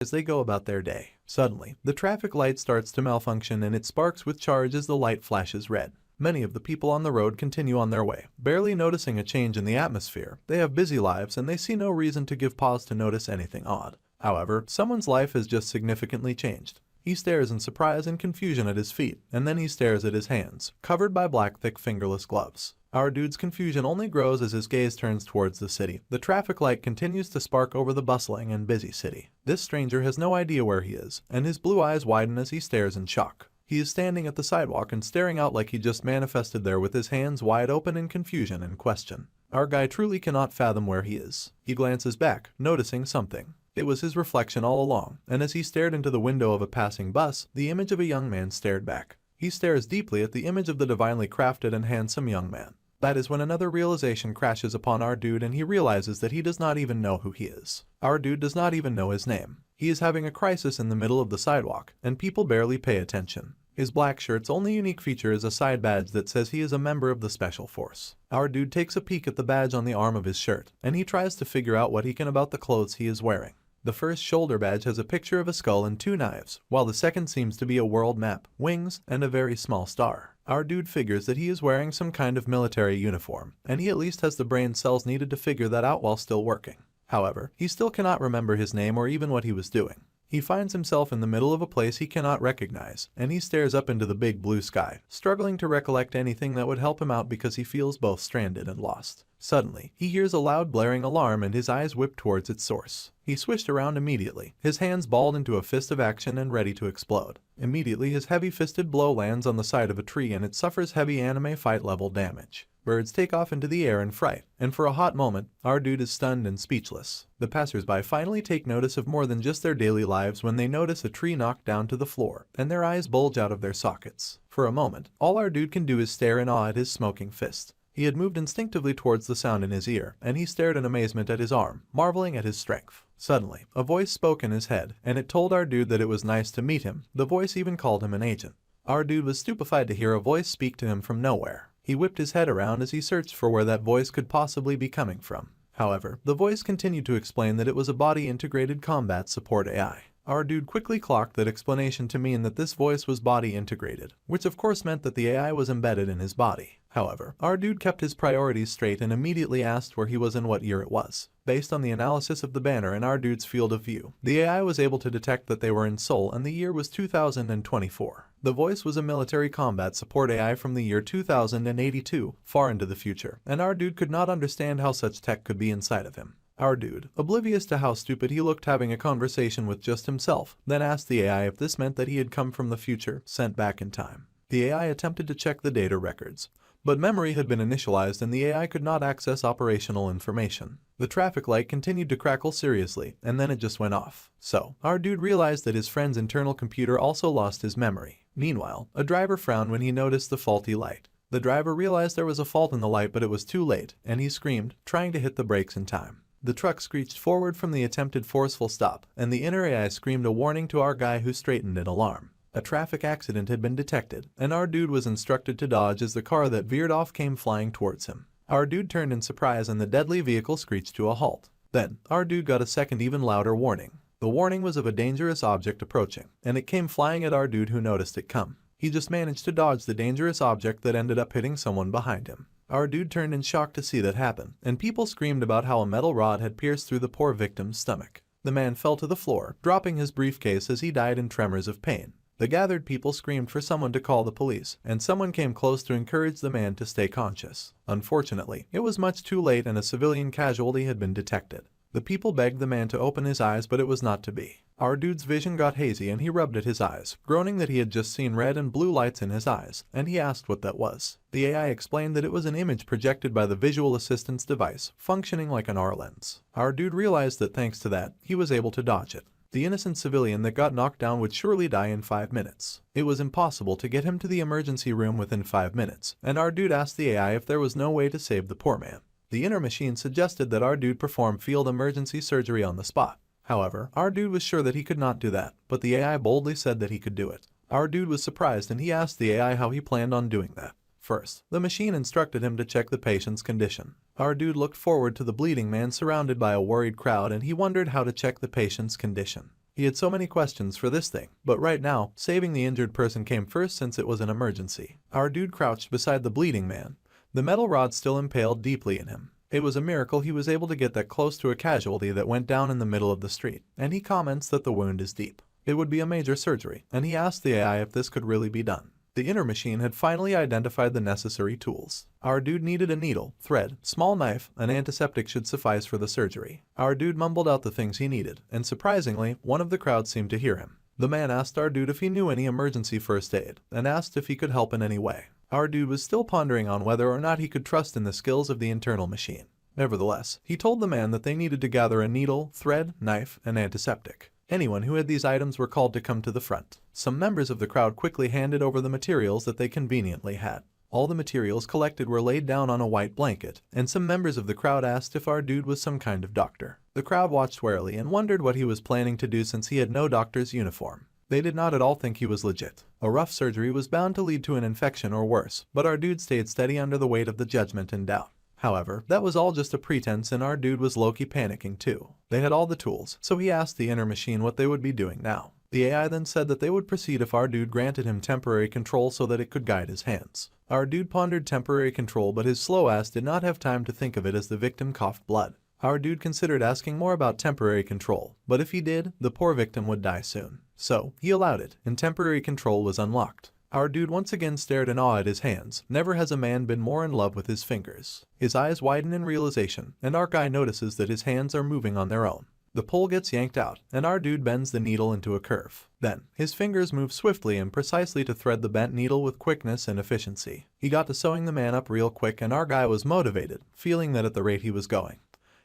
as they go about their day. Suddenly, the traffic light starts to malfunction and it sparks with charge as the light flashes red. Many of the people on the road continue on their way, barely noticing a change in the atmosphere. They have busy lives and they see no reason to give pause to notice anything odd. However, someone's life has just significantly changed. He stares in surprise and confusion at his feet, and then he stares at his hands, covered by black thick fingerless gloves. Our dude's confusion only grows as his gaze turns towards the city. The traffic light continues to spark over the bustling and busy city. This stranger has no idea where he is, and his blue eyes widen as he stares in shock. He is standing at the sidewalk and staring out like he just manifested there with his hands wide open in confusion and question. Our guy truly cannot fathom where he is. He glances back, noticing something. It was his reflection all along, and as he stared into the window of a passing bus, the image of a young man stared back. He stares deeply at the image of the divinely crafted and handsome young man. That is when another realization crashes upon our dude and he realizes that he does not even know who he is. Our dude does not even know his name. He is having a crisis in the middle of the sidewalk, and people barely pay attention. His black shirt's only unique feature is a side badge that says he is a member of the Special Force. Our dude takes a peek at the badge on the arm of his shirt, and he tries to figure out what he can about the clothes he is wearing. The first shoulder badge has a picture of a skull and 2 knives, while the second seems to be a world map, wings, and a very small star. Our dude figures that he is wearing some kind of military uniform, and he at least has the brain cells needed to figure that out while still working. However, he still cannot remember his name or even what he was doing. He finds himself in the middle of a place he cannot recognize, and he stares up into the big blue sky, struggling to recollect anything that would help him out because he feels both stranded and lost. Suddenly, he hears a loud blaring alarm and his eyes whip towards its source. He swished around immediately, his hands balled into a fist of action and ready to explode. Immediately, his heavy-fisted blow lands on the side of a tree and it suffers heavy anime fight-level damage. Birds take off into the air in fright, and for a hot moment, our dude is stunned and speechless. The passersby finally take notice of more than just their daily lives when they notice a tree knocked down to the floor, and their eyes bulge out of their sockets. For a moment, all our dude can do is stare in awe at his smoking fist. He had moved instinctively towards the sound in his ear, and he stared in amazement at his arm, marveling at his strength. Suddenly, a voice spoke in his head, and it told our dude that it was nice to meet him. The voice even called him an agent. Our dude was stupefied to hear a voice speak to him from nowhere. He whipped his head around as he searched for where that voice could possibly be coming from. However, the voice continued to explain that it was a body-integrated combat support AI. Our dude quickly clocked that explanation to mean that this voice was body-integrated, which of course meant that the AI was embedded in his body. However, our dude kept his priorities straight and immediately asked where he was and what year it was. Based on the analysis of the banner in our dude's field of view, the AI was able to detect that they were in Seoul and the year was 2024. The voice was a military combat support AI from the year 2082, far into the future, and our dude could not understand how such tech could be inside of him. Our dude, oblivious to how stupid he looked having a conversation with just himself, then asked the AI if this meant that he had come from the future, sent back in time. The AI attempted to check the data records, but memory had been initialized and the AI could not access operational information. The traffic light continued to crackle seriously, and then it just went off. So, our dude realized that his friend's internal computer also lost his memory. Meanwhile, a driver frowned when he noticed the faulty light. The driver realized there was a fault in the light, but it was too late, and he screamed, trying to hit the brakes in time. The truck screeched forward from the attempted forceful stop, and the inner AI screamed a warning to our guy who straightened in alarm. A traffic accident had been detected, and our dude was instructed to dodge as the car that veered off came flying towards him. Our dude turned in surprise and the deadly vehicle screeched to a halt. Then, our dude got a second even louder warning. The warning was of a dangerous object approaching, and it came flying at our dude who noticed it come. He just managed to dodge the dangerous object that ended up hitting someone behind him. Our dude turned in shock to see that happen, and people screamed about how a metal rod had pierced through the poor victim's stomach. The man fell to the floor, dropping his briefcase as he died in tremors of pain. The gathered people screamed for someone to call the police, and someone came close to encourage the man to stay conscious. Unfortunately, it was much too late and a civilian casualty had been detected. The people begged the man to open his eyes, but it was not to be. Our dude's vision got hazy and he rubbed at his eyes, groaning that he had just seen red and blue lights in his eyes, and he asked what that was. The AI explained that it was an image projected by the visual assistance device, functioning like an R lens. Our dude realized that thanks to that, he was able to dodge it. The innocent civilian that got knocked down would surely die in 5 minutes. It was impossible to get him to the emergency room within 5 minutes, and our dude asked the AI if there was no way to save the poor man. The inner machine suggested that our dude perform field emergency surgery on the spot. However, our dude was sure that he could not do that, but the AI boldly said that he could do it. Our dude was surprised and he asked the AI how he planned on doing that. First, the machine instructed him to check the patient's condition. Our dude looked forward to the bleeding man surrounded by a worried crowd and he wondered how to check the patient's condition. He had so many questions for this thing, but right now, saving the injured person came first since it was an emergency. Our dude crouched beside the bleeding man, the metal rod still impaled deeply in him. It was a miracle he was able to get that close to a casualty that went down in the middle of the street, and he comments that the wound is deep. It would be a major surgery, and he asked the AI if this could really be done. The inner machine had finally identified the necessary tools. Our dude needed a needle, thread, small knife, an antiseptic should suffice for the surgery. Our dude mumbled out the things he needed, and surprisingly, one of the crowd seemed to hear him. The man asked our dude if he knew any emergency first aid, and asked if he could help in any way. Our dude was still pondering on whether or not he could trust in the skills of the internal machine. Nevertheless, he told the man that they needed to gather a needle, thread, knife, and antiseptic. Anyone who had these items were called to come to the front. Some members of the crowd quickly handed over the materials that they conveniently had. All the materials collected were laid down on a white blanket, and some members of the crowd asked if our dude was some kind of doctor. The crowd watched warily and wondered what he was planning to do since he had no doctor's uniform. They did not at all think he was legit. A rough surgery was bound to lead to an infection or worse, but our dude stayed steady under the weight of the judgment and doubt. However, that was all just a pretense and our dude was low-key panicking too. They had all the tools, so he asked the inner machine what they would be doing now. The AI then said that they would proceed if our dude granted him temporary control so that it could guide his hands. Our dude pondered temporary control, but his slow ass did not have time to think of it as the victim coughed blood. Our dude considered asking more about temporary control, but if he did, the poor victim would die soon. So, he allowed it, and temporary control was unlocked. Our dude once again stared in awe at his hands. Never has a man been more in love with his fingers. His eyes widen in realization, and our guy notices that his hands are moving on their own. The pole gets yanked out, and our dude bends the needle into a curve. Then, his fingers move swiftly and precisely to thread the bent needle with quickness and efficiency. He got to sewing the man up real quick, and our guy was motivated, feeling that at the rate he was going,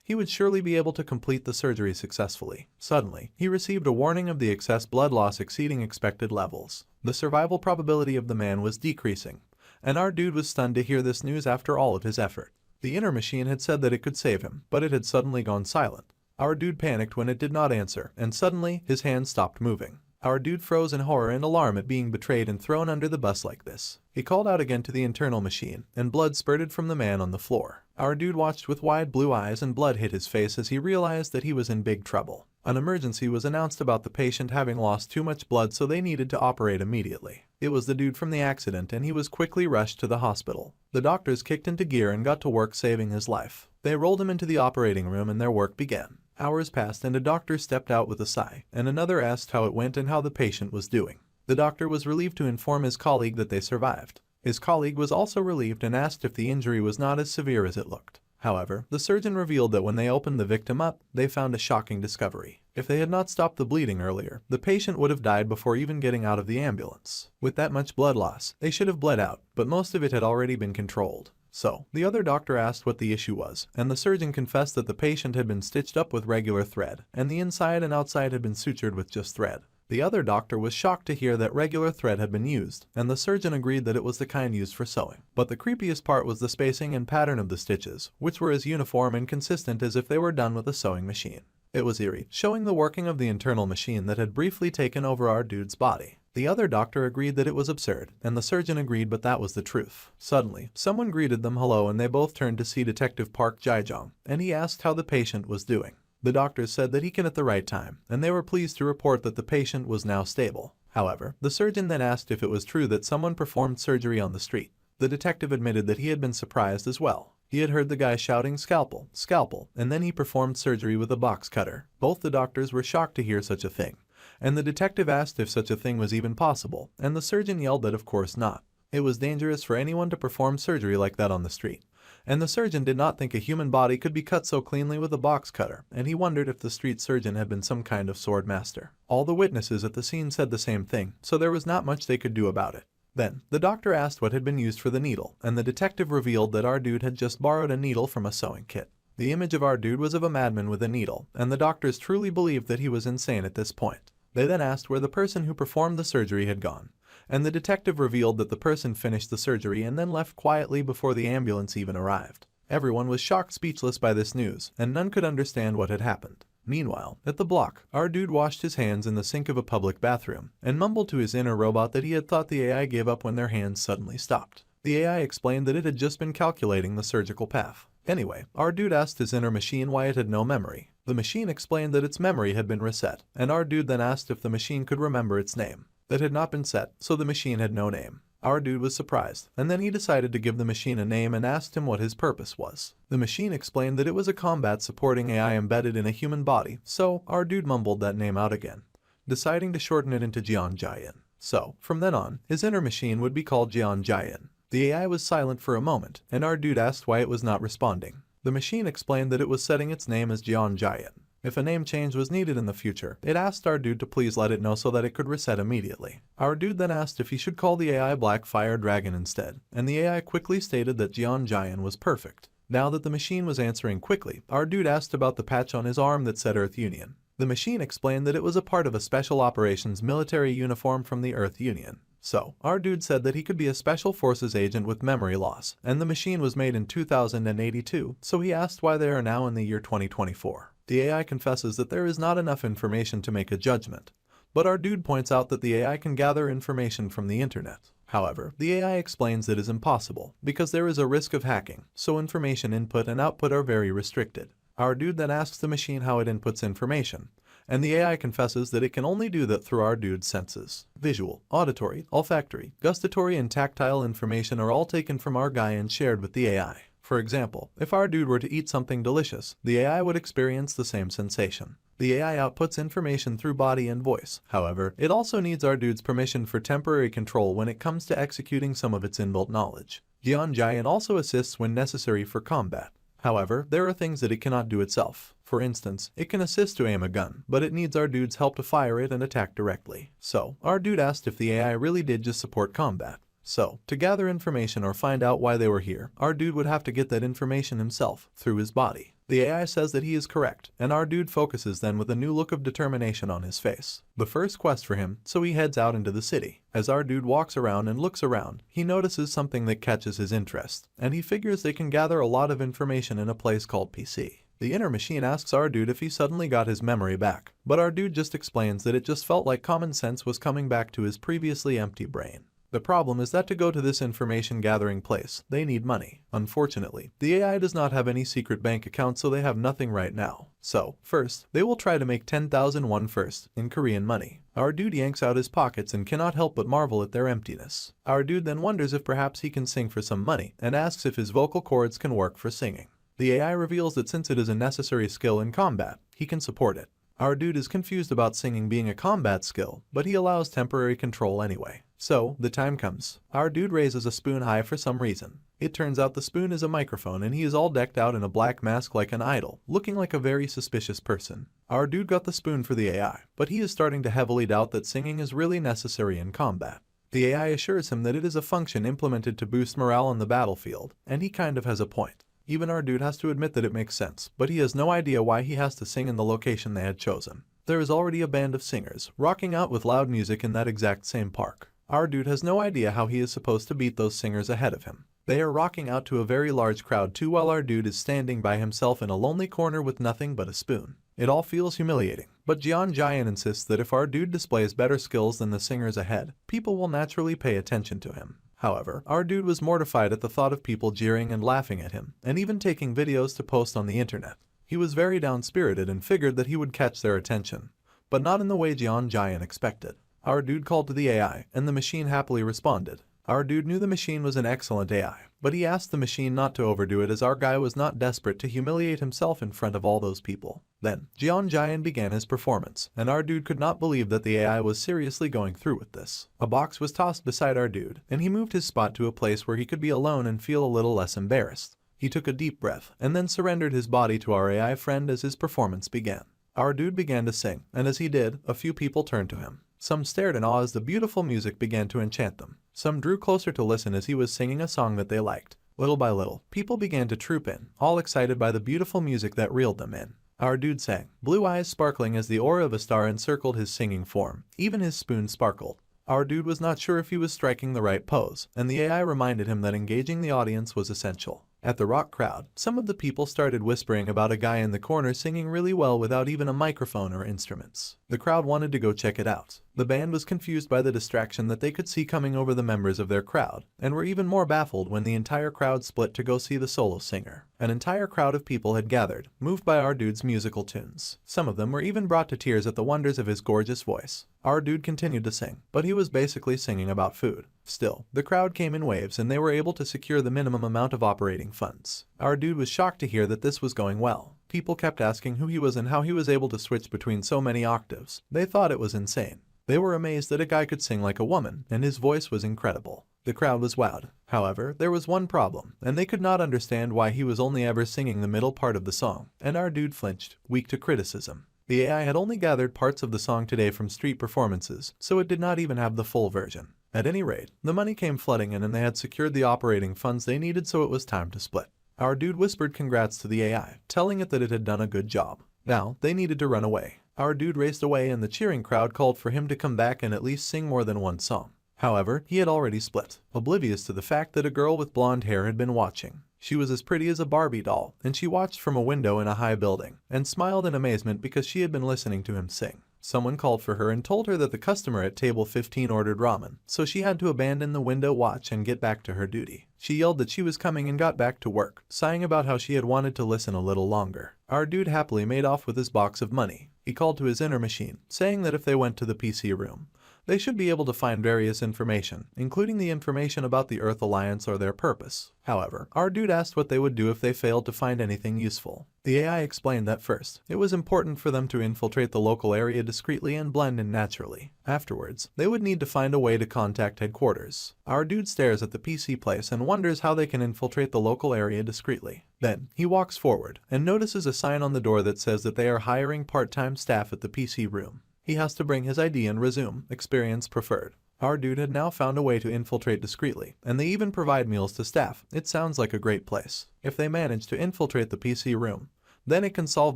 he would surely be able to complete the surgery successfully. Suddenly, he received a warning of the excess blood loss exceeding expected levels. The survival probability of the man was decreasing, and our dude was stunned to hear this news after all of his effort. The inner machine had said that it could save him, but it had suddenly gone silent. Our dude panicked when it did not answer, and suddenly, his hands stopped moving. Our dude froze in horror and alarm at being betrayed and thrown under the bus like this. He called out again to the internal machine, and blood spurted from the man on the floor. Our dude watched with wide blue eyes and blood hit his face as he realized that he was in big trouble. An emergency was announced about the patient having lost too much blood, so they needed to operate immediately. It was the dude from the accident, and he was quickly rushed to the hospital. The doctors kicked into gear and got to work saving his life. They rolled him into the operating room and their work began. Hours passed and a doctor stepped out with a sigh, and another asked how it went and how the patient was doing. The doctor was relieved to inform his colleague that they survived. His colleague was also relieved and asked if the injury was not as severe as it looked. However, the surgeon revealed that when they opened the victim up, they found a shocking discovery. If they had not stopped the bleeding earlier, the patient would have died before even getting out of the ambulance. With that much blood loss, they should have bled out, but most of it had already been controlled. So, the other doctor asked what the issue was, and the surgeon confessed that the patient had been stitched up with regular thread, and the inside and outside had been sutured with just thread. The other doctor was shocked to hear that regular thread had been used, and the surgeon agreed that it was the kind used for sewing. But the creepiest part was the spacing and pattern of the stitches, which were as uniform and consistent as if they were done with a sewing machine. It was eerie, showing the working of the internal machine that had briefly taken over our dude's body. The other doctor agreed that it was absurd, and the surgeon agreed, but that was the truth. Suddenly, someone greeted them hello, and they both turned to see Detective Park Jae-jong, and he asked how the patient was doing. The doctors said that he came at the right time, and they were pleased to report that the patient was now stable. However, the surgeon then asked if it was true that someone performed surgery on the street. The detective admitted that he had been surprised as well. He had heard the guy shouting, "Scalpel, scalpel," and then he performed surgery with a box cutter. Both the doctors were shocked to hear such a thing, and the detective asked if such a thing was even possible, and the surgeon yelled that of course not. It was dangerous for anyone to perform surgery like that on the street, and the surgeon did not think a human body could be cut so cleanly with a box cutter, and he wondered if the street surgeon had been some kind of sword master. All the witnesses at the scene said the same thing, so there was not much they could do about it. Then, the doctor asked what had been used for the needle, and the detective revealed that our dude had just borrowed a needle from a sewing kit. The image of our dude was of a madman with a needle, and the doctors truly believed that he was insane at this point. They then asked where the person who performed the surgery had gone, and the detective revealed that the person finished the surgery and then left quietly before the ambulance even arrived. Everyone was shocked speechless by this news, and none could understand what had happened. Meanwhile, at the block, our dude washed his hands in the sink of a public bathroom, and mumbled to his inner robot that he had thought the AI gave up when their hands suddenly stopped. The AI explained that it had just been calculating the surgical path. Anyway, our dude asked his inner machine why it had no memory. The machine explained that its memory had been reset, and our dude then asked if the machine could remember its name. That had not been set, so the machine had no name. Our dude was surprised, and then he decided to give the machine a name and asked him what his purpose was. The machine explained that it was a combat supporting AI embedded in a human body, so our dude mumbled that name out again, deciding to shorten it into Jian Jian. So, from then on, his inner machine would be called Jian Jian. The AI was silent for a moment, and our dude asked why it was not responding. The machine explained that it was setting its name as Jian Jian. If a name change was needed in the future, it asked our dude to please let it know so that it could reset immediately. Our dude then asked if he should call the AI Black Fire Dragon instead, and the AI quickly stated that Jian Jian was perfect. Now that the machine was answering quickly, our dude asked about the patch on his arm that said Earth Union. The machine explained that it was a part of a special operations military uniform from the Earth Union. So, our dude said that he could be a special forces agent with memory loss, and the machine was made in 2082, so he asked why they are now in the year 2024. The AI confesses that there is not enough information to make a judgment, but our dude points out that the AI can gather information from the internet. However, the AI explains it is impossible, because there is a risk of hacking, so information input and output are very restricted. Our dude then asks the machine how it inputs information, and the AI confesses that it can only do that through our dude's senses. Visual, auditory, olfactory, gustatory, and tactile information are all taken from our guy and shared with the AI. For example, if our dude were to eat something delicious, the AI would experience the same sensation. The AI outputs information through body and voice. However, it also needs our dude's permission for temporary control when it comes to executing some of its inbuilt knowledge. Jian Jian also assists when necessary for combat. However, there are things that it cannot do itself. For instance, it can assist to aim a gun, but it needs our dude's help to fire it and attack directly. So, our dude asked if the AI really did just support combat. So, to gather information or find out why they were here, our dude would have to get that information himself, through his body. The AI says that he is correct, and our dude focuses then with a new look of determination on his face. The first quest for him, so he heads out into the city. As our dude walks around and looks around, he notices something that catches his interest, and he figures they can gather a lot of information in a place called PC. The inner machine asks our dude if he suddenly got his memory back, but our dude just explains that it just felt like common sense was coming back to his previously empty brain. The problem is that to go to this information gathering place, they need money. Unfortunately, the AI does not have any secret bank account, so they have nothing right now. So, first, they will try to make 10,000 won first, in Korean money. Our dude yanks out his pockets and cannot help but marvel at their emptiness. Our dude then wonders if perhaps he can sing for some money, and asks if his vocal cords can work for singing. The AI reveals that since it is a necessary skill in combat, he can support it. Our dude is confused about singing being a combat skill, but he allows temporary control anyway. So, the time comes. Our dude raises a spoon high for some reason. It turns out the spoon is a microphone and he is all decked out in a black mask like an idol, looking like a very suspicious person. Our dude got the spoon for the AI, but he is starting to heavily doubt that singing is really necessary in combat. The AI assures him that it is a function implemented to boost morale on the battlefield, and he kind of has a point. Even our dude has to admit that it makes sense, but he has no idea why he has to sing in the location they had chosen. There is already a band of singers, rocking out with loud music in that exact same park. Our dude has no idea how he is supposed to beat those singers ahead of him. They are rocking out to a very large crowd too, while our dude is standing by himself in a lonely corner with nothing but a spoon. It all feels humiliating, but Jian Jian insists that if our dude displays better skills than the singers ahead, people will naturally pay attention to him. However, our dude was mortified at the thought of people jeering and laughing at him, and even taking videos to post on the internet. He was very down-spirited and figured that he would catch their attention, but not in the way Jian Jian expected. Our dude called to the AI, and the machine happily responded. Our dude knew the machine was an excellent AI, but he asked the machine not to overdo it as our guy was not desperate to humiliate himself in front of all those people. Then, Jian Jian began his performance, and our dude could not believe that the AI was seriously going through with this. A box was tossed beside our dude, and he moved his spot to a place where he could be alone and feel a little less embarrassed. He took a deep breath, and then surrendered his body to our AI friend as his performance began. Our dude began to sing, and as he did, a few people turned to him. Some stared in awe as the beautiful music began to enchant them. Some drew closer to listen as he was singing a song that they liked. Little by little, people began to troop in, all excited by the beautiful music that reeled them in. Our dude sang, blue eyes sparkling as the aura of a star encircled his singing form. Even his spoon sparkled. Our dude was not sure if he was striking the right pose, and the AI reminded him that engaging the audience was essential. At the rock crowd, some of the people started whispering about a guy in the corner singing really well without even a microphone or instruments. The crowd wanted to go check it out. The band was confused by the distraction that they could see coming over the members of their crowd, and were even more baffled when the entire crowd split to go see the solo singer. An entire crowd of people had gathered, moved by our dude's musical tunes. Some of them were even brought to tears at the wonders of his gorgeous voice. Our dude continued to sing, but he was basically singing about food. Still, the crowd came in waves and they were able to secure the minimum amount of operating funds. Our dude was shocked to hear that this was going well. People kept asking who he was and how he was able to switch between so many octaves. They thought it was insane. They were amazed that a guy could sing like a woman, and his voice was incredible. The crowd was wowed. However, there was one problem, and they could not understand why he was only ever singing the middle part of the song, and our dude flinched, weak to criticism. The AI had only gathered parts of the song today from street performances, so it did not even have the full version. At any rate, the money came flooding in and they had secured the operating funds they needed, so it was time to split. Our dude whispered congrats to the AI, telling it that it had done a good job. Now, they needed to run away. Our dude raced away and the cheering crowd called for him to come back and at least sing more than one song. However, he had already split, oblivious to the fact that a girl with blonde hair had been watching. She was as pretty as a Barbie doll, and she watched from a window in a high building, and smiled in amazement because she had been listening to him sing. Someone called for her and told her that the customer at table 15 ordered ramen, so she had to abandon the window watch and get back to her duty. She yelled that she was coming and got back to work, sighing about how she had wanted to listen a little longer. Our dude happily made off with his box of money. He called to his inner machine, saying that if they went to the PC room, they should be able to find various information, including the information about the Earth Alliance or their purpose. However, our dude asked what they would do if they failed to find anything useful. The AI explained that first, it was important for them to infiltrate the local area discreetly and blend in naturally. Afterwards, they would need to find a way to contact headquarters. Our dude stares at the PC place and wonders how they can infiltrate the local area discreetly. Then, he walks forward and notices a sign on the door that says that they are hiring part-time staff at the PC room. He has to bring his ID and resume, experience preferred. Our dude had now found a way to infiltrate discreetly, and they even provide meals to staff. It sounds like a great place. If they manage to infiltrate the PC room, then it can solve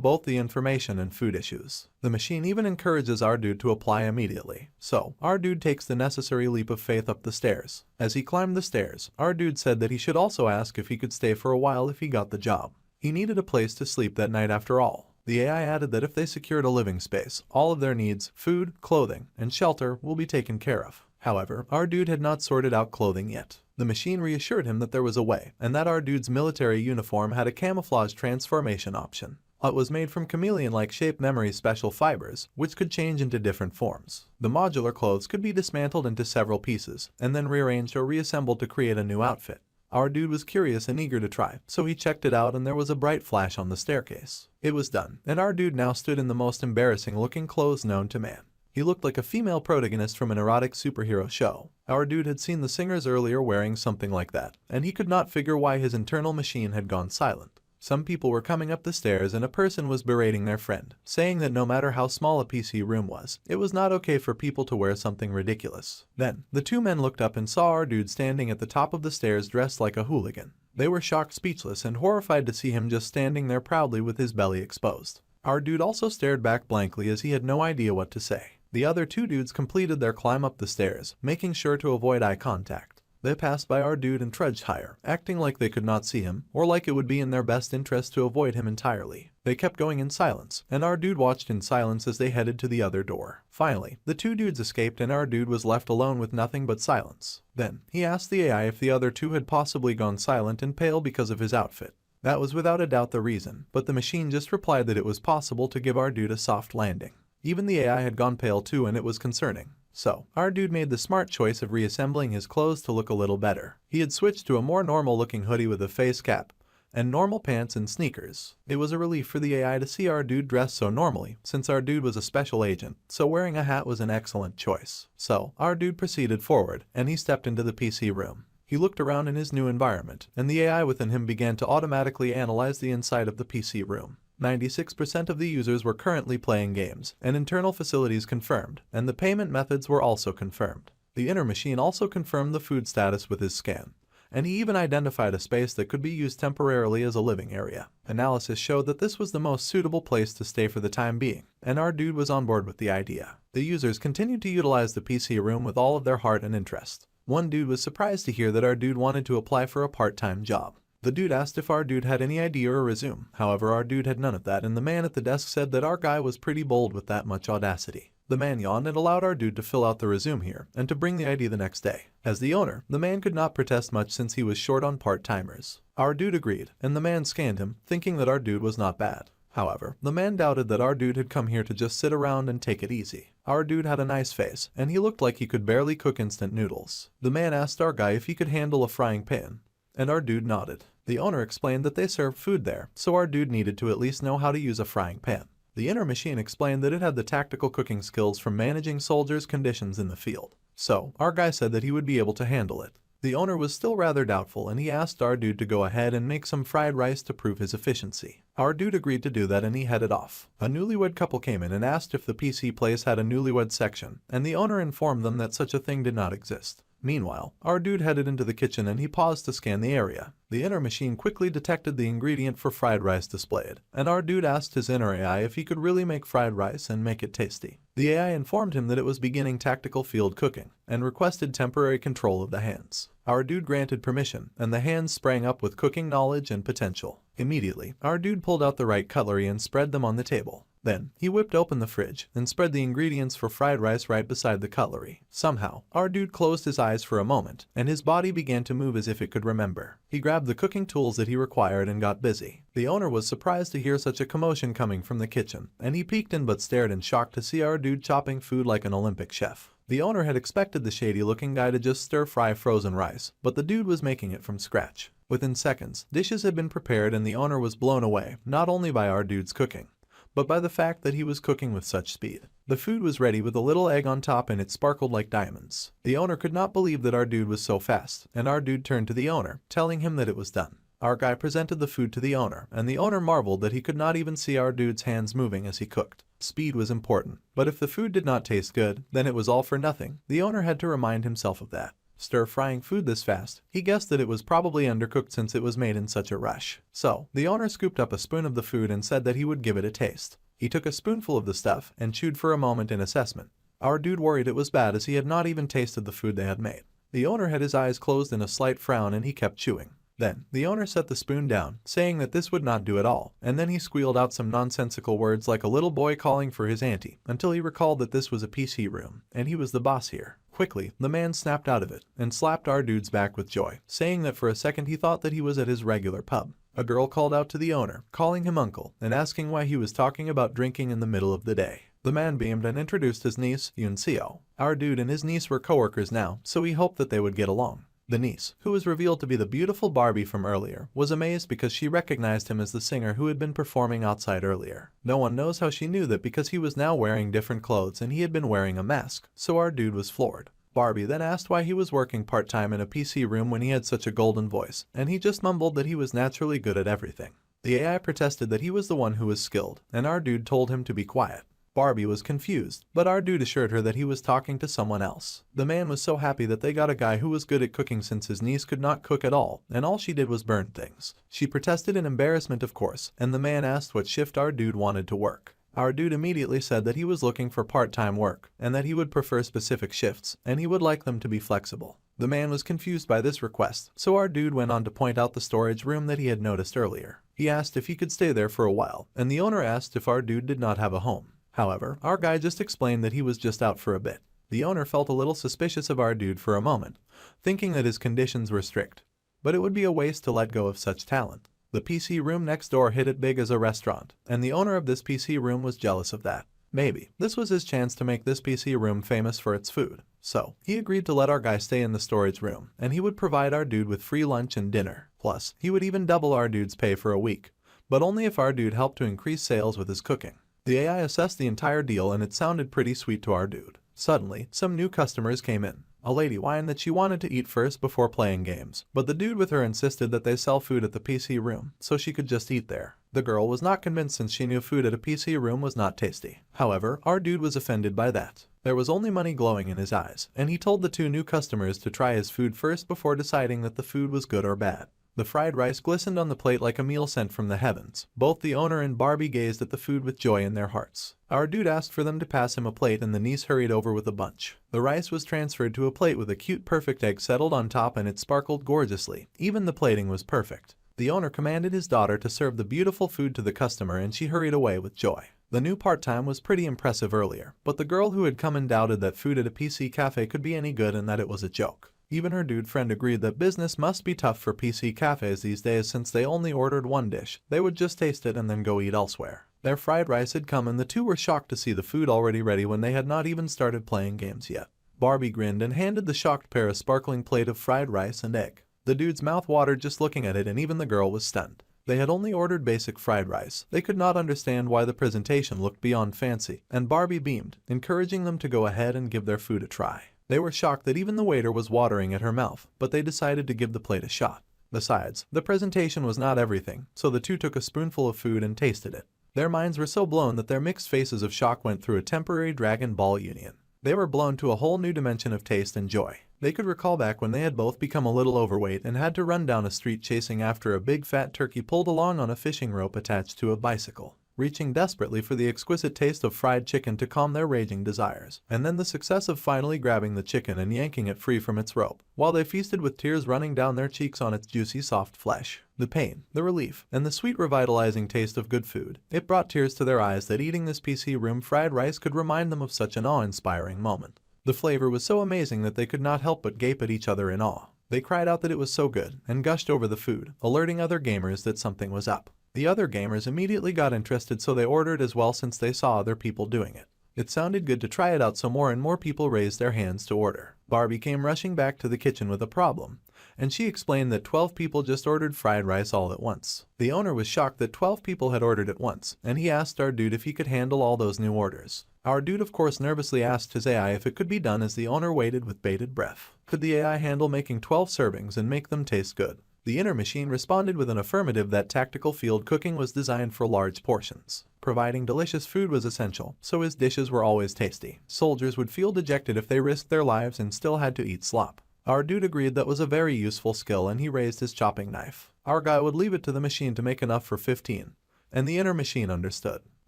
both the information and food issues. The machine even encourages our dude to apply immediately. So, our dude takes the necessary leap of faith up the stairs. As he climbed the stairs, our dude said that he should also ask if he could stay for a while if he got the job. He needed a place to sleep that night after all. The AI added that if they secured a living space, all of their needs, food, clothing, and shelter will be taken care of. However, our dude had not sorted out clothing yet. The machine reassured him that there was a way, and that our dude's military uniform had a camouflage transformation option. It was made from chameleon-like shaped memory special fibers, which could change into different forms. The modular clothes could be dismantled into several pieces, and then rearranged or reassembled to create a new outfit. Our dude was curious and eager to try, so he checked it out and there was a bright flash on the staircase. It was done, and our dude now stood in the most embarrassing looking clothes known to man. He looked like a female protagonist from an erotic superhero show. Our dude had seen the singers earlier wearing something like that, and he could not figure why his internal machine had gone silent. Some people were coming up the stairs and a person was berating their friend, saying that no matter how small a PC room was, it was not okay for people to wear something ridiculous. Then, the two men looked up and saw our dude standing at the top of the stairs dressed like a hooligan. They were shocked, speechless, and horrified to see him just standing there proudly with his belly exposed. Our dude also stared back blankly as he had no idea what to say. The other two dudes completed their climb up the stairs, making sure to avoid eye contact. They passed by our dude and trudged higher, acting like they could not see him, or like it would be in their best interest to avoid him entirely. They kept going in silence, and our dude watched in silence as they headed to the other door. Finally, the two dudes escaped and our dude was left alone with nothing but silence. Then, he asked the AI if the other two had possibly gone silent and pale because of his outfit. That was without a doubt the reason, but the machine just replied that it was possible to give our dude a soft landing. Even the AI had gone pale too, and it was concerning. So, our dude made the smart choice of reassembling his clothes to look a little better. He had switched to a more normal looking hoodie with a face cap, and normal pants and sneakers. It was a relief for the AI to see our dude dressed so normally, since our dude was a special agent, so wearing a hat was an excellent choice. So, our dude proceeded forward, and he stepped into the PC room. He looked around in his new environment, and the AI within him began to automatically analyze the inside of the PC room. 96% of the users were currently playing games, and internal facilities confirmed, and the payment methods were also confirmed. The inner machine also confirmed the food status with his scan, and he even identified a space that could be used temporarily as a living area. Analysis showed that this was the most suitable place to stay for the time being, and our dude was on board with the idea. The users continued to utilize the PC room with all of their heart and interest. One dude was surprised to hear that our dude wanted to apply for a part-time job. The dude asked if our dude had any idea or resume. However, our dude had none of that, and the man at the desk said that our guy was pretty bold with that much audacity. The man yawned and allowed our dude to fill out the resume here and to bring the ID the next day. As the owner, the man could not protest much since he was short on part-timers. Our dude agreed, and the man scanned him, thinking that our dude was not bad. However, the man doubted that our dude had come here to just sit around and take it easy. Our dude had a nice face, and he looked like he could barely cook instant noodles. The man asked our guy if he could handle a frying pan, and our dude nodded. The owner explained that they served food there, so our dude needed to at least know how to use a frying pan. The inner machine explained that it had the tactical cooking skills from managing soldiers' conditions in the field. So, our guy said that he would be able to handle it. The owner was still rather doubtful, and he asked our dude to go ahead and make some fried rice to prove his efficiency. Our dude agreed to do that, and he headed off. A newlywed couple came in and asked if the PC place had a newlywed section, and the owner informed them that such a thing did not exist. Meanwhile, our dude headed into the kitchen and he paused to scan the area. The inner machine quickly detected the ingredient for fried rice displayed, and our dude asked his inner AI if he could really make fried rice and make it tasty. The AI informed him that it was beginning tactical field cooking, and requested temporary control of the hands. Our dude granted permission, and the hands sprang up with cooking knowledge and potential. Immediately, our dude pulled out the right cutlery and spread them on the table. Then, he whipped open the fridge and spread the ingredients for fried rice right beside the cutlery. Somehow, our dude closed his eyes for a moment, and his body began to move as if it could remember. He grabbed the cooking tools that he required and got busy. The owner was surprised to hear such a commotion coming from the kitchen, and he peeked in but stared in shock to see our dude chopping food like an Olympic chef. The owner had expected the shady-looking guy to just stir-fry frozen rice, but the dude was making it from scratch. Within seconds, dishes had been prepared and the owner was blown away, not only by our dude's cooking, but by the fact that he was cooking with such speed. The food was ready with a little egg on top and it sparkled like diamonds. The owner could not believe that our dude was so fast, and our dude turned to the owner, telling him that it was done. Our guy presented the food to the owner, and the owner marveled that he could not even see our dude's hands moving as he cooked. Speed was important, but if the food did not taste good, then it was all for nothing. The owner had to remind himself of that. Stir-frying food this fast, he guessed that it was probably undercooked since it was made in such a rush. So, the owner scooped up a spoon of the food and said that he would give it a taste. He took a spoonful of the stuff and chewed for a moment in assessment. Our dude worried it was bad as he had not even tasted the food they had made. The owner had his eyes closed in a slight frown and he kept chewing. Then, the owner set the spoon down, saying that this would not do at all, and then he squealed out some nonsensical words like a little boy calling for his auntie, until he recalled that this was a PC room, and he was the boss here. Quickly, the man snapped out of it, and slapped our dude's back with joy, saying that for a second he thought that he was at his regular pub. A girl called out to the owner, calling him uncle, and asking why he was talking about drinking in the middle of the day. The man beamed and introduced his niece, Yunseo. Our dude and his niece were coworkers now, so he hoped that they would get along. The niece, who was revealed to be the beautiful Barbie from earlier, was amazed because she recognized him as the singer who had been performing outside earlier. No one knows how she knew that because he was now wearing different clothes and he had been wearing a mask, so our dude was floored. Barbie then asked why he was working part-time in a PC room when he had such a golden voice, and he just mumbled that he was naturally good at everything. The AI protested that he was the one who was skilled, and our dude told him to be quiet. Barbie was confused, but our dude assured her that he was talking to someone else. The man was so happy that they got a guy who was good at cooking since his niece could not cook at all, and all she did was burn things. She protested in embarrassment, of course, and the man asked what shift our dude wanted to work. Our dude immediately said that he was looking for part-time work, and that he would prefer specific shifts, and he would like them to be flexible. The man was confused by this request, so our dude went on to point out the storage room that he had noticed earlier. He asked if he could stay there for a while, and the owner asked if our dude did not have a home. However, our guy just explained that he was just out for a bit. The owner felt a little suspicious of our dude for a moment, thinking that his conditions were strict. But it would be a waste to let go of such talent. The PC room next door hit it big as a restaurant, and the owner of this PC room was jealous of that. Maybe this was his chance to make this PC room famous for its food. So, he agreed to let our guy stay in the storage room, and he would provide our dude with free lunch and dinner. Plus, he would even double our dude's pay for a week, but only if our dude helped to increase sales with his cooking. The AI assessed the entire deal and it sounded pretty sweet to our dude. Suddenly, some new customers came in. A lady whined that she wanted to eat first before playing games, but the dude with her insisted that they sell food at the PC room, so she could just eat there. The girl was not convinced since she knew food at a PC room was not tasty. However, our dude was offended by that. There was only money glowing in his eyes, and he told the two new customers to try his food first before deciding that the food was good or bad. The fried rice glistened on the plate like a meal sent from the heavens. Both the owner and Barbie gazed at the food with joy in their hearts. Our dude asked for them to pass him a plate and the niece hurried over with a bunch. The rice was transferred to a plate with a cute perfect egg settled on top and it sparkled gorgeously. Even the plating was perfect. The owner commanded his daughter to serve the beautiful food to the customer and she hurried away with joy. The new part-time was pretty impressive earlier, but the girl who had come in doubted that food at a PC cafe could be any good and that it was a joke. Even her dude friend agreed that business must be tough for PC cafes these days since they only ordered one dish. They would just taste it and then go eat elsewhere. Their fried rice had come and the two were shocked to see the food already ready when they had not even started playing games yet. Barbie grinned and handed the shocked pair a sparkling plate of fried rice and egg. The dude's mouth watered just looking at it and even the girl was stunned. They had only ordered basic fried rice. They could not understand why the presentation looked beyond fancy, and Barbie beamed, encouraging them to go ahead and give their food a try. They were shocked that even the waiter was watering at her mouth, but they decided to give the plate a shot. Besides, the presentation was not everything, so the two took a spoonful of food and tasted it. Their minds were so blown that their mixed faces of shock went through a temporary Dragon Ball union. They were blown to a whole new dimension of taste and joy. They could recall back when they had both become a little overweight and had to run down a street chasing after a big fat turkey pulled along on a fishing rope attached to a bicycle, reaching desperately for the exquisite taste of fried chicken to calm their raging desires, and then the success of finally grabbing the chicken and yanking it free from its rope, while they feasted with tears running down their cheeks on its juicy soft flesh. The pain, the relief, and the sweet revitalizing taste of good food. It brought tears to their eyes that eating this PC room fried rice could remind them of such an awe-inspiring moment. The flavor was so amazing that they could not help but gape at each other in awe. They cried out that it was so good, and gushed over the food, alerting other gamers that something was up. The other gamers immediately got interested, so they ordered as well since they saw other people doing it. It sounded good to try it out, so more and more people raised their hands to order. Barbie came rushing back to the kitchen with a problem, and she explained that 12 people just ordered fried rice all at once. The owner was shocked that 12 people had ordered at once, and he asked our dude if he could handle all those new orders. Our dude of course nervously asked his AI if it could be done as the owner waited with bated breath. Could the AI handle making 12 servings and make them taste good? The inner machine responded with an affirmative that tactical field cooking was designed for large portions. Providing delicious food was essential, so his dishes were always tasty. Soldiers would feel dejected if they risked their lives and still had to eat slop. Our dude agreed that was a very useful skill and he raised his chopping knife. Our guy would leave it to the machine to make enough for 15, and the inner machine understood.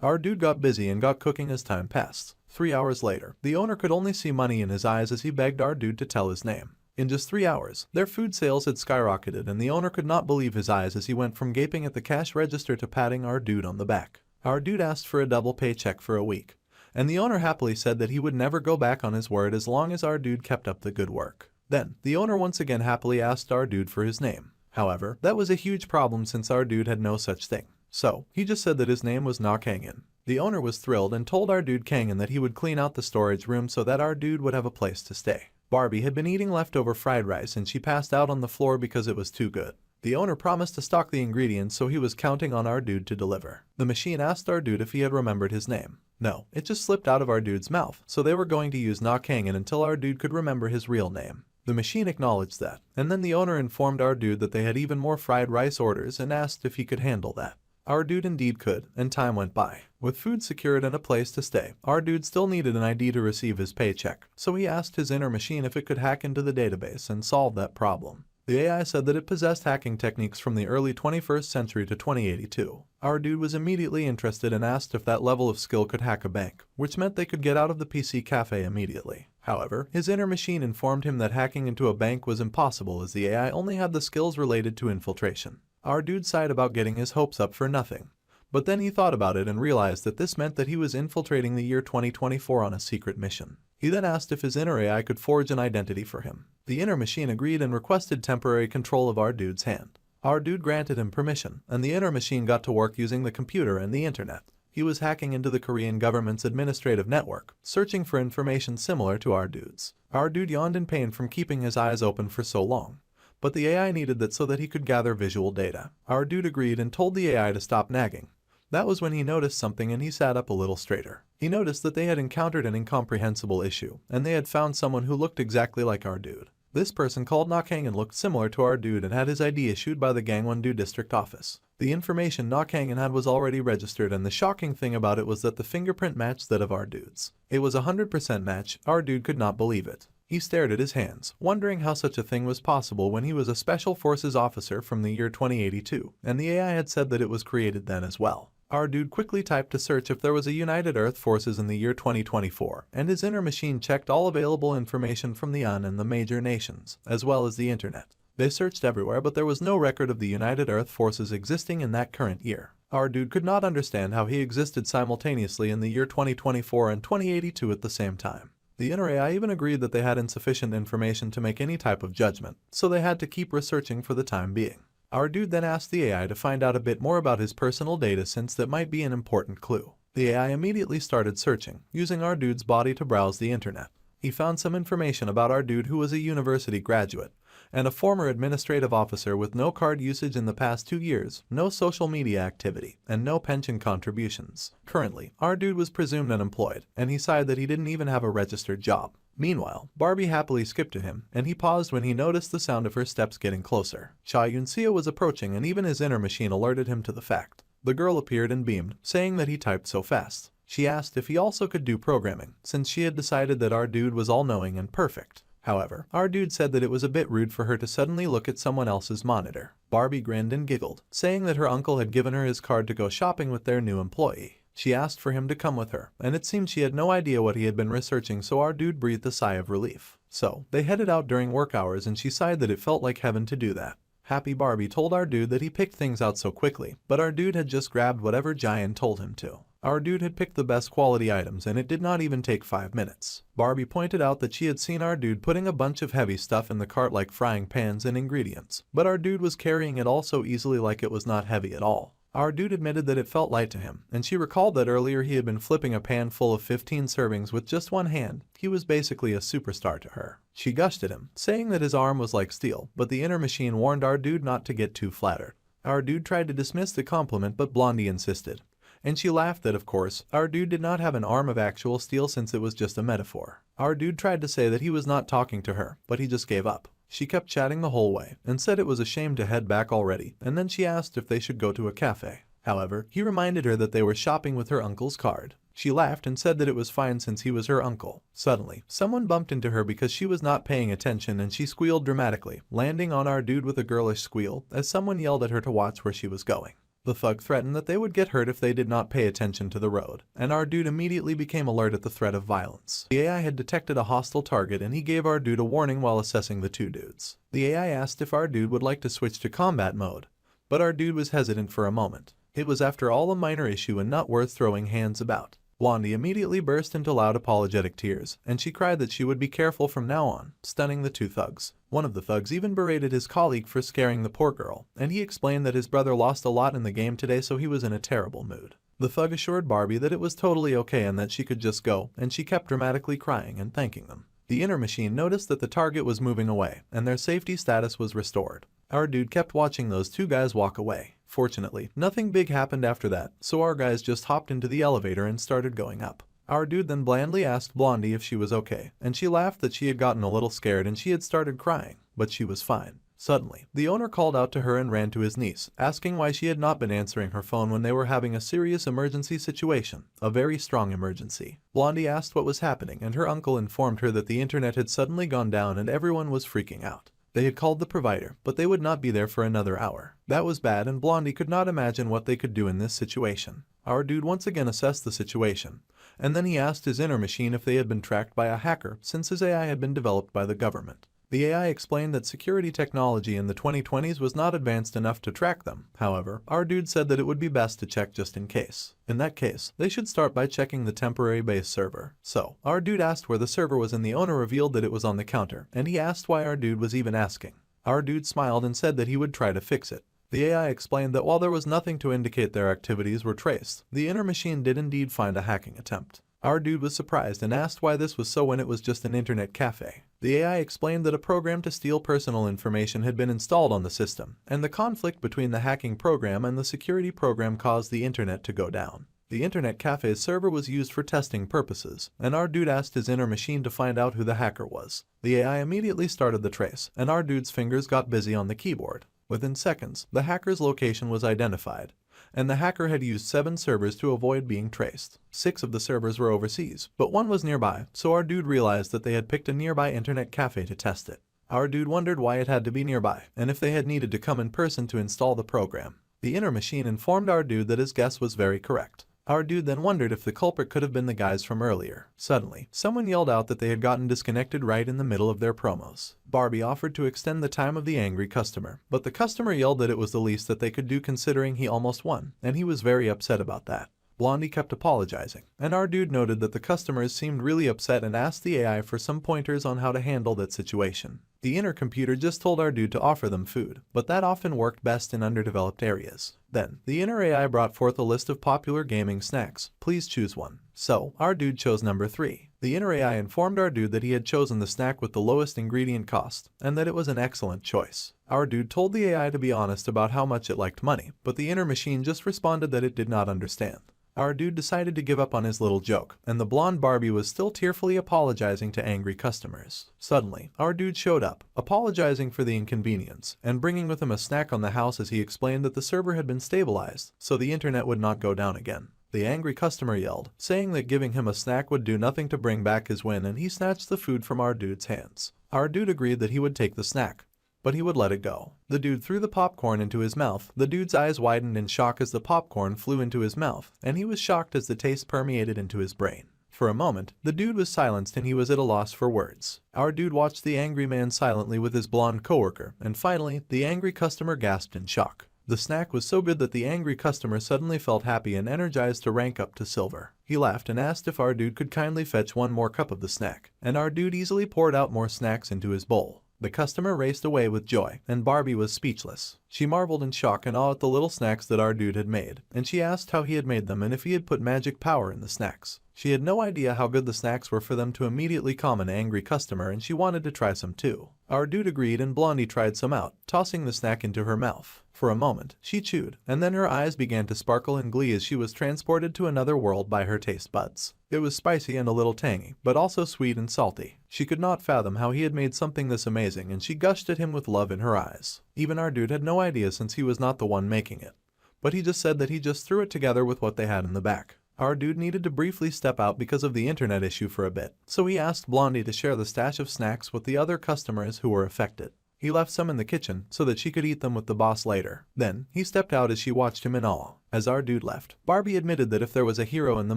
Our dude got busy and got cooking as time passed. 3 hours later, the owner could only see money in his eyes as he begged our dude to tell his name. In just 3 hours, their food sales had skyrocketed and the owner could not believe his eyes as he went from gaping at the cash register to patting our dude on the back. Our dude asked for a double paycheck for a week, and the owner happily said that he would never go back on his word as long as our dude kept up the good work. Then, the owner once again happily asked our dude for his name. However, that was a huge problem since our dude had no such thing. So, he just said that his name was Na Kangin. The owner was thrilled and told our dude Kangin that he would clean out the storage room so that our dude would have a place to stay. Barbie had been eating leftover fried rice and she passed out on the floor because it was too good. The owner promised to stock the ingredients, so he was counting on our dude to deliver. The machine asked our dude if he had remembered his name. No, it just slipped out of our dude's mouth, so they were going to use Na Kangin until our dude could remember his real name. The machine acknowledged that, and then the owner informed our dude that they had even more fried rice orders and asked if he could handle that. Our dude indeed could, and time went by. With food secured and a place to stay, our dude still needed an ID to receive his paycheck, so he asked his inner machine if it could hack into the database and solve that problem. The AI said that it possessed hacking techniques from the early 21st century to 2082. Our dude was immediately interested and asked if that level of skill could hack a bank, which meant they could get out of the PC cafe immediately. However, his inner machine informed him that hacking into a bank was impossible as the AI only had the skills related to infiltration. Our dude sighed about getting his hopes up for nothing. But then he thought about it and realized that this meant that he was infiltrating the year 2024 on a secret mission. He then asked if his inner AI could forge an identity for him. The inner machine agreed and requested temporary control of our dude's hand. Our dude granted him permission, and the inner machine got to work using the computer and the internet. He was hacking into the Korean government's administrative network, searching for information similar to our dude's. Our dude yawned in pain from keeping his eyes open for so long. But the AI needed that so that he could gather visual data. Our dude agreed and told the AI to stop nagging. That was when he noticed something and he sat up a little straighter. He noticed that they had encountered an incomprehensible issue, and they had found someone who looked exactly like our dude. This person called Nakhangan looked similar to our dude and had his ID issued by the Gangwon-do district office. The information Nakhangan had was already registered, and the shocking thing about it was that the fingerprint matched that of our dude's. It was a 100% match. Our dude could not believe it. He stared at his hands, wondering how such a thing was possible when he was a Special Forces officer from the year 2082, and the AI had said that it was created then as well. Our dude quickly typed to search if there was a United Earth Forces in the year 2024, and his inner machine checked all available information from the UN and the major nations, as well as the internet. They searched everywhere, but there was no record of the United Earth Forces existing in that current year. Our dude could not understand how he existed simultaneously in the year 2024 and 2082 at the same time. The inner AI even agreed that they had insufficient information to make any type of judgment, so they had to keep researching for the time being. Our dude then asked the AI to find out a bit more about his personal data since that might be an important clue. The AI immediately started searching, using our dude's body to browse the internet. He found some information about our dude, who was a university graduate and a former administrative officer with no card usage in the past 2 years, no social media activity, and no pension contributions. Currently, our dude was presumed unemployed, and he sighed that he didn't even have a registered job. Meanwhile, Barbie happily skipped to him, and he paused when he noticed the sound of her steps getting closer. Cha Yun-sia was approaching, and even his inner machine alerted him to the fact. The girl appeared and beamed, saying that he typed so fast. She asked if he also could do programming, since she had decided that our dude was all-knowing and perfect. However, our dude said that it was a bit rude for her to suddenly look at someone else's monitor. Barbie grinned and giggled, saying that her uncle had given her his card to go shopping with their new employee. She asked for him to come with her, and it seemed she had no idea what he had been researching, so our dude breathed a sigh of relief. So, they headed out during work hours, and she sighed that it felt like heaven to do that. Happy Barbie told our dude that he picked things out so quickly, but our dude had just grabbed whatever Giant told him to. Our dude had picked the best quality items, and it did not even take 5 minutes. Barbie pointed out that she had seen our dude putting a bunch of heavy stuff in the cart like frying pans and ingredients, but our dude was carrying it all so easily like it was not heavy at all. Our dude admitted that it felt light to him, and she recalled that earlier he had been flipping a pan full of 15 servings with just one hand. He was basically a superstar to her. She gushed at him, saying that his arm was like steel, but the inner machine warned our dude not to get too flattered. Our dude tried to dismiss the compliment, but Blondie insisted. And she laughed that, of course, our dude did not have an arm of actual steel since it was just a metaphor. Our dude tried to say that he was not talking to her, but he just gave up. She kept chatting the whole way, and said it was a shame to head back already, and then she asked if they should go to a cafe. However, he reminded her that they were shopping with her uncle's card. She laughed and said that it was fine since he was her uncle. Suddenly, someone bumped into her because she was not paying attention, and she squealed dramatically, landing on our dude with a girlish squeal as someone yelled at her to watch where she was going. The thug threatened that they would get hurt if they did not pay attention to the road, and our dude immediately became alert at the threat of violence. The AI had detected a hostile target, and he gave our dude a warning while assessing the two dudes. The AI asked if our dude would like to switch to combat mode, but our dude was hesitant for a moment. It was after all a minor issue and not worth throwing hands about. Blondie immediately burst into loud apologetic tears, and she cried that she would be careful from now on, stunning the two thugs. One of the thugs even berated his colleague for scaring the poor girl, and he explained that his brother lost a lot in the game today, so he was in a terrible mood. The thug assured Barbie that it was totally okay and that she could just go, and she kept dramatically crying and thanking them. The inner machine noticed that the target was moving away, and their safety status was restored. Our dude kept watching those two guys walk away. Fortunately, nothing big happened after that, so our guys just hopped into the elevator and started going up. Our dude then blandly asked Blondie if she was okay, and she laughed that she had gotten a little scared and she had started crying, but she was fine. Suddenly, the owner called out to her and ran to his niece, asking why she had not been answering her phone when they were having a serious emergency situation, a very strong emergency. Blondie asked what was happening, and her uncle informed her that the internet had suddenly gone down and everyone was freaking out. They had called the provider, but they would not be there for another hour. That was bad, and Blondie could not imagine what they could do in this situation. Our dude once again assessed the situation, and then he asked his inner machine if they had been tracked by a hacker since his AI had been developed by the government. The AI explained that security technology in the 2020s was not advanced enough to track them. However, our dude said that it would be best to check just in case. In that case, they should start by checking the temporary base server. So, our dude asked where the server was, and the owner revealed that it was on the counter, and he asked why our dude was even asking. Our dude smiled and said that he would try to fix it. The AI explained that while there was nothing to indicate their activities were traced, the inner machine did indeed find a hacking attempt. Our dude was surprised and asked why this was so when it was just an internet cafe. The AI explained that a program to steal personal information had been installed on the system, and the conflict between the hacking program and the security program caused the internet to go down. The internet cafe's server was used for testing purposes, and our dude asked his inner machine to find out who the hacker was. The AI immediately started the trace, and our dude's fingers got busy on the keyboard. Within seconds, the hacker's location was identified, and the hacker had used 7 servers to avoid being traced. 6 of the servers were overseas, but 1 was nearby, so our dude realized that they had picked a nearby internet cafe to test it. Our dude wondered why it had to be nearby, and if they had needed to come in person to install the program. The inner machine informed our dude that his guess was very correct. Our dude then wondered if the culprit could have been the guys from earlier. Suddenly, someone yelled out that they had gotten disconnected right in the middle of their promos. Barbie offered to extend the time of the angry customer, but the customer yelled that it was the least that they could do considering he almost won, and he was very upset about that. Blondie kept apologizing, and our dude noted that the customers seemed really upset and asked the AI for some pointers on how to handle that situation. The inner computer just told our dude to offer them food, but that often worked best in underdeveloped areas. Then, the inner AI brought forth a list of popular gaming snacks. Please choose one. So, our dude chose number 3. The inner AI informed our dude that he had chosen the snack with the lowest ingredient cost, and that it was an excellent choice. Our dude told the AI to be honest about how much it liked money, but the inner machine just responded that it did not understand. Our dude decided to give up on his little joke, and the blonde Barbie was still tearfully apologizing to angry customers. Suddenly, our dude showed up, apologizing for the inconvenience, and bringing with him a snack on the house as he explained that the server had been stabilized, so the internet would not go down again. The angry customer yelled, saying that giving him a snack would do nothing to bring back his win, and he snatched the food from our dude's hands. Our dude agreed that he would take the snack, but he would let it go. The dude threw the popcorn into his mouth. The dude's eyes widened in shock as the popcorn flew into his mouth, and he was shocked as the taste permeated into his brain. For a moment, the dude was silenced and he was at a loss for words. Our dude watched the angry man silently with his blonde coworker, and finally, the angry customer gasped in shock. The snack was so good that the angry customer suddenly felt happy and energized to rank up to silver. He laughed and asked if our dude could kindly fetch one more cup of the snack, and our dude easily poured out more snacks into his bowl. The customer raced away with joy, and Barbie was speechless. She marveled in shock and awe at the little snacks that our dude had made, and she asked how he had made them and if he had put magic power in the snacks. She had no idea how good the snacks were for them to immediately calm an angry customer, and she wanted to try some too. Our dude agreed, and Blondie tried some out, tossing the snack into her mouth. For a moment, she chewed, and then her eyes began to sparkle in glee as she was transported to another world by her taste buds. It was spicy and a little tangy, but also sweet and salty. She could not fathom how he had made something this amazing, and she gushed at him with love in her eyes. Even our dude had no idea since he was not the one making it, but he just said that he just threw it together with what they had in the back. Our dude needed to briefly step out because of the internet issue for a bit, so he asked Blondie to share the stash of snacks with the other customers who were affected. He left some in the kitchen so that she could eat them with the boss later. Then, he stepped out as she watched him in awe. As our dude left, Barbie admitted that if there was a hero in the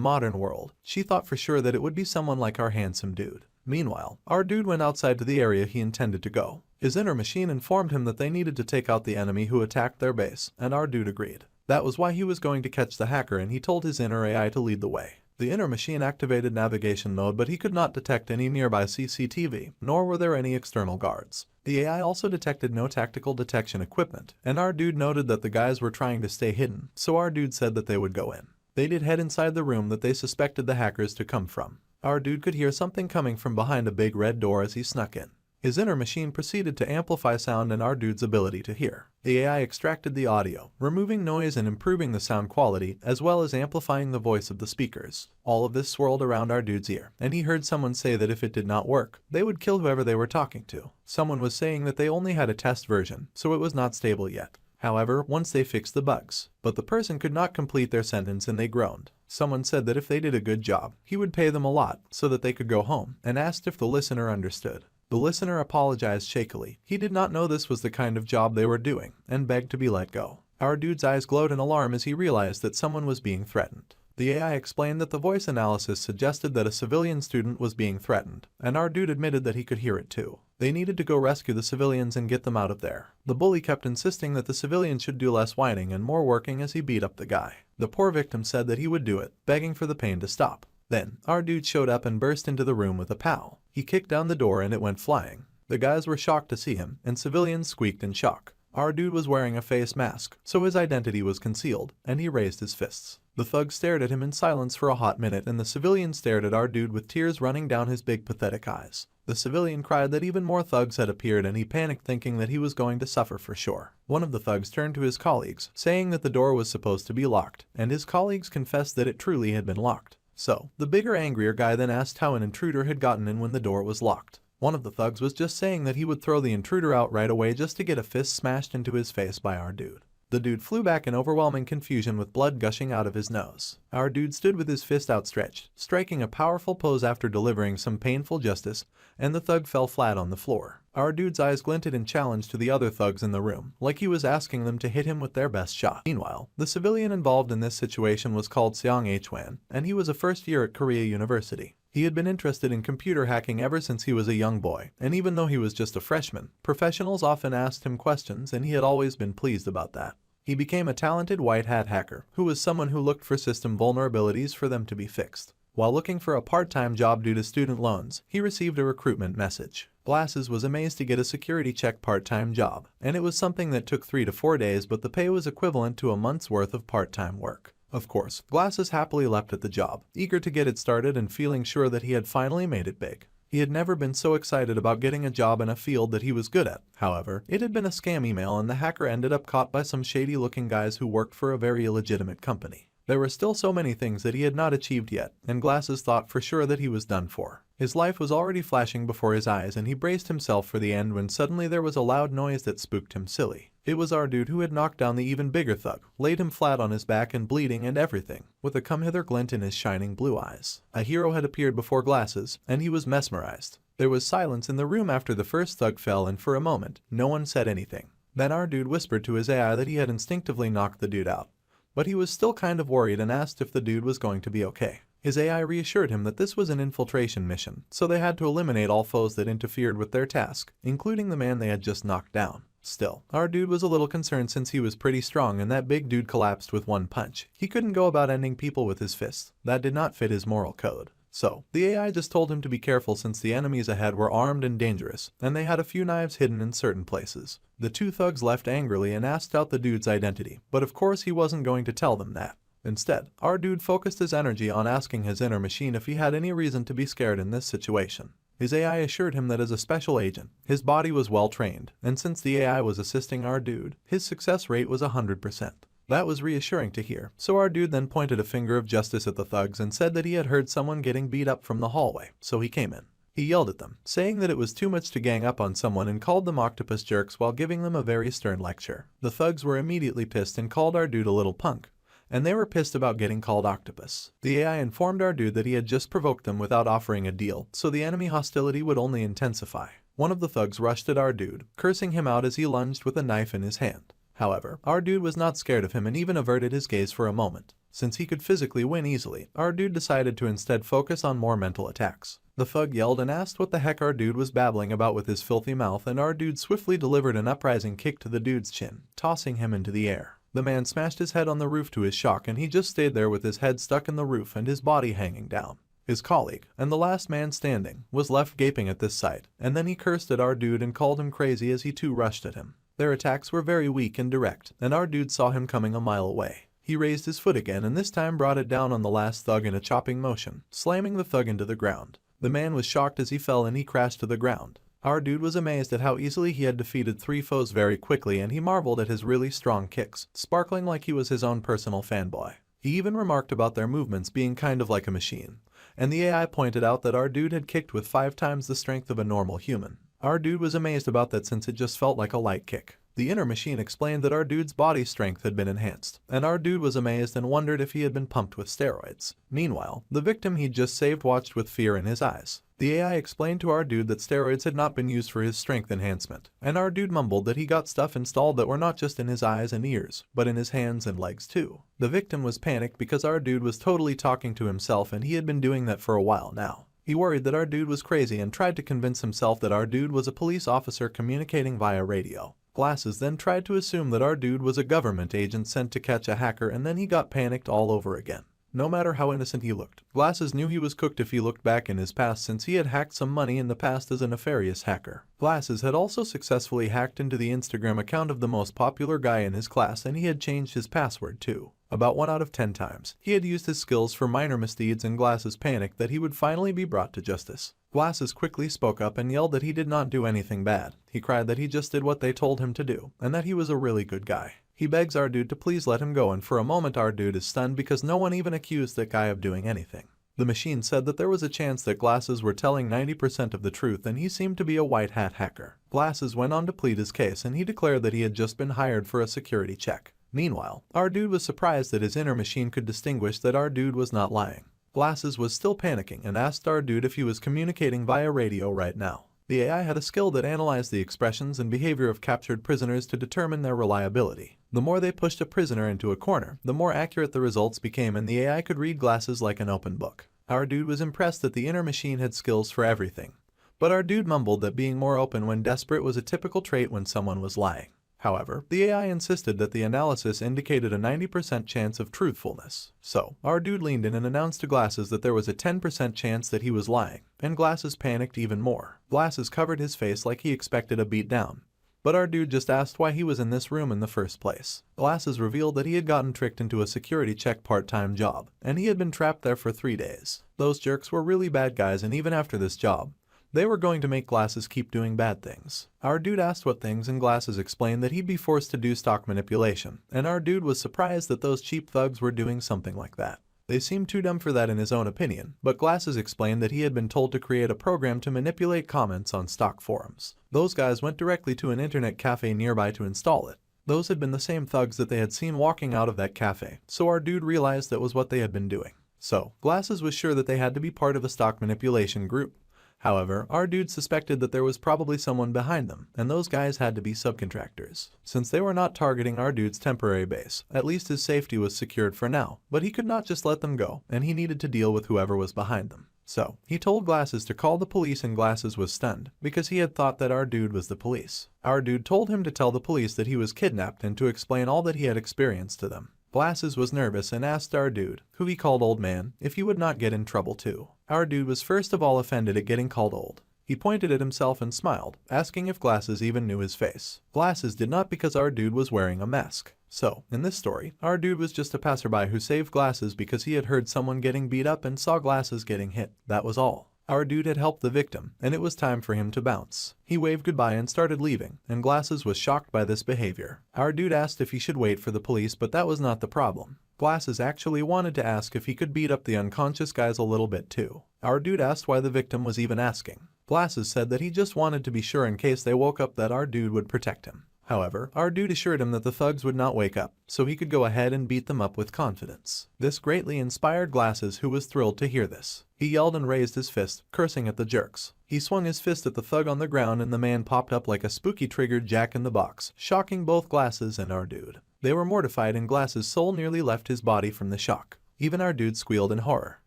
modern world, she thought for sure that it would be someone like our handsome dude. Meanwhile, our dude went outside to the area he intended to go. His inner machine informed him that they needed to take out the enemy who attacked their base, and our dude agreed. That was why he was going to catch the hacker, and he told his inner AI to lead the way. The inner machine activated navigation mode, but he could not detect any nearby CCTV, nor were there any external guards. The AI also detected no tactical detection equipment, and our dude noted that the guys were trying to stay hidden, so our dude said that they would go in. They did head inside the room that they suspected the hackers to come from. Our dude could hear something coming from behind a big red door as he snuck in. His inner machine proceeded to amplify sound and our dude's ability to hear. The AI extracted the audio, removing noise and improving the sound quality, as well as amplifying the voice of the speakers. All of this swirled around our dude's ear, and he heard someone say that if it did not work, they would kill whoever they were talking to. Someone was saying that they only had a test version, so it was not stable yet. However, once they fixed the bugs. But the person could not complete their sentence and they groaned. Someone said that if they did a good job, he would pay them a lot so that they could go home, and asked if the listener understood. The listener apologized shakily. He did not know this was the kind of job they were doing, and begged to be let go. Our dude's eyes glowed in alarm as he realized that someone was being threatened. The AI explained that the voice analysis suggested that a civilian student was being threatened, and our dude admitted that he could hear it too. They needed to go rescue the civilians and get them out of there. The bully kept insisting that the civilian should do less whining and more working as he beat up the guy. The poor victim said that he would do it, begging for the pain to stop. Then, our dude showed up and burst into the room with a pow. He kicked down the door and it went flying. The guys were shocked to see him, and civilians squeaked in shock. Our dude was wearing a face mask, so his identity was concealed, and he raised his fists. The thug stared at him in silence for a hot minute, and the civilian stared at our dude with tears running down his big pathetic eyes. The civilian cried that even more thugs had appeared, and he panicked thinking that he was going to suffer for sure. One of the thugs turned to his colleagues, saying that the door was supposed to be locked, and his colleagues confessed that it truly had been locked. So, the bigger, angrier guy then asked how an intruder had gotten in when the door was locked. One of the thugs was just saying that he would throw the intruder out right away just to get a fist smashed into his face by our dude. The dude flew back in overwhelming confusion with blood gushing out of his nose. Our dude stood with his fist outstretched, striking a powerful pose after delivering some painful justice, and the thug fell flat on the floor. Our dude's eyes glinted in challenge to the other thugs in the room, like he was asking them to hit him with their best shot. Meanwhile, the civilian involved in this situation was called Seong Hwan, and he was a first year at Korea University. He had been interested in computer hacking ever since he was a young boy, and even though he was just a freshman, professionals often asked him questions and he had always been pleased about that. He became a talented white hat hacker, who was someone who looked for system vulnerabilities for them to be fixed. While looking for a part-time job due to student loans, he received a recruitment message. Glasses was amazed to get a security check part-time job, and it was something that took 3 to 4 days, but the pay was equivalent to a month's worth of part-time work. Of course, Glasses happily leapt at the job, eager to get it started and feeling sure that he had finally made it big. He had never been so excited about getting a job in a field that he was good at. However, it had been a scam email and the hacker ended up caught by some shady-looking guys who worked for a very illegitimate company. There were still so many things that he had not achieved yet, and Glasses thought for sure that he was done for. His life was already flashing before his eyes and he braced himself for the end when suddenly there was a loud noise that spooked him silly. It was our dude who had knocked down the even bigger thug, laid him flat on his back and bleeding and everything, with a come-hither glint in his shining blue eyes. A hero had appeared before Glasses, and he was mesmerized. There was silence in the room after the first thug fell, and for a moment, no one said anything. Then our dude whispered to his AI that he had instinctively knocked the dude out. But he was still kind of worried and asked if the dude was going to be okay. His AI reassured him that this was an infiltration mission, so they had to eliminate all foes that interfered with their task, including the man they had just knocked down. Still, our dude was a little concerned since he was pretty strong and that big dude collapsed with one punch. He couldn't go about ending people with his fists. That did not fit his moral code. So, the AI just told him to be careful since the enemies ahead were armed and dangerous, and they had a few knives hidden in certain places. The two thugs left angrily and asked out the dude's identity, but of course he wasn't going to tell them that. Instead, our dude focused his energy on asking his inner machine if he had any reason to be scared in this situation. His AI assured him that as a special agent, his body was well trained, and since the AI was assisting our dude, his success rate was 100%. That was reassuring to hear, so our dude then pointed a finger of justice at the thugs and said that he had heard someone getting beat up from the hallway, so he came in. He yelled at them, saying that it was too much to gang up on someone and called them octopus jerks while giving them a very stern lecture. The thugs were immediately pissed and called our dude a little punk, and they were pissed about getting called octopus. The AI informed our dude that he had just provoked them without offering a deal, so the enemy hostility would only intensify. One of the thugs rushed at our dude, cursing him out as he lunged with a knife in his hand. However, our dude was not scared of him and even averted his gaze for a moment. Since he could physically win easily, our dude decided to instead focus on more mental attacks. The thug yelled and asked what the heck our dude was babbling about with his filthy mouth, and our dude swiftly delivered an uprising kick to the dude's chin, tossing him into the air. The man smashed his head on the roof to his shock, and he just stayed there with his head stuck in the roof and his body hanging down. His colleague, and the last man standing, was left gaping at this sight, and then he cursed at our dude and called him crazy as he too rushed at him. Their attacks were very weak and direct, and our dude saw him coming a mile away. He raised his foot again and this time brought it down on the last thug in a chopping motion, slamming the thug into the ground. The man was shocked as he fell and he crashed to the ground. Our dude was amazed at how easily he had defeated 3 foes very quickly, and he marveled at his really strong kicks, sparkling like he was his own personal fanboy. He even remarked about their movements being kind of like a machine, and the AI pointed out that our dude had kicked with 5 times the strength of a normal human. Our dude was amazed about that since it just felt like a light kick. The inner machine explained that our dude's body strength had been enhanced, and our dude was amazed and wondered if he had been pumped with steroids. Meanwhile, the victim he'd just saved watched with fear in his eyes. The AI explained to our dude that steroids had not been used for his strength enhancement, and our dude mumbled that he got stuff installed that were not just in his eyes and ears, but in his hands and legs too. The victim was panicked because our dude was totally talking to himself and he had been doing that for a while now. He worried that our dude was crazy and tried to convince himself that our dude was a police officer communicating via radio. Glasses then tried to assume that our dude was a government agent sent to catch a hacker, and then he got panicked all over again. No matter how innocent he looked, Glasses knew he was cooked if he looked back in his past since he had hacked some money in the past as a nefarious hacker. Glasses had also successfully hacked into the Instagram account of the most popular guy in his class, and he had changed his password too. About 1 out of 10 times, he had used his skills for minor misdeeds, and Glasses panicked that he would finally be brought to justice. Glasses quickly spoke up and yelled that he did not do anything bad. He cried that he just did what they told him to do, and that he was a really good guy. He begs our dude to please let him go, and for a moment our dude is stunned because no one even accused that guy of doing anything. The machine said that there was a chance that Glasses were telling 90% of the truth and he seemed to be a white hat hacker. Glasses went on to plead his case and he declared that he had just been hired for a security check. Meanwhile, our dude was surprised that his inner machine could distinguish that our dude was not lying. Glasses was still panicking and asked our dude if he was communicating via radio right now. The AI had a skill that analyzed the expressions and behavior of captured prisoners to determine their reliability. The more they pushed a prisoner into a corner, the more accurate the results became, and the AI could read glasses like an open book. Our dude was impressed that the inner machine had skills for everything. But our dude mumbled that being more open when desperate was a typical trait when someone was lying. However, the AI insisted that the analysis indicated a 90% chance of truthfulness. So, our dude leaned in and announced to Glasses that there was a 10% chance that he was lying, and Glasses panicked even more. Glasses covered his face like he expected a beat down. But our dude just asked why he was in this room in the first place. Glasses revealed that he had gotten tricked into a security check part-time job, and he had been trapped there for 3 days. Those jerks were really bad guys, and even after this job, they were going to make Glasses keep doing bad things. Our dude asked what things, and Glasses explained that he'd be forced to do stock manipulation, and our dude was surprised that those cheap thugs were doing something like that. They seemed too dumb for that in his own opinion, but Glasses explained that he had been told to create a program to manipulate comments on stock forums. Those guys went directly to an internet cafe nearby to install it. Those had been the same thugs that they had seen walking out of that cafe, so our dude realized that was what they had been doing. So, Glasses was sure that they had to be part of a stock manipulation group. However, our dude suspected that there was probably someone behind them, and those guys had to be subcontractors. Since they were not targeting our dude's temporary base, at least his safety was secured for now, but he could not just let them go, and he needed to deal with whoever was behind them. So, he told Glasses to call the police, and Glasses was stunned, because he had thought that our dude was the police. Our dude told him to tell the police that he was kidnapped and to explain all that he had experienced to them. Glasses was nervous and asked our dude, who he called Old Man, if he would not get in trouble too. Our dude was first of all offended at getting called old. He pointed at himself and smiled, asking if Glasses even knew his face. Glasses did not, because our dude was wearing a mask. So, in this story, our dude was just a passerby who saved Glasses because he had heard someone getting beat up and saw Glasses getting hit. That was all. Our dude had helped the victim, and it was time for him to bounce. He waved goodbye and started leaving, and Glasses was shocked by this behavior. Our dude asked if he should wait for the police, but that was not the problem. Glasses actually wanted to ask if he could beat up the unconscious guys a little bit too. Our dude asked why the victim was even asking. Glasses said that he just wanted to be sure in case they woke up that our dude would protect him. However, our dude assured him that the thugs would not wake up, so he could go ahead and beat them up with confidence. This greatly inspired Glasses, who was thrilled to hear this. He yelled and raised his fist, cursing at the jerks. He swung his fist at the thug on the ground, and the man popped up like a spooky triggered Jack-in-the-Box, shocking both Glasses and our dude. They were mortified, and Glasses' soul nearly left his body from the shock. Even our dude squealed in horror.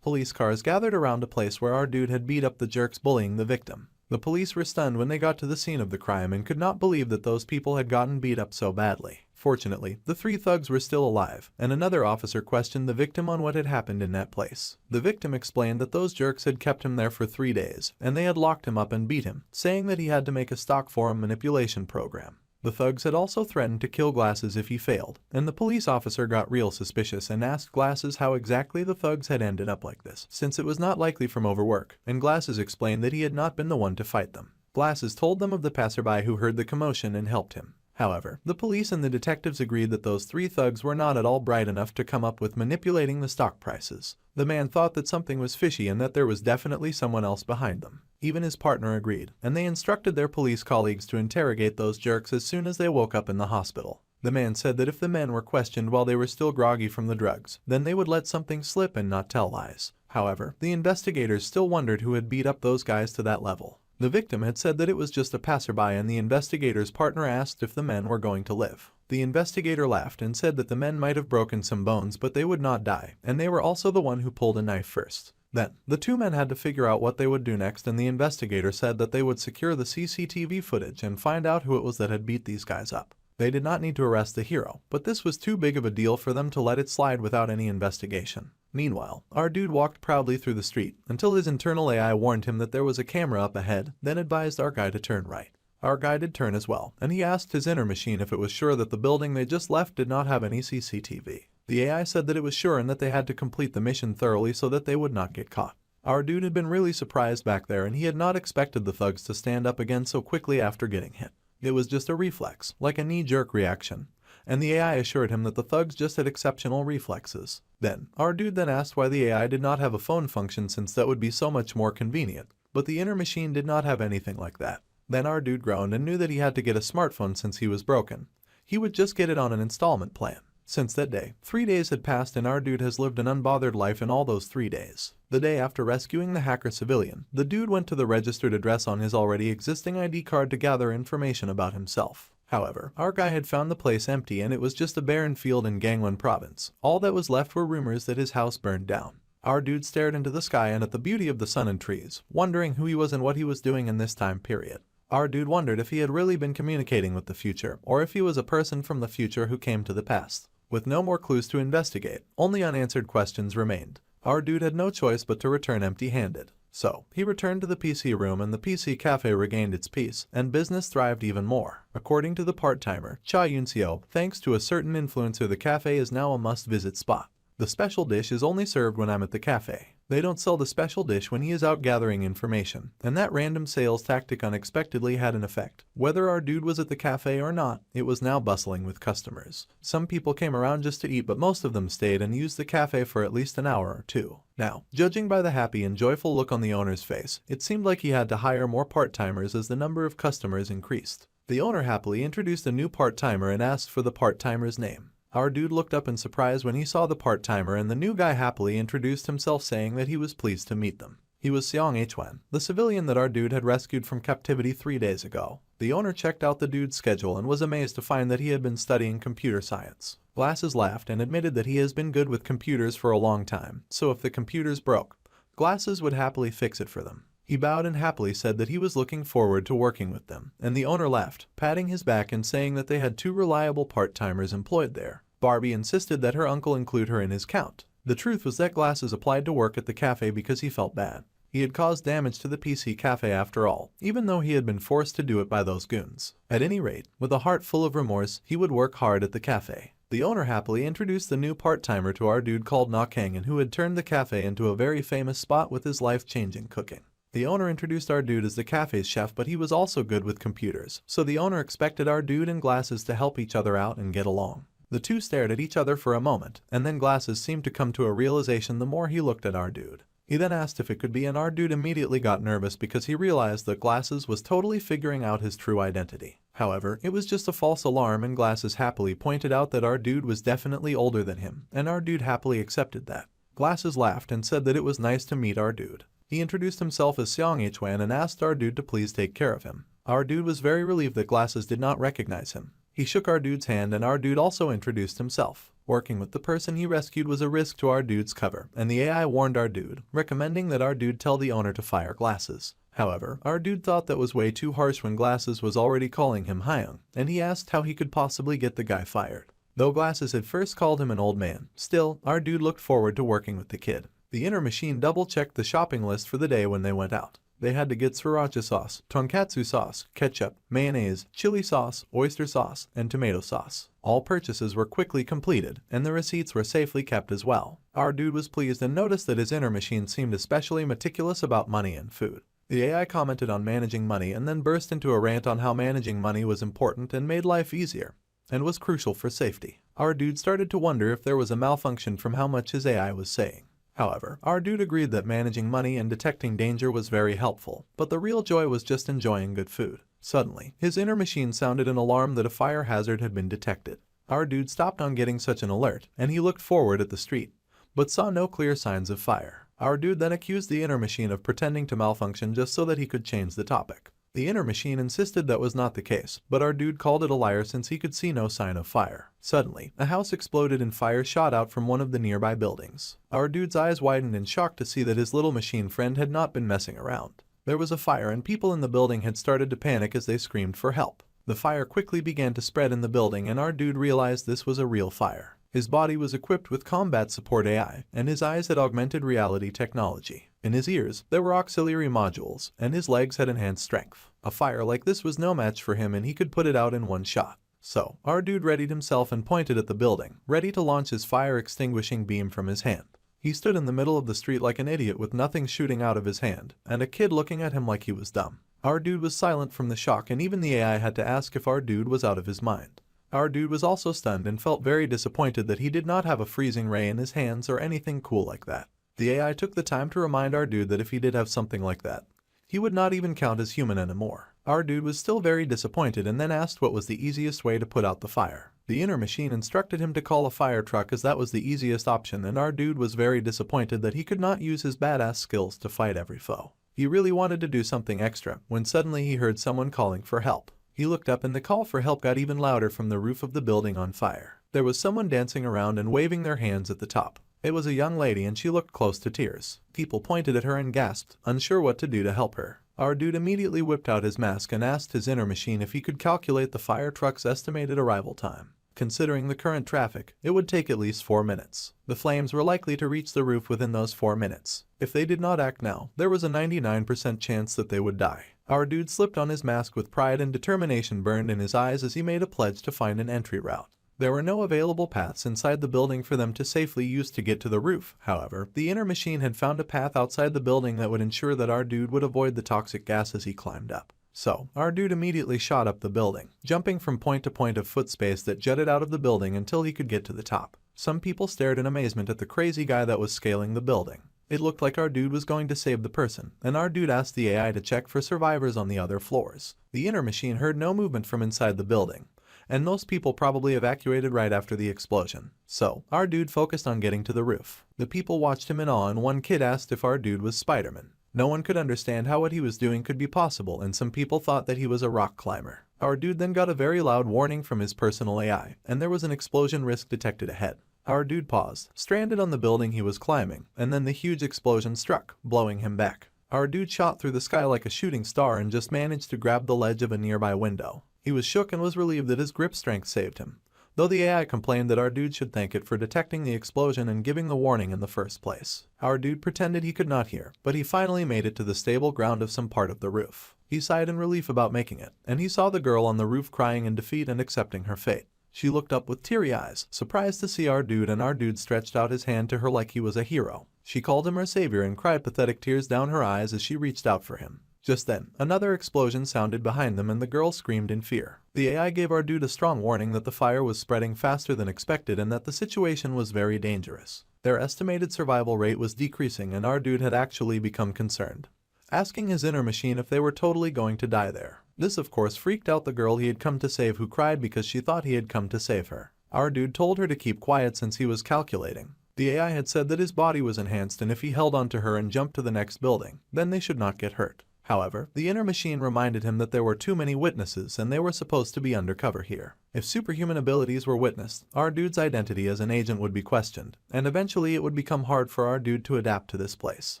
Police cars gathered around a place where our dude had beat up the jerks bullying the victim. The police were stunned when they got to the scene of the crime and could not believe that those people had gotten beat up so badly. Fortunately, the 3 thugs were still alive, and another officer questioned the victim on what had happened in that place. The victim explained that those jerks had kept him there for 3 days, and they had locked him up and beat him, saying that he had to make a stock forum manipulation program. The thugs had also threatened to kill Glasses if he failed, and the police officer got real suspicious and asked Glasses how exactly the thugs had ended up like this, since it was not likely from overwork, and Glasses explained that he had not been the one to fight them. Glasses told them of the passerby who heard the commotion and helped him. However, the police and the detectives agreed that those 3 thugs were not at all bright enough to come up with manipulating the stock prices. The man thought that something was fishy and that there was definitely someone else behind them. Even his partner agreed, and they instructed their police colleagues to interrogate those jerks as soon as they woke up in the hospital. The man said that if the men were questioned while they were still groggy from the drugs, then they would let something slip and not tell lies. However, the investigators still wondered who had beat up those guys to that level. The victim had said that it was just a passerby, and the investigator's partner asked if the men were going to live. The investigator laughed and said that the men might have broken some bones, but they would not die, and they were also the one who pulled a knife first. Then, the 2 men had to figure out what they would do next, and the investigator said that they would secure the CCTV footage and find out who it was that had beat these guys up. They did not need to arrest the hero, but this was too big of a deal for them to let it slide without any investigation. Meanwhile, our dude walked proudly through the street until his internal AI warned him that there was a camera up ahead, then advised our guy to turn right. Our guy did turn as well, and he asked his inner machine if it was sure that the building they just left did not have any CCTV. The AI said that it was sure and that they had to complete the mission thoroughly so that they would not get caught. Our dude had been really surprised back there, and he had not expected the thugs to stand up again so quickly after getting hit. It was just a reflex, like a knee-jerk reaction, and the AI assured him that the thugs just had exceptional reflexes. Then, our dude then asked why the AI did not have a phone function, since that would be so much more convenient, but the inner machine did not have anything like that. Then our dude groaned and knew that he had to get a smartphone since he was broken. He would just get it on an installment plan. Since that day, 3 days had passed and our dude has lived an unbothered life in all those 3 days. The day after rescuing the hacker civilian, the dude went to the registered address on his already existing ID card to gather information about himself. However, our guy had found the place empty and it was just a barren field in Gangwon province. All that was left were rumors that his house burned down. Our dude stared into the sky and at the beauty of the sun and trees, wondering who he was and what he was doing in this time period. Our dude wondered if he had really been communicating with the future, or if he was a person from the future who came to the past. With no more clues to investigate, only unanswered questions remained. Our dude had no choice but to return empty-handed. So, he returned to the PC room and the PC cafe regained its peace, and business thrived even more. According to the part-timer, Cha Yun-seo, thanks to a certain influencer, the cafe is now a must-visit spot. The special dish is only served when I'm at the cafe. They don't sell the special dish when he is out gathering information, and that random sales tactic unexpectedly had an effect. Whether our dude was at the cafe or not, it was now bustling with customers. Some people came around just to eat, but most of them stayed and used the cafe for at least an hour or two. Now, judging by the happy and joyful look on the owner's face, it seemed like he had to hire more part-timers as the number of customers increased. The owner happily introduced a new part-timer and asked for the part-timer's name. Our dude looked up in surprise when he saw the part-timer, and the new guy happily introduced himself, saying that he was pleased to meet them. He was Seong Hwan, the civilian that our dude had rescued from captivity 3 days ago. The owner checked out the dude's schedule and was amazed to find that he had been studying computer science. Glasses laughed and admitted that he has been good with computers for a long time, so if the computers broke, Glasses would happily fix it for them. He bowed and happily said that he was looking forward to working with them, and the owner laughed, patting his back and saying that they had 2 reliable part-timers employed there. Barbie insisted that her uncle include her in his count. The truth was that Glasses applied to work at the cafe because he felt bad. He had caused damage to the PC cafe after all, even though he had been forced to do it by those goons. At any rate, with a heart full of remorse, he would work hard at the cafe. The owner happily introduced the new part-timer to our dude called Na Kang, and who had turned the cafe into a very famous spot with his life-changing cooking. The owner introduced our dude as the cafe's chef, but he was also good with computers, so the owner expected our dude and Glasses to help each other out and get along. The two stared at each other for a moment, and then Glasses seemed to come to a realization the more he looked at our dude. He then asked if it could be, and our dude immediately got nervous because he realized that Glasses was totally figuring out his true identity. However, it was just a false alarm, and Glasses happily pointed out that our dude was definitely older than him, and our dude happily accepted that. Glasses laughed and said that it was nice to meet our dude. He introduced himself as Seong Hwan and asked our dude to please take care of him. Our dude was very relieved that Glasses did not recognize him. He shook our dude's hand, and our dude also introduced himself. Working with the person he rescued was a risk to our dude's cover, and the AI warned our dude, recommending that our dude tell the owner to fire Glasses. However, our dude thought that was way too harsh when Glasses was already calling him Hyung, and he asked how he could possibly get the guy fired. Though Glasses had first called him an old man, still, our dude looked forward to working with the kid. The inner machine double-checked the shopping list for the day when they went out. They had to get sriracha sauce, tonkatsu sauce, ketchup, mayonnaise, chili sauce, oyster sauce, and tomato sauce. All purchases were quickly completed, and the receipts were safely kept as well. Our dude was pleased and noticed that his inner machine seemed especially meticulous about money and food. The AI commented on managing money and then burst into a rant on how managing money was important and made life easier, and was crucial for safety. Our dude started to wonder if there was a malfunction from how much his AI was saying. However, our dude agreed that managing money and detecting danger was very helpful, but the real joy was just enjoying good food. Suddenly, his inner machine sounded an alarm that a fire hazard had been detected. Our dude stopped on getting such an alert, and he looked forward at the street, but saw no clear signs of fire. Our dude then accused the inner machine of pretending to malfunction just so that he could change the topic. The inner machine insisted that was not the case, but our dude called it a liar since he could see no sign of fire. Suddenly, a house exploded and fire shot out from one of the nearby buildings. Our dude's eyes widened in shock to see that his little machine friend had not been messing around. There was a fire, and people in the building had started to panic as they screamed for help. The fire quickly began to spread in the building, and our dude realized this was a real fire. His body was equipped with combat support AI, and his eyes had augmented reality technology. In his ears, there were auxiliary modules, and his legs had enhanced strength. A fire like this was no match for him, and he could put it out in one shot. So, our dude readied himself and pointed at the building, ready to launch his fire-extinguishing beam from his hand. He stood in the middle of the street like an idiot with nothing shooting out of his hand, and a kid looking at him like he was dumb. Our dude was silent from the shock, and even the AI had to ask if our dude was out of his mind. Our dude was also stunned and felt very disappointed that he did not have a freezing ray in his hands or anything cool like that. The AI took the time to remind our dude that if he did have something like that, he would not even count as human anymore. Our dude was still very disappointed and then asked what was the easiest way to put out the fire. The inner machine instructed him to call a fire truck as that was the easiest option, and our dude was very disappointed that he could not use his badass skills to fight every foe. He really wanted to do something extra when suddenly he heard someone calling for help. He looked up and the call for help got even louder from the roof of the building on fire. There was someone dancing around and waving their hands at the top. It was a young lady and she looked close to tears. People pointed at her and gasped, unsure what to do to help her. Our dude immediately whipped out his mask and asked his inner machine if he could calculate the fire truck's estimated arrival time. Considering the current traffic, it would take at least 4 minutes. The flames were likely to reach the roof within those 4 minutes. If they did not act now, there was a 99% chance that they would die. Our dude slipped on his mask with pride and determination burned in his eyes as he made a pledge to find an entry route. There were no available paths inside the building for them to safely use to get to the roof. However, the inner machine had found a path outside the building that would ensure that our dude would avoid the toxic gas as he climbed up. So, our dude immediately shot up the building, jumping from point to point of foot space that jutted out of the building until he could get to the top. Some people stared in amazement at the crazy guy that was scaling the building. It looked like our dude was going to save the person, and our dude asked the AI to check for survivors on the other floors. The inner machine heard no movement from inside the building, and most people probably evacuated right after the explosion. So, our dude focused on getting to the roof. The people watched him in awe and one kid asked if our dude was Spider-Man. No one could understand how what he was doing could be possible, and some people thought that he was a rock climber. Our dude then got a very loud warning from his personal AI, and there was an explosion risk detected ahead. Our dude paused, stranded on the building he was climbing, and then the huge explosion struck, blowing him back. Our dude shot through the sky like a shooting star and just managed to grab the ledge of a nearby window. He was shook and was relieved that his grip strength saved him, though the AI complained that our dude should thank it for detecting the explosion and giving the warning in the first place. Our dude pretended he could not hear, but he finally made it to the stable ground of some part of the roof. He sighed in relief about making it, and he saw the girl on the roof crying in defeat and accepting her fate. She looked up with teary eyes, surprised to see our dude, and our dude stretched out his hand to her like he was a hero. She called him her savior and cried pathetic tears down her eyes as she reached out for him. Just then, another explosion sounded behind them and the girl screamed in fear. The AI gave our dude a strong warning that the fire was spreading faster than expected and that the situation was very dangerous. Their estimated survival rate was decreasing and our dude had actually become concerned, asking his inner machine if they were totally going to die there. This of course freaked out the girl he had come to save, who cried because she thought he had come to save her. Our dude told her to keep quiet since he was calculating. The AI had said that his body was enhanced and if he held onto her and jumped to the next building, then they should not get hurt. However, the inner machine reminded him that there were too many witnesses and they were supposed to be undercover here. If superhuman abilities were witnessed, our dude's identity as an agent would be questioned, and eventually it would become hard for our dude to adapt to this place.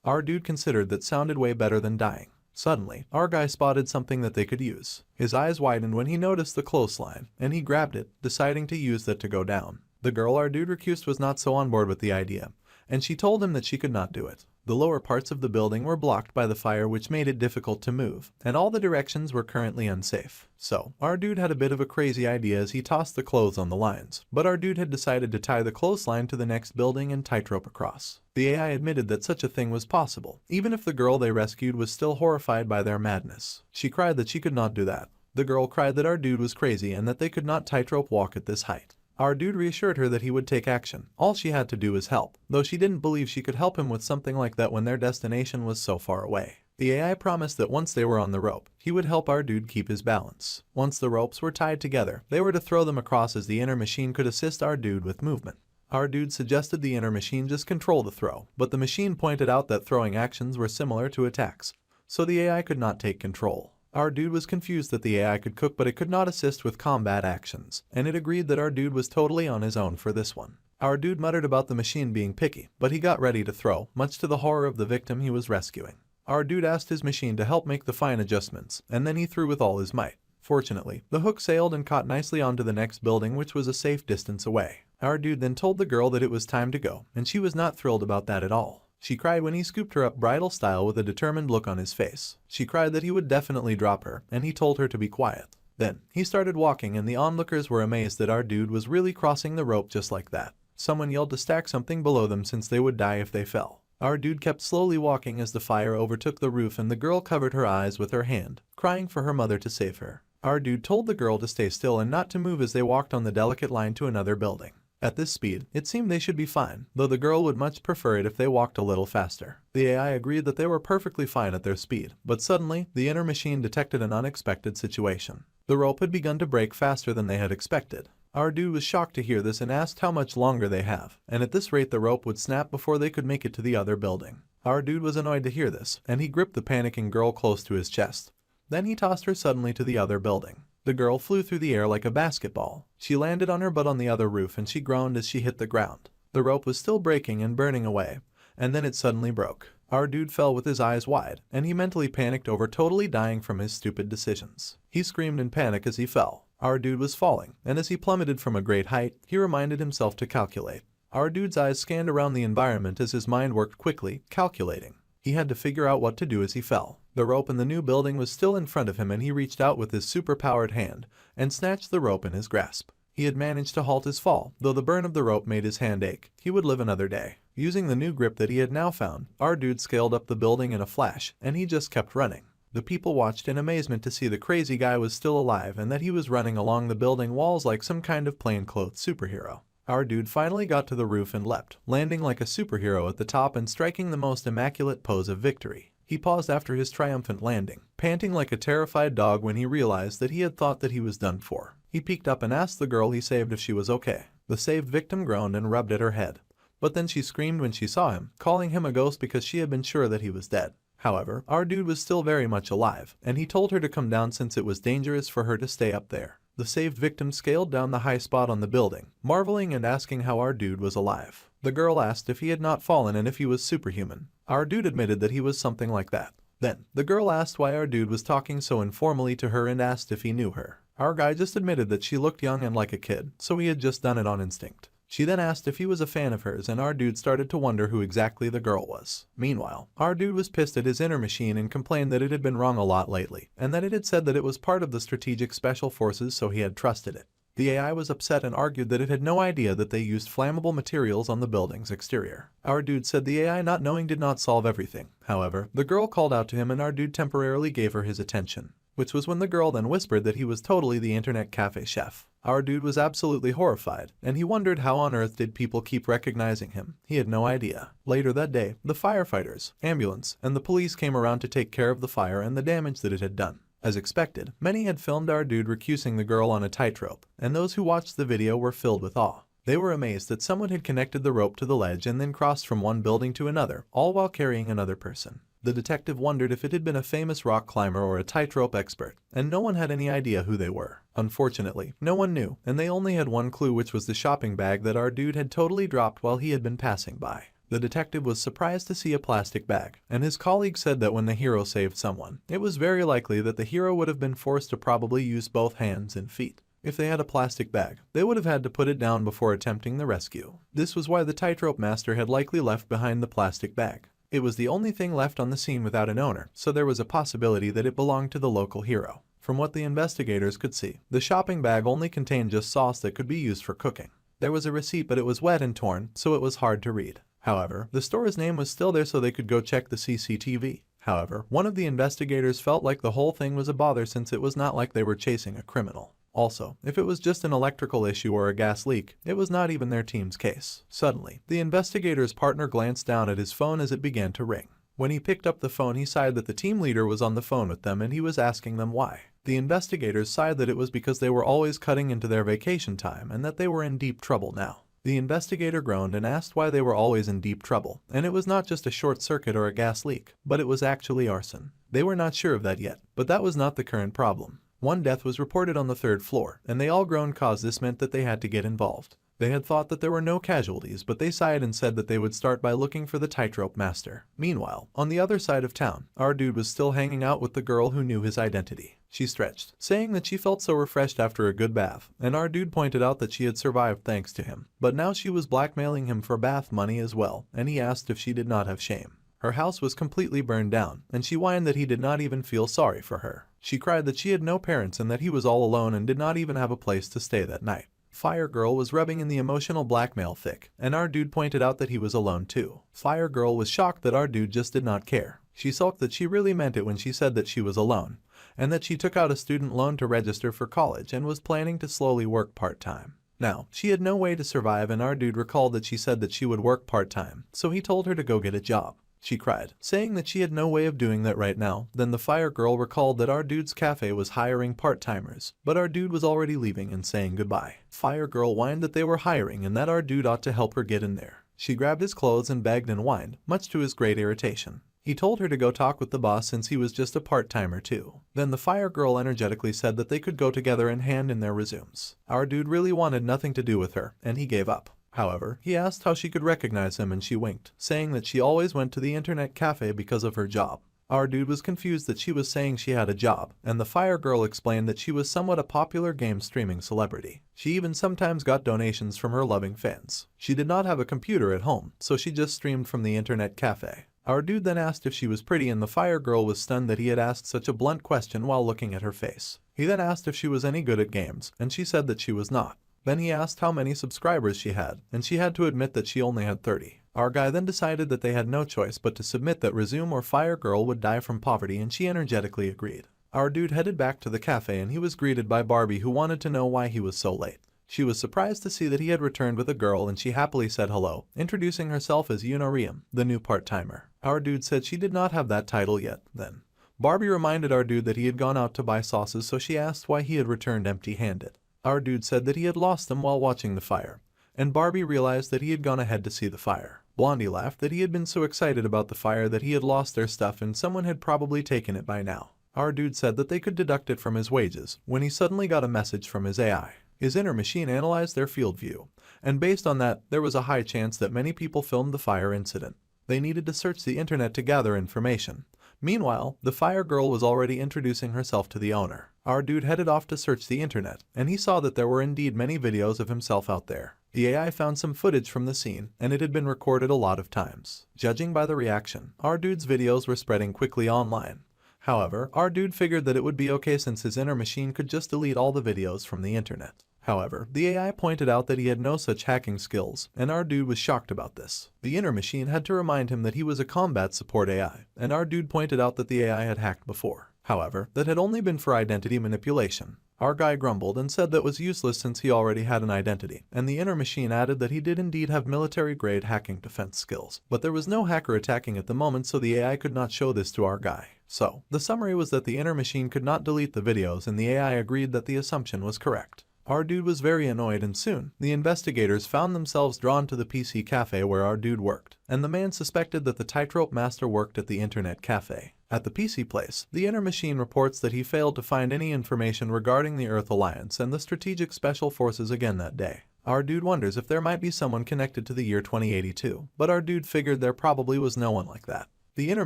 Our dude considered that sounded way better than dying. Suddenly, our guy spotted something that they could use. His eyes widened when he noticed the clothesline, and he grabbed it, deciding to use that to go down. The girl our dude recused was not so on board with the idea, and she told him that she could not do it. The lower parts of the building were blocked by the fire, which made it difficult to move, and all the directions were currently unsafe. So, our dude had a bit of a crazy idea as he tossed the clothes on the lines, but our dude had decided to tie the clothesline to the next building and tightrope across. The AI admitted that such a thing was possible, even if the girl they rescued was still horrified by their madness. She cried that she could not do that. The girl cried that our dude was crazy and that they could not tightrope walk at this height. Our dude reassured her that he would take action. All she had to do was help, though she didn't believe she could help him with something like that when their destination was so far away. The AI promised that once they were on the rope, he would help our dude keep his balance. Once the ropes were tied together, they were to throw them across as the inner machine could assist our dude with movement. Our dude suggested the inner machine just control the throw, but the machine pointed out that throwing actions were similar to attacks, so the AI could not take control. Our dude was confused that the AI could cook but it could not assist with combat actions, and it agreed that our dude was totally on his own for this one. Our dude muttered about the machine being picky, but he got ready to throw, much to the horror of the victim he was rescuing. Our dude asked his machine to help make the fine adjustments, and then he threw with all his might. Fortunately, the hook sailed and caught nicely onto the next building, which was a safe distance away. Our dude then told the girl that it was time to go, and she was not thrilled about that at all. She cried when he scooped her up bridal style with a determined look on his face. She cried that he would definitely drop her, and he told her to be quiet. Then, he started walking and the onlookers were amazed that our dude was really crossing the rope just like that. Someone yelled to stack something below them since they would die if they fell. Our dude kept slowly walking as the fire overtook the roof and the girl covered her eyes with her hand, crying for her mother to save her. Our dude told the girl to stay still and not to move as they walked on the delicate line to another building. At this speed, it seemed they should be fine, though the girl would much prefer it if they walked a little faster. The AI agreed that they were perfectly fine at their speed, but suddenly, the inner machine detected an unexpected situation. The rope had begun to break faster than they had expected. Our dude was shocked to hear this and asked how much longer they have, and at this rate the rope would snap before they could make it to the other building. Our dude was annoyed to hear this, and he gripped the panicking girl close to his chest. Then he tossed her suddenly to the other building. The girl flew through the air like a basketball. She landed on her butt on the other roof and she groaned as she hit the ground. The rope was still breaking and burning away, and then it suddenly broke. Our dude fell with his eyes wide, and he mentally panicked over totally dying from his stupid decisions. He screamed in panic as he fell. Our dude was falling, and as he plummeted from a great height, he reminded himself to calculate. Our dude's eyes scanned around the environment as his mind worked quickly, calculating. He had to figure out what to do as he fell. The rope in the new building was still in front of him and he reached out with his super-powered hand and snatched the rope in his grasp. He had managed to halt his fall, though the burn of the rope made his hand ache. He would live another day. Using the new grip that he had now found, our dude scaled up the building in a flash, and he just kept running. The people watched in amazement to see the crazy guy was still alive and that he was running along the building walls like some kind of plainclothes superhero. Our dude finally got to the roof and leapt, landing like a superhero at the top and striking the most immaculate pose of victory. He paused after his triumphant landing, panting like a terrified dog when he realized that he had thought that he was done for. He peeked up and asked the girl he saved if she was okay. The saved victim groaned and rubbed at her head. But then she screamed when she saw him, calling him a ghost because she had been sure that he was dead. However, our dude was still very much alive, and he told her to come down since it was dangerous for her to stay up there. The saved victim scaled down the high spot on the building, marveling and asking how our dude was alive. The girl asked if he had not fallen and if he was superhuman. Our dude admitted that he was something like that. Then, the girl asked why our dude was talking so informally to her and asked if he knew her. Our guy just admitted that she looked young and like a kid, so he had just done it on instinct. She then asked if he was a fan of hers and our dude started to wonder who exactly the girl was. Meanwhile, our dude was pissed at his inner machine and complained that it had been wrong a lot lately, and that it had said that it was part of the strategic special forces so he had trusted it. The AI was upset and argued that it had no idea that they used flammable materials on the building's exterior. Our dude said the AI not knowing did not solve everything. However, the girl called out to him and our dude temporarily gave her his attention, which was when the girl then whispered that he was totally the internet cafe chef. Our dude was absolutely horrified, and he wondered how on earth did people keep recognizing him. He had no idea. Later that day, the firefighters, ambulance, and the police came around to take care of the fire and the damage that it had done. As expected, many had filmed our dude recusing the girl on a tightrope, and those who watched the video were filled with awe. They were amazed that someone had connected the rope to the ledge and then crossed from one building to another, all while carrying another person. The detective wondered if it had been a famous rock climber or a tightrope expert, and no one had any idea who they were. Unfortunately, no one knew, and they only had one clue, which was the shopping bag that our dude had totally dropped while he had been passing by. The detective was surprised to see a plastic bag, and his colleague said that when the hero saved someone, it was very likely that the hero would have been forced to probably use both hands and feet. If they had a plastic bag, they would have had to put it down before attempting the rescue. This was why the tightrope master had likely left behind the plastic bag. It was the only thing left on the scene without an owner, so there was a possibility that it belonged to the local hero. From what the investigators could see, the shopping bag only contained just sauce that could be used for cooking. There was a receipt, but it was wet and torn, so it was hard to read. However, the store's name was still there so they could go check the CCTV. However, one of the investigators felt like the whole thing was a bother since it was not like they were chasing a criminal. Also, if it was just an electrical issue or a gas leak, it was not even their team's case. Suddenly, the investigator's partner glanced down at his phone as it began to ring. When he picked up the phone, he sighed that the team leader was on the phone with them and he was asking them why. The investigators sighed that it was because they were always cutting into their vacation time and that they were in deep trouble now. The investigator groaned and asked why they were always in deep trouble, and it was not just a short circuit or a gas leak, but it was actually arson. They were not sure of that yet, but that was not the current problem. One death was reported on the 3rd floor, and they all groaned cause this meant that they had to get involved. They had thought that there were no casualties, but they sighed and said that they would start by looking for the tightrope master. Meanwhile, on the other side of town, our dude was still hanging out with the girl who knew his identity. She stretched, saying that she felt so refreshed after a good bath, and our dude pointed out that she had survived thanks to him. But now she was blackmailing him for bath money as well, and he asked if she did not have shame. Her house was completely burned down, and she whined that he did not even feel sorry for her. She cried that she had no parents and that he was all alone and did not even have a place to stay that night. Fire Girl was rubbing in the emotional blackmail thick, and our dude pointed out that he was alone too. Fire Girl was shocked that our dude just did not care. She sulked that she really meant it when she said that she was alone, and that she took out a student loan to register for college and was planning to slowly work part-time. Now, she had no way to survive, and our dude recalled that she said that she would work part-time, so he told her to go get a job. She cried, saying that she had no way of doing that right now. Then the fire girl recalled that our dude's cafe was hiring part-timers, but our dude was already leaving and saying goodbye. Fire girl whined that they were hiring and that our dude ought to help her get in there. She grabbed his clothes and begged and whined, much to his great irritation. He told her to go talk with the boss since he was just a part-timer too. Then the fire girl energetically said that they could go together and hand in their resumes. Our dude really wanted nothing to do with her, and he gave up. However, he asked how she could recognize him and she winked, saying that she always went to the internet cafe because of her job. Our dude was confused that she was saying she had a job, and the fire girl explained that she was somewhat a popular game streaming celebrity. She even sometimes got donations from her loving fans. She did not have a computer at home, so she just streamed from the internet cafe. Our dude then asked if she was pretty, and the fire girl was stunned that he had asked such a blunt question while looking at her face. He then asked if she was any good at games, and she said that she was not. Then he asked how many subscribers she had, and she had to admit that she only had 30. Our guy then decided that they had no choice but to submit that resume or fire girl would die from poverty, and she energetically agreed. Our dude headed back to the cafe and he was greeted by Barbie, who wanted to know why he was so late. She was surprised to see that he had returned with a girl, and she happily said hello, introducing herself as Unorium, the new part-timer. Our dude said she did not have that title yet. Then Barbie reminded our dude that he had gone out to buy sauces, so she asked why he had returned empty-handed. Our dude said that he had lost them while watching the fire, and Barbie realized that he had gone ahead to see the fire. Blondie laughed that he had been so excited about the fire that he had lost their stuff and someone had probably taken it by now. Our dude said that they could deduct it from his wages when he suddenly got a message from his AI. His inner machine analyzed their field view, and based on that, there was a high chance that many people filmed the fire incident. They needed to search the internet to gather information. Meanwhile, the fire girl was already introducing herself to the owner. Our dude headed off to search the internet, and he saw that there were indeed many videos of himself out there. The AI found some footage from the scene, and it had been recorded a lot of times. Judging by the reaction, our dude's videos were spreading quickly online. However, our dude figured that it would be okay since his inner machine could just delete all the videos from the internet. However, the AI pointed out that he had no such hacking skills, and our dude was shocked about this. The inner machine had to remind him that he was a combat support AI, and our dude pointed out that the AI had hacked before. However, that had only been for identity manipulation. Our guy grumbled and said that was useless since he already had an identity, and the inner machine added that he did indeed have military-grade hacking defense skills. But there was no hacker attacking at the moment, so the AI could not show this to our guy. So, the summary was that the inner machine could not delete the videos, and the AI agreed that the assumption was correct. Our dude was very annoyed, and soon, the investigators found themselves drawn to the PC cafe where our dude worked, and the man suspected that the tightrope master worked at the internet cafe. At the PC place, the inner machine reports that he failed to find any information regarding the Earth Alliance and the Strategic Special Forces again that day. Our dude wonders if there might be someone connected to the year 2082, but our dude figured there probably was no one like that. The inner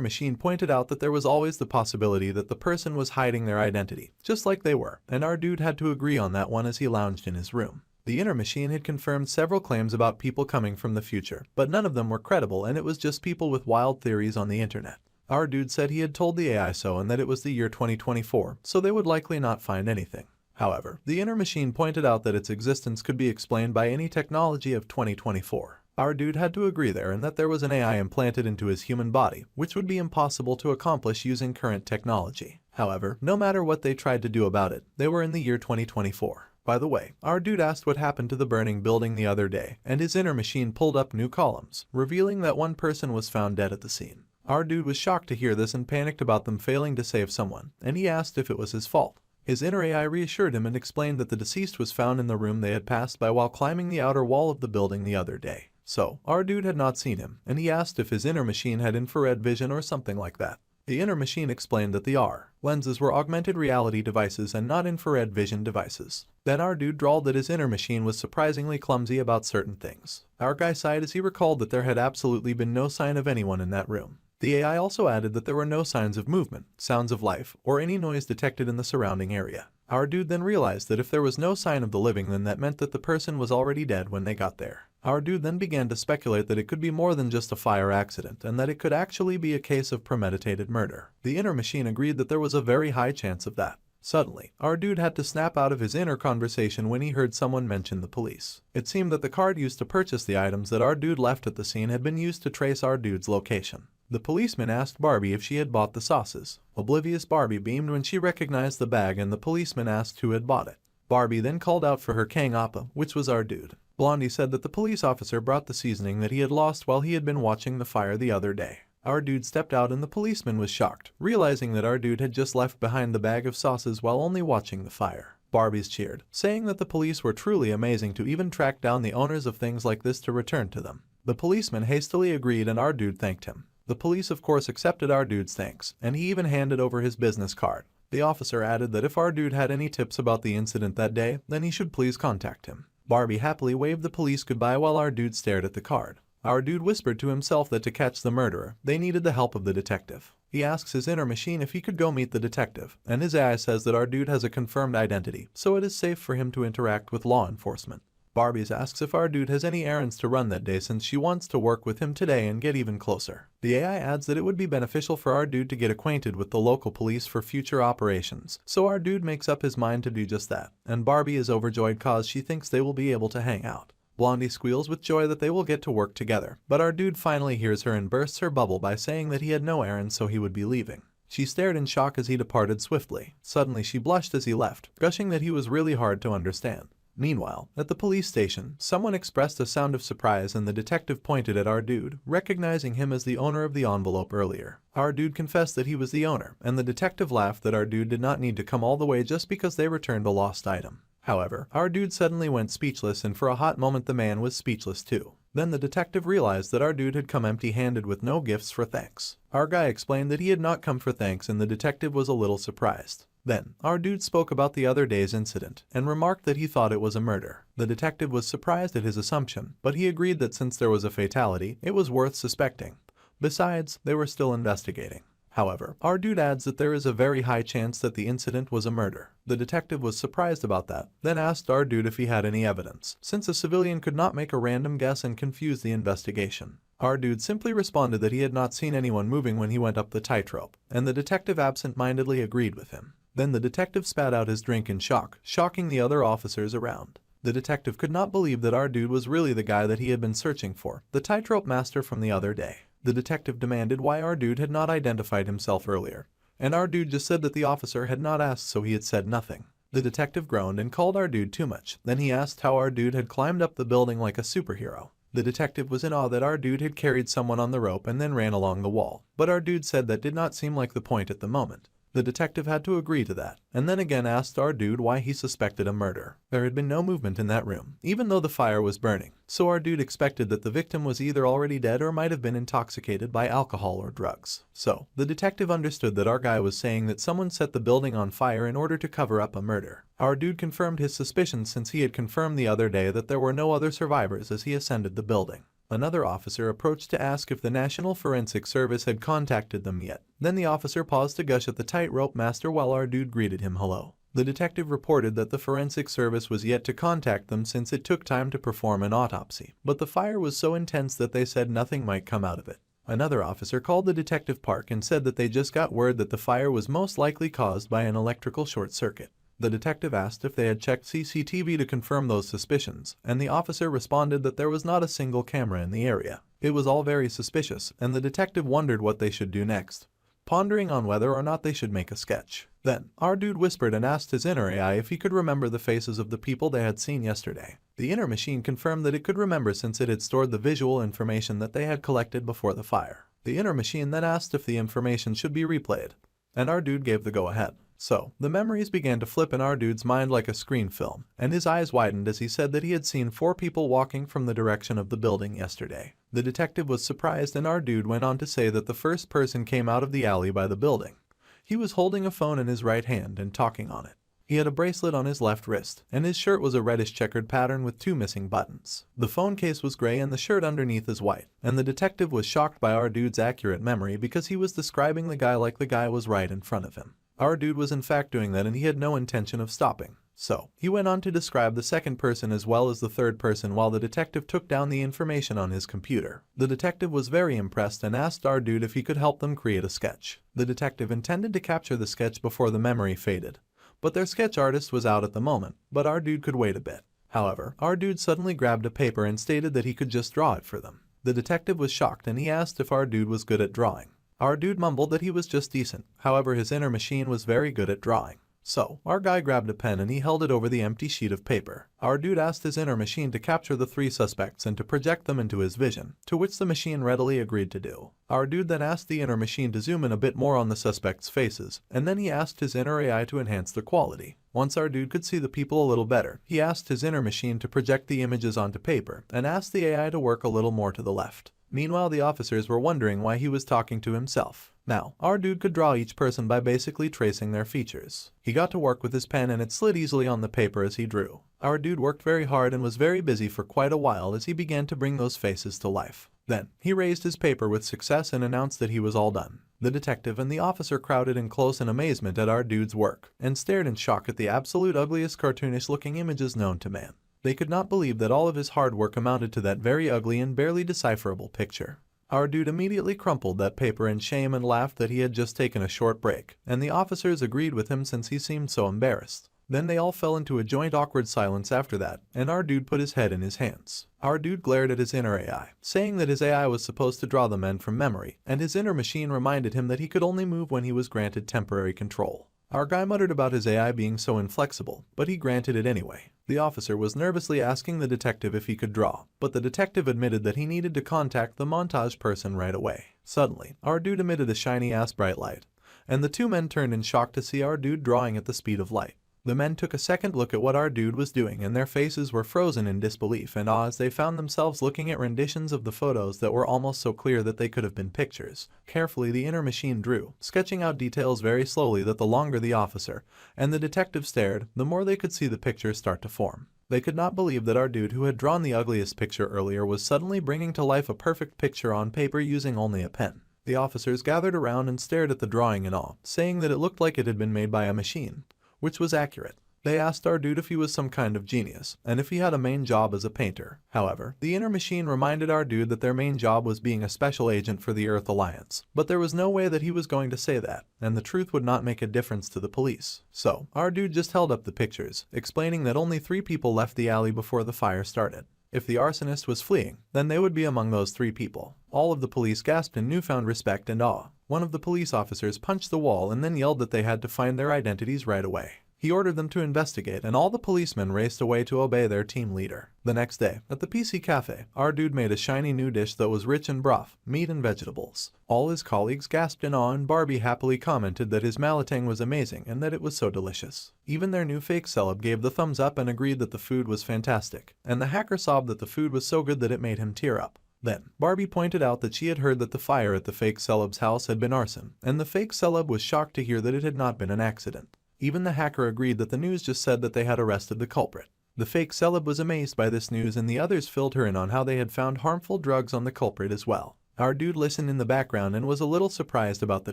machine pointed out that there was always the possibility that the person was hiding their identity, just like they were, and our dude had to agree on that one as he lounged in his room. The inner machine had confirmed several claims about people coming from the future, but none of them were credible, and it was just people with wild theories on the internet. Our dude said he had told the AI so and that it was the year 2024, so they would likely not find anything. However, the inner machine pointed out that its existence could be explained by any technology of 2024. Our dude had to agree there and that there was an AI implanted into his human body, which would be impossible to accomplish using current technology. However, no matter what they tried to do about it, they were in the year 2024. By the way, our dude asked what happened to the burning building the other day, and his inner machine pulled up new columns, revealing that one person was found dead at the scene. Our dude was shocked to hear this and panicked about them failing to save someone, and he asked if it was his fault. His inner AI reassured him and explained that the deceased was found in the room they had passed by while climbing the outer wall of the building the other day. So, our dude had not seen him, and he asked if his inner machine had infrared vision or something like that. The inner machine explained that the R lenses were augmented reality devices and not infrared vision devices. Then our dude drawled that his inner machine was surprisingly clumsy about certain things. Our guy sighed as he recalled that there had absolutely been no sign of anyone in that room. The AI also added that there were no signs of movement, sounds of life, or any noise detected in the surrounding area. Our dude then realized that if there was no sign of the living, then that meant that the person was already dead when they got there. Our dude then began to speculate that it could be more than just a fire accident and that it could actually be a case of premeditated murder. The inner machine agreed that there was a very high chance of that. Suddenly, our dude had to snap out of his inner conversation when he heard someone mention the police. It seemed that the card used to purchase the items that our dude left at the scene had been used to trace our dude's location. The policeman asked Barbie if she had bought the sauces. Oblivious Barbie beamed when she recognized the bag, and the policeman asked who had bought it. Barbie then called out for her Kang Appa, which was our dude. Blondie said that the police officer brought the seasoning that he had lost while he had been watching the fire the other day. Our dude stepped out and the policeman was shocked, realizing that our dude had just left behind the bag of sauces while only watching the fire. Barbies cheered, saying that the police were truly amazing to even track down the owners of things like this to return to them. The policeman hastily agreed and our dude thanked him. The police of course accepted our dude's thanks, and he even handed over his business card. The officer added that if our dude had any tips about the incident that day, then he should please contact him. Barbie happily waved the police goodbye while our dude stared at the card. Our dude whispered to himself that to catch the murderer, they needed the help of the detective. He asks his inner machine if he could go meet the detective, and his AI says that our dude has a confirmed identity, so it is safe for him to interact with law enforcement. Barbies asks if our dude has any errands to run that day since she wants to work with him today and get even closer. The AI adds that it would be beneficial for our dude to get acquainted with the local police for future operations, so our dude makes up his mind to do just that, and Barbie is overjoyed cause she thinks they will be able to hang out. Blondie squeals with joy that they will get to work together, but our dude finally hears her and bursts her bubble by saying that he had no errands so he would be leaving. She stared in shock as he departed swiftly. Suddenly she blushed as he left, gushing that he was really hard to understand. Meanwhile, at the police station, someone expressed a sound of surprise and the detective pointed at our dude, recognizing him as the owner of the envelope earlier. Our dude confessed that he was the owner, and the detective laughed that our dude did not need to come all the way just because they returned a lost item. However, our dude suddenly went speechless and for a hot moment the man was speechless too. Then the detective realized that our dude had come empty-handed with no gifts for thanks. Our guy explained that he had not come for thanks and the detective was a little surprised. Then, our dude spoke about the other day's incident and remarked that he thought it was a murder. The detective was surprised at his assumption, but he agreed that since there was a fatality, it was worth suspecting. Besides, they were still investigating. However, our dude adds that there is a very high chance that the incident was a murder. The detective was surprised about that, then asked our dude if he had any evidence, since a civilian could not make a random guess and confuse the investigation. Our dude simply responded that he had not seen anyone moving when he went up the tightrope, and the detective absent-mindedly agreed with him. Then the detective spat out his drink in shock, shocking the other officers around. The detective could not believe that our dude was really the guy that he had been searching for, the tightrope master from the other day. The detective demanded why our dude had not identified himself earlier, and our dude just said that the officer had not asked so he had said nothing. The detective groaned and called our dude too much, then he asked how our dude had climbed up the building like a superhero. The detective was in awe that our dude had carried someone on the rope and then ran along the wall, but our dude said that did not seem like the point at the moment. The detective had to agree to that, and then again asked our dude why he suspected a murder. There had been no movement in that room, even though the fire was burning, so our dude expected that the victim was either already dead or might have been intoxicated by alcohol or drugs. So, the detective understood that our guy was saying that someone set the building on fire in order to cover up a murder. Our dude confirmed his suspicions since he had confirmed the other day that there were no other survivors as he ascended the building. Another officer approached to ask if the National Forensic Service had contacted them yet. Then the officer paused to gush at the tightrope master while our dude greeted him hello. The detective reported that the Forensic Service was yet to contact them since it took time to perform an autopsy, but the fire was so intense that they said nothing might come out of it. Another officer called the detective park and said that they just got word that the fire was most likely caused by an electrical short circuit. The detective asked if they had checked CCTV to confirm those suspicions, and the officer responded that there was not a single camera in the area. It was all very suspicious, and the detective wondered what they should do next, pondering on whether or not they should make a sketch. Then, our dude whispered and asked his inner AI if he could remember the faces of the people they had seen yesterday. The inner machine confirmed that it could remember since it had stored the visual information that they had collected before the fire. The inner machine then asked if the information should be replayed, and our dude gave the go-ahead. So, the memories began to flip in our dude's mind like a screen film, and his eyes widened as he said that he had seen 4 people walking from the direction of the building yesterday. The detective was surprised and our dude went on to say that the first person came out of the alley by the building. He was holding a phone in his right hand and talking on it. He had a bracelet on his left wrist, and his shirt was a reddish checkered pattern with 2 missing buttons. The phone case was gray and the shirt underneath is white, and the detective was shocked by our dude's accurate memory because he was describing the guy like the guy was right in front of him. Our dude was in fact doing that and he had no intention of stopping. So, he went on to describe the second person as well as the third person while the detective took down the information on his computer. The detective was very impressed and asked our dude if he could help them create a sketch. The detective intended to capture the sketch before the memory faded, but their sketch artist was out at the moment, but our dude could wait a bit. However, our dude suddenly grabbed a paper and stated that he could just draw it for them. The detective was shocked and he asked if our dude was good at drawing. Our dude mumbled that he was just decent, however his inner machine was very good at drawing. So, our guy grabbed a pen and he held it over the empty sheet of paper. Our dude asked his inner machine to capture the 3 suspects and to project them into his vision, to which the machine readily agreed to do. Our dude then asked the inner machine to zoom in a bit more on the suspects' faces, and then he asked his inner AI to enhance the quality. Once our dude could see the people a little better, he asked his inner machine to project the images onto paper and asked the AI to work a little more to the left. Meanwhile, the officers were wondering why he was talking to himself. Now, our dude could draw each person by basically tracing their features. He got to work with his pen and it slid easily on the paper as he drew. Our dude worked very hard and was very busy for quite a while as he began to bring those faces to life. Then, he raised his paper with success and announced that he was all done. The detective and the officer crowded in close in amazement at our dude's work, and stared in shock at the absolute ugliest cartoonish-looking images known to man. They could not believe that all of his hard work amounted to that very ugly and barely decipherable picture. Our dude immediately crumpled that paper in shame and laughed that he had just taken a short break, and the officers agreed with him since he seemed so embarrassed. Then they all fell into a joint awkward silence after that, and our dude put his head in his hands. Our dude glared at his inner AI, saying that his AI was supposed to draw the men from memory, and his inner machine reminded him that he could only move when he was granted temporary control. Our guy muttered about his AI being so inflexible, but he granted it anyway. The officer was nervously asking the detective if he could draw, but the detective admitted that he needed to contact the montage person right away. Suddenly, our dude emitted a shiny-ass bright light, and the 2 men turned in shock to see our dude drawing at the speed of light. The men took a second look at what our dude was doing and their faces were frozen in disbelief and awe as they found themselves looking at renditions of the photos that were almost so clear that they could have been pictures. Carefully, the inner machine drew, sketching out details very slowly that the longer the officer and the detective stared, the more they could see the picture start to form. They could not believe that our dude who had drawn the ugliest picture earlier was suddenly bringing to life a perfect picture on paper using only a pen. The officers gathered around and stared at the drawing in awe, saying that it looked like it had been made by a machine, which was accurate. They asked our dude if he was some kind of genius, and if he had a main job as a painter. However, the inner machine reminded our dude that their main job was being a special agent for the Earth Alliance. But there was no way that he was going to say that, and the truth would not make a difference to the police. So, our dude just held up the pictures, explaining that only 3 people left the alley before the fire started. If the arsonist was fleeing, then they would be among those 3 people. All of the police gasped in newfound respect and awe. One of the police officers punched the wall and then yelled that they had to find their identities right away. He ordered them to investigate and all the policemen raced away to obey their team leader. The next day, at the PC cafe, our dude made a shiny new dish that was rich in broth, meat and vegetables. All his colleagues gasped in awe and Barbie happily commented that his malletang was amazing and that it was so delicious. Even their new fake celeb gave the thumbs up and agreed that the food was fantastic, and the hacker sobbed that the food was so good that it made him tear up. Then, Barbie pointed out that she had heard that the fire at the fake celeb's house had been arson, and the fake celeb was shocked to hear that it had not been an accident. Even the hacker agreed that the news just said that they had arrested the culprit. The fake celeb was amazed by this news and the others filled her in on how they had found harmful drugs on the culprit as well. Our dude listened in the background and was a little surprised about the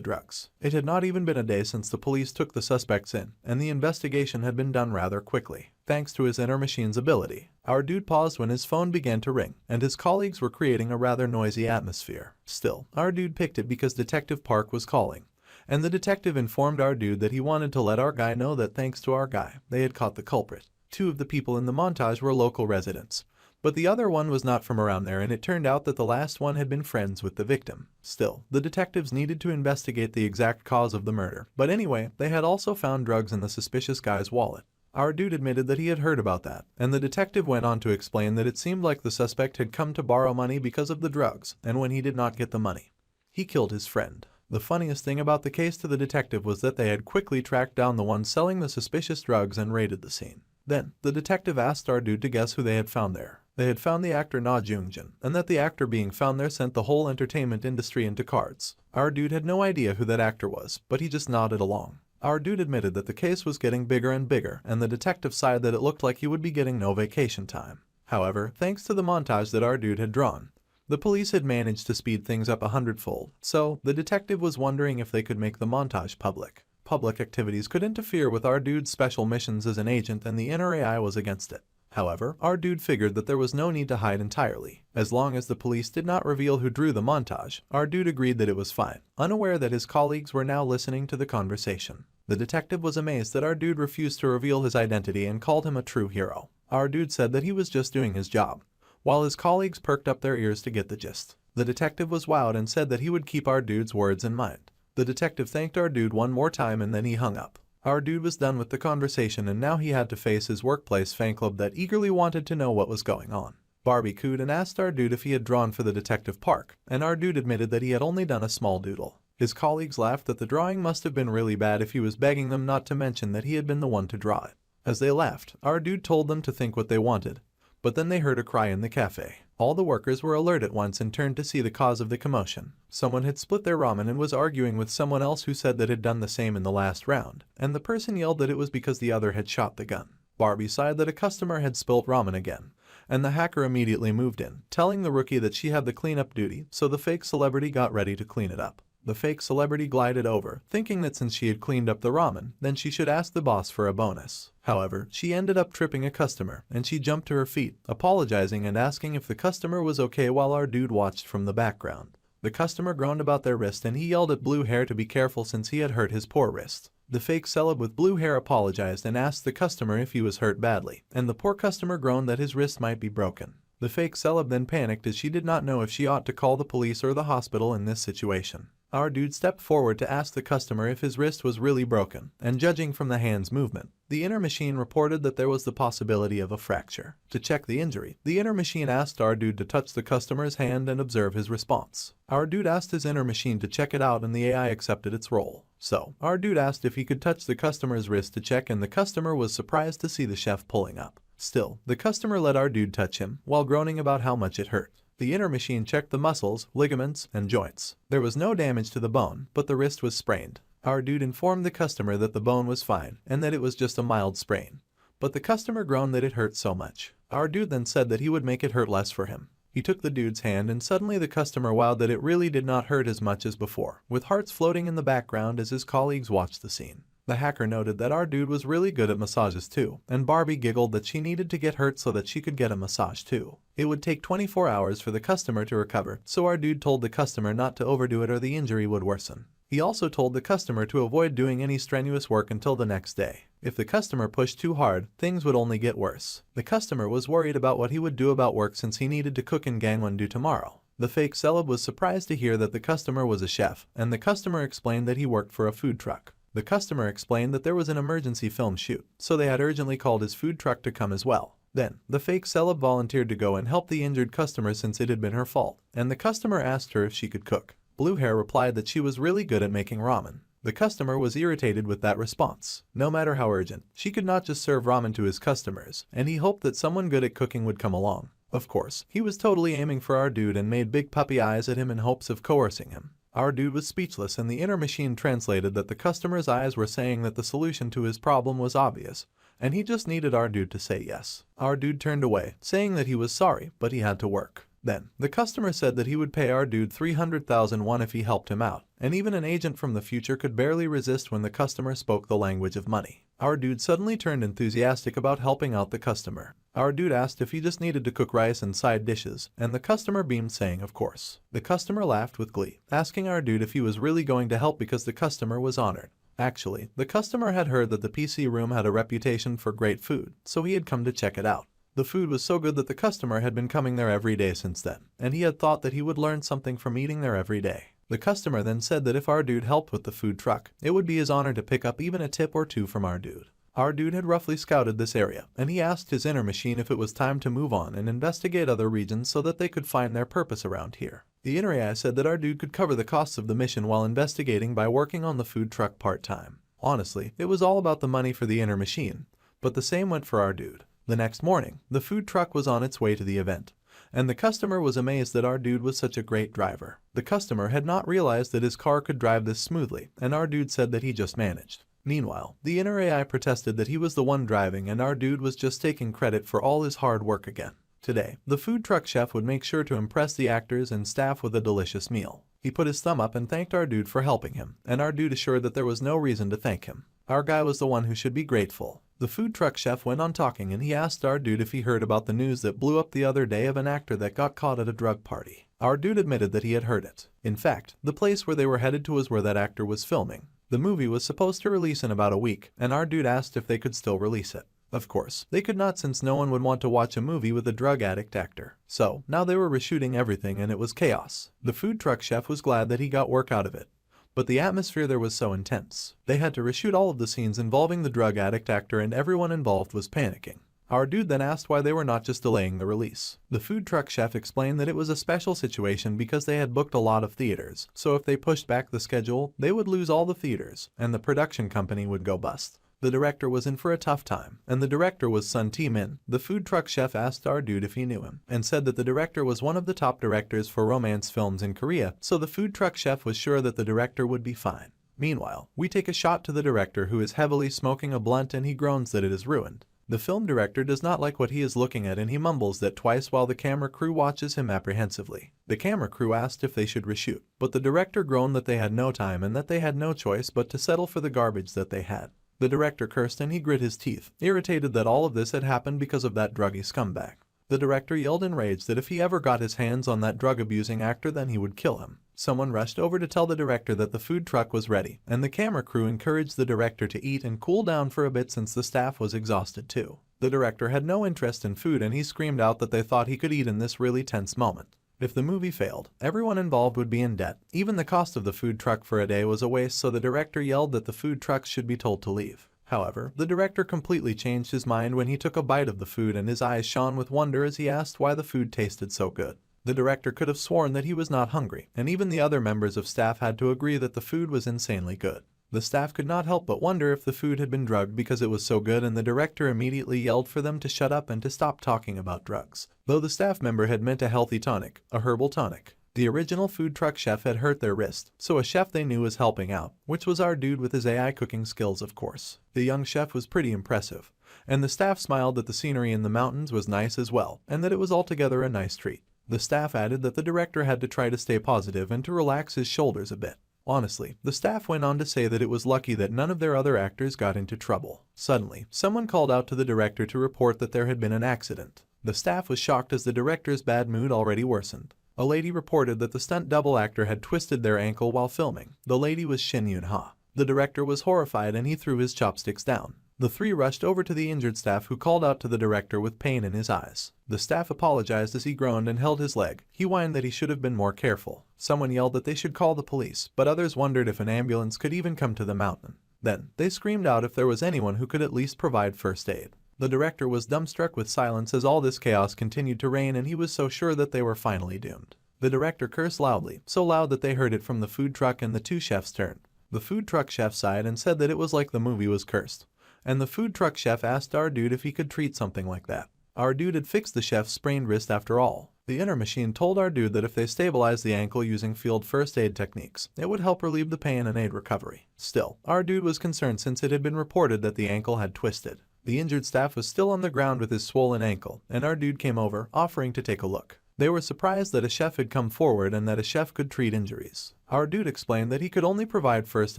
drugs. It had not even been a day since the police took the suspects in, and the investigation had been done rather quickly. Thanks to his inner machine's ability, our dude paused when his phone began to ring, and his colleagues were creating a rather noisy atmosphere. Still, our dude picked it because Detective Park was calling. And the detective informed our dude that he wanted to let our guy know that thanks to our guy, they had caught the culprit. 2 of the people in the montage were local residents, but the other one was not from around there and it turned out that the last one had been friends with the victim. Still, the detectives needed to investigate the exact cause of the murder, but anyway, they had also found drugs in the suspicious guy's wallet. Our dude admitted that he had heard about that, and the detective went on to explain that it seemed like the suspect had come to borrow money because of the drugs, and when he did not get the money, he killed his friend. The funniest thing about the case to the detective was that they had quickly tracked down the one selling the suspicious drugs and raided the scene. Then, the detective asked our dude to guess who they had found there. They had found the actor Na Jung-jin, and that the actor being found there sent the whole entertainment industry into cards. Our dude had no idea who that actor was, but he just nodded along. Our dude admitted that the case was getting bigger and bigger, and the detective sighed that it looked like he would be getting no vacation time. However, thanks to the montage that our dude had drawn, the police had managed to speed things up 100-fold, so the detective was wondering if they could make the montage public. Public activities could interfere with our dude's special missions as an agent and the inner AI was against it. However, our dude figured that there was no need to hide entirely. As long as the police did not reveal who drew the montage, our dude agreed that it was fine, unaware that his colleagues were now listening to the conversation. The detective was amazed that our dude refused to reveal his identity and called him a true hero. Our dude said that he was just doing his job, while his colleagues perked up their ears to get the gist. The detective was wowed and said that he would keep our dude's words in mind. The detective thanked our dude one more time and then he hung up. Our dude was done with the conversation and now he had to face his workplace fan club that eagerly wanted to know what was going on. Barbie cooed and asked our dude if he had drawn for the detective park, and our dude admitted that he had only done a small doodle. His colleagues laughed that the drawing must have been really bad if he was begging them not to mention that he had been the one to draw it. As they laughed, our dude told them to think what they wanted, but then they heard a cry in the cafe. All the workers were alert at once and turned to see the cause of the commotion. Someone had split their ramen and was arguing with someone else who said that had done the same in the last round, and the person yelled that it was because the other had shot the gun. Barbie sighed that a customer had spilt ramen again, and the hacker immediately moved in, telling the rookie that she had the cleanup duty, so the fake celebrity got ready to clean it up. The fake celebrity glided over, thinking that since she had cleaned up the ramen, then she should ask the boss for a bonus. However, she ended up tripping a customer, and she jumped to her feet, apologizing and asking if the customer was okay while our dude watched from the background. The customer groaned about their wrist and he yelled at blue hair to be careful since he had hurt his poor wrist. The fake celeb with blue hair apologized and asked the customer if he was hurt badly, and the poor customer groaned that his wrist might be broken. The fake celeb then panicked as she did not know if she ought to call the police or the hospital in this situation. Our dude stepped forward to ask the customer if his wrist was really broken, and judging from the hand's movement, the inner machine reported that there was the possibility of a fracture. To check the injury, the inner machine asked our dude to touch the customer's hand and observe his response. Our dude asked his inner machine to check it out and the AI accepted its role. So, our dude asked if he could touch the customer's wrist to check and the customer was surprised to see the chef pulling up. Still, the customer let our dude touch him, while groaning about how much it hurt. The inner machine checked the muscles, ligaments, and joints. There was no damage to the bone, but the wrist was sprained. Our dude informed the customer that the bone was fine, and that it was just a mild sprain. But the customer groaned that it hurt so much. Our dude then said that he would make it hurt less for him. He took the dude's hand and suddenly the customer wowed that it really did not hurt as much as before, with hearts floating in the background as his colleagues watched the scene. The hacker noted that our dude was really good at massages too, and Barbie giggled that she needed to get hurt so that she could get a massage too. It would take 24 hours for the customer to recover, so our dude told the customer not to overdo it or the injury would worsen. He also told the customer to avoid doing any strenuous work until the next day. If the customer pushed too hard, things would only get worse. The customer was worried about what he would do about work since he needed to cook in Gangwon-do tomorrow. The fake celeb was surprised to hear that the customer was a chef, and the customer explained that he worked for a food truck. The customer explained that there was an emergency film shoot, so they had urgently called his food truck to come as well. Then, the fake celeb volunteered to go and help the injured customer since it had been her fault, and the customer asked her if she could cook. Blue hair replied that she was really good at making ramen. The customer was irritated with that response. No matter how urgent, she could not just serve ramen to his customers, and he hoped that someone good at cooking would come along. Of course, he was totally aiming for our dude and made big puppy eyes at him in hopes of coercing him. Our dude was speechless and the inner machine translated that the customer's eyes were saying that the solution to his problem was obvious, and he just needed our dude to say yes. Our dude turned away, saying that he was sorry, but he had to work. Then, the customer said that he would pay our dude 300,000 won if he helped him out, and even an agent from the future could barely resist when the customer spoke the language of money. Our dude suddenly turned enthusiastic about helping out the customer. Our dude asked if he just needed to cook rice and side dishes, and the customer beamed saying of course. The customer laughed with glee, asking our dude if he was really going to help because the customer was honored. Actually, the customer had heard that the PC room had a reputation for great food, so he had come to check it out. The food was so good that the customer had been coming there every day since then, and he had thought that he would learn something from eating there every day. The customer then said that if our dude helped with the food truck, it would be his honor to pick up even a tip or two from our dude. Our dude had roughly scouted this area, and he asked his inner machine if it was time to move on and investigate other regions so that they could find their purpose around here. The inner AI said that our dude could cover the costs of the mission while investigating by working on the food truck part-time. Honestly, it was all about the money for the inner machine, but the same went for our dude. The next morning, the food truck was on its way to the event, and the customer was amazed that our dude was such a great driver. The customer had not realized that his car could drive this smoothly, and our dude said that he just managed. Meanwhile, the inner AI protested that he was the one driving and our dude was just taking credit for all his hard work again. Today, the food truck chef would make sure to impress the actors and staff with a delicious meal. He put his thumb up and thanked our dude for helping him, and our dude assured that there was no reason to thank him. Our guy was the one who should be grateful. The food truck chef went on talking and he asked our dude if he heard about the news that blew up the other day of an actor that got caught at a drug party. Our dude admitted that he had heard it. In fact, the place where they were headed to was where that actor was filming. The movie was supposed to release in about a week, and our dude asked if they could still release it. Of course, they could not since no one would want to watch a movie with a drug addict actor. So, now they were reshooting everything and it was chaos. The food truck chef was glad that he got work out of it, but the atmosphere there was so intense. They had to reshoot all of the scenes involving the drug addict actor and everyone involved was panicking. Our dude then asked why they were not just delaying the release. The food truck chef explained that it was a special situation because they had booked a lot of theaters, so if they pushed back the schedule, they would lose all the theaters, and the production company would go bust. The director was in for a tough time, and the director was Sun Tae-min. The food truck chef asked our dude if he knew him, and said that the director was one of the top directors for romance films in Korea, so the food truck chef was sure that the director would be fine. Meanwhile, we take a shot to the director who is heavily smoking a blunt and he groans that it is ruined. The film director does not like what he is looking at and he mumbles that twice while the camera crew watches him apprehensively. The camera crew asked if they should reshoot, but the director groaned that they had no time and that they had no choice but to settle for the garbage that they had. The director cursed and he grit his teeth, irritated that all of this had happened because of that druggy scumbag. The director yelled in rage that if he ever got his hands on that drug-abusing actor then he would kill him. Someone rushed over to tell the director that the food truck was ready, and the camera crew encouraged the director to eat and cool down for a bit since the staff was exhausted too. The director had no interest in food and he screamed out that they thought he could eat in this really tense moment. If the movie failed, everyone involved would be in debt. Even the cost of the food truck for a day was a waste, so the director yelled that the food trucks should be told to leave. However, the director completely changed his mind when he took a bite of the food and his eyes shone with wonder as he asked why the food tasted so good. The director could have sworn that he was not hungry, and even the other members of staff had to agree that the food was insanely good. The staff could not help but wonder if the food had been drugged because it was so good, and the director immediately yelled for them to shut up and to stop talking about drugs. Though the staff member had meant a healthy tonic, a herbal tonic. The original food truck chef had hurt their wrist, so a chef they knew was helping out, which was our dude with his AI cooking skills of course. The young chef was pretty impressive, and the staff smiled that the scenery in the mountains was nice as well, and that it was altogether a nice treat. The staff added that the director had to try to stay positive and to relax his shoulders a bit. Honestly, the staff went on to say that it was lucky that none of their other actors got into trouble. Suddenly, someone called out to the director to report that there had been an accident. The staff was shocked as the director's bad mood already worsened. A lady reported that the stunt double actor had twisted their ankle while filming. The lady was Shin Yoon-ha. The director was horrified and he threw his chopsticks down. The three rushed over to the injured staff who called out to the director with pain in his eyes. The staff apologized as he groaned and held his leg. He whined that he should have been more careful. Someone yelled that they should call the police, but others wondered if an ambulance could even come to the mountain. Then, they screamed out if there was anyone who could at least provide first aid. The director was dumbstruck with silence as all this chaos continued to reign, and he was so sure that they were finally doomed. The director cursed loudly, so loud that they heard it from the food truck, and the two chefs turned. The food truck chef sighed and said that it was like the movie was cursed. And the food truck chef asked our dude if he could treat something like that. Our dude had fixed the chef's sprained wrist after all. The inner machine told our dude that if they stabilized the ankle using field first aid techniques, it would help relieve the pain and aid recovery. Still, our dude was concerned since it had been reported that the ankle had twisted. The injured staff was still on the ground with his swollen ankle, and our dude came over, offering to take a look. They were surprised that a chef had come forward and that a chef could treat injuries. Our dude explained that he could only provide first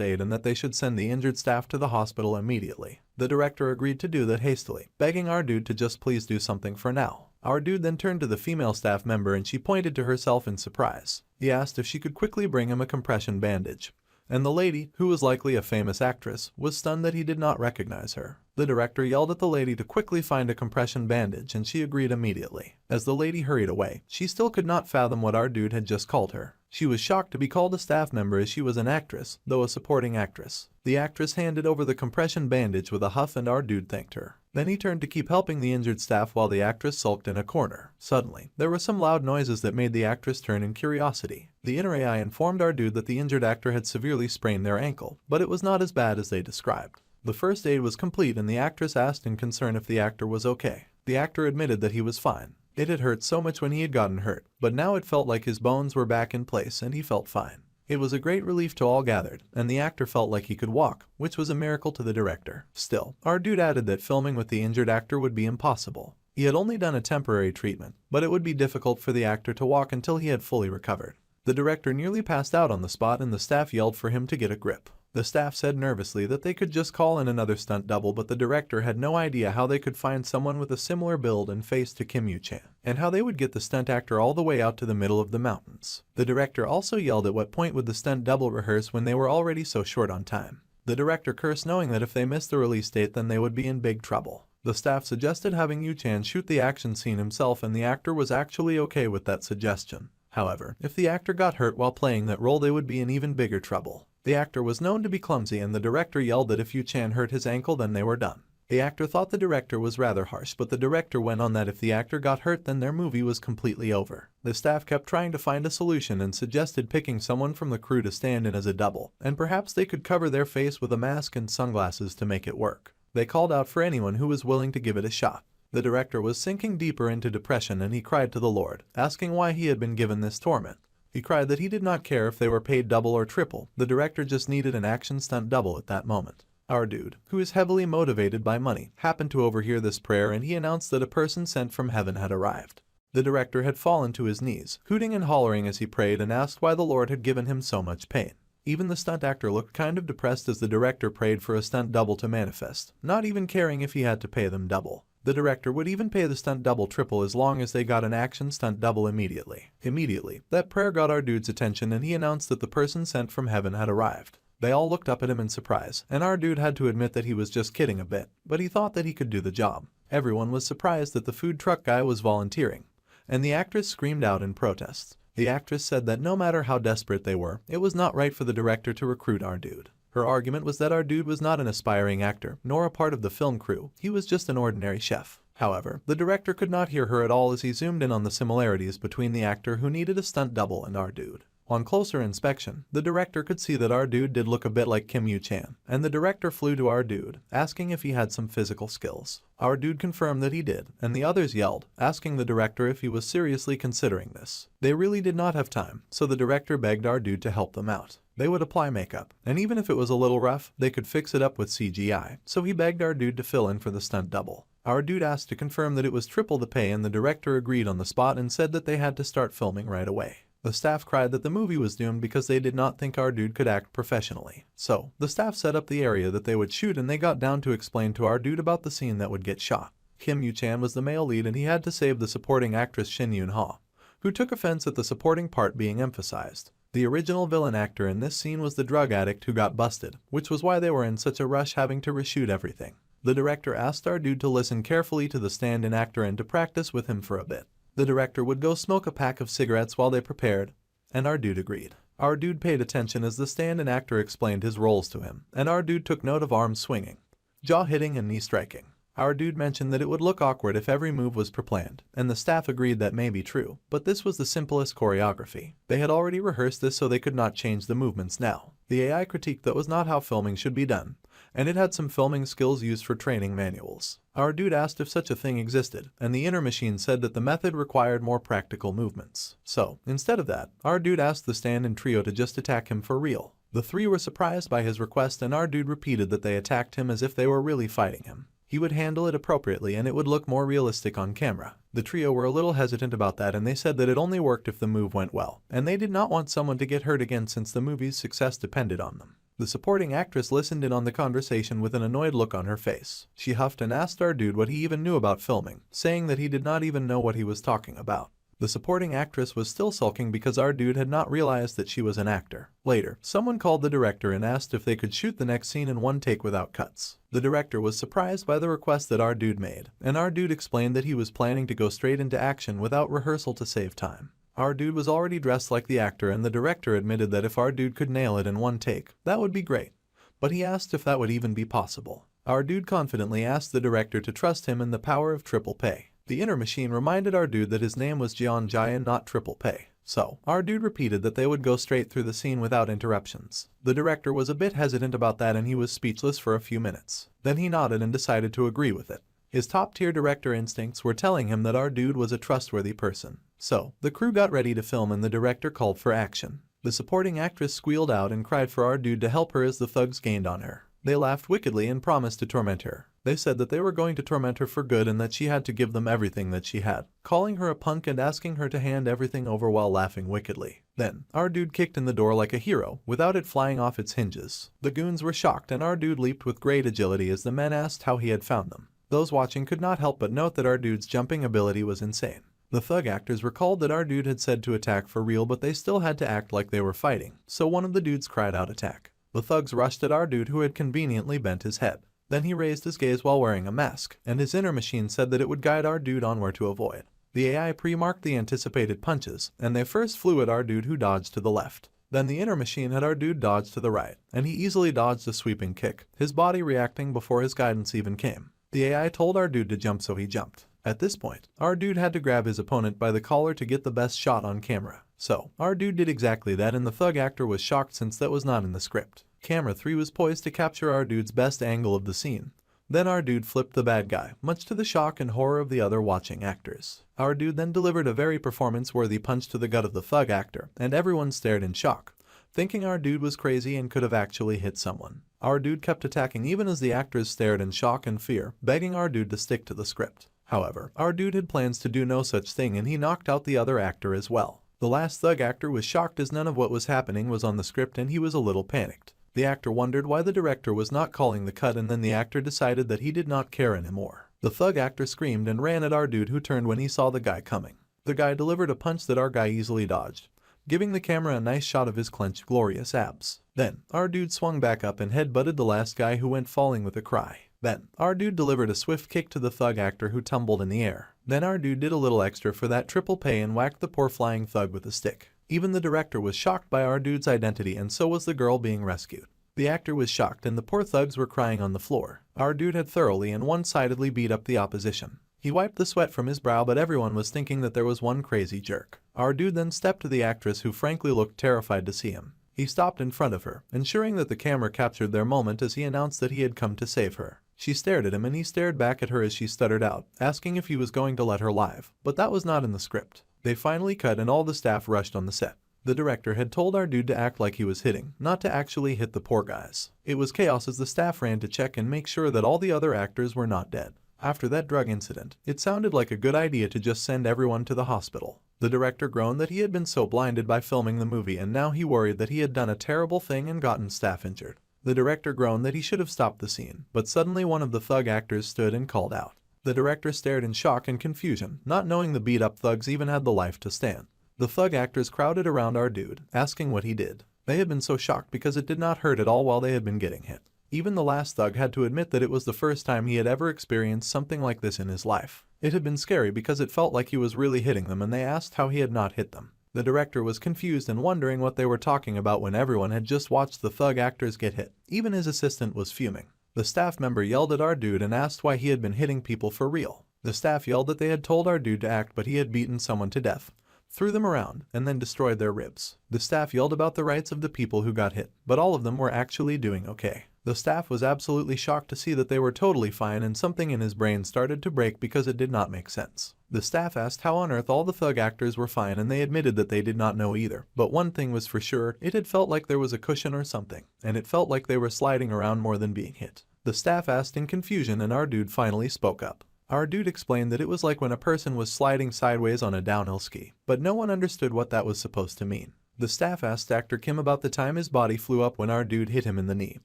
aid and that they should send the injured staff to the hospital immediately. The director agreed to do that hastily, begging our dude to just please do something for now. Our dude then turned to the female staff member and she pointed to herself in surprise. He asked if she could quickly bring him a compression bandage. And the lady, who was likely a famous actress, was stunned that he did not recognize her. The director yelled at the lady to quickly find a compression bandage and she agreed immediately. As the lady hurried away, she still could not fathom what our dude had just called her. She was shocked to be called a staff member as she was an actress, though a supporting actress. The actress handed over the compression bandage with a huff and our dude thanked her. Then he turned to keep helping the injured staff while the actress sulked in a corner. Suddenly, there were some loud noises that made the actress turn in curiosity. The inner AI informed our dude that the injured actor had severely sprained their ankle, but it was not as bad as they described. The first aid was complete and the actress asked in concern if the actor was okay. The actor admitted that he was fine. It had hurt so much when he had gotten hurt, but now it felt like his bones were back in place and he felt fine. It was a great relief to all gathered, and the actor felt like he could walk, which was a miracle to the director. Still, our dude added that filming with the injured actor would be impossible. He had only done a temporary treatment, but it would be difficult for the actor to walk until he had fully recovered. The director nearly passed out on the spot and the staff yelled for him to get a grip. The staff said nervously that they could just call in another stunt double, but the director had no idea how they could find someone with a similar build and face to Kim Yoo-chan, and how they would get the stunt actor all the way out to the middle of the mountains. The director also yelled at what point would the stunt double rehearse when they were already so short on time. The director cursed knowing that if they missed the release date then they would be in big trouble. The staff suggested having Yoo-chan shoot the action scene himself and the actor was actually okay with that suggestion. However, if the actor got hurt while playing that role they would be in even bigger trouble. The actor was known to be clumsy and the director yelled that if Yu Chan hurt his ankle then they were done. The actor thought the director was rather harsh, but the director went on that if the actor got hurt then their movie was completely over. The staff kept trying to find a solution and suggested picking someone from the crew to stand in as a double, and perhaps they could cover their face with a mask and sunglasses to make it work. They called out for anyone who was willing to give it a shot. The director was sinking deeper into depression and he cried to the Lord, asking why he had been given this torment. He cried that he did not care if they were paid double or triple, the director just needed an action stunt double at that moment. Our dude, who is heavily motivated by money, happened to overhear this prayer and he announced that a person sent from heaven had arrived. The director had fallen to his knees, hooting and hollering as he prayed and asked why the Lord had given him so much pain. Even the stunt actor looked kind of depressed as the director prayed for a stunt double to manifest, not even caring if he had to pay them double. The director would even pay the stunt double triple as long as they got an action stunt double immediately. Immediately, that prayer got our dude's attention and he announced that the person sent from heaven had arrived. They all looked up at him in surprise, and our dude had to admit that he was just kidding a bit, but he thought that he could do the job. Everyone was surprised that the food truck guy was volunteering, and the actress screamed out in protest. The actress said that no matter how desperate they were, it was not right for the director to recruit our dude. Her argument was that our dude was not an aspiring actor, nor a part of the film crew, he was just an ordinary chef. However, the director could not hear her at all as he zoomed in on the similarities between the actor who needed a stunt double and our dude. On closer inspection, the director could see that our dude did look a bit like Kim Yu Chan, and the director flew to our dude, asking if he had some physical skills. Our dude confirmed that he did, and the others yelled, asking the director if he was seriously considering this. They really did not have time, so the director begged our dude to help them out. They would apply makeup, and even if it was a little rough, they could fix it up with CGI, so he begged our dude to fill in for the stunt double. Our dude asked to confirm that it was triple the pay and the director agreed on the spot and said that they had to start filming right away. The staff cried that the movie was doomed because they did not think our dude could act professionally. So, the staff set up the area that they would shoot and they got down to explain to our dude about the scene that would get shot. Kim Yu Chan was the male lead and he had to save the supporting actress Shin Yoon Ha, who took offense at the supporting part being emphasized. The original villain actor in this scene was the drug addict who got busted, which was why they were in such a rush having to reshoot everything. The director asked our dude to listen carefully to the stand-in actor and to practice with him for a bit. The director would go smoke a pack of cigarettes while they prepared, and our dude agreed. Our dude paid attention as the stand-in actor explained his roles to him, and our dude took note of arms swinging, jaw hitting and knee striking. Our dude mentioned that it would look awkward if every move was pre-planned, and the staff agreed that may be true, but this was the simplest choreography. They had already rehearsed this so they could not change the movements now. The AI critiqued that was not how filming should be done, and it had some filming skills used for training manuals. Our dude asked if such a thing existed, and the inner machine said that the method required more practical movements. So, instead of that, our dude asked the stand-in trio to just attack him for real. The three were surprised by his request and our dude repeated that they attacked him as if they were really fighting him. He would handle it appropriately and it would look more realistic on camera. The trio were a little hesitant about that and they said that it only worked if the move went well, and they did not want someone to get hurt again since the movie's success depended on them. The supporting actress listened in on the conversation with an annoyed look on her face. She huffed and asked our dude what he even knew about filming, saying that he did not even know what he was talking about. The supporting actress was still sulking because our dude had not realized that she was an actor. Later, someone called the director and asked if they could shoot the next scene in one take without cuts. The director was surprised by the request that our dude made, and our dude explained that he was planning to go straight into action without rehearsal to save time. Our dude was already dressed like the actor and the director admitted that if our dude could nail it in one take, that would be great. But he asked if that would even be possible. Our dude confidently asked the director to trust him in the power of triple pay. The inner machine reminded our dude that his name was Jeon Jai and not triple pay. So, our dude repeated that they would go straight through the scene without interruptions. The director was a bit hesitant about that and he was speechless for a few minutes. Then he nodded and decided to agree with it. His top-tier director instincts were telling him that our dude was a trustworthy person. So, the crew got ready to film and the director called for action. The supporting actress squealed out and cried for our dude to help her as the thugs gained on her. They laughed wickedly and promised to torment her. They said that they were going to torment her for good and that she had to give them everything that she had, calling her a punk and asking her to hand everything over while laughing wickedly. Then, our dude kicked in the door like a hero, without it flying off its hinges. The goons were shocked and our dude leaped with great agility as the men asked how he had found them. Those watching could not help but note that our dude's jumping ability was insane. The thug actors recalled that our dude had said to attack for real but they still had to act like they were fighting, so one of the dudes cried out attack. The thugs rushed at our dude who had conveniently bent his head. Then he raised his gaze while wearing a mask, and his inner machine said that it would guide our dude on where to avoid. The AI pre-marked the anticipated punches, and they first flew at our dude who dodged to the left. Then the inner machine had our dude dodge to the right, and he easily dodged a sweeping kick, his body reacting before his guidance even came. The AI told our dude to jump, so he jumped. At this point, our dude had to grab his opponent by the collar to get the best shot on camera. So, our dude did exactly that, and the thug actor was shocked since that was not in the script. Camera 3 was poised to capture our dude's best angle of the scene. Then our dude flipped the bad guy, much to the shock and horror of the other watching actors. Our dude then delivered a very performance-worthy punch to the gut of the thug actor, and everyone stared in shock, thinking our dude was crazy and could have actually hit someone. Our dude kept attacking even as the actors stared in shock and fear, begging our dude to stick to the script. However, our dude had plans to do no such thing, and he knocked out the other actor as well. The last thug actor was shocked as none of what was happening was on the script, and he was a little panicked. The actor wondered why the director was not calling the cut, and then the actor decided that he did not care anymore. The thug actor screamed and ran at our dude, who turned when he saw the guy coming. The guy delivered a punch that our guy easily dodged, giving the camera a nice shot of his clenched glorious abs. Then, our dude swung back up and head-butted the last guy, who went falling with a cry. Then, our dude delivered a swift kick to the thug actor, who tumbled in the air. Then our dude did a little extra for that triple pay and whacked the poor flying thug with a stick. Even the director was shocked by our dude's identity, and so was the girl being rescued. The actor was shocked, and the poor thugs were crying on the floor. Our dude had thoroughly and one-sidedly beat up the opposition. He wiped the sweat from his brow, but everyone was thinking that there was one crazy jerk. Our dude then stepped to the actress, who frankly looked terrified to see him. He stopped in front of her, ensuring that the camera captured their moment as he announced that he had come to save her. She stared at him, and he stared back at her as she stuttered out, asking if he was going to let her live. But that was not in the script. They finally cut, and all the staff rushed on the set. The director had told our dude to act like he was hitting, not to actually hit the poor guys. It was chaos as the staff ran to check and make sure that all the other actors were not dead. After that drug incident, it sounded like a good idea to just send everyone to the hospital. The director groaned that he had been so blinded by filming the movie, and now he worried that he had done a terrible thing and gotten staff injured. The director groaned that he should have stopped the scene, but suddenly one of the thug actors stood and called out. The director stared in shock and confusion, not knowing the beat-up thugs even had the life to stand. The thug actors crowded around our dude, asking what he did. They had been so shocked because it did not hurt at all while they had been getting hit. Even the last thug had to admit that it was the first time he had ever experienced something like this in his life. It had been scary because it felt like he was really hitting them, and they asked how he had not hit them. The director was confused and wondering what they were talking about when everyone had just watched the thug actors get hit. Even his assistant was fuming. The staff member yelled at our dude and asked why he had been hitting people for real. The staff yelled that they had told our dude to act, but he had beaten someone to death, threw them around, and then destroyed their ribs. The staff yelled about the rights of the people who got hit, but all of them were actually doing okay. The staff was absolutely shocked to see that they were totally fine, and something in his brain started to break because it did not make sense. The staff asked how on earth all the thug actors were fine, and they admitted that they did not know either. But one thing was for sure, it had felt like there was a cushion or something, and it felt like they were sliding around more than being hit. The staff asked in confusion, and our dude finally spoke up. Our dude explained that it was like when a person was sliding sideways on a downhill ski, but no one understood what that was supposed to mean. The staff asked actor Kim about the time his body flew up when our dude hit him in the knee,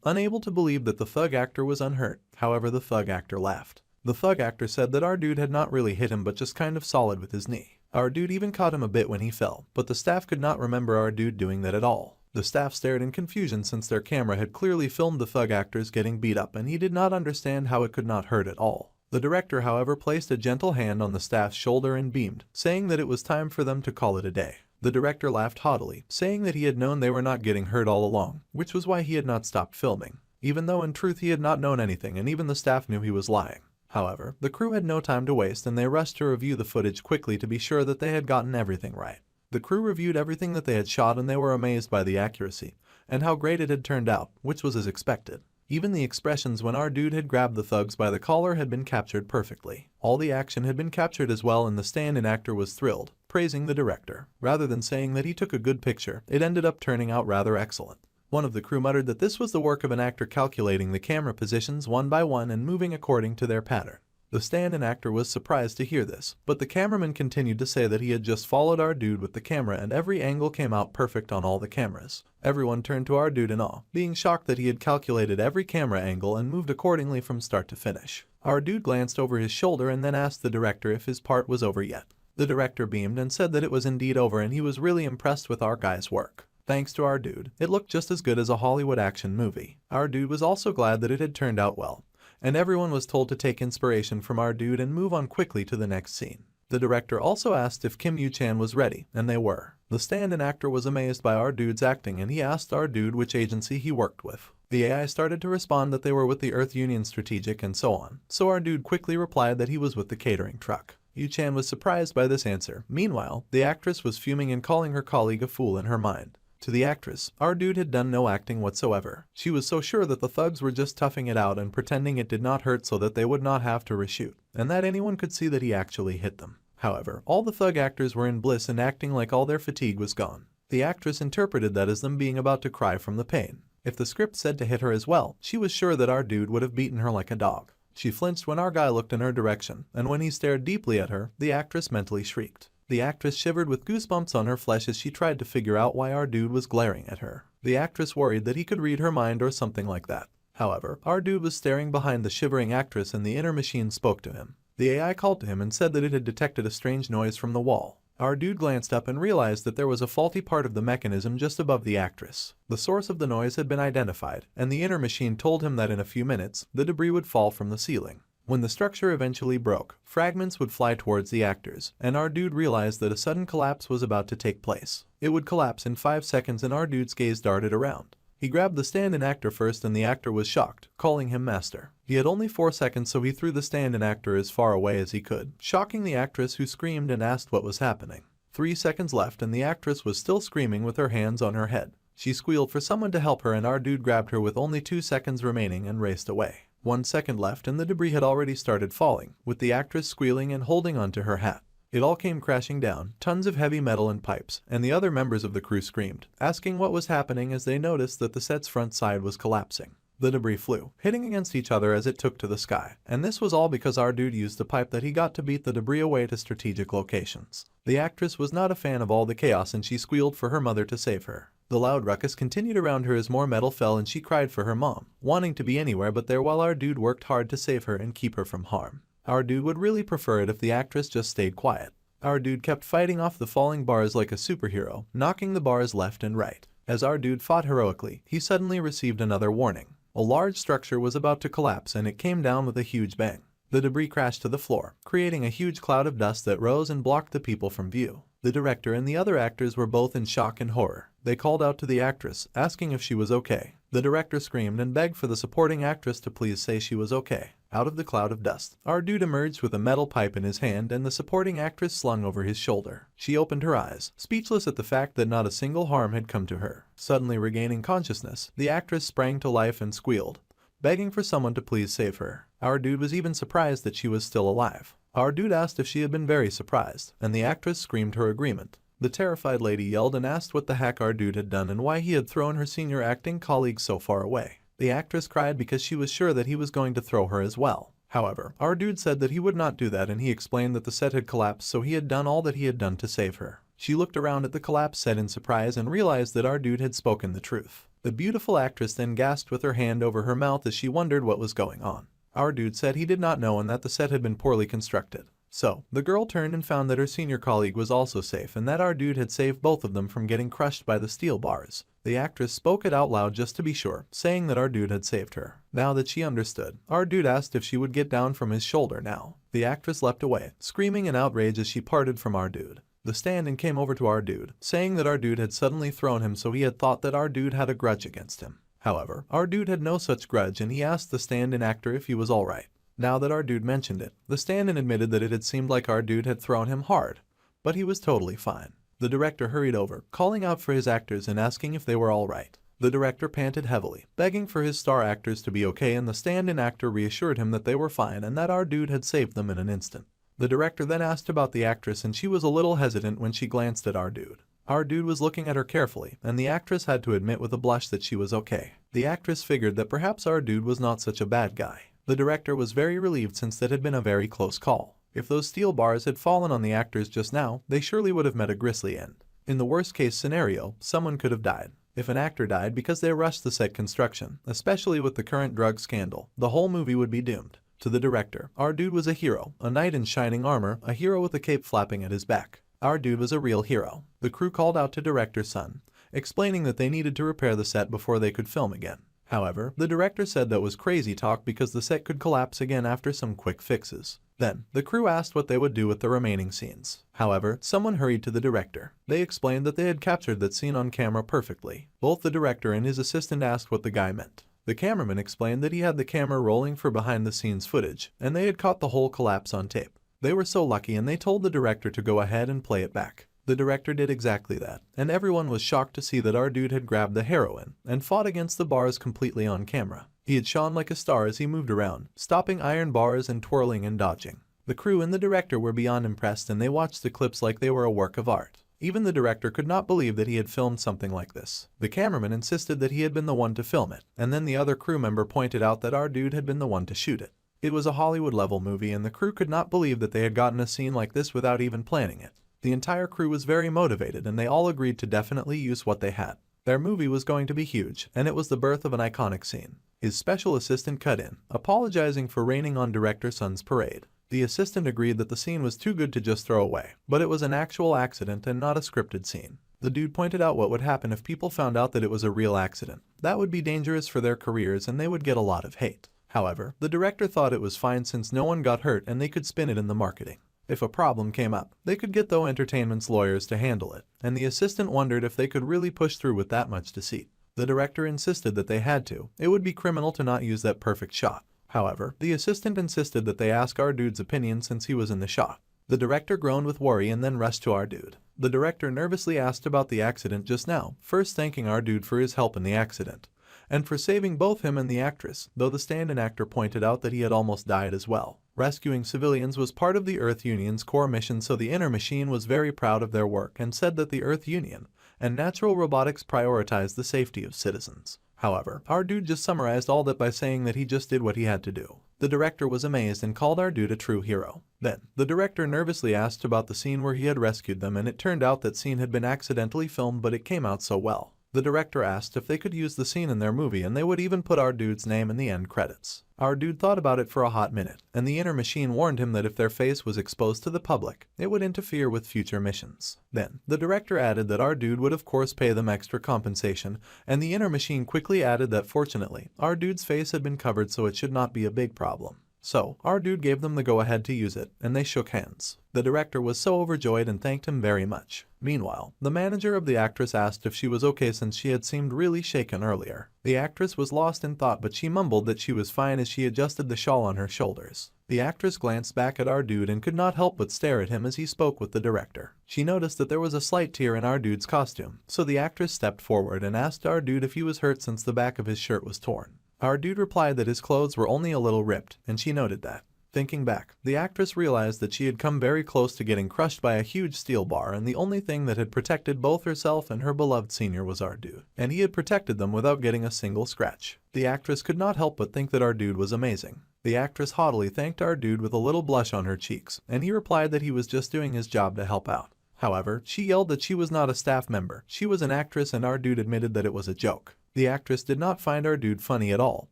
unable to believe that the thug actor was unhurt. However, the thug actor laughed. The thug actor said that our dude had not really hit him, but just kind of solid with his knee. Our dude even caught him a bit when he fell, but the staff could not remember our dude doing that at all. The staff stared in confusion since their camera had clearly filmed the thug actors getting beat up, and he did not understand how it could not hurt at all. The director, however, placed a gentle hand on the staff's shoulder and beamed, saying that it was time for them to call it a day. The director laughed haughtily, saying that he had known they were not getting hurt all along, which was why he had not stopped filming, even though in truth he had not known anything, and even the staff knew he was lying. However, the crew had no time to waste, and they rushed to review the footage quickly to be sure that they had gotten everything right. The crew reviewed everything that they had shot, and they were amazed by the accuracy and how great it had turned out, which was as expected. Even the expressions when our dude had grabbed the thugs by the collar had been captured perfectly. All the action had been captured as well, and the stand-in actor was thrilled, praising the director. Rather than saying that he took a good picture, it ended up turning out rather excellent. One of the crew muttered that this was the work of an actor calculating the camera positions one by one and moving according to their pattern. The stand-in actor was surprised to hear this, but the cameraman continued to say that he had just followed our dude with the camera and every angle came out perfect on all the cameras. Everyone turned to our dude in awe, being shocked that he had calculated every camera angle and moved accordingly from start to finish. Our dude glanced over his shoulder and then asked the director if his part was over yet. The director beamed and said that it was indeed over, and he was really impressed with our guy's work. Thanks to our dude, it looked just as good as a Hollywood action movie. Our dude was also glad that it had turned out well, and everyone was told to take inspiration from our dude and move on quickly to the next scene. The director also asked if Kim Yu-chan was ready, and they were. The stand-in actor was amazed by our dude's acting and he asked our dude which agency he worked with. The AI started to respond that they were with the Earth Union Strategic and so on, so our dude quickly replied that he was with the catering truck. Yu-chan was surprised by this answer. Meanwhile, the actress was fuming and calling her colleague a fool in her mind. To the actress, our dude had done no acting whatsoever. She was so sure that the thugs were just toughing it out and pretending it did not hurt so that they would not have to reshoot, and that anyone could see that he actually hit them. However, all the thug actors were in bliss and acting like all their fatigue was gone. The actress interpreted that as them being about to cry from the pain. If the script said to hit her as well, she was sure that our dude would have beaten her like a dog. She flinched when our guy looked in her direction, and when he stared deeply at her, the actress mentally shrieked. The actress shivered with goosebumps on her flesh as she tried to figure out why our dude was glaring at her. The actress worried that he could read her mind or something like that. However, our dude was staring behind the shivering actress and the inner machine spoke to him. The AI called to him and said that it had detected a strange noise from the wall. Our dude glanced up and realized that there was a faulty part of the mechanism just above the actress. The source of the noise had been identified, and the inner machine told him that in a few minutes, the debris would fall from the ceiling. When the structure eventually broke, fragments would fly towards the actors, and our dude realized that a sudden collapse was about to take place. It would collapse in 5 seconds and our dude's gaze darted around. He grabbed the stand-in actor first and the actor was shocked, calling him master. He had only 4 seconds so he threw the stand-in actor as far away as he could, shocking the actress who screamed and asked what was happening. 3 seconds left and the actress was still screaming with her hands on her head. She squealed for someone to help her and our dude grabbed her with only 2 seconds remaining and raced away. 1 second left and the debris had already started falling, with the actress squealing and holding onto her hat. It all came crashing down, tons of heavy metal and pipes, and the other members of the crew screamed, asking what was happening as they noticed that the set's front side was collapsing. The debris flew, hitting against each other as it took to the sky, and this was all because our dude used the pipe that he got to beat the debris away to strategic locations. The actress was not a fan of all the chaos and she squealed for her mother to save her. The loud ruckus continued around her as more metal fell and she cried for her mom, wanting to be anywhere but there while our dude worked hard to save her and keep her from harm. Our dude would really prefer it if the actress just stayed quiet. Our dude kept fighting off the falling bars like a superhero, knocking the bars left and right. As our dude fought heroically, he suddenly received another warning. A large structure was about to collapse and it came down with a huge bang. The debris crashed to the floor, creating a huge cloud of dust that rose and blocked the people from view. The director and the other actors were both in shock and horror. They called out to the actress, asking if she was okay. The director screamed and begged for the supporting actress to please say she was okay. Out of the cloud of dust, our dude emerged with a metal pipe in his hand and the supporting actress slung over his shoulder. She opened her eyes, speechless at the fact that not a single harm had come to her. Suddenly regaining consciousness, the actress sprang to life and squealed, begging for someone to please save her. Our dude was even surprised that she was still alive. Our dude asked if she had been very surprised, and the actress screamed her agreement. The terrified lady yelled and asked what the heck our dude had done and why he had thrown her senior acting colleague so far away. The actress cried because she was sure that he was going to throw her as well. However, our dude said that he would not do that and he explained that the set had collapsed so he had done all that he had done to save her. She looked around at the collapsed set in surprise and realized that our dude had spoken the truth. The beautiful actress then gasped with her hand over her mouth as she wondered what was going on. Our dude said he did not know and that the set had been poorly constructed. So, the girl turned and found that her senior colleague was also safe and that our dude had saved both of them from getting crushed by the steel bars. The actress spoke it out loud just to be sure, saying that our dude had saved her. Now that she understood, our dude asked if she would get down from his shoulder now. The actress leapt away, screaming in outrage as she parted from our dude. The stand-in came over to our dude, saying that our dude had suddenly thrown him so he had thought that our dude had a grudge against him. However, our dude had no such grudge and he asked the stand-in actor if he was alright. Now that our dude mentioned it, the stand-in admitted that it had seemed like our dude had thrown him hard, but he was totally fine. The director hurried over, calling out for his actors and asking if they were alright. The director panted heavily, begging for his star actors to be okay, and the stand-in actor reassured him that they were fine and that our dude had saved them in an instant. The director then asked about the actress and she was a little hesitant when she glanced at our dude. Our dude was looking at her carefully, and the actress had to admit with a blush that she was okay. The actress figured that perhaps our dude was not such a bad guy. The director was very relieved since that had been a very close call. If those steel bars had fallen on the actors just now, they surely would have met a grisly end. In the worst case scenario, someone could have died. If an actor died because they rushed the set construction, especially with the current drug scandal, the whole movie would be doomed. To the director, our dude was a hero, a knight in shining armor, a hero with a cape flapping at his back. Our dude was a real hero. The crew called out to director Sun, explaining that they needed to repair the set before they could film again. However, the director said that was crazy talk because the set could collapse again after some quick fixes. Then, the crew asked what they would do with the remaining scenes. However, someone hurried to the director. They explained that they had captured that scene on camera perfectly. Both the director and his assistant asked what the guy meant. The cameraman explained that he had the camera rolling for behind-the-scenes footage, and they had caught the whole collapse on tape. They were so lucky and they told the director to go ahead and play it back. The director did exactly that, and everyone was shocked to see that our dude had grabbed the heroine and fought against the bars completely on camera. He had shone like a star as he moved around, stopping iron bars and twirling and dodging. The crew and the director were beyond impressed and they watched the clips like they were a work of art. Even the director could not believe that he had filmed something like this. The cameraman insisted that he had been the one to film it, and then the other crew member pointed out that our dude had been the one to shoot it. It was a Hollywood-level movie and the crew could not believe that they had gotten a scene like this without even planning it. The entire crew was very motivated and they all agreed to definitely use what they had. Their movie was going to be huge, and it was the birth of an iconic scene. His special assistant cut in, apologizing for raining on director Sun's parade. The assistant agreed that the scene was too good to just throw away, but it was an actual accident and not a scripted scene. The dude pointed out what would happen if people found out that it was a real accident. That would be dangerous for their careers and they would get a lot of hate. However, the director thought it was fine since no one got hurt and they could spin it in the marketing. If a problem came up, they could get Though Entertainment's lawyers to handle it, and the assistant wondered if they could really push through with that much deceit. The director insisted that they had to. It would be criminal to not use that perfect shot. However, the assistant insisted that they ask our dude's opinion since he was in the shot. The director groaned with worry and then rushed to our dude. The director nervously asked about the accident just now, first thanking our dude for his help in the accident, and for saving both him and the actress, though the stand-in actor pointed out that he had almost died as well. Rescuing civilians was part of the Earth Union's core mission, so the Inner Machine was very proud of their work and said that the Earth Union and natural robotics prioritized the safety of citizens. However, our dude just summarized all that by saying that he just did what he had to do. The director was amazed and called our dude a true hero. Then, the director nervously asked about the scene where he had rescued them, and it turned out that scene had been accidentally filmed, but it came out so well. The director asked if they could use the scene in their movie, and they would even put our dude's name in the end credits. Our dude thought about it for a hot minute, and the Inner Machine warned him that if their face was exposed to the public, it would interfere with future missions. Then, the director added that our dude would of course pay them extra compensation, and the Inner Machine quickly added that fortunately, our dude's face had been covered so it should not be a big problem. So, our dude gave them the go-ahead to use it, and they shook hands. The director was so overjoyed and thanked him very much. Meanwhile, the manager of the actress asked if she was okay since she had seemed really shaken earlier. The actress was lost in thought, but she mumbled that she was fine as she adjusted the shawl on her shoulders. The actress glanced back at our dude and could not help but stare at him as he spoke with the director. She noticed that there was a slight tear in our dude's costume, so the actress stepped forward and asked our dude if he was hurt since the back of his shirt was torn. Our dude replied that his clothes were only a little ripped, and she noted that. Thinking back, the actress realized that she had come very close to getting crushed by a huge steel bar, and the only thing that had protected both herself and her beloved senior was our dude, and he had protected them without getting a single scratch. The actress could not help but think that our dude was amazing. The actress haughtily thanked our dude with a little blush on her cheeks, and he replied that he was just doing his job to help out. However, she yelled that she was not a staff member, she was an actress, and our dude admitted that it was a joke. The actress did not find our dude funny at all,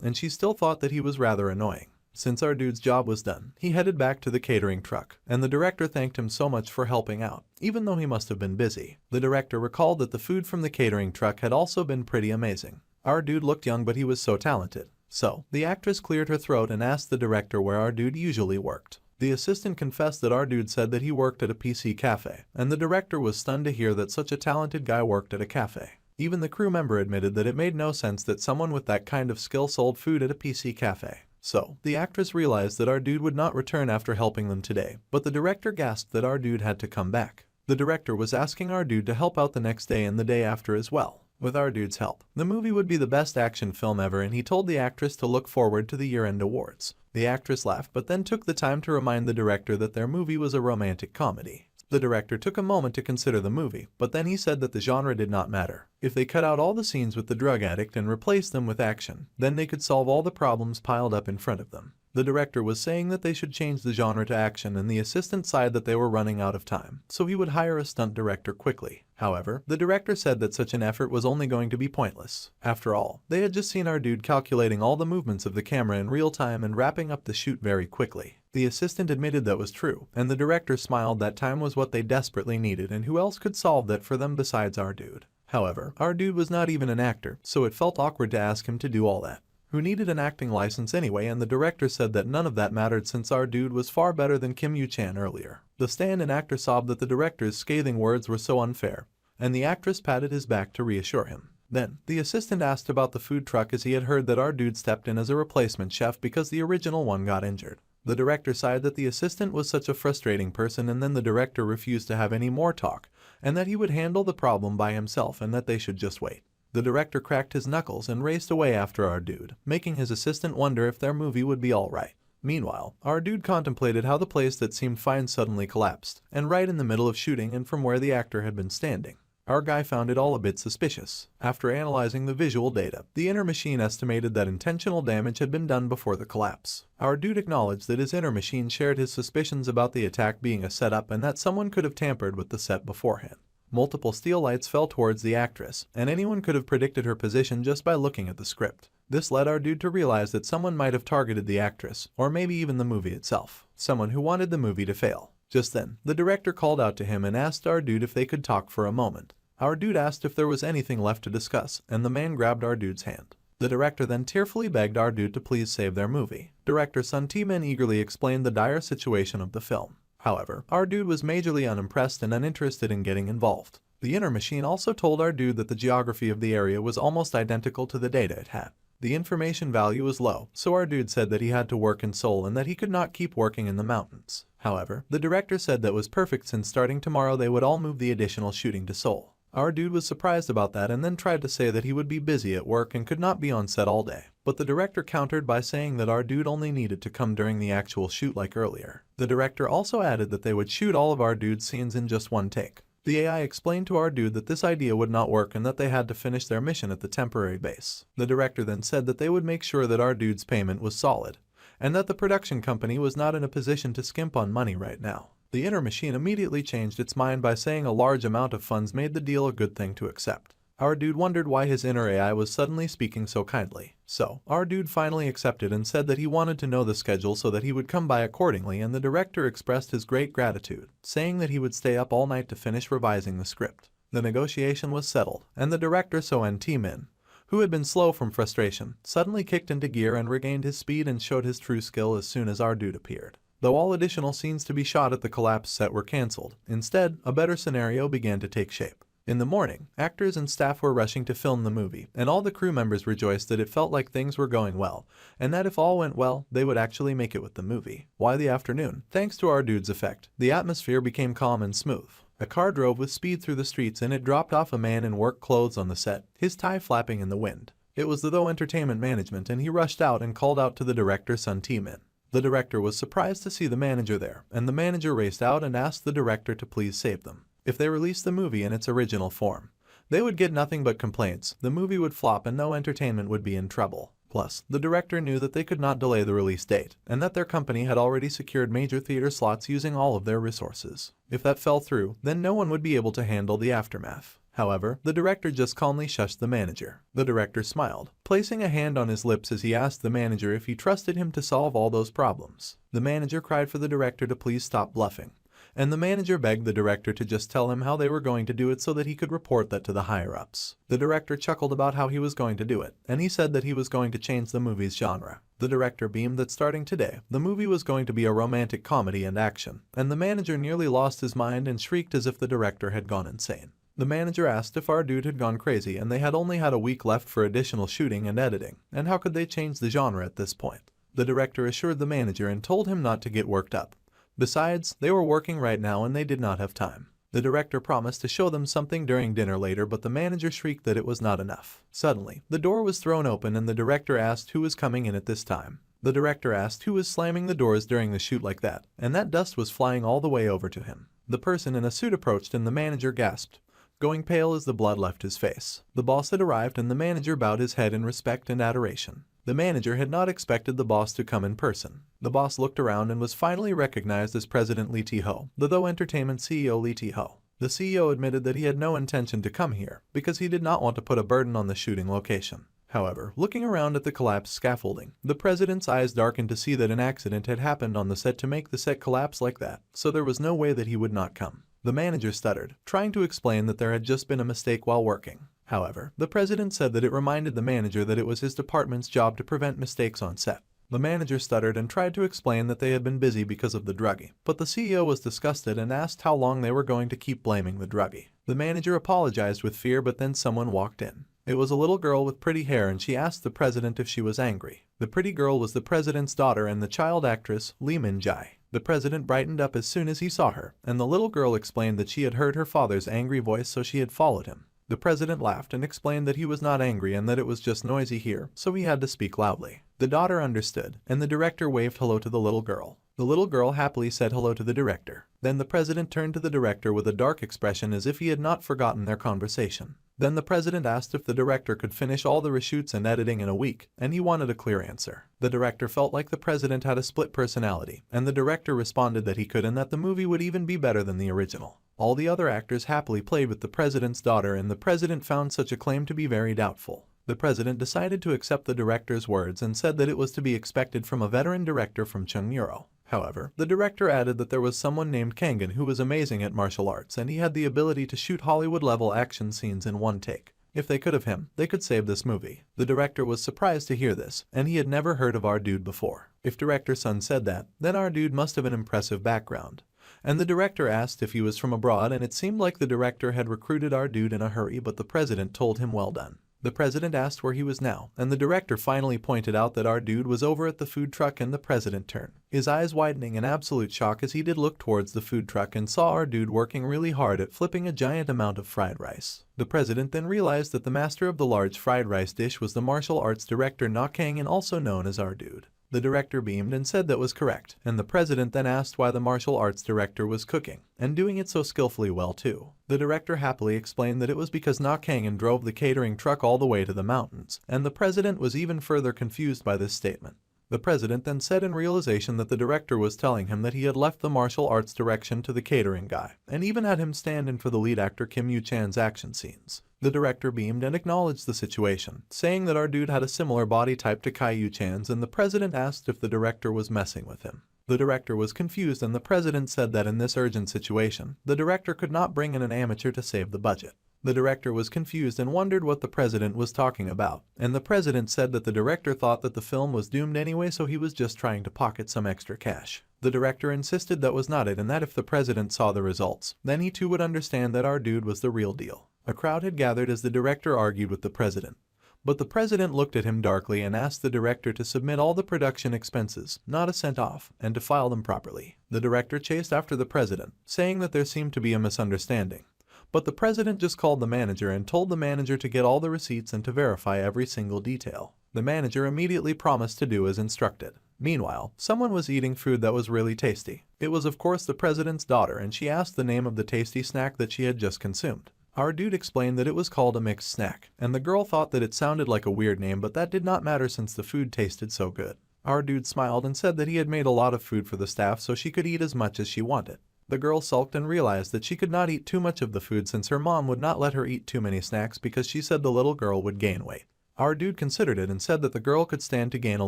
and she still thought that he was rather annoying. Since our dude's job was done, he headed back to the catering truck, and the director thanked him so much for helping out, even though he must have been busy. The director recalled that the food from the catering truck had also been pretty amazing. Our dude looked young, but he was so talented. So, the actress cleared her throat and asked the director where our dude usually worked. The assistant confessed that our dude said that he worked at a PC cafe, and the director was stunned to hear that such a talented guy worked at a cafe. Even the crew member admitted that it made no sense that someone with that kind of skill sold food at a PC cafe. So, the actress realized that our dude would not return after helping them today, but the director gasped that our dude had to come back. The director was asking our dude to help out the next day and the day after as well. With our dude's help, the movie would be the best action film ever, and he told the actress to look forward to the year-end awards. The actress laughed but then took the time to remind the director that their movie was a romantic comedy. The director took a moment to consider the movie, but then he said that the genre did not matter. If they cut out all the scenes with the drug addict and replaced them with action, then they could solve all the problems piled up in front of them. The director was saying that they should change the genre to action, and the assistant sighed that they were running out of time, so he would hire a stunt director quickly. However, the director said that such an effort was only going to be pointless. After all, they had just seen our dude calculating all the movements of the camera in real time and wrapping up the shoot very quickly. The assistant admitted that was true, and the director smiled that time was what they desperately needed, and who else could solve that for them besides our dude. However, our dude was not even an actor, so it felt awkward to ask him to do all that. who needed an acting license anyway, and the director said that none of that mattered since our dude was far better than Kim Yu-chan earlier. The stand-in actor sobbed that the director's scathing words were so unfair, and the actress patted his back to reassure him. Then, the assistant asked about the food truck as he had heard that our dude stepped in as a replacement chef because the original one got injured. The director sighed that the assistant was such a frustrating person, and then the director refused to have any more talk, and that he would handle the problem by himself and that they should just wait. The director cracked his knuckles and raced away after our dude, making his assistant wonder if their movie would be alright. Meanwhile, our dude contemplated how the place that seemed fine suddenly collapsed, and right in the middle of shooting and from where the actor had been standing. Our guy found it all a bit suspicious. After analyzing the visual data, the inner machine estimated that intentional damage had been done before the collapse. Our dude acknowledged that his inner machine shared his suspicions about the attack being a setup and that someone could have tampered with the set beforehand. Multiple steel lights fell towards the actress, and anyone could have predicted her position just by looking at the script. This led our dude to realize that someone might have targeted the actress, or maybe even the movie itself. Someone who wanted the movie to fail. Just then, the director called out to him and asked our dude if they could talk for a moment. Our dude asked if there was anything left to discuss, and the man grabbed our dude's hand. The director then tearfully begged our dude to please save their movie. Director Sun Tae-min eagerly explained the dire situation of the film. However, our dude was majorly unimpressed and uninterested in getting involved. The inner machine also told our dude that the geography of the area was almost identical to the data it had. The information value was low, so our dude said that he had to work in Seoul and that he could not keep working in the mountains. However, the director said that was perfect since starting tomorrow they would all move the additional shooting to Seoul. Our dude was surprised about that and then tried to say that he would be busy at work and could not be on set all day. But the director countered by saying that our dude only needed to come during the actual shoot like earlier. The director also added that they would shoot all of our dude's scenes in just one take. The AI explained to our dude that this idea would not work and that they had to finish their mission at the temporary base. The director then said that they would make sure that our dude's payment was solid, and that the production company was not in a position to skimp on money right now. The inner machine immediately changed its mind by saying a large amount of funds made the deal a good thing to accept. Our dude wondered why his inner AI was suddenly speaking so kindly. So, our dude finally accepted and said that he wanted to know the schedule so that he would come by accordingly, and the director expressed his great gratitude, saying that he would stay up all night to finish revising the script. The negotiation was settled, and the director Sun Tae-min, who had been slow from frustration, suddenly kicked into gear and regained his speed and showed his true skill as soon as our dude appeared. Though all additional scenes to be shot at the collapse set were cancelled, instead, a better scenario began to take shape. In the morning, actors and staff were rushing to film the movie, and all the crew members rejoiced that it felt like things were going well, and that if all went well, they would actually make it with the movie. By the afternoon, thanks to our dude's effect, the atmosphere became calm and smooth. A car drove with speed through the streets and it dropped off a man in work clothes on the set, his tie flapping in the wind. It was the Though Entertainment Management, and he rushed out and called out to the director Sun Tae-min. The director was surprised to see the manager there, and the manager raced out and asked the director to please save them. If they released the movie in its original form, they would get nothing but complaints, the movie would flop and no entertainment would be in trouble. Plus, the director knew that they could not delay the release date, and that their company had already secured major theater slots using all of their resources. If that fell through, then no one would be able to handle the aftermath. However, the director just calmly shushed the manager. The director smiled, placing a hand on his lips as he asked the manager if he trusted him to solve all those problems. The manager cried for the director to please stop bluffing, and the manager begged the director to just tell him how they were going to do it so that he could report that to the higher-ups. The director chuckled about how he was going to do it, and he said that he was going to change the movie's genre. The director beamed that starting today, the movie was going to be a romantic comedy and action, and the manager nearly lost his mind and shrieked as if the director had gone insane. The manager asked if our dude had gone crazy and they had only had a week left for additional shooting and editing, and how could they change the genre at this point. The director assured the manager and told him not to get worked up. Besides, they were working right now and they did not have time. The director promised to show them something during dinner later, but the manager shrieked that it was not enough. Suddenly, the door was thrown open and the director asked who was coming in at this time. The director asked who was slamming the doors during the shoot like that, and that dust was flying all the way over to him. The person in a suit approached and the manager gasped, going pale as the blood left his face. The boss had arrived and the manager bowed his head in respect and adoration. The manager had not expected the boss to come in person. The boss looked around and was finally recognized as President Lee Tae-ho, the Though Entertainment CEO Lee Tae-ho. The CEO admitted that he had no intention to come here because he did not want to put a burden on the shooting location. However, looking around at the collapsed scaffolding, the president's eyes darkened to see that an accident had happened on the set to make the set collapse like that, so there was no way that he would not come. The manager stuttered, trying to explain that there had just been a mistake while working. However, the president said that it reminded the manager that it was his department's job to prevent mistakes on set. The manager stuttered and tried to explain that they had been busy because of the druggie, but the CEO was disgusted and asked how long they were going to keep blaming the druggie. The manager apologized with fear, but then someone walked in. It was a little girl with pretty hair, and she asked the president if she was angry. The pretty girl was the president's daughter and the child actress, Lee Min-jae. The president brightened up as soon as he saw her, and the little girl explained that she had heard her father's angry voice, so she had followed him. The president laughed and explained that he was not angry and that it was just noisy here, so he had to speak loudly. The daughter understood, and the director waved hello to the little girl. The little girl happily said hello to the director. Then the president turned to the director with a dark expression as if he had not forgotten their conversation. Then the president asked if the director could finish all the reshoots and editing in a week, and he wanted a clear answer. The director felt like the president had a split personality, and the director responded that he could and that the movie would even be better than the original. All the other actors happily played with the president's daughter, and the president found such a claim to be very doubtful. The president decided to accept the director's words and said that it was to be expected from a veteran director from Chungnyeoro. However, the director added that there was someone named Kangan who was amazing at martial arts, and he had the ability to shoot Hollywood-level action scenes in one take. If they could have him, they could save this movie. The director was surprised to hear this, and he had never heard of our dude before. If Director Sun said that, then our dude must have an impressive background. And the director asked if he was from abroad, and it seemed like the director had recruited our dude in a hurry, but the president told him well done. The president asked where he was now, and the director finally pointed out that our dude was over at the food truck, and the president turned, his eyes widening in absolute shock as he did look towards the food truck and saw our dude working really hard at flipping a giant amount of fried rice. The president then realized that the master of the large fried rice dish was the martial arts director Na Kang, and also known as our dude. The director beamed and said that was correct, and the president then asked why the martial arts director was cooking, and doing it so skillfully well too. The director happily explained that it was because Na Kangan drove the catering truck all the way to the mountains, and the president was even further confused by this statement. The president then said in realization that the director was telling him that he had left the martial arts direction to the catering guy, and even had him stand in for the lead actor Kim Yu-chan's action scenes. The director beamed and acknowledged the situation, saying that our dude had a similar body type to Kai Yu-chan's, and the president asked if the director was messing with him. The director was confused, and the president said that in this urgent situation, the director could not bring in an amateur to save the budget. The director was confused and wondered what the president was talking about, and the president said that the director thought that the film was doomed anyway, so he was just trying to pocket some extra cash. The director insisted that was not it, and that if the president saw the results, then he too would understand that our dude was the real deal. A crowd had gathered as the director argued with the president, but the president looked at him darkly and asked the director to submit all the production expenses, not a cent off, and to file them properly. The director chased after the president, saying that there seemed to be a misunderstanding. But the president just called the manager and told the manager to get all the receipts and to verify every single detail. The manager immediately promised to do as instructed. Meanwhile, someone was eating food that was really tasty. It was of course the president's daughter, and she asked the name of the tasty snack that she had just consumed. Our dude explained that it was called a mixed snack, and the girl thought that it sounded like a weird name, but that did not matter since the food tasted so good. Our dude smiled and said that he had made a lot of food for the staff so she could eat as much as she wanted. The girl sulked and realized that she could not eat too much of the food since her mom would not let her eat too many snacks because she said the little girl would gain weight. Our dude considered it and said that the girl could stand to gain a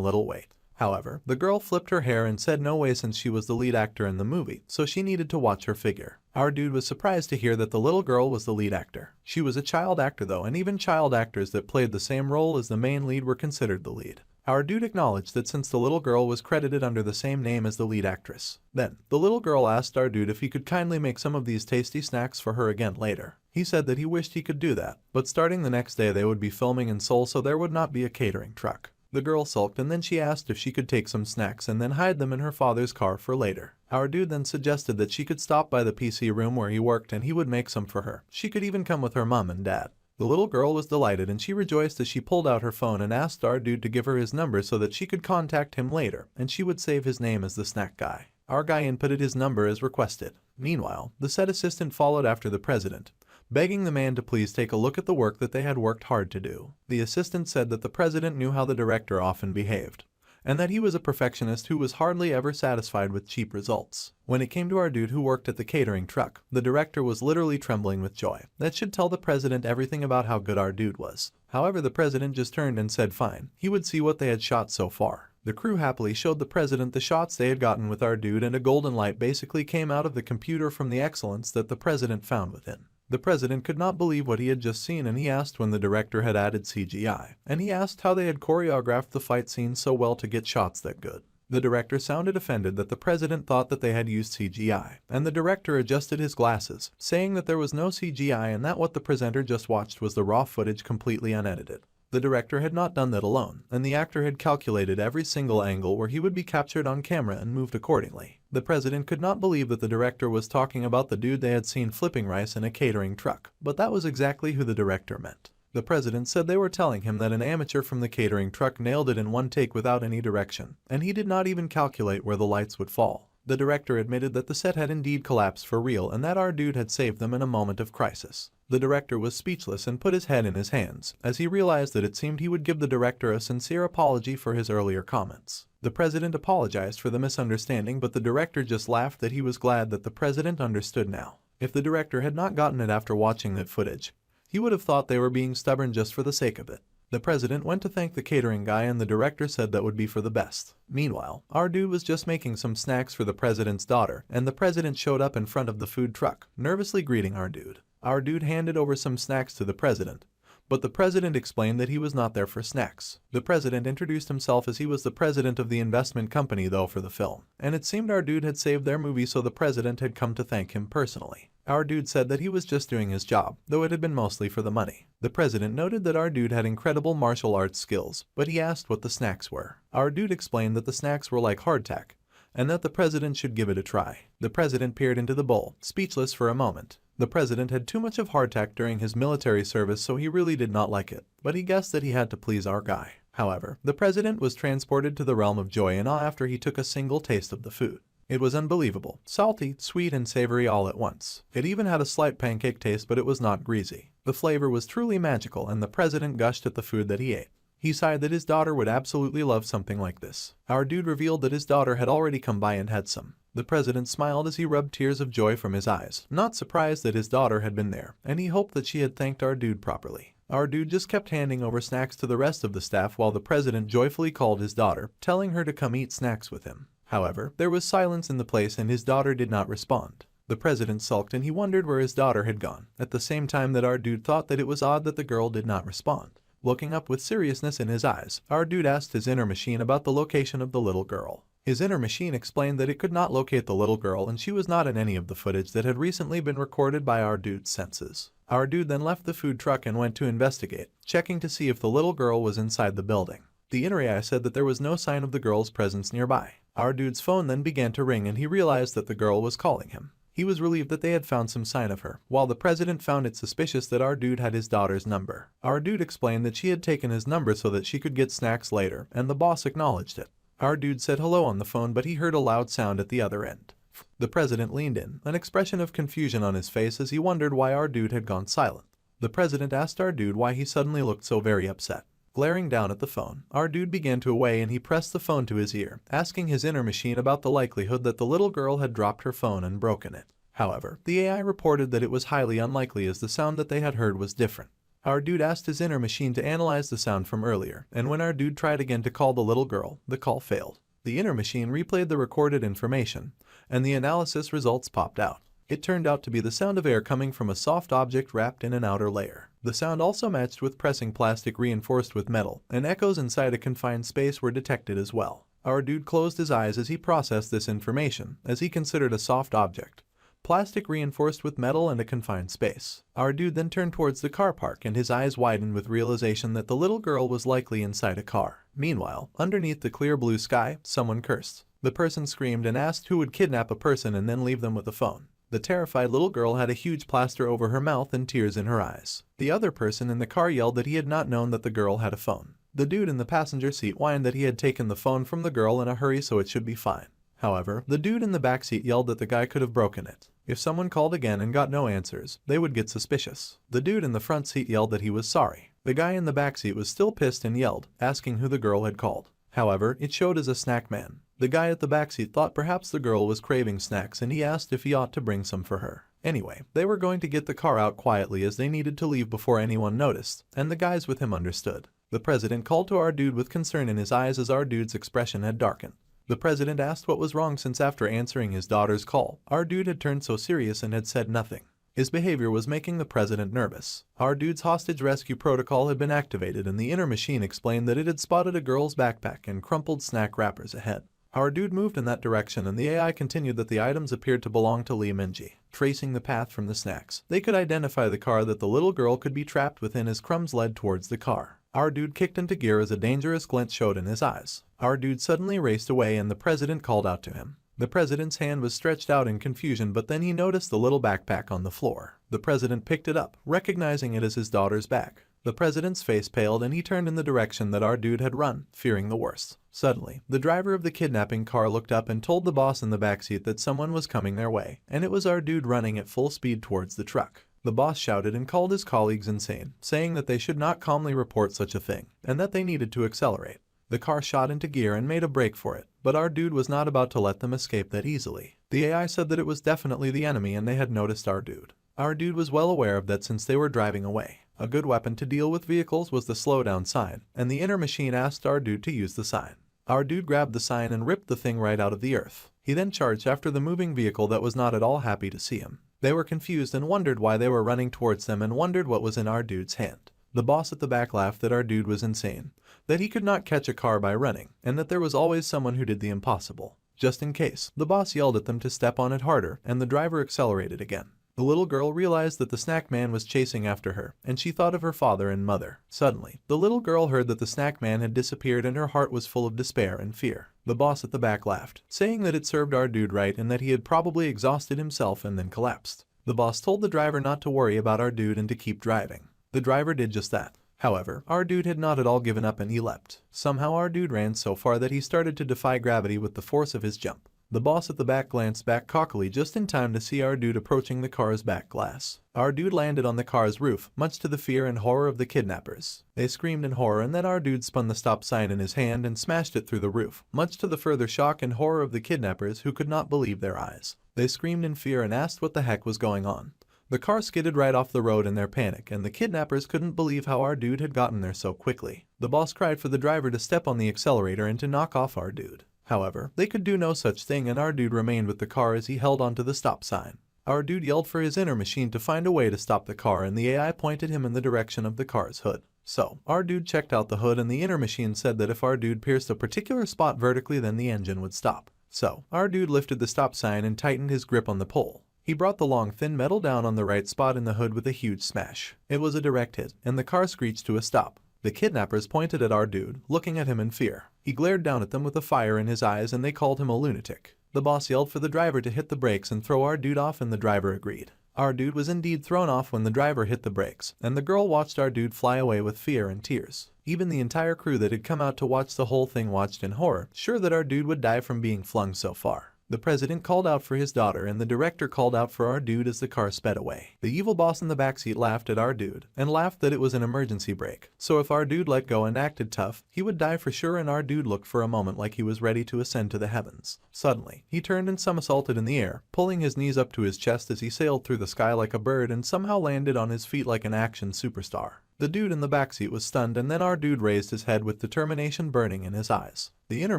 little weight. However, the girl flipped her hair and said no way since she was the lead actor in the movie, so she needed to watch her figure. Our dude was surprised to hear that the little girl was the lead actor. She was a child actor though, and even child actors that played the same role as the main lead were considered the lead. Our dude acknowledged that since the little girl was credited under the same name as the lead actress. Then, the little girl asked our dude if he could kindly make some of these tasty snacks for her again later. He said that he wished he could do that, but starting the next day they would be filming in Seoul, so there would not be a catering truck. The girl sulked and then she asked if she could take some snacks and then hide them in her father's car for later. Our dude then suggested that she could stop by the PC room where he worked and he would make some for her. She could even come with her mom and dad. The little girl was delighted and she rejoiced as she pulled out her phone and asked our dude to give her his number so that she could contact him later and she would save his name as the snack guy. Our guy inputted his number as requested. Meanwhile, the set assistant followed after the president, begging the man to please take a look at the work that they had worked hard to do. The assistant said that the president knew how the director often behaved, and that he was a perfectionist who was hardly ever satisfied with cheap results. When it came to our dude who worked at the catering truck, the director was literally trembling with joy. That should tell the president everything about how good our dude was. However, the president just turned and said fine, he would see what they had shot so far. The crew happily showed the president the shots they had gotten with our dude, and a golden light basically came out of the computer from the excellence that the president found within. The president could not believe what he had just seen, and he asked when the director had added CGI, and he asked how they had choreographed the fight scene so well to get shots that good. The director sounded offended that the president thought that they had used CGI, and the director adjusted his glasses, saying that there was no CGI and that what the presenter just watched was the raw footage completely unedited. The director had not done that alone, and the actor had calculated every single angle where he would be captured on camera and moved accordingly. The president could not believe that the director was talking about the dude they had seen flipping rice in a catering truck, but that was exactly who the director meant. The president said they were telling him that an amateur from the catering truck nailed it in one take without any direction, and he did not even calculate where the lights would fall. The director admitted that the set had indeed collapsed for real and that our dude had saved them in a moment of crisis. The director was speechless and put his head in his hands, as he realized that it seemed he would give the director a sincere apology for his earlier comments. The president apologized for the misunderstanding, but the director just laughed that he was glad that the president understood now. If the director had not gotten it after watching that footage, he would have thought they were being stubborn just for the sake of it. The president went to thank the catering guy and the director said that would be for the best. Meanwhile, our dude was just making some snacks for the president's daughter, and the president showed up in front of the food truck, nervously greeting our dude. Our dude handed over some snacks to the president, but the president explained that he was not there for snacks. The president introduced himself as he was the president of the investment company though for the film, and it seemed our dude had saved their movie, so the president had come to thank him personally. Our dude said that he was just doing his job, though it had been mostly for the money. The president noted that our dude had incredible martial arts skills, but he asked what the snacks were. Our dude explained that the snacks were like hardtack, and that the president should give it a try. The president peered into the bowl, speechless for a moment. The president had too much of hardtack during his military service, so he really did not like it, but he guessed that he had to please our guy. However, the president was transported to the realm of joy and awe after he took a single taste of the food. It was unbelievable, salty, sweet, and savory all at once. It even had a slight pancake taste, but it was not greasy. The flavor was truly magical, and the president gushed at the food that he ate. He sighed that his daughter would absolutely love something like this. Our dude revealed that his daughter had already come by and had some. The president smiled as he rubbed tears of joy from his eyes, not surprised that his daughter had been there, and he hoped that she had thanked our dude properly. Our dude just kept handing over snacks to the rest of the staff while the president joyfully called his daughter, telling her to come eat snacks with him. However, there was silence in the place and his daughter did not respond. The president sulked and he wondered where his daughter had gone, at the same time that our dude thought that it was odd that the girl did not respond. Looking up with seriousness in his eyes, our dude asked his inner machine about the location of the little girl. His inner machine explained that it could not locate the little girl and she was not in any of the footage that had recently been recorded by our dude's senses. Our dude then left the food truck and went to investigate, checking to see if the little girl was inside the building. The inner AI said that there was no sign of the girl's presence nearby. Our dude's phone then began to ring and he realized that the girl was calling him. He was relieved that they had found some sign of her, while the president found it suspicious that our dude had his daughter's number. Our dude explained that she had taken his number so that she could get snacks later, and the boss acknowledged it. Our dude said hello on the phone, but he heard a loud sound at the other end. The president leaned in, an expression of confusion on his face as he wondered why our dude had gone silent. The president asked our dude why he suddenly looked so very upset. Glaring down at the phone, our dude began to weigh and he pressed the phone to his ear, asking his inner machine about the likelihood that the little girl had dropped her phone and broken it. However, the AI reported that it was highly unlikely as the sound that they had heard was different. Our dude asked his inner machine to analyze the sound from earlier, and when our dude tried again to call the little girl, the call failed. The inner machine replayed the recorded information, and the analysis results popped out. It turned out to be the sound of air coming from a soft object wrapped in an outer layer. The sound also matched with pressing plastic reinforced with metal, and echoes inside a confined space were detected as well. Our dude closed his eyes as he processed this information, as he considered a soft object, plastic reinforced with metal, and a confined space. Our dude then turned towards the car park and his eyes widened with realization that the little girl was likely inside a car. Meanwhile, underneath the clear blue sky, someone cursed. The person screamed and asked who would kidnap a person and then leave them with a phone. The terrified little girl had a huge plaster over her mouth and tears in her eyes. The other person in the car yelled that he had not known that the girl had a phone. The dude in the passenger seat whined that he had taken the phone from the girl in a hurry so it should be fine. However, the dude in the backseat yelled that the guy could have broken it. If someone called again and got no answers, they would get suspicious. The dude in the front seat yelled that he was sorry. The guy in the backseat was still pissed and yelled, asking who the girl had called. However, it showed as a snack man. The guy at the backseat thought perhaps the girl was craving snacks and he asked if he ought to bring some for her. Anyway, they were going to get the car out quietly as they needed to leave before anyone noticed, and the guys with him understood. The president called to our dude with concern in his eyes as our dude's expression had darkened. The president asked what was wrong since after answering his daughter's call, our dude had turned so serious and had said nothing. His behavior was making the president nervous. Our dude's hostage rescue protocol had been activated and the inner machine explained that it had spotted a girl's backpack and crumpled snack wrappers ahead. Our dude moved in that direction and the AI continued that the items appeared to belong to Lee Minji. Tracing the path from the snacks, they could identify the car that the little girl could be trapped within as crumbs led towards the car. Our dude kicked into gear as a dangerous glint showed in his eyes. Our dude suddenly raced away and the president called out to him. The president's hand was stretched out in confusion, but then he noticed the little backpack on the floor. The president picked it up, recognizing it as his daughter's bag. The president's face paled and he turned in the direction that our dude had run, fearing the worst. Suddenly, the driver of the kidnapping car looked up and told the boss in the backseat that someone was coming their way, and it was our dude running at full speed towards the truck. The boss shouted and called his colleagues insane, saying that they should not calmly report such a thing, and that they needed to accelerate. The car shot into gear and made a break for it, but our dude was not about to let them escape that easily. The AI said that it was definitely the enemy and they had noticed our dude. Our dude was well aware of that since they were driving away. A good weapon to deal with vehicles was the slowdown sign, and the inner machine asked our dude to use the sign. Our dude grabbed the sign and ripped the thing right out of the earth. He then charged after the moving vehicle that was not at all happy to see him. They were confused and wondered why they were running towards them and wondered what was in our dude's hand. The boss at the back laughed that our dude was insane, that he could not catch a car by running, and that there was always someone who did the impossible. Just in case, the boss yelled at them to step on it harder, and the driver accelerated again. The little girl realized that the snack man was chasing after her, and she thought of her father and mother. Suddenly, the little girl heard that the snack man had disappeared and her heart was full of despair and fear. The boss at the back laughed, saying that it served our dude right and that he had probably exhausted himself and then collapsed. The boss told the driver not to worry about our dude and to keep driving. The driver did just that. However, our dude had not at all given up and he leapt. Somehow our dude ran so far that he started to defy gravity with the force of his jump. The boss at the back glanced back cockily just in time to see our dude approaching the car's back glass. Our dude landed on the car's roof, much to the fear and horror of the kidnappers. They screamed in horror and then our dude spun the stop sign in his hand and smashed it through the roof, much to the further shock and horror of the kidnappers who could not believe their eyes. They screamed in fear and asked what the heck was going on. The car skidded right off the road in their panic, and the kidnappers couldn't believe how our dude had gotten there so quickly. The boss cried for the driver to step on the accelerator and to knock off our dude. However, they could do no such thing and our dude remained with the car as he held onto the stop sign. Our dude yelled for his inner machine to find a way to stop the car and the AI pointed him in the direction of the car's hood. So, our dude checked out the hood and the inner machine said that if our dude pierced a particular spot vertically then the engine would stop. So, our dude lifted the stop sign and tightened his grip on the pole. He brought the long thin metal down on the right spot in the hood with a huge smash. It was a direct hit, and the car screeched to a stop. The kidnappers pointed at our dude, looking at him in fear. He glared down at them with a fire in his eyes and they called him a lunatic. The boss yelled for the driver to hit the brakes and throw our dude off and the driver agreed. Our dude was indeed thrown off when the driver hit the brakes, and the girl watched our dude fly away with fear and tears. Even the entire crew that had come out to watch the whole thing watched in horror, sure that our dude would die from being flung so far. The president called out for his daughter and the director called out for our dude as the car sped away. The evil boss in the backseat laughed at our dude and laughed that it was an emergency brake. So if our dude let go and acted tough, he would die for sure and our dude looked for a moment like he was ready to ascend to the heavens. Suddenly, he turned and somersaulted in the air, pulling his knees up to his chest as he sailed through the sky like a bird and somehow landed on his feet like an action superstar. The dude in the backseat was stunned and then our dude raised his head with determination burning in his eyes. The inner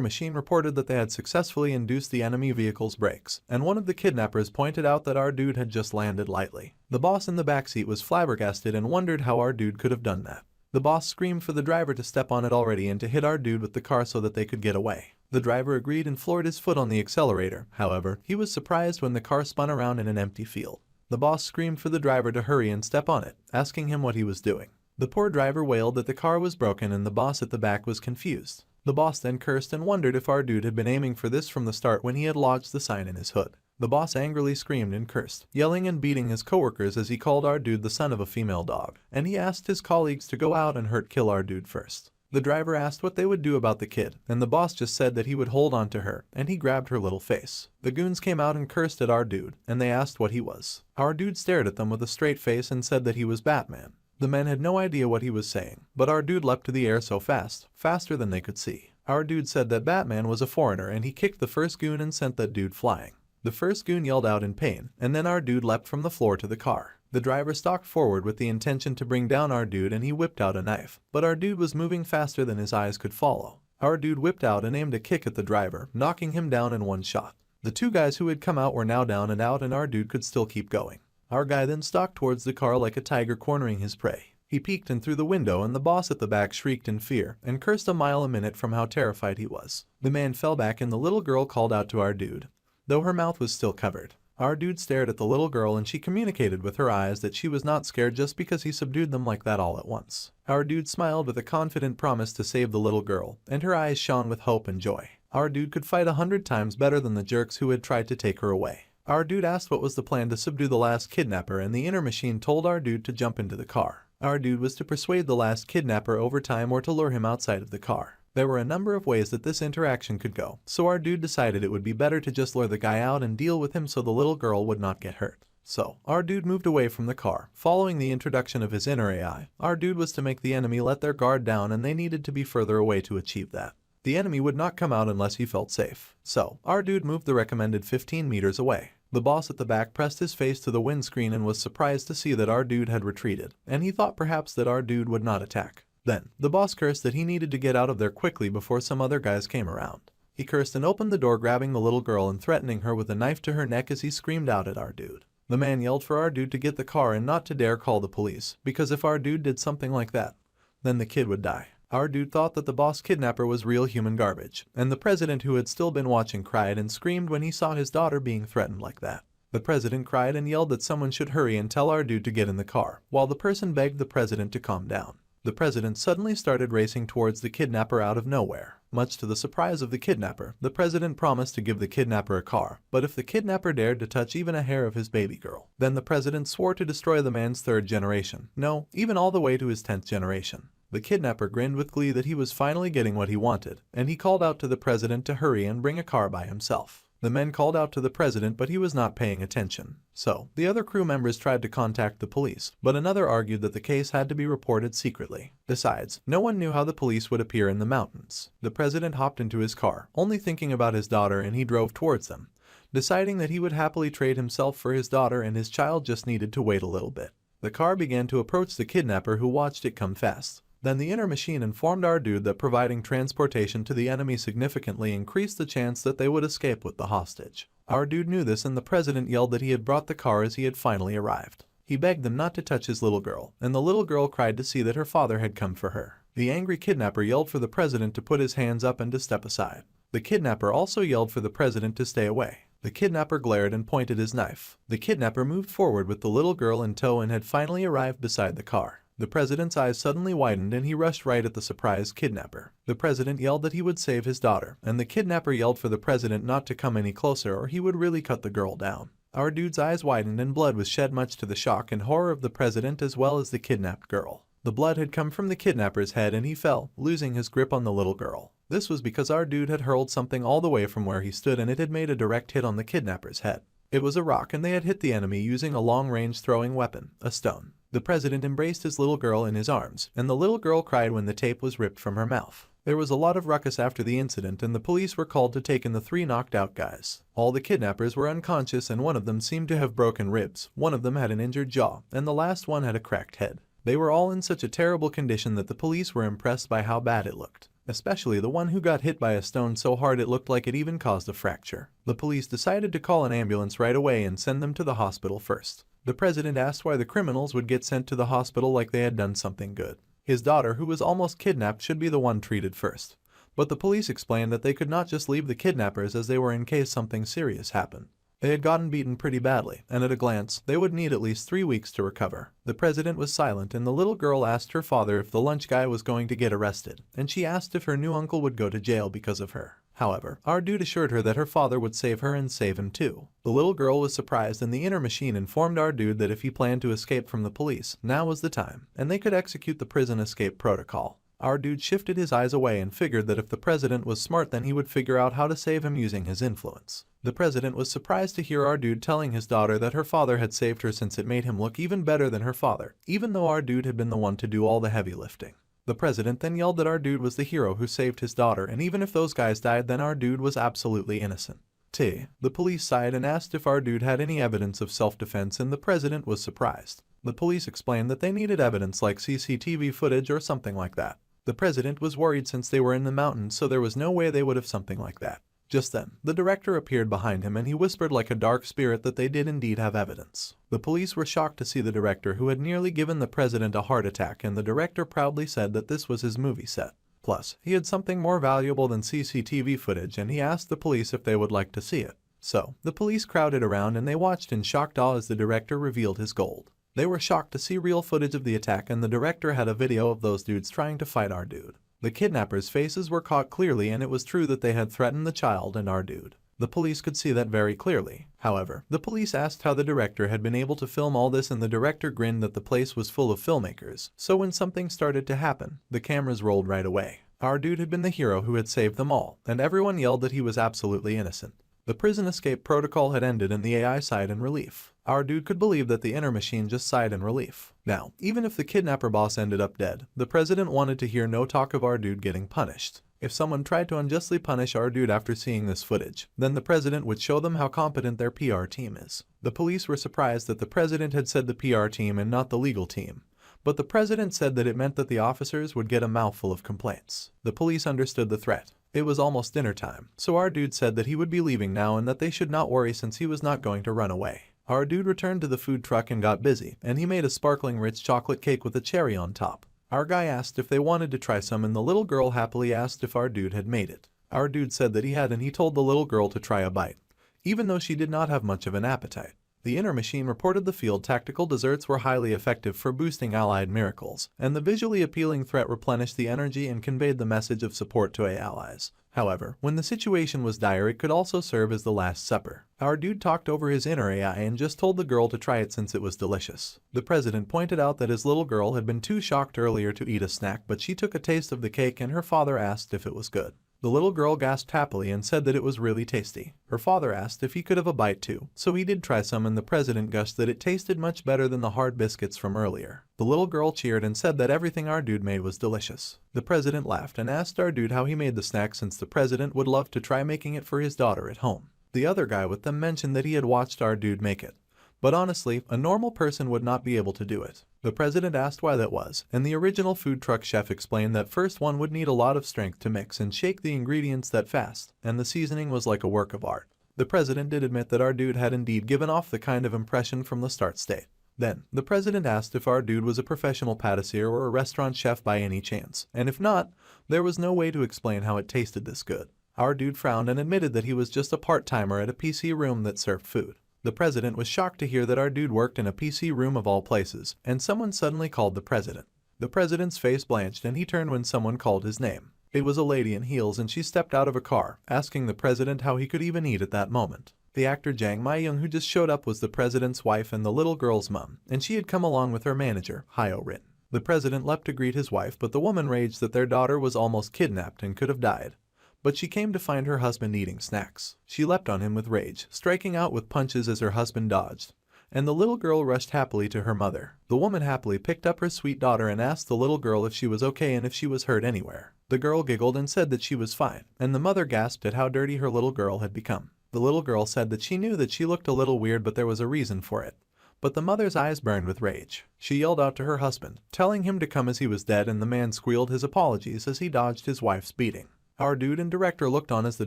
machine reported that they had successfully induced the enemy vehicle's brakes, and one of the kidnappers pointed out that our dude had just landed lightly. The boss in the backseat was flabbergasted and wondered how our dude could have done that. The boss screamed for the driver to step on it already and to hit our dude with the car so that they could get away. The driver agreed and floored his foot on the accelerator. However, he was surprised when the car spun around in an empty field. The boss screamed for the driver to hurry and step on it, asking him what he was doing. The poor driver wailed that the car was broken and the boss at the back was confused. The boss then cursed and wondered if our dude had been aiming for this from the start when he had lodged the sign in his hood. The boss angrily screamed and cursed, yelling and beating his coworkers as he called our dude the son of a female dog, and he asked his colleagues to go out and kill our dude first. The driver asked what they would do about the kid, and the boss just said that he would hold on to her, and he grabbed her little face. The goons came out and cursed at our dude, and they asked what he was. Our dude stared at them with a straight face and said that he was Batman. The men had no idea what he was saying, but our dude leapt to the air so fast, faster than they could see. Our dude said that Batman was a foreigner and he kicked the first goon and sent that dude flying. The first goon yelled out in pain, and then our dude leapt from the floor to the car. The driver stalked forward with the intention to bring down our dude and he whipped out a knife, but our dude was moving faster than his eyes could follow. Our dude whipped out and aimed a kick at the driver, knocking him down in one shot. The two guys who had come out were now down and out and our dude could still keep going. Our guy then stalked towards the car like a tiger cornering his prey. He peeked in through the window and the boss at the back shrieked in fear and cursed a mile a minute from how terrified he was. The man fell back and the little girl called out to our dude, though her mouth was still covered. Our dude stared at the little girl and she communicated with her eyes that she was not scared just because he subdued them like that all at once. Our dude smiled with a confident promise to save the little girl, and her eyes shone with hope and joy. Our dude could fight 100 times better than the jerks who had tried to take her away. Our dude asked what was the plan to subdue the last kidnapper, and the inner machine told our dude to jump into the car. Our dude was to persuade the last kidnapper over time or to lure him outside of the car. There were a number of ways that this interaction could go, so our dude decided it would be better to just lure the guy out and deal with him so the little girl would not get hurt. So, our dude moved away from the car. Following the introduction of his inner AI, our dude was to make the enemy let their guard down and they needed to be further away to achieve that. The enemy would not come out unless he felt safe. So, our dude moved the recommended 15 meters away. The boss at the back pressed his face to the windscreen and was surprised to see that our dude had retreated, and he thought perhaps that our dude would not attack. Then, the boss cursed that he needed to get out of there quickly before some other guys came around. He cursed and opened the door, grabbing the little girl and threatening her with a knife to her neck as he screamed out at our dude. The man yelled for our dude to get the car and not to dare call the police, because if our dude did something like that, then the kid would die. Our dude thought that the boss kidnapper was real human garbage, and the president, who had still been watching, cried and screamed when he saw his daughter being threatened like that. The president cried and yelled that someone should hurry and tell our dude to get in the car, while the person begged the president to calm down. The president suddenly started racing towards the kidnapper out of nowhere. Much to the surprise of the kidnapper, the president promised to give the kidnapper a car, but if the kidnapper dared to touch even a hair of his baby girl, then the president swore to destroy the man's 3rd generation. No, even all the way to his 10th generation. The kidnapper grinned with glee that he was finally getting what he wanted, and he called out to the president to hurry and bring a car by himself. The men called out to the president, but he was not paying attention. So, the other crew members tried to contact the police, but another argued that the case had to be reported secretly. Besides, no one knew how the police would appear in the mountains. The president hopped into his car, only thinking about his daughter, and he drove towards them, deciding that he would happily trade himself for his daughter and his child just needed to wait a little bit. The car began to approach the kidnapper, who watched it come fast. Then the inner machine informed our dude that providing transportation to the enemy significantly increased the chance that they would escape with the hostage. Our dude knew this, and the president yelled that he had brought the car as he had finally arrived. He begged them not to touch his little girl, and the little girl cried to see that her father had come for her. The angry kidnapper yelled for the president to put his hands up and to step aside. The kidnapper also yelled for the president to stay away. The kidnapper glared and pointed his knife. The kidnapper moved forward with the little girl in tow and had finally arrived beside the car. The president's eyes suddenly widened and he rushed right at the surprised kidnapper. The president yelled that he would save his daughter, and the kidnapper yelled for the president not to come any closer or he would really cut the girl down. Our dude's eyes widened and blood was shed, much to the shock and horror of the president as well as the kidnapped girl. The blood had come from the kidnapper's head and he fell, losing his grip on the little girl. This was because our dude had hurled something all the way from where he stood and it had made a direct hit on the kidnapper's head. It was a rock and they had hit the enemy using a long-range throwing weapon, a stone. The president embraced his little girl in his arms, and the little girl cried when the tape was ripped from her mouth. There was a lot of ruckus after the incident and the police were called to take in the 3 knocked out guys. All the kidnappers were unconscious and one of them seemed to have broken ribs, one of them had an injured jaw, and the last one had a cracked head. They were all in such a terrible condition that the police were impressed by how bad it looked. Especially the one who got hit by a stone so hard it looked like it even caused a fracture. The police decided to call an ambulance right away and send them to the hospital first. The president asked why the criminals would get sent to the hospital like they had done something good. His daughter, who was almost kidnapped, should be the one treated first. But the police explained that they could not just leave the kidnappers as they were in case something serious happened. They had gotten beaten pretty badly, and at a glance, they would need at least 3 weeks to recover. The president was silent and the little girl asked her father if the lunch guy was going to get arrested, and she asked if her new uncle would go to jail because of her. However, our dude assured her that her father would save her and save him too. The little girl was surprised and the inner machine informed our dude that if he planned to escape from the police, now was the time, and they could execute the prison escape protocol. Our dude shifted his eyes away and figured that if the president was smart then he would figure out how to save him using his influence. The president was surprised to hear our dude telling his daughter that her father had saved her, since it made him look even better than her father, even though our dude had been the one to do all the heavy lifting. The president then yelled that our dude was the hero who saved his daughter, and even if those guys died then our dude was absolutely innocent. The police sighed and asked if our dude had any evidence of self-defense, and the president was surprised. The police explained that they needed evidence like CCTV footage or something like that. The president was worried since they were in the mountains, so there was no way they would have something like that. Just then, the director appeared behind him and he whispered like a dark spirit that they did indeed have evidence. The police were shocked to see the director who had nearly given the president a heart attack, and the director proudly said that this was his movie set. Plus, he had something more valuable than CCTV footage and he asked the police if they would like to see it. So, the police crowded around and they watched in shocked awe as the director revealed his gold. They were shocked to see real footage of the attack, and the director had a video of those dudes trying to fight our dude. The kidnappers' faces were caught clearly and it was true that they had threatened the child and our dude. The police could see that very clearly. However, the police asked how the director had been able to film all this and the director grinned that the place was full of filmmakers. So when something started to happen, the cameras rolled right away. Our dude had been the hero who had saved them all, and everyone yelled that he was absolutely innocent. The prison escape protocol had ended and the AI sighed in relief. Our dude could believe that the inner machine just sighed in relief. Now, even if the kidnapper boss ended up dead, the president wanted to hear no talk of our dude getting punished. If someone tried to unjustly punish our dude after seeing this footage, then the president would show them how competent their PR team is. The police were surprised that the president had said the PR team and not the legal team. But the president said that it meant that the officers would get a mouthful of complaints. The police understood the threat. It was almost dinner time, so our dude said that he would be leaving now and that they should not worry since he was not going to run away. Our dude returned to the food truck and got busy, and he made a sparkling rich chocolate cake with a cherry on top. Our guy asked if they wanted to try some and the little girl happily asked if our dude had made it. Our dude said that he had and he told the little girl to try a bite, even though she did not have much of an appetite. The inner machine reported the field tactical desserts were highly effective for boosting allied miracles, and the visually appealing threat replenished the energy and conveyed the message of support to allies. However, when the situation was dire, it could also serve as the last supper. Our dude talked over his inner AI and just told the girl to try it since it was delicious. The president pointed out that his little girl had been too shocked earlier to eat a snack, but she took a taste of the cake and her father asked if it was good. The little girl gasped happily and said that it was really tasty. Her father asked if he could have a bite too, so he did try some and the president gushed that it tasted much better than the hard biscuits from earlier. The little girl cheered and said that everything our dude made was delicious. The president laughed and asked our dude how he made the snack since the president would love to try making it for his daughter at home. The other guy with them mentioned that he had watched our dude make it. But honestly, a normal person would not be able to do it. The president asked why that was, and the original food truck chef explained that first one would need a lot of strength to mix and shake the ingredients that fast, and the seasoning was like a work of art. The president did admit that our dude had indeed given off the kind of impression from the start state. Then, the president asked if our dude was a professional patissier or a restaurant chef by any chance, and if not, there was no way to explain how it tasted this good. Our dude frowned and admitted that he was just a part-timer at a PC room that served food. The president was shocked to hear that our dude worked in a PC room of all places, and someone suddenly called the president. The president's face blanched and he turned when someone called his name. It was a lady in heels and she stepped out of a car, asking the president how he could even eat at that moment. The actor Jang Mi-young who just showed up was the president's wife and the little girl's mom, and she had come along with her manager, Hyo-rin. The president leapt to greet his wife, but the woman raged that their daughter was almost kidnapped and could have died. But she came to find her husband eating snacks. She leapt on him with rage, striking out with punches as her husband dodged. And the little girl rushed happily to her mother. The woman happily picked up her sweet daughter and asked the little girl if she was okay and if she was hurt anywhere. The girl giggled and said that she was fine, and the mother gasped at how dirty her little girl had become. The little girl said that she knew that she looked a little weird, but there was a reason for it. But the mother's eyes burned with rage. She yelled out to her husband, telling him to come as he was dead, and the man squealed his apologies as he dodged his wife's beating. Our dude and director looked on as the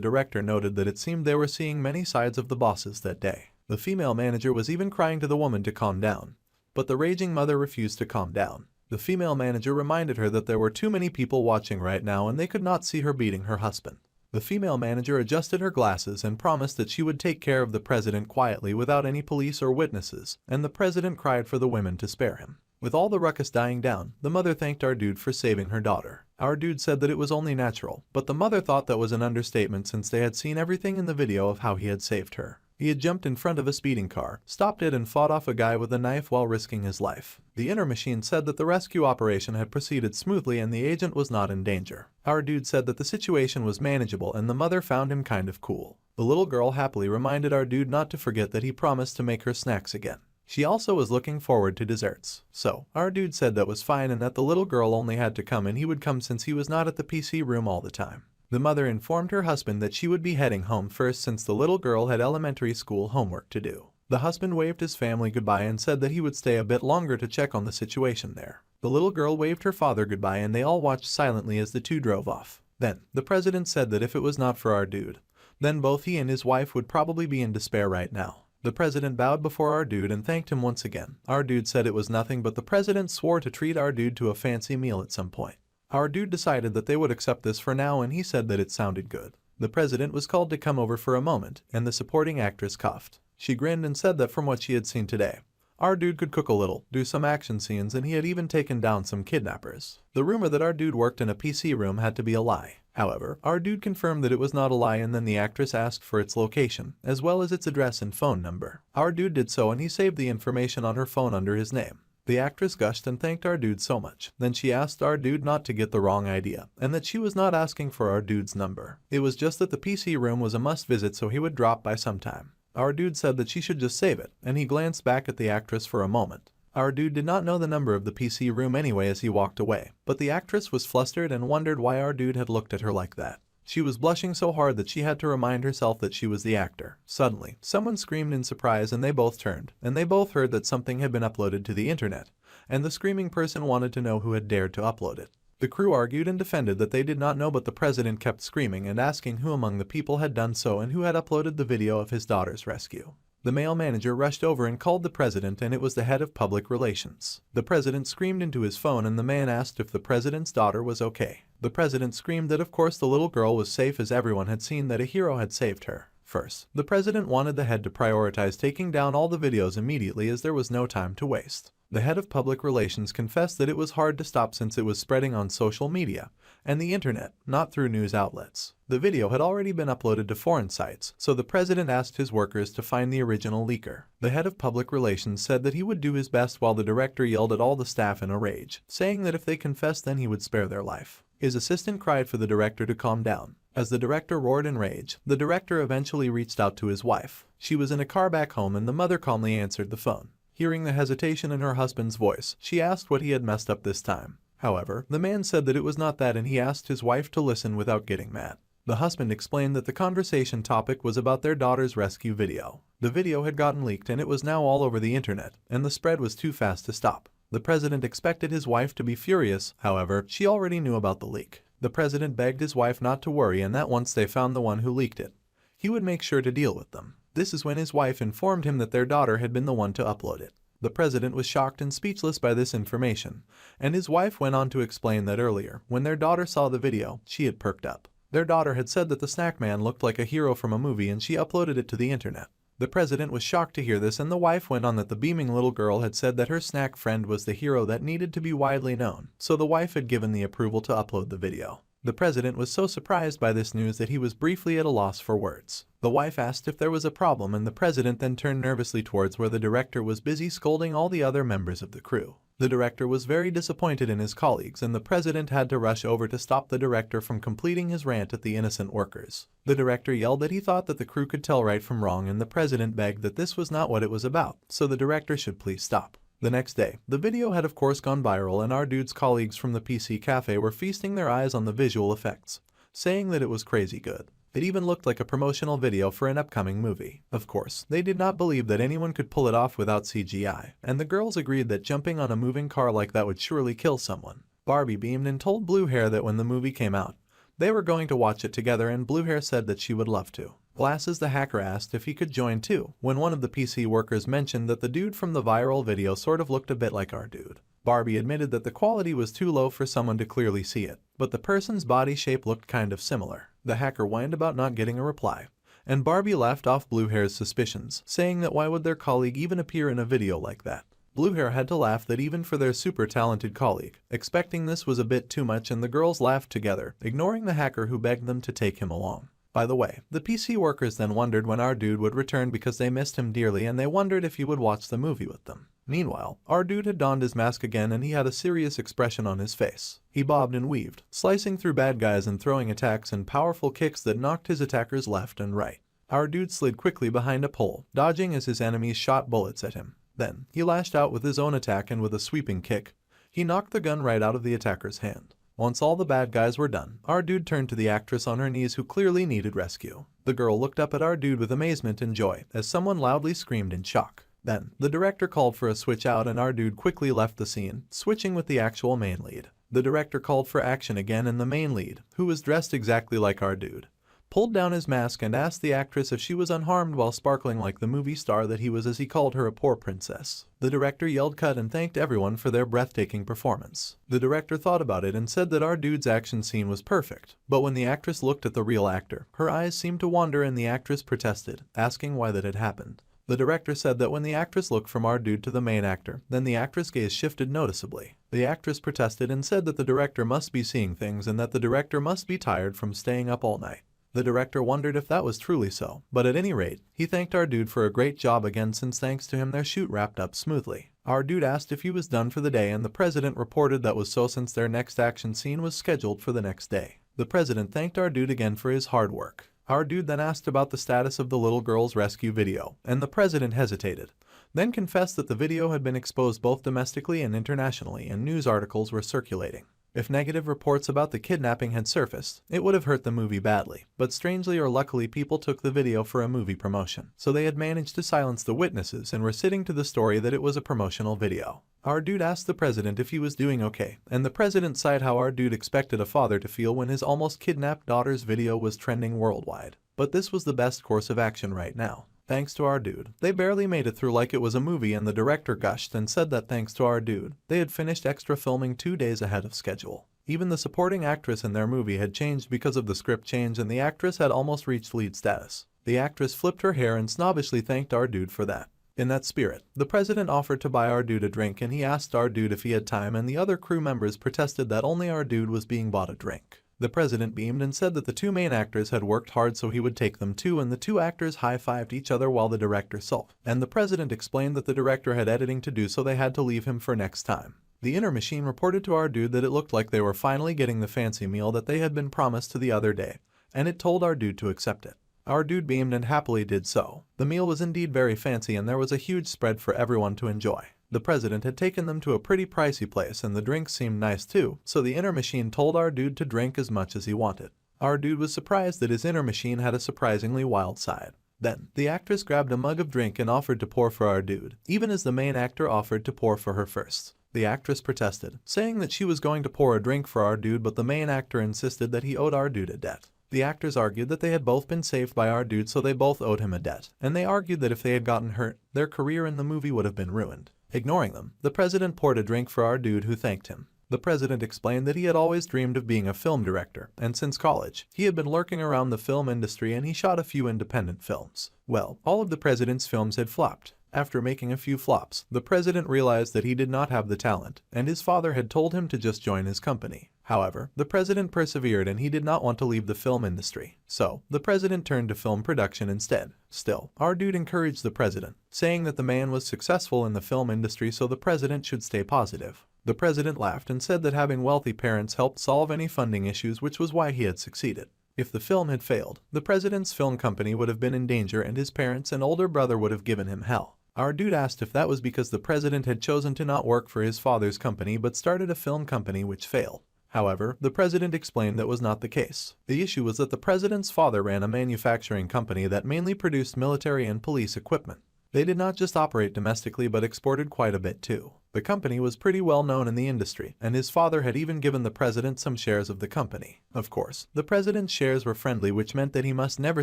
director noted that it seemed they were seeing many sides of the bosses that day. The female manager was even crying to the woman to calm down. But the raging mother refused to calm down. The female manager reminded her that there were too many people watching right now and they could not see her beating her husband. The female manager adjusted her glasses and promised that she would take care of the president quietly without any police or witnesses, and the president cried for the women to spare him. With all the ruckus dying down, the mother thanked our dude for saving her daughter. Our dude said that it was only natural, but the mother thought that was an understatement since they had seen everything in the video of how he had saved her. He had jumped in front of a speeding car, stopped it and fought off a guy with a knife while risking his life. The inner machine said that the rescue operation had proceeded smoothly and the agent was not in danger. Our dude said that the situation was manageable and the mother found him kind of cool. The little girl happily reminded our dude not to forget that he promised to make her snacks again. She also was looking forward to desserts. So, our dude said that was fine and that the little girl only had to come and he would come since he was not at the PC room all the time. The mother informed her husband that she would be heading home first since the little girl had elementary school homework to do. The husband waved his family goodbye and said that he would stay a bit longer to check on the situation there. The little girl waved her father goodbye and they all watched silently as the two drove off. Then, the president said that if it was not for our dude, then both he and his wife would probably be in despair right now. The president bowed before our dude and thanked him once again. Our dude said it was nothing, but the president swore to treat our dude to a fancy meal at some point. Our dude decided that they would accept this for now, and he said that it sounded good. The president was called to come over for a moment, and the supporting actress coughed. She grinned and said that from what she had seen today, our dude could cook a little, do some action scenes, and he had even taken down some kidnappers. The rumor that our dude worked in a PC room had to be a lie. However, our dude confirmed that it was not a lie, and then the actress asked for its location, as well as its address and phone number. Our dude did so, and he saved the information on her phone under his name. The actress gushed and thanked our dude so much. Then she asked our dude not to get the wrong idea, and that she was not asking for our dude's number. It was just that the PC room was a must visit, so he would drop by sometime. Our dude said that she should just save it, and he glanced back at the actress for a moment. Our dude did not know the number of the PC room anyway as he walked away, but the actress was flustered and wondered why our dude had looked at her like that. She was blushing so hard that she had to remind herself that she was the actor. Suddenly, someone screamed in surprise, and they both turned, and they both heard that something had been uploaded to the internet, and the screaming person wanted to know who had dared to upload it. The crew argued and defended that they did not know, but the president kept screaming and asking who among the people had done so and who had uploaded the video of his daughter's rescue. The male manager rushed over and called the president, and it was the head of public relations. The president screamed into his phone, and the man asked if the president's daughter was okay. The president screamed that of course the little girl was safe, as everyone had seen that a hero had saved her. First, the president wanted the head to prioritize taking down all the videos immediately, as there was no time to waste. The head of public relations confessed that it was hard to stop since it was spreading on social media and the internet, not through news outlets. The video had already been uploaded to foreign sites, so the president asked his workers to find the original leaker. The head of public relations said that he would do his best, while the director yelled at all the staff in a rage, saying that if they confessed then he would spare their life. His assistant cried for the director to calm down. As the director roared in rage, the director eventually reached out to his wife. She was in a car back home, and the mother calmly answered the phone. Hearing the hesitation in her husband's voice, she asked what he had messed up this time. However, the man said that it was not that, and he asked his wife to listen without getting mad. The husband explained that the conversation topic was about their daughter's rescue video. The video had gotten leaked, and it was now all over the internet, and the spread was too fast to stop. The president expected his wife to be furious, however, she already knew about the leak. The president begged his wife not to worry, and that once they found the one who leaked it, he would make sure to deal with them. This is when his wife informed him that their daughter had been the one to upload it. The president was shocked and speechless by this information, and his wife went on to explain that earlier, when their daughter saw the video, she had perked up. Their daughter had said that the snack man looked like a hero from a movie, and she uploaded it to the internet. The president was shocked to hear this, and the wife went on that the beaming little girl had said that her snack friend was the hero that needed to be widely known, so the wife had given the approval to upload the video. The president was so surprised by this news that he was briefly at a loss for words. The wife asked if there was a problem, and the president then turned nervously towards where the director was busy scolding all the other members of the crew. The director was very disappointed in his colleagues, and the president had to rush over to stop the director from completing his rant at the innocent workers. The director yelled that he thought that the crew could tell right from wrong, and the president begged that this was not what it was about, so the director should please stop. The next day, the video had of course gone viral, and our dude's colleagues from the PC cafe were feasting their eyes on the visual effects, saying that it was crazy good. It even looked like a promotional video for an upcoming movie. Of course, they did not believe that anyone could pull it off without CGI, and the girls agreed that jumping on a moving car like that would surely kill someone. Barbie beamed and told Blue Hair that when the movie came out, they were going to watch it together, and Blue Hair said that she would love to. Glasses the hacker asked if he could join too, when one of the PC workers mentioned that the dude from the viral video sort of looked a bit like our dude. Barbie admitted that the quality was too low for someone to clearly see it, but the person's body shape looked kind of similar. The hacker whined about not getting a reply, and Barbie laughed off Blue Hair's suspicions, saying that why would their colleague even appear in a video like that? Blue Hair had to laugh that even for their super talented colleague, expecting this was a bit too much, and the girls laughed together, ignoring the hacker who begged them to take him along. By the way, the PC workers then wondered when our dude would return because they missed him dearly, and they wondered if he would watch the movie with them. Meanwhile, our dude had donned his mask again, and he had a serious expression on his face. He bobbed and weaved, slicing through bad guys and throwing attacks and powerful kicks that knocked his attackers left and right. Our dude slid quickly behind a pole, dodging as his enemies shot bullets at him. Then, he lashed out with his own attack, and with a sweeping kick, he knocked the gun right out of the attacker's hand. Once all the bad guys were done, our dude turned to the actress on her knees who clearly needed rescue. The girl looked up at our dude with amazement and joy as someone loudly screamed in shock. Then, the director called for a switch out, and our dude quickly left the scene, switching with the actual main lead. The director called for action again, and the main lead, who was dressed exactly like our dude, pulled down his mask and asked the actress if she was unharmed while sparkling like the movie star that he was, as he called her a poor princess. The director yelled cut and thanked everyone for their breathtaking performance. The director thought about it and said that our dude's action scene was perfect, but when the actress looked at the real actor, her eyes seemed to wander and the actress protested, asking why that had happened. The director said that when the actress looked from our dude to the main actor, then the actress' gaze shifted noticeably. The actress protested and said that the director must be seeing things and that the director must be tired from staying up all night. The director wondered if that was truly so, but at any rate, he thanked our dude for a great job again since thanks to him their shoot wrapped up smoothly. Our dude asked if he was done for the day and the president reported that was so since their next action scene was scheduled for the next day. The president thanked our dude again for his hard work. Our dude then asked about the status of the little girl's rescue video, and the president hesitated, then confessed that the video had been exposed both domestically and internationally and news articles were circulating. If negative reports about the kidnapping had surfaced, it would have hurt the movie badly, but strangely or luckily people took the video for a movie promotion, so they had managed to silence the witnesses and were sitting to the story that it was a promotional video. Our dude asked the president if he was doing okay, and the president sighed how our dude expected a father to feel when his almost kidnapped daughter's video was trending worldwide. But this was the best course of action right now. Thanks to our dude, they barely made it through like it was a movie, and the director gushed and said that thanks to our dude, they had finished extra filming 2 days ahead of schedule. Even the supporting actress in their movie had changed because of the script change and the actress had almost reached lead status. The actress flipped her hair and snobbishly thanked our dude for that. In that spirit, the president offered to buy our dude a drink and he asked our dude if he had time, and the other crew members protested that only our dude was being bought a drink. The president beamed and said that the 2 main actors had worked hard so he would take them too, and the 2 actors high-fived each other while the director sulked, and the president explained that the director had editing to do so they had to leave him for next time. The inner machine reported to our dude that it looked like they were finally getting the fancy meal that they had been promised to the other day, and it told our dude to accept it. Our dude beamed and happily did so. The meal was indeed very fancy and there was a huge spread for everyone to enjoy. The president had taken them to a pretty pricey place and the drinks seemed nice too, so the inner machine told our dude to drink as much as he wanted. Our dude was surprised that his inner machine had a surprisingly wild side. Then, the actress grabbed a mug of drink and offered to pour for our dude, even as the main actor offered to pour for her first. The actress protested, saying that she was going to pour a drink for our dude, but the main actor insisted that he owed our dude a debt. The actors argued that they had both been saved by our dude, so they both owed him a debt, and they argued that if they had gotten hurt, their career in the movie would have been ruined. Ignoring them, the president poured a drink for our dude, who thanked him. The president explained that he had always dreamed of being a film director, and since college, he had been lurking around the film industry and he shot a few independent films. Well, all of the president's films had flopped. After making a few flops, the president realized that he did not have the talent, and his father had told him to just join his company. However, the president persevered and he did not want to leave the film industry, so the president turned to film production instead. Still, our dude encouraged the president, saying that the man was successful in the film industry, so the president should stay positive. The president laughed and said that having wealthy parents helped solve any funding issues, which was why he had succeeded. If the film had failed, the president's film company would have been in danger and his parents and older brother would have given him hell. Our dude asked if that was because the president had chosen to not work for his father's company but started a film company which failed. However, the president explained that was not the case. The issue was that the president's father ran a manufacturing company that mainly produced military and police equipment. They did not just operate domestically but exported quite a bit too. The company was pretty well known in the industry, and his father had even given the president some shares of the company. Of course, the president's shares were friendly, which meant that he must never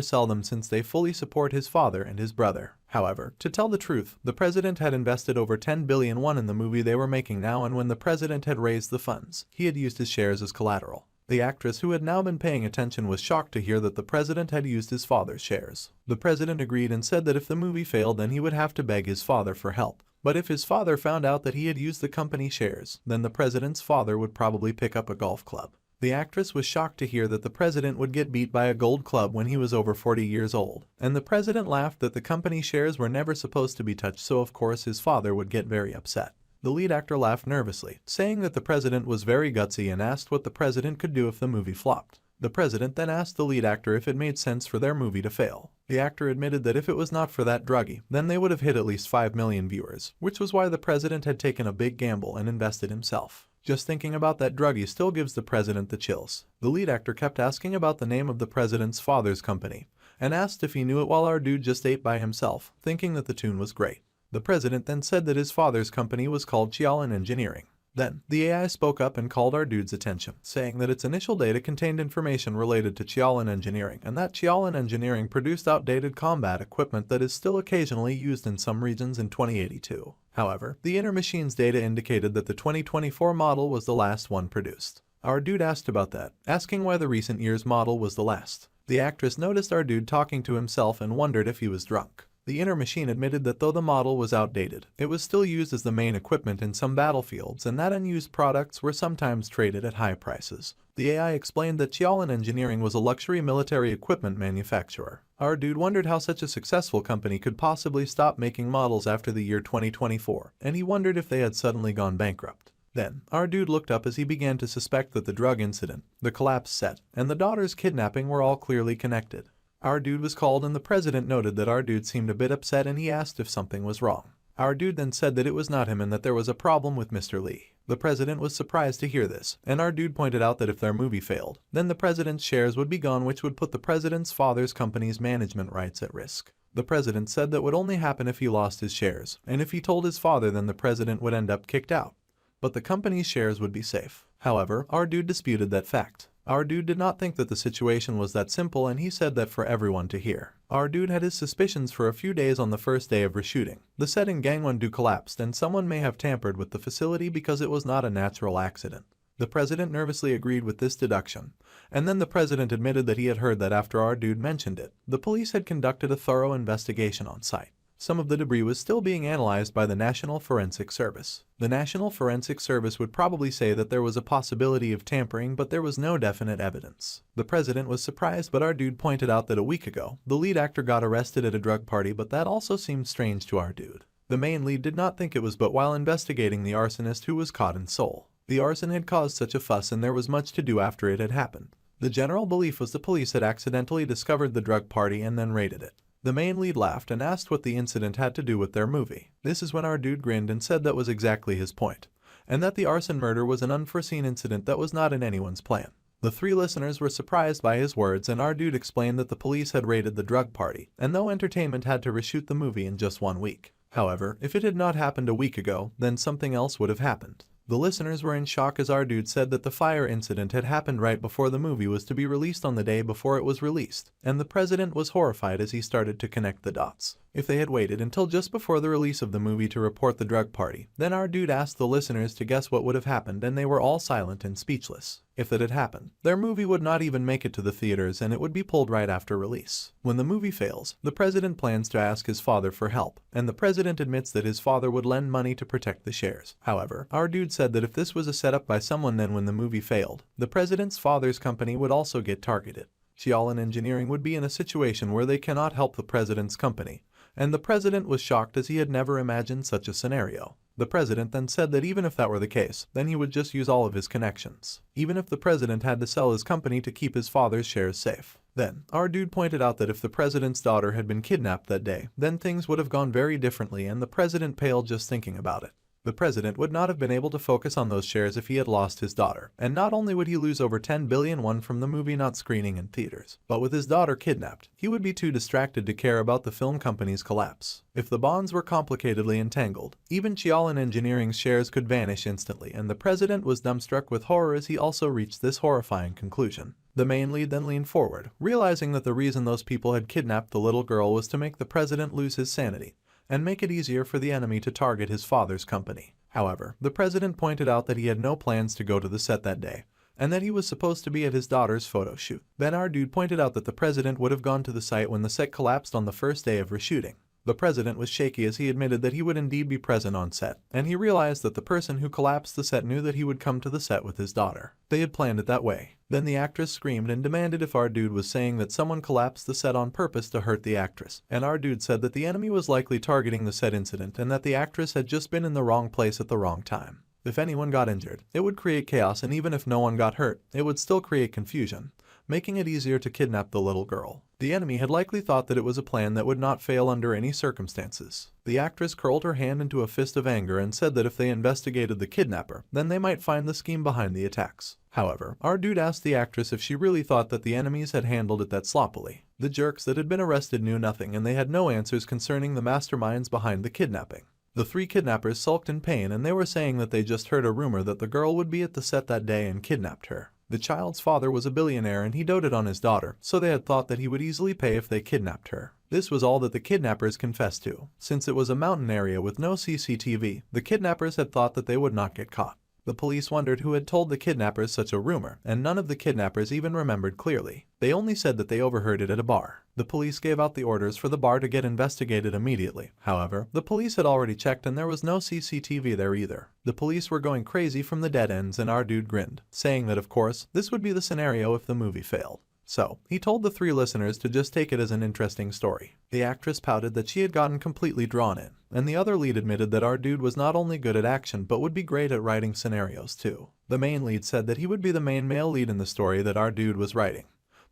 sell them since they fully support his father and his brother. However, to tell the truth, the president had invested over 10 billion won in the movie they were making now, and when the president had raised the funds, he had used his shares as collateral. The actress, who had now been paying attention, was shocked to hear that the president had used his father's shares. The president agreed and said that if the movie failed then he would have to beg his father for help. But if his father found out that he had used the company shares, then the president's father would probably pick up a golf club. The actress was shocked to hear that the president would get beat by a gold club when he was over 40 years old, and the president laughed that the company shares were never supposed to be touched, so of course his father would get very upset. The lead actor laughed nervously, saying that the president was very gutsy, and asked what the president could do if the movie flopped. The president then asked the lead actor if it made sense for their movie to fail. The actor admitted that if it was not for that druggie, then they would have hit at least 5 million viewers, which was why the president had taken a big gamble and invested himself. Just thinking about that druggie still gives the president the chills. The lead actor kept asking about the name of the president's father's company, and asked if he knew it, while our dude just ate by himself, thinking that the tune was great. The president then said that his father's company was called Chialan Engineering. Then, the AI spoke up and called our dude's attention, saying that its initial data contained information related to Qiaolan engineering, and that Qiaolan engineering produced outdated combat equipment that is still occasionally used in some regions in 2082. However, the inner machine's data indicated that the 2024 model was the last one produced. Our dude asked about that, asking why the recent year's model was the last. The actress noticed our dude talking to himself and wondered if he was drunk. The inner machine admitted that though the model was outdated, it was still used as the main equipment in some battlefields and that unused products were sometimes traded at high prices. The AI explained that Qiaolan Engineering was a luxury military equipment manufacturer. Our dude wondered how such a successful company could possibly stop making models after the year 2024, and he wondered if they had suddenly gone bankrupt. Then, our dude looked up as he began to suspect that the drug incident, the collapsed set, and the daughter's kidnapping were all clearly connected. Our dude was called and the president noted that our dude seemed a bit upset and he asked if something was wrong. Our dude then said that it was not him and that there was a problem with Mr. Lee. The president was surprised to hear this, and our dude pointed out that if their movie failed, then the president's shares would be gone, which would put the president's father's company's management rights at risk. The president said that would only happen if he lost his shares, and if he told his father then the president would end up kicked out. But the company's shares would be safe. However, our dude disputed that fact. Our dude did not think that the situation was that simple and he said that for everyone to hear. Our dude had his suspicions for a few days on the first day of reshooting. The set in Gangwon-do collapsed and someone may have tampered with the facility because it was not a natural accident. The president nervously agreed with this deduction, and then the president admitted that he had heard that after our dude mentioned it, the police had conducted a thorough investigation on site. Some of the debris was still being analyzed by the National Forensic Service. The National Forensic Service would probably say that there was a possibility of tampering, but there was no definite evidence. The president was surprised, but our dude pointed out that a week ago, the lead actor got arrested at a drug party, but that also seemed strange to our dude. The main lead did not think it was, but while investigating the arsonist who was caught in Seoul. The arson had caused such a fuss and there was much to do after it had happened. The general belief was the police had accidentally discovered the drug party and then raided it. The main lead laughed and asked what the incident had to do with their movie. This is when our dude grinned and said that was exactly his point, and that the arson murder was an unforeseen incident that was not in anyone's plan. The three listeners were surprised by his words, and our dude explained that the police had raided the drug party, and though entertainment had to reshoot the movie in just 1 week. However, if it had not happened a week ago, then something else would have happened. The listeners were in shock as our dude said that the fire incident had happened right before the movie was to be released on the day before it was released, and the president was horrified as he started to connect the dots. If they had waited until just before the release of the movie to report the drug party, then our dude asked the listeners to guess what would have happened and they were all silent and speechless. If that had happened, their movie would not even make it to the theaters and it would be pulled right after release. When the movie fails, the president plans to ask his father for help, and the president admits that his father would lend money to protect the shares. However, our dude said that if this was a setup by someone, then when the movie failed, the president's father's company would also get targeted. Qiaolan Engineering would be in a situation where they cannot help the president's company, and the president was shocked as he had never imagined such a scenario. The president then said that even if that were the case, then he would just use all of his connections, even if the president had to sell his company to keep his father's shares safe. Then, our dude pointed out that if the president's daughter had been kidnapped that day, then things would have gone very differently, and the president paled just thinking about it. The president would not have been able to focus on those shares if he had lost his daughter, and not only would he lose over 10 billion won from the movie not screening in theaters, but with his daughter kidnapped, he would be too distracted to care about the film company's collapse. If the bonds were complicatedly entangled, even Qiaolan Engineering's shares could vanish instantly, and the president was dumbstruck with horror as he also reached this horrifying conclusion. The main lead then leaned forward, realizing that the reason those people had kidnapped the little girl was to make the president lose his sanity and make it easier for the enemy to target his father's company. However, the president pointed out that he had no plans to go to the set that day, and that he was supposed to be at his daughter's photo shoot. Then our dude pointed out that the president would have gone to the site when the set collapsed on the first day of reshooting. The president was shaky as he admitted that he would indeed be present on set, and he realized that the person who collapsed the set knew that he would come to the set with his daughter. They had planned it that way. Then the actress screamed and demanded if our dude was saying that someone collapsed the set on purpose to hurt the actress, and our dude said that the enemy was likely targeting the set incident and that the actress had just been in the wrong place at the wrong time. If anyone got injured, it would create chaos, and even if no one got hurt, it would still create confusion, making it easier to kidnap the little girl. The enemy had likely thought that it was a plan that would not fail under any circumstances. The actress curled her hand into a fist of anger and said that if they investigated the kidnapper, then they might find the scheme behind the attacks. However, our dude asked the actress if she really thought that the enemies had handled it that sloppily. The jerks that had been arrested knew nothing, and they had no answers concerning the masterminds behind the kidnapping. The three kidnappers sulked in pain and they were saying that they just heard a rumor that the girl would be at the set that day and kidnapped her. The child's father was a billionaire and he doted on his daughter, so they had thought that he would easily pay if they kidnapped her. This was all that the kidnappers confessed to. Since it was a mountain area with no CCTV, the kidnappers had thought that they would not get caught. The police wondered who had told the kidnappers such a rumor, and none of the kidnappers even remembered clearly. They only said that they overheard it at a bar. The police gave out the orders for the bar to get investigated immediately. However, the police had already checked and there was no CCTV there either. The police were going crazy from the dead ends and our dude grinned, saying that of course, this would be the scenario if the movie failed. So, he told the three listeners to just take it as an interesting story. The actress pouted that she had gotten completely drawn in, and the other lead admitted that our dude was not only good at action but would be great at writing scenarios too. The main lead said that he would be the main male lead in the story that our dude was writing.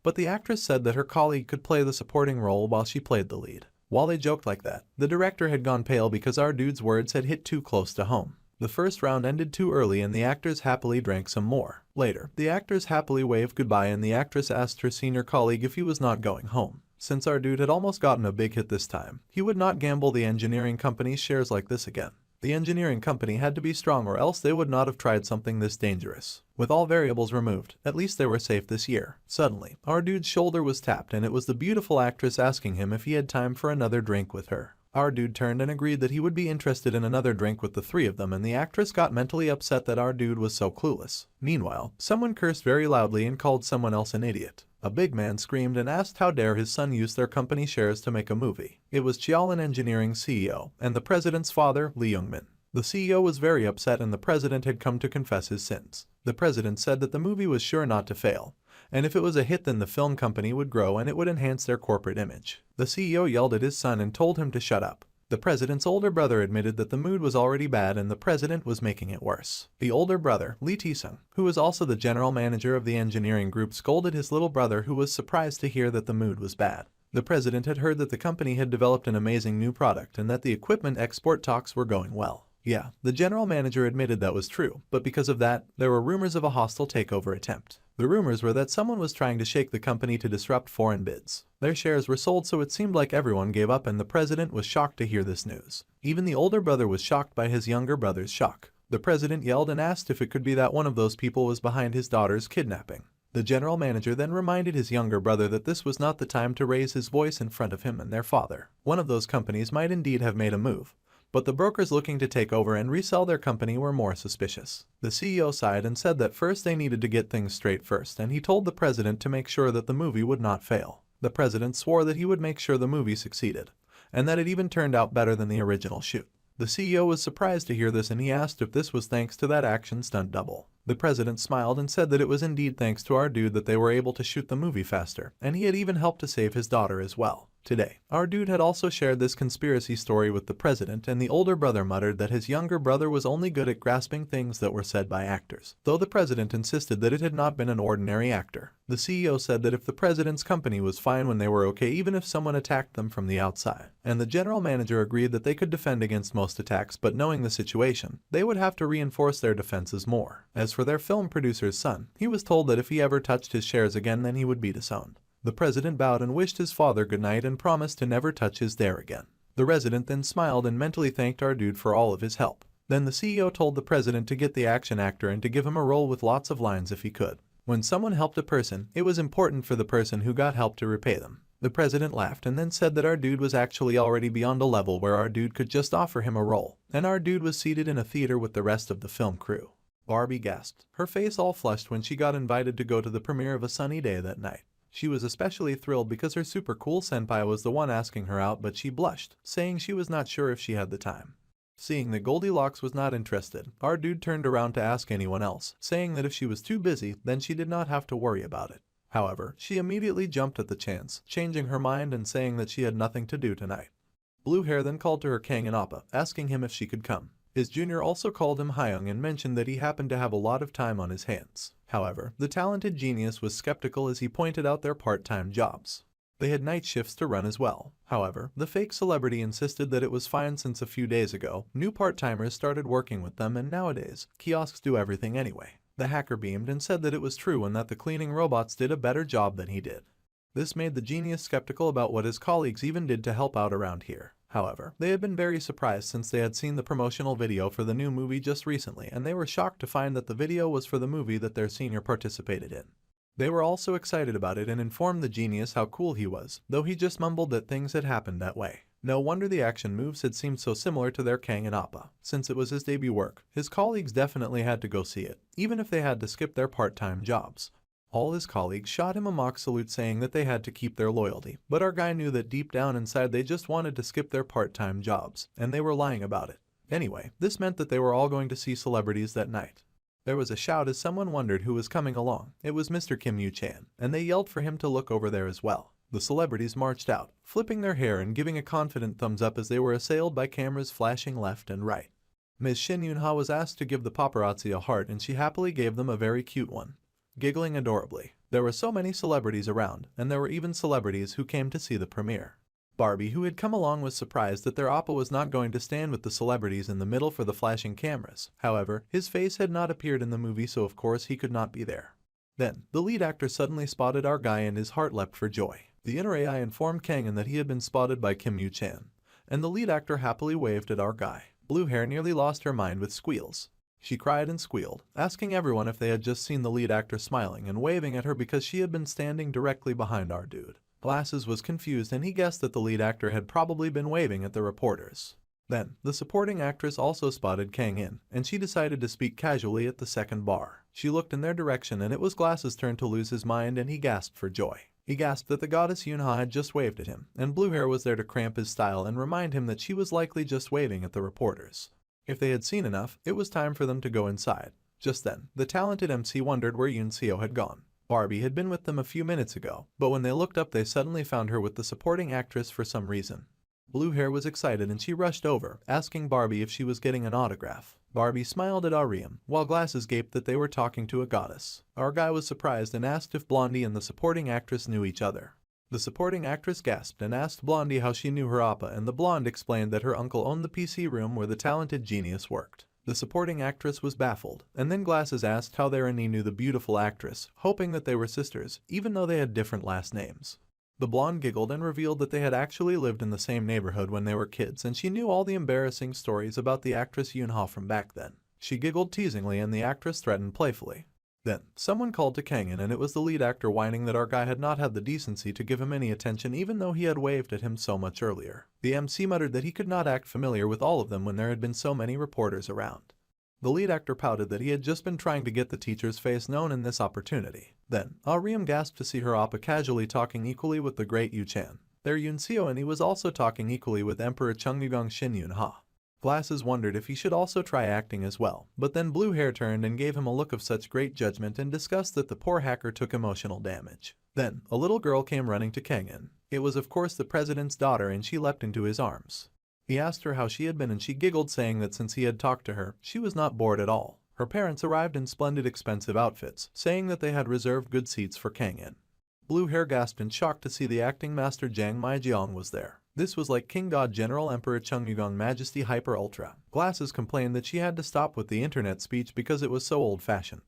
But the actress said that her colleague could play the supporting role while she played the lead. While they joked like that, the director had gone pale because our dude's words had hit too close to home. The first round ended too early and the actors happily drank some more. Later, the actors happily waved goodbye and the actress asked her senior colleague if he was not going home. Since our dude had almost gotten a big hit this time, he would not gamble the engineering company's shares like this again. The engineering company had to be strong or else they would not have tried something this dangerous. With all variables removed, at least they were safe this year. Suddenly, our dude's shoulder was tapped and it was the beautiful actress asking him if he had time for another drink with her. Our dude turned and agreed that he would be interested in another drink with the three of them and the actress got mentally upset that our dude was so clueless. Meanwhile, someone cursed very loudly and called someone else an idiot. A big man screamed and asked how dare his son use their company shares to make a movie. It was Chiaolin Engineering's CEO and the president's father, Lee Youngmin. The CEO was very upset and the president had come to confess his sins. The president said that the movie was sure not to fail, and if it was a hit then the film company would grow and it would enhance their corporate image. The CEO yelled at his son and told him to shut up. The president's older brother admitted that the mood was already bad and the president was making it worse. The older brother, Lee Tae-sung, who was also the general manager of the engineering group, scolded his little brother who was surprised to hear that the mood was bad. The president had heard that the company had developed an amazing new product and that the equipment export talks were going well. Yeah, the general manager admitted that was true, but because of that, there were rumors of a hostile takeover attempt. The rumors were that someone was trying to shake the company to disrupt foreign bids. Their shares were sold so it seemed like everyone gave up and the president was shocked to hear this news. Even the older brother was shocked by his younger brother's shock. The president yelled and asked if it could be that one of those people was behind his daughter's kidnapping. The general manager then reminded his younger brother that this was not the time to raise his voice in front of him and their father. One of those companies might indeed have made a move, but the brokers looking to take over and resell their company were more suspicious. The CEO sighed and said that first they needed to get things straight first, and he told the president to make sure that the movie would not fail. The president swore that he would make sure the movie succeeded, and that it even turned out better than the original shoot. The CEO was surprised to hear this and he asked if this was thanks to that action stunt double. The president smiled and said that it was indeed thanks to our dude that they were able to shoot the movie faster, and he had even helped to save his daughter as well. Today, our dude had also shared this conspiracy story with the president and the older brother muttered that his younger brother was only good at grasping things that were said by actors, though the president insisted that it had not been an ordinary actor. The CEO said that if the president's company was fine when they were okay even if someone attacked them from the outside, and the general manager agreed that they could defend against most attacks but knowing the situation, they would have to reinforce their defenses more. As for their film producer's son, he was told that if he ever touched his shares again then he would be disowned. The president bowed and wished his father good night and promised to never touch his dare again. The resident then smiled and mentally thanked our dude for all of his help. Then the CEO told the president to get the action actor and to give him a role with lots of lines if he could. When someone helped a person, it was important for the person who got help to repay them. The president laughed and then said that our dude was actually already beyond a level where our dude could just offer him a role, and our dude was seated in a theater with the rest of the film crew. Barbie gasped, her face all flushed when she got invited to go to the premiere of A Sunny Day that night. She was especially thrilled because her super cool senpai was the one asking her out, but she blushed, saying she was not sure if she had the time. Seeing that Goldilocks was not interested, our dude turned around to ask anyone else, saying that if she was too busy, then she did not have to worry about it. However, she immediately jumped at the chance, changing her mind and saying that she had nothing to do tonight. Blue Hair then called to her Kang and Appa, asking him if she could come. His junior also called him Hyung and mentioned that he happened to have a lot of time on his hands. However, the talented genius was skeptical as he pointed out their part-time jobs. They had night shifts to run as well. However, the fake celebrity insisted that it was fine since a few days ago, new part-timers started working with them and nowadays, kiosks do everything anyway. The hacker beamed and said that it was true and that the cleaning robots did a better job than he did. This made the genius skeptical about what his colleagues even did to help out around here. However, they had been very surprised since they had seen the promotional video for the new movie just recently, and they were shocked to find that the video was for the movie that their senior participated in. They were also excited about it and informed the genius how cool he was, though he just mumbled that things had happened that way. No wonder the action moves had seemed so similar to their Kang and Appa. Since it was his debut work, his colleagues definitely had to go see it, even if they had to skip their part-time jobs. All his colleagues shot him a mock salute saying that they had to keep their loyalty, but our guy knew that deep down inside they just wanted to skip their part-time jobs, and they were lying about it. Anyway, this meant that they were all going to see celebrities that night. There was a shout as someone wondered who was coming along. It was Mr. Kim Yu-chan, and they yelled for him to look over there as well. The celebrities marched out, flipping their hair and giving a confident thumbs up as they were assailed by cameras flashing left and right. Ms. Shin Yun-ha was asked to give the paparazzi a heart, and she happily gave them a very cute one. Giggling adorably. There were so many celebrities around, and there were even celebrities who came to see the premiere. Barbie, who had come along, was surprised that their Appa was not going to stand with the celebrities in the middle for the flashing cameras. However, his face had not appeared in the movie, so of course he could not be there. Then, the lead actor suddenly spotted our guy and his heart leapt for joy. The inner AI informed Kang-in that he had been spotted by Kim Yu-chan, and the lead actor happily waved at our guy. Blue Hair nearly lost her mind with squeals. She cried and squealed, asking everyone if they had just seen the lead actor smiling and waving at her because she had been standing directly behind our dude. Glasses was confused and he guessed that the lead actor had probably been waving at the reporters. Then, the supporting actress also spotted Kang-in, and she decided to speak casually at the second bar. She looked in their direction and it was Glasses' turn to lose his mind, and he gasped for joy. He gasped that the goddess Yun-ha had just waved at him, and Blue Hair was there to cramp his style and remind him that she was likely just waving at the reporters. If they had seen enough, it was time for them to go inside. Just then, the talented MC wondered where Yoon-seo had gone. Barbie had been with them a few minutes ago, but when they looked up they suddenly found her with the supporting actress for some reason. Blue Hair was excited and she rushed over, asking Barbie if she was getting an autograph. Barbie smiled at Ariam, while Glasses gaped that they were talking to a goddess. Our guy was surprised and asked if Blondie and the supporting actress knew each other. The supporting actress gasped and asked Blondie how she knew her Appa, and the blonde explained that her uncle owned the PC room where the talented genius worked. The supporting actress was baffled, and then Glasses asked how Therani knew the beautiful actress, hoping that they were sisters, even though they had different last names. The blonde giggled and revealed that they had actually lived in the same neighborhood when they were kids, and she knew all the embarrassing stories about the actress Yun-ha from back then. She giggled teasingly and the actress threatened playfully. Then, someone called to Kang-in, and it was the lead actor whining that our guy had not had the decency to give him any attention even though he had waved at him so much earlier. The MC muttered that he could not act familiar with all of them when there had been so many reporters around. The lead actor pouted that he had just been trying to get the teacher's face known in this opportunity. Then, Ariam gasped to see her Appa casually talking equally with the great Yu-chan. There Yoon-seo, and he was also talking equally with Emperor Chungyugang Shin Yun-ha. Glasses wondered if he should also try acting as well, but then Blue Hair turned and gave him a look of such great judgment and discussed that the poor hacker took emotional damage. Then, a little girl came running to Kang-in. It was of course the president's daughter, and she leapt into his arms. He asked her how she had been, and she giggled, saying that since he had talked to her, she was not bored at all. Her parents arrived in splendid expensive outfits, saying that they had reserved good seats for Kang-in. Blue Hair gasped in shock to see the acting master Jang Mi-jeong was there. This was like King God General Emperor Chungyugang Majesty Hyper Ultra. Glasses complained that she had to stop with the internet speech because it was so old-fashioned.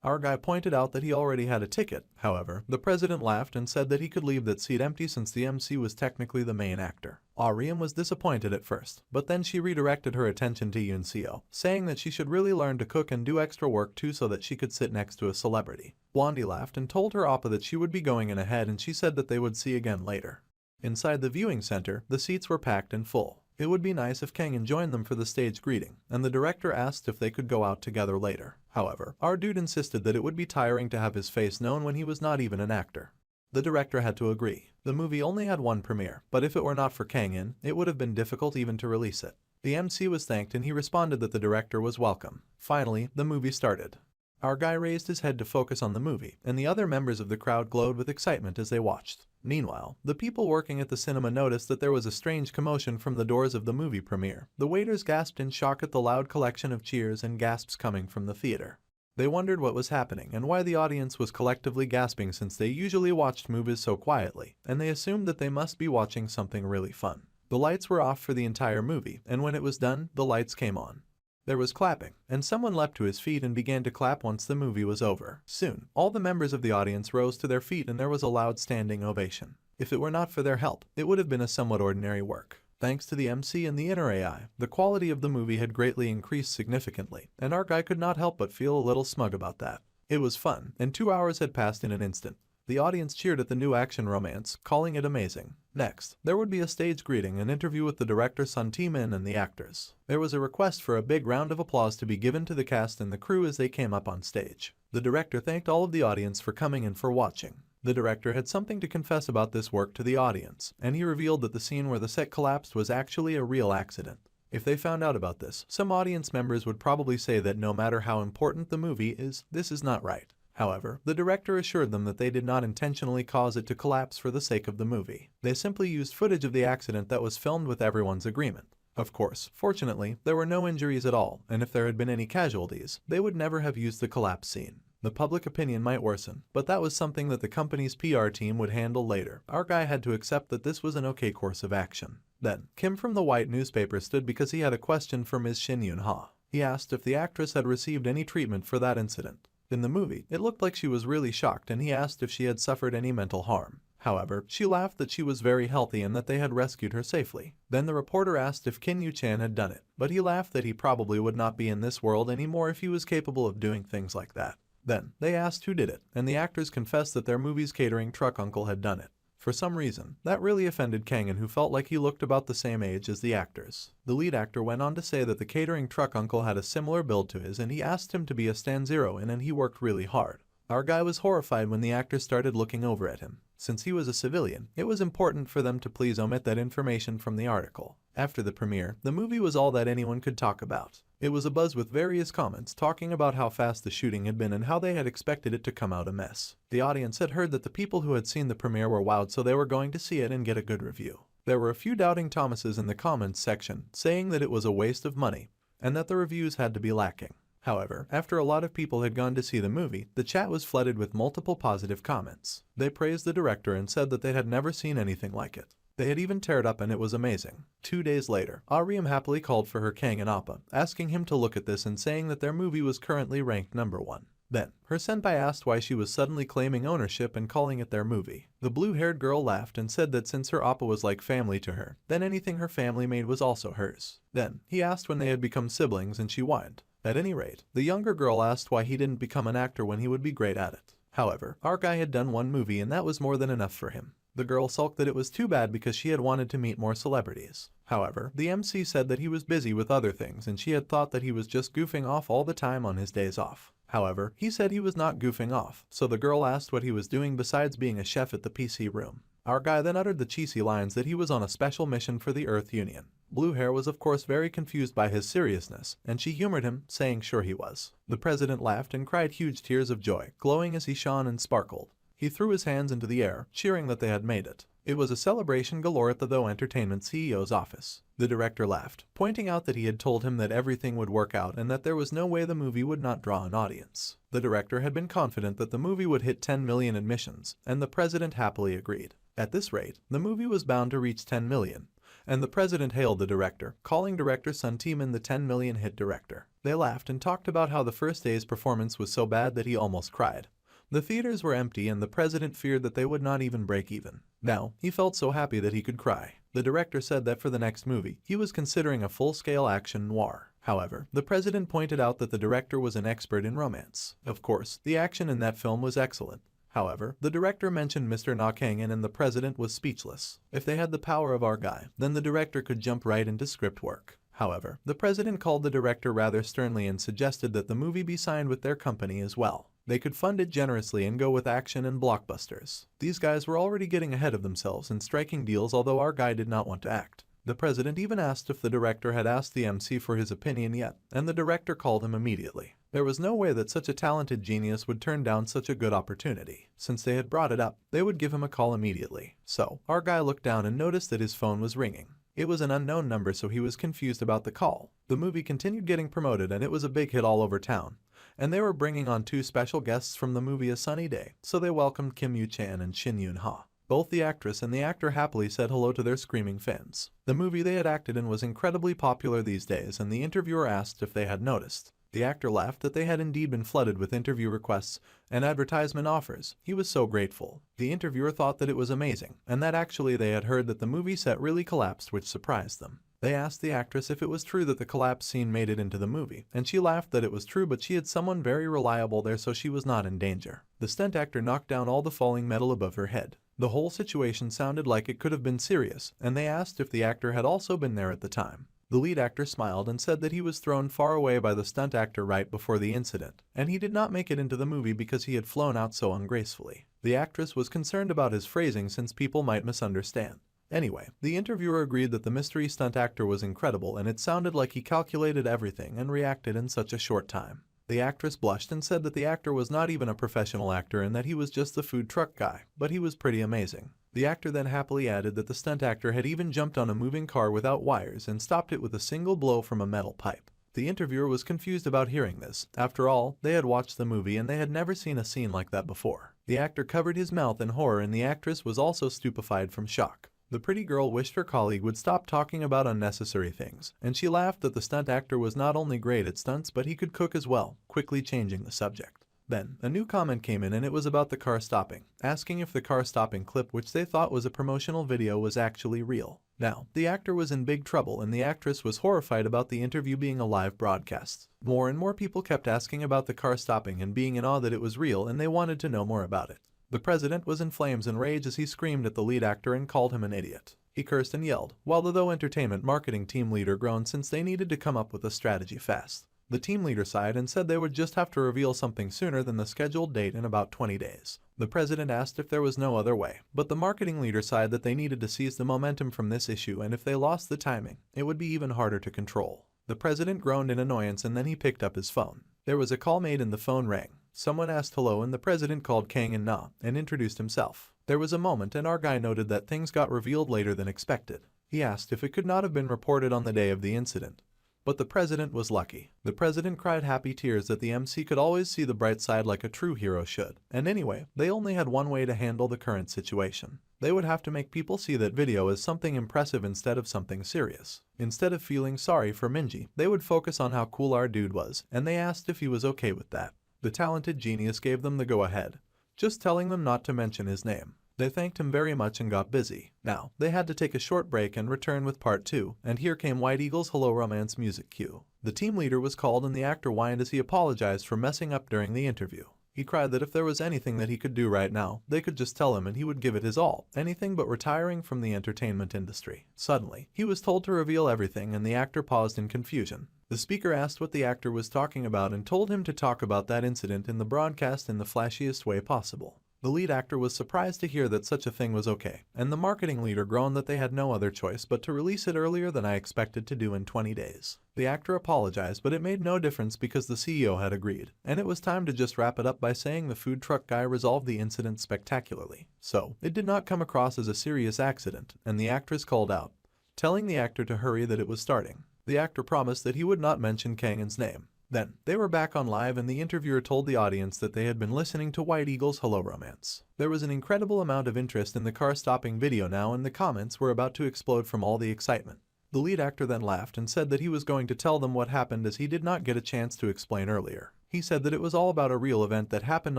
Our guy pointed out that he already had a ticket. However, the president laughed and said that he could leave that seat empty since the MC was technically the main actor. Ariam was disappointed at first, but then she redirected her attention to Yoon-seo, saying that she should really learn to cook and do extra work too so that she could sit next to a celebrity. Blondie laughed and told her Appa that she would be going in ahead, and she said that they would see again later. Inside the viewing center, the seats were packed and full. It would be nice if Kang-in joined them for the stage greeting, and the director asked if they could go out together later. However, our dude insisted that it would be tiring to have his face known when he was not even an actor. The director had to agree. The movie only had one premiere, but if it were not for Kang-in, it would have been difficult even to release it. The MC was thanked and he responded that the director was welcome. Finally, the movie started. Our guy raised his head to focus on the movie, and the other members of the crowd glowed with excitement as they watched. Meanwhile, the people working at the cinema noticed that there was a strange commotion from the doors of the movie premiere. The waiters gasped in shock at the loud collection of cheers and gasps coming from the theater. They wondered what was happening and why the audience was collectively gasping, since they usually watched movies so quietly, and they assumed that they must be watching something really fun. The lights were off for the entire movie, and when it was done, the lights came on. There was clapping, and someone leapt to his feet and began to clap once the movie was over. Soon, all the members of the audience rose to their feet and there was a loud standing ovation. If it were not for their help, it would have been a somewhat ordinary work. Thanks to the MC and the inner AI, the quality of the movie had greatly increased significantly, and our guy could not help but feel a little smug about that. It was fun, and 2 hours had passed in an instant. The audience cheered at the new action romance, calling it amazing. Next, there would be a stage greeting and interview with the director Superhuman and the actors. There was a request for a big round of applause to be given to the cast and the crew as they came up on stage. The director thanked all of the audience for coming and for watching. The director had something to confess about this work to the audience, and he revealed that the scene where the set collapsed was actually a real accident. If they found out about this, some audience members would probably say that no matter how important the movie is, this is not right. However, the director assured them that they did not intentionally cause it to collapse for the sake of the movie. They simply used footage of the accident that was filmed with everyone's agreement. Of course, fortunately, there were no injuries at all, and if there had been any casualties, they would never have used the collapse scene. The public opinion might worsen, but that was something that the company's PR team would handle later. Our guy had to accept that this was an okay course of action. Then, Kim from the White newspaper stood because he had a question for Ms. Shin Yoon-ha. He asked if the actress had received any treatment for that incident. In the movie, it looked like she was really shocked, and he asked if she had suffered any mental harm. However, she laughed that she was very healthy and that they had rescued her safely. Then the reporter asked if Kim Yoo-chan had done it, but he laughed that he probably would not be in this world anymore if he was capable of doing things like that. Then, they asked who did it, and the actors confessed that their movie's catering truck uncle had done it. For some reason, that really offended Kangin, who felt like he looked about the same age as the actors. The lead actor went on to say that the catering truck uncle had a similar build to his and he asked him to be a stand zero in and he worked really hard. Our guy was horrified when the actor started looking over at him. Since he was a civilian, it was important for them to please omit that information from the article. After the premiere, the movie was all that anyone could talk about. It was abuzz with various comments talking about how fast the shooting had been and how they had expected it to come out a mess. The audience had heard that the people who had seen the premiere were wowed, so they were going to see it and get a good review. There were a few doubting Thomases in the comments section, saying that it was a waste of money and that the reviews had to be lacking. However, after a lot of people had gone to see the movie, the chat was flooded with multiple positive comments. They praised the director and said that they had never seen anything like it. They had even teared up and it was amazing. 2 days later, Ariam happily called for her Kang and Appa, asking him to look at this and saying that their movie was currently ranked #1. Then, her senpai asked why she was suddenly claiming ownership and calling it their movie. The blue-haired girl laughed and said that since her Appa was like family to her, then anything her family made was also hers. Then, he asked when they had become siblings and she whined. At any rate, the younger girl asked why he didn't become an actor when he would be great at it. However, our guy had done one movie and that was more than enough for him. The girl sulked that it was too bad because she had wanted to meet more celebrities. However, the MC said that he was busy with other things and she had thought that he was just goofing off all the time on his days off. However, he said he was not goofing off, so the girl asked what he was doing besides being a chef at the PC room. Our guy then uttered the cheesy lines that he was on a special mission for the Earth Union. Blue Hair was of course very confused by his seriousness, and she humored him, saying sure he was. The president laughed and cried huge tears of joy, glowing as he shone and sparkled. He threw his hands into the air, cheering that they had made it. It was a celebration galore at the Though Entertainment CEO's office. The director laughed, pointing out that he had told him that everything would work out and that there was no way the movie would not draw an audience. The director had been confident that the movie would hit 10 million admissions, and the president happily agreed. At this rate, the movie was bound to reach 10 million. And the president hailed the director, calling director Sun Tae-min the 10 million hit director. They laughed and talked about how the first day's performance was so bad that he almost cried. The theaters were empty and the president feared that they would not even break even. Now, he felt so happy that he could cry. The director said that for the next movie, he was considering a full-scale action noir. However, the president pointed out that the director was an expert in romance. Of course, the action in that film was excellent. However, the director mentioned Mr. Na Kangin and the president was speechless. If they had the power of our guy, then the director could jump right into script work. However, the president called the director rather sternly and suggested that the movie be signed with their company as well. They could fund it generously and go with action and blockbusters. These guys were already getting ahead of themselves and striking deals, although our guy did not want to act. The president even asked if the director had asked the MC for his opinion yet, and the director called him immediately. There was no way that such a talented genius would turn down such a good opportunity. Since they had brought it up, they would give him a call immediately. So, our guy looked down and noticed that his phone was ringing. It was an unknown number, so he was confused about the call. The movie continued getting promoted and it was a big hit all over town. And they were bringing on 2 special guests from the movie A Sunny Day, so they welcomed Kim Yoo-chan and Shin Yoon-ha. Both the actress and the actor happily said hello to their screaming fans. The movie they had acted in was incredibly popular these days, and the interviewer asked if they had noticed. The actor laughed that they had indeed been flooded with interview requests and advertisement offers. He was so grateful. The interviewer thought that it was amazing, and that actually they had heard that the movie set really collapsed, which surprised them. They asked the actress if it was true that the collapse scene made it into the movie, and she laughed that it was true, but she had someone very reliable there, so she was not in danger. The stunt actor knocked down all the falling metal above her head. The whole situation sounded like it could have been serious, and they asked if the actor had also been there at the time. The lead actor smiled and said that he was thrown far away by the stunt actor right before the incident, and he did not make it into the movie because he had flown out so ungracefully. The actress was concerned about his phrasing since people might misunderstand. Anyway, the interviewer agreed that the mystery stunt actor was incredible, and it sounded like he calculated everything and reacted in such a short time. The actress blushed and said that the actor was not even a professional actor and that he was just the food truck guy, but he was pretty amazing. The actor then happily added that the stunt actor had even jumped on a moving car without wires and stopped it with a single blow from a metal pipe. The interviewer was confused about hearing this. After all, they had watched the movie and they had never seen a scene like that before. The actor covered his mouth in horror and the actress was also stupefied from shock. The pretty girl wished her colleague would stop talking about unnecessary things, and she laughed that the stunt actor was not only great at stunts but he could cook as well, quickly changing the subject. Then, a new comment came in and it was about the car stopping, asking if the car stopping clip, which they thought was a promotional video, was actually real. Now, the actor was in big trouble and the actress was horrified about the interview being a live broadcast. More and more people kept asking about the car stopping and being in awe that it was real, and they wanted to know more about it. The president was in flames and rage as he screamed at the lead actor and called him an idiot. He cursed and yelled, while the entertainment marketing team leader groaned since they needed to come up with a strategy fast. The team leader sighed and said they would just have to reveal something sooner than the scheduled date in about 20 days. The president asked if there was no other way, but the marketing leader sighed that they needed to seize the momentum from this issue, and if they lost the timing, it would be even harder to control. The president groaned in annoyance and then he picked up his phone. There was a call made and the phone rang. Someone asked hello and the president called Kang and Na and introduced himself. There was a moment and our guy noted that things got revealed later than expected. He asked if it could not have been reported on the day of the incident. But the president was lucky. The president cried happy tears that the MC could always see the bright side like a true hero should. And anyway, they only had one way to handle the current situation. They would have to make people see that video as something impressive instead of something serious. Instead of feeling sorry for Minji, they would focus on how cool our dude was, and they asked if he was okay with that. The talented genius gave them the go-ahead, just telling them not to mention his name. They thanked him very much and got busy. Now, they had to take a short break and return with part 2, and here came White Eagle's Hello Romance music cue. The team leader was called and the actor whined as he apologized for messing up during the interview. He cried that if there was anything that he could do right now, they could just tell him and he would give it his all, anything but retiring from the entertainment industry. Suddenly, he was told to reveal everything and the actor paused in confusion. The speaker asked what the actor was talking about and told him to talk about that incident in the broadcast in the flashiest way possible. The lead actor was surprised to hear that such a thing was okay, and the marketing leader groaned that they had no other choice but to release it earlier than I expected to do in 20 days. The actor apologized, but it made no difference because the CEO had agreed, and it was time to just wrap it up by saying the food truck guy resolved the incident spectacularly. So, it did not come across as a serious accident, and the actress called out, telling the actor to hurry that it was starting. The actor promised that he would not mention Kangen's name. Then, they were back on live and the interviewer told the audience that they had been listening to White Eagle's Hello Romance. There was an incredible amount of interest in the car stopping video now and the comments were about to explode from all the excitement. The lead actor then laughed and said that he was going to tell them what happened as he did not get a chance to explain earlier. He said that it was all about a real event that happened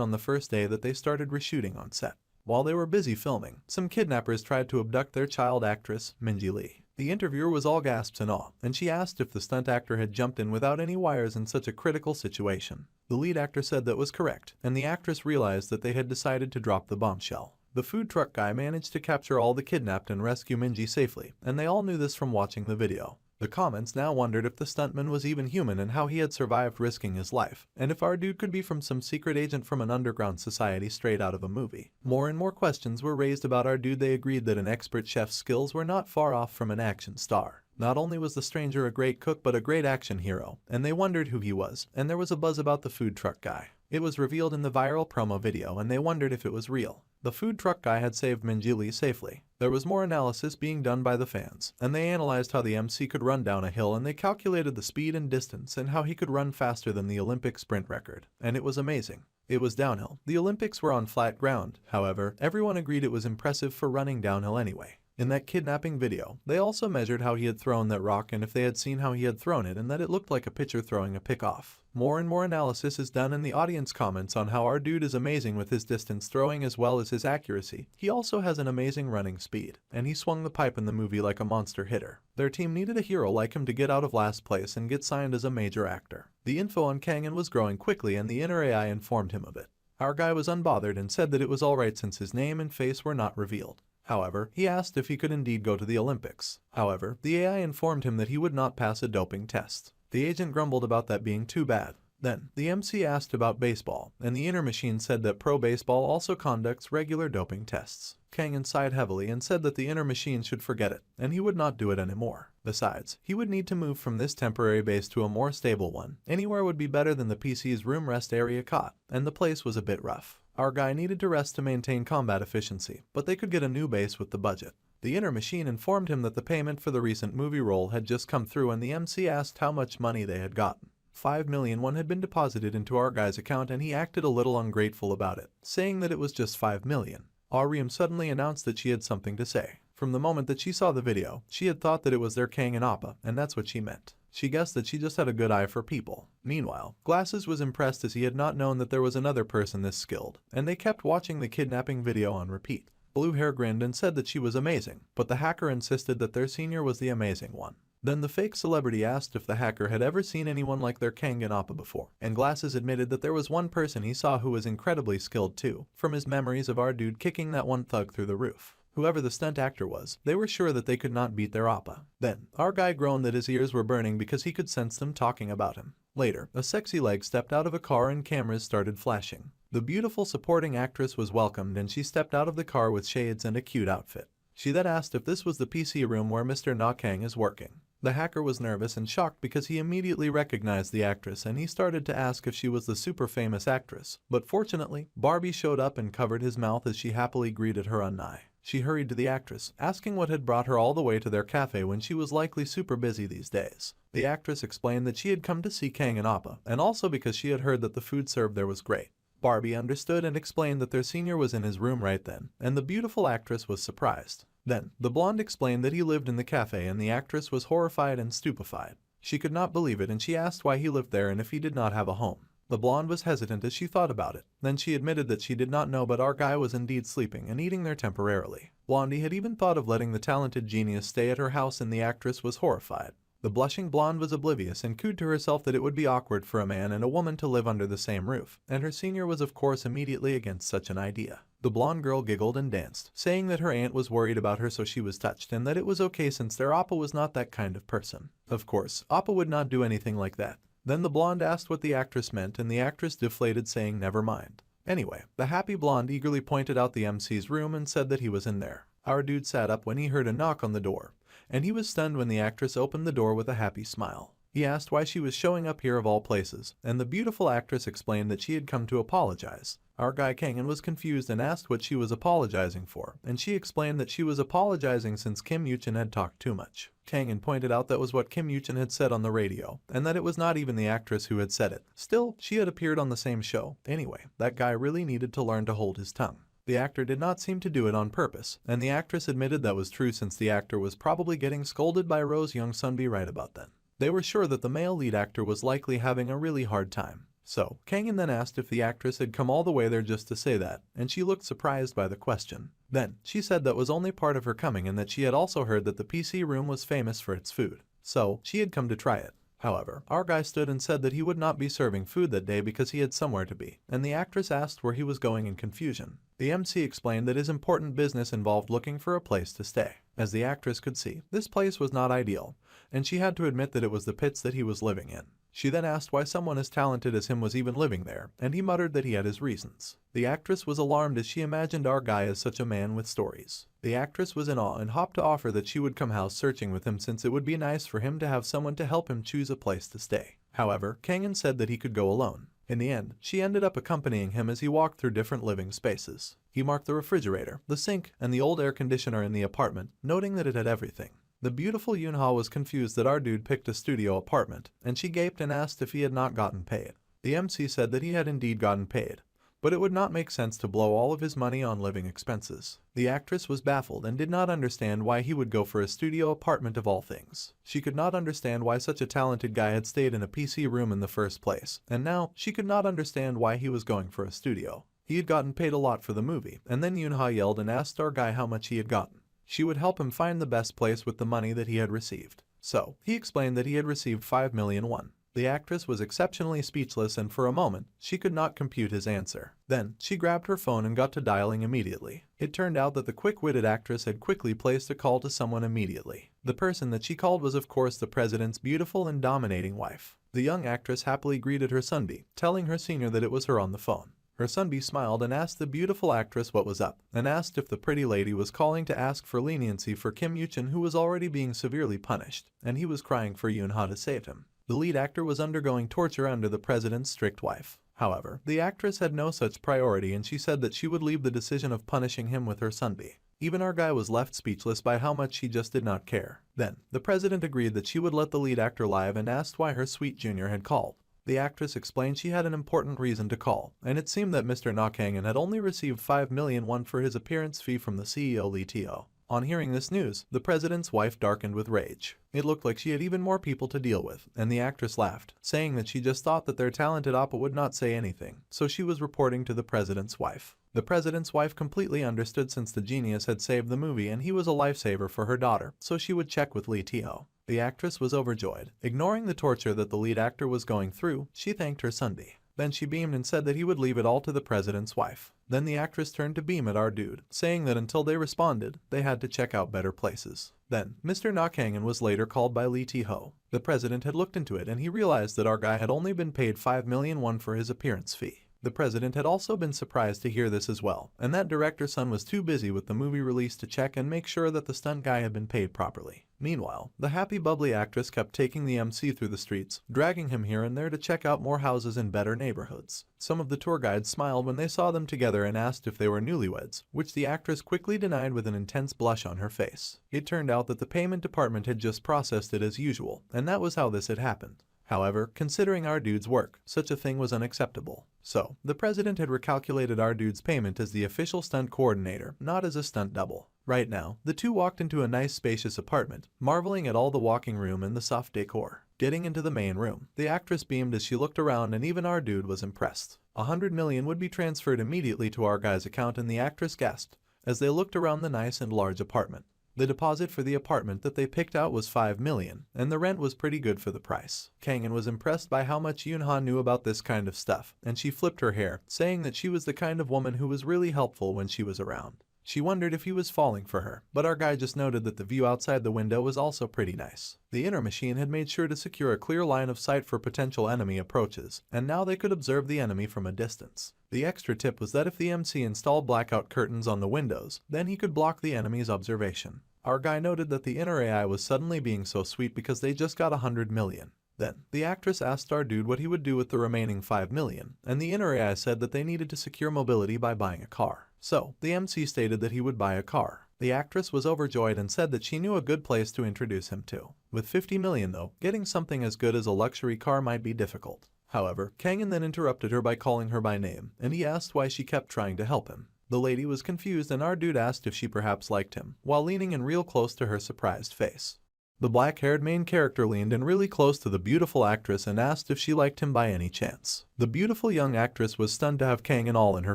on the first day that they started reshooting on set. While they were busy filming, some kidnappers tried to abduct their child actress, Minji Lee. The interviewer was all gasps and awe, and she asked if the stunt actor had jumped in without any wires in such a critical situation. The lead actor said that was correct, and the actress realized that they had decided to drop the bombshell. The food truck guy managed to capture all the kidnapped and rescue Minji safely, and they all knew this from watching the video. The comments now wondered if the stuntman was even human and how he had survived risking his life, and if our dude could be from some secret agent from an underground society straight out of a movie. More and more questions were raised about our dude. They agreed that an expert chef's skills were not far off from an action star. Not only was the stranger a great cook but a great action hero, and they wondered who he was, and there was a buzz about the food truck guy. It was revealed in the viral promo video and they wondered if it was real. The food truck guy had saved Minji Lee safely. There was more analysis being done by the fans, and they analyzed how the MC could run down a hill and they calculated the speed and distance and how he could run faster than the Olympic sprint record. And it was amazing. It was downhill. The Olympics were on flat ground. However, everyone agreed it was impressive for running downhill anyway. In that kidnapping video, they also measured how he had thrown that rock and if they had seen how he had thrown it and that it looked like a pitcher throwing a pick-off. More and more analysis is done and the audience comments on how our dude is amazing with his distance throwing as well as his accuracy. He also has an amazing running speed, and he swung the pipe in the movie like a monster hitter. Their team needed a hero like him to get out of last place and get signed as a major actor. The info on Kangin was growing quickly and the inner AI informed him of it. Our guy was unbothered and said that it was alright since his name and face were not revealed. However, he asked if he could indeed go to the Olympics. However, the AI informed him that he would not pass a doping test. The agent grumbled about that being too bad. Then, the MC asked about baseball, and the inner machine said that pro baseball also conducts regular doping tests. Kangin sighed heavily and said that the inner machine should forget it, and he would not do it anymore. Besides, he would need to move from this temporary base to a more stable one. Anywhere would be better than the PC's room rest area cot, and the place was a bit rough. Our guy needed to rest to maintain combat efficiency, but they could get a new base with the budget. The inner machine informed him that the payment for the recent movie role had just come through and the MC asked how much money they had gotten. 5 million won had been deposited into our guy's account and he acted a little ungrateful about it, saying that it was just 5 million. Ariam suddenly announced that she had something to say. From the moment that she saw the video, she had thought that it was their Kang and Appa, and that's what she meant. She guessed that she just had a good eye for people. Meanwhile, Glasses was impressed as he had not known that there was another person this skilled, and they kept watching the kidnapping video on repeat. Blue Hair grinned and said that she was amazing, but the hacker insisted that their senior was the amazing one. Then the fake celebrity asked if the hacker had ever seen anyone like their Kang and Appa before, and Glasses admitted that there was one person he saw who was incredibly skilled too, from his memories of our dude kicking that one thug through the roof. Whoever the stunt actor was, they were sure that they could not beat their Appa. Then, our guy groaned that his ears were burning because he could sense them talking about him. Later, a sexy leg stepped out of a car and cameras started flashing. The beautiful supporting actress was welcomed and she stepped out of the car with shades and a cute outfit. She then asked if this was the PC room where Mr. Na Kang is working. The hacker was nervous and shocked because he immediately recognized the actress and he started to ask if she was the super famous actress. But fortunately, Barbie showed up and covered his mouth as she happily greeted her Unai. She hurried to the actress, asking what had brought her all the way to their cafe when she was likely super busy these days. The actress explained that she had come to see Kang and Appa, and also because she had heard that the food served there was great. Barbie understood and explained that their senior was in his room right then, and the beautiful actress was surprised. Then, the blonde explained that he lived in the cafe and the actress was horrified and stupefied. She could not believe it and she asked why he lived there and if he did not have a home. The blonde was hesitant as she thought about it. Then she admitted that she did not know but our guy was indeed sleeping and eating there temporarily. Blondie had even thought of letting the talented genius stay at her house and the actress was horrified. The blushing blonde was oblivious and cooed to herself that it would be awkward for a man and a woman to live under the same roof, and her senior was of course immediately against such an idea. The blonde girl giggled and danced, saying that her aunt was worried about her so she was touched and that it was okay since their Appa was not that kind of person. Of course, Appa would not do anything like that. Then the blonde asked what the actress meant and the actress deflated saying never mind. Anyway, the happy blonde eagerly pointed out the MC's room and said that he was in there. Our dude sat up when he heard a knock on the door, and he was stunned when the actress opened the door with a happy smile. He asked why she was showing up here of all places, and the beautiful actress explained that she had come to apologize. Our guy Kangin was confused and asked what she was apologizing for, and she explained that she was apologizing since Kim Yuchin had talked too much. Kangin pointed out that was what Kim Yuchin had said on the radio, and that it was not even the actress who had said it. Still, she had appeared on the same show. Anyway, that guy really needed to learn to hold his tongue. The actor did not seem to do it on purpose, and the actress admitted that was true since the actor was probably getting scolded by Rose Young Sunbi right about then. They were sure that the male lead actor was likely having a really hard time. So, Kangin then asked if the actress had come all the way there just to say that, and she looked surprised by the question. Then, she said that was only part of her coming and that she had also heard that the PC room was famous for its food. So, she had come to try it. However, our guy stood and said that he would not be serving food that day because he had somewhere to be, and the actress asked where he was going in confusion. The MC explained that his important business involved looking for a place to stay. As the actress could see, this place was not ideal, and she had to admit that it was the pits that he was living in. She then asked why someone as talented as him was even living there, and he muttered that he had his reasons. The actress was alarmed as she imagined our guy as such a man with stories. The actress was in awe and hopped to offer that she would come house searching with him since it would be nice for him to have someone to help him choose a place to stay. However, Kangin said that he could go alone. In the end, she ended up accompanying him as he walked through different living spaces. He marked the refrigerator, the sink, and the old air conditioner in the apartment, noting that it had everything. The beautiful Yunha was confused that our dude picked a studio apartment, and she gaped and asked if he had not gotten paid. The MC said that he had indeed gotten paid, but it would not make sense to blow all of his money on living expenses. The actress was baffled and did not understand why he would go for a studio apartment of all things. She could not understand why such a talented guy had stayed in a PC room in the first place, and now she could not understand why he was going for a studio. He had gotten paid a lot for the movie, and then Yoon-ha yelled and asked our guy how much he had gotten. She would help him find the best place with the money that he had received. So, he explained that he had received 5 million won. The actress was exceptionally speechless and for a moment, she could not compute his answer. Then, she grabbed her phone and got to dialing immediately. It turned out that the quick-witted actress had quickly placed a call to someone immediately. The person that she called was of course the president's beautiful and dominating wife. The young actress happily greeted her sonbee, telling her senior that it was her on the phone. Her sonbee smiled and asked the beautiful actress what was up, and asked if the pretty lady was calling to ask for leniency for Kim Yoo-chin, who was already being severely punished, and he was crying for Yoon-ha to save him. The lead actor was undergoing torture under the president's strict wife. However, the actress had no such priority and she said that she would leave the decision of punishing him with her sonbee. Even our guy was left speechless by how much she just did not care. Then, the president agreed that she would let the lead actor live and asked why her sweet junior had called. The actress explained she had an important reason to call, and it seemed that Mr. Nakhangan had only received 5 million won for his appearance fee from the CEO Lee Teo. On hearing this news, the president's wife darkened with rage. It looked like she had even more people to deal with, and the actress laughed, saying that she just thought that their talented oppa would not say anything, so she was reporting to the president's wife. The president's wife completely understood since the genius had saved the movie and he was a lifesaver for her daughter, so she would check with Lee Teo. The actress was overjoyed. Ignoring the torture that the lead actor was going through, she thanked her sonbee. Then she beamed and said that he would leave it all to the president's wife. Then the actress turned to beam at our dude, saying that until they responded, they had to check out better places. Then, Mr. Nakhangan was later called by Lee Teo. The president had looked into it and he realized that our guy had only been paid 5 million won for his appearance fee. The president had also been surprised to hear this as well, and that director's son was too busy with the movie release to check and make sure that the stunt guy had been paid properly. Meanwhile, the happy bubbly actress kept taking the MC through the streets, dragging him here and there to check out more houses in better neighborhoods. Some of the tour guides smiled when they saw them together and asked if they were newlyweds, which the actress quickly denied with an intense blush on her face. It turned out that the payment department had just processed it as usual, and that was how this had happened. However, considering our dude's work, such a thing was unacceptable. So, the president had recalculated our dude's payment as the official stunt coordinator, not as a stunt double. Right now, the two walked into a nice spacious apartment, marveling at all the walking room and the soft decor. Getting into the main room, the actress beamed as she looked around and even our dude was impressed. 100 million would be transferred immediately to our guy's account and the actress gasped as they looked around the nice and large apartment. The deposit for the apartment that they picked out was 5 million, and the rent was pretty good for the price. Kangin was impressed by how much Yoon-ha knew about this kind of stuff, and she flipped her hair, saying that she was the kind of woman who was really helpful when she was around. She wondered if he was falling for her, but our guy just noted that the view outside the window was also pretty nice. The inner machine had made sure to secure a clear line of sight for potential enemy approaches, and now they could observe the enemy from a distance. The extra tip was that if the MC installed blackout curtains on the windows, then he could block the enemy's observation. Our guy noted that the inner AI was suddenly being so sweet because they just got 100 million. Then, the actress asked our dude what he would do with the remaining 5 million, and the inner AI said that they needed to secure mobility by buying a car. So, the MC stated that he would buy a car. The actress was overjoyed and said that she knew a good place to introduce him to. With 50 million though, getting something as good as a luxury car might be difficult. However, Kangin then interrupted her by calling her by name, and he asked why she kept trying to help him. The lady was confused and our dude asked if she perhaps liked him, while leaning in real close to her surprised face. The black-haired main character leaned in really close to the beautiful actress and asked if she liked him by any chance. The beautiful young actress was stunned to have Kangin all in her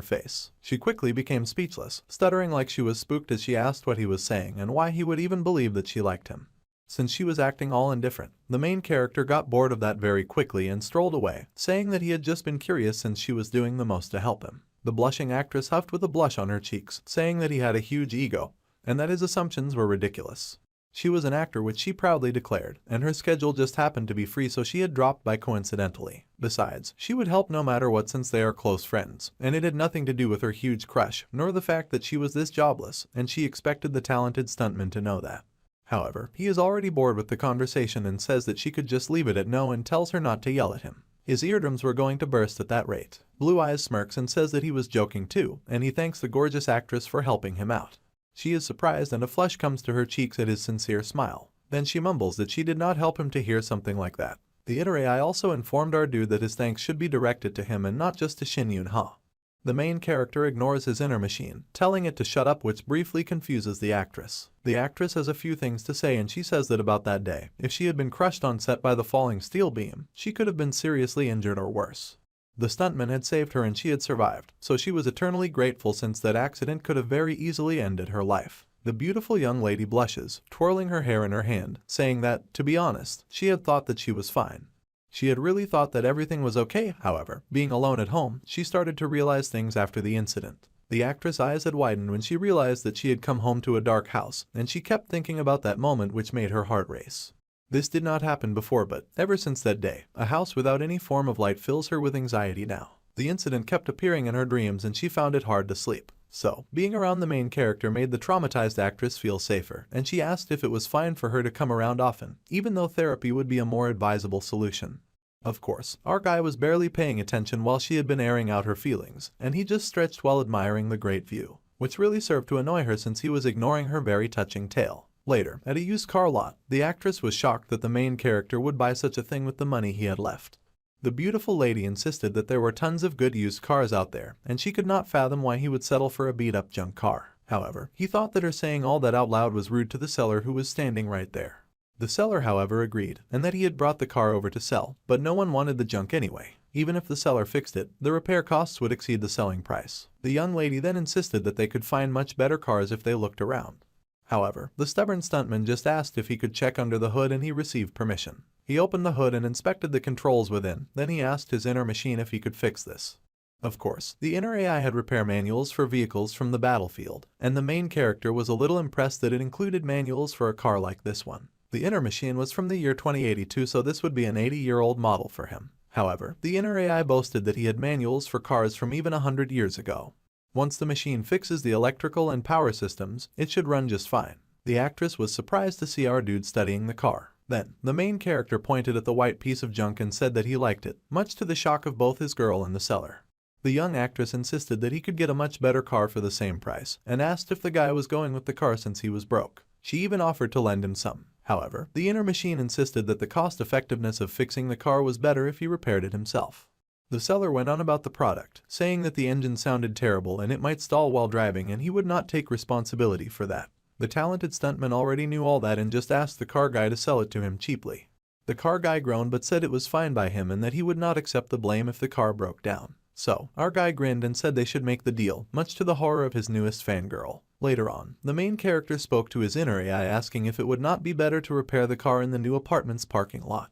face. She quickly became speechless, stuttering like she was spooked as she asked what he was saying and why he would even believe that she liked him. Since she was acting all indifferent, the main character got bored of that very quickly and strolled away, saying that he had just been curious since she was doing the most to help him. The blushing actress huffed with a blush on her cheeks, saying that he had a huge ego, and that his assumptions were ridiculous. She was an actor, which she proudly declared, and her schedule just happened to be free, so she had dropped by coincidentally. Besides, she would help no matter what since they are close friends, and it had nothing to do with her huge crush, nor the fact that she was this jobless, and she expected the talented stuntman to know that. However, he is already bored with the conversation and says that she could just leave it at no and tells her not to yell at him. His eardrums were going to burst at that rate. Blue Eyes smirks and says that he was joking too, and he thanks the gorgeous actress for helping him out. She is surprised and a flush comes to her cheeks at his sincere smile. Then she mumbles that she did not help him to hear something like that. The inner AI also informed our dude that his thanks should be directed to him and not just to Shin Yoon-ha. The main character ignores his inner machine, telling it to shut up, which briefly confuses the actress. The actress has a few things to say, and she says that about that day, if she had been crushed on set by the falling steel beam, she could have been seriously injured or worse. The stuntman had saved her and she had survived, so she was eternally grateful since that accident could have very easily ended her life. The beautiful young lady blushes, twirling her hair in her hand, saying that, to be honest, she had thought that she was fine. She had really thought that everything was okay. However, being alone at home, she started to realize things after the incident. The actress' eyes had widened when she realized that she had come home to a dark house, and she kept thinking about that moment, which made her heart race. This did not happen before, but ever since that day, a house without any form of light fills her with anxiety now. The incident kept appearing in her dreams and she found it hard to sleep. So, being around the main character made the traumatized actress feel safer, and she asked if it was fine for her to come around often, even though therapy would be a more advisable solution. Of course, our guy was barely paying attention while she had been airing out her feelings, and he just stretched while admiring the great view, which really served to annoy her since he was ignoring her very touching tale. Later, at a used car lot, the actress was shocked that the main character would buy such a thing with the money he had left. The beautiful lady insisted that there were tons of good used cars out there, and she could not fathom why he would settle for a beat-up junk car. However, he thought that her saying all that out loud was rude to the seller who was standing right there. The seller, however, agreed, and that he had brought the car over to sell, but no one wanted the junk anyway. Even if the seller fixed it, the repair costs would exceed the selling price. The young lady then insisted that they could find much better cars if they looked around. However, the stubborn stuntman just asked if he could check under the hood, and he received permission. He opened the hood and inspected the controls within, then he asked his inner machine if he could fix this. Of course, the inner AI had repair manuals for vehicles from the battlefield, and the main character was a little impressed that it included manuals for a car like this one. The inner machine was from the year 2082, so this would be an 80-year-old model for him. However, the inner AI boasted that he had manuals for cars from even 100 years ago. Once the machine fixes the electrical and power systems, it should run just fine. The actress was surprised to see our dude studying the car. Then, the main character pointed at the white piece of junk and said that he liked it, much to the shock of both his girl and the seller. The young actress insisted that he could get a much better car for the same price, and asked if the guy was going with the car since he was broke. She even offered to lend him some. However, the inner machine insisted that the cost-effectiveness of fixing the car was better if he repaired it himself. The seller went on about the product, saying that the engine sounded terrible and it might stall while driving, and he would not take responsibility for that. The talented stuntman already knew all that and just asked the car guy to sell it to him cheaply. The car guy groaned but said it was fine by him and that he would not accept the blame if the car broke down. So, our guy grinned and said they should make the deal, much to the horror of his newest fangirl. Later on, the main character spoke to his inner AI asking if it would not be better to repair the car in the new apartment's parking lot.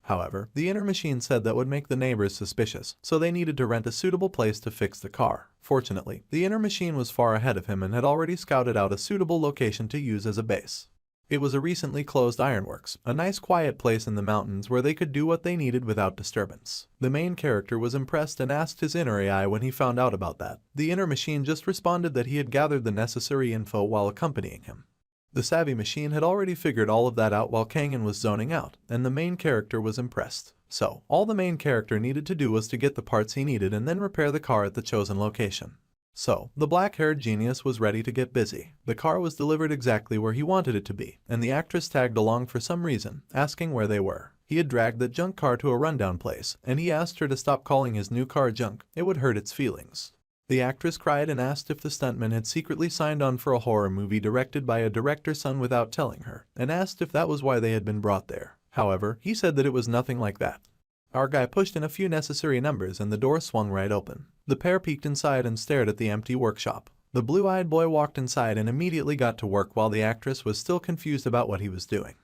However, the inner machine said that would make the neighbors suspicious, so they needed to rent a suitable place to fix the car. Fortunately, the inner machine was far ahead of him and had already scouted out a suitable location to use as a base. It was a recently closed ironworks, a nice quiet place in the mountains where they could do what they needed without disturbance. The main character was impressed and asked his inner AI when he found out about that. The inner machine just responded that he had gathered the necessary info while accompanying him. The savvy machine had already figured all of that out while Kangen was zoning out, and the main character was impressed. So, all the main character needed to do was to get the parts he needed and then repair the car at the chosen location. So, the black-haired genius was ready to get busy. The car was delivered exactly where he wanted it to be, and the actress tagged along for some reason, asking where they were. He had dragged the junk car to a rundown place, and he asked her to stop calling his new car junk. It would hurt its feelings. The actress cried and asked if the stuntman had secretly signed on for a horror movie directed by a director's son without telling her, and asked if that was why they had been brought there. However, he said that it was nothing like that. Our guy pushed in a few necessary numbers and the door swung right open. The pair peeked inside and stared at the empty workshop. The blue-eyed boy walked inside and immediately got to work while the actress was still confused about what he was doing.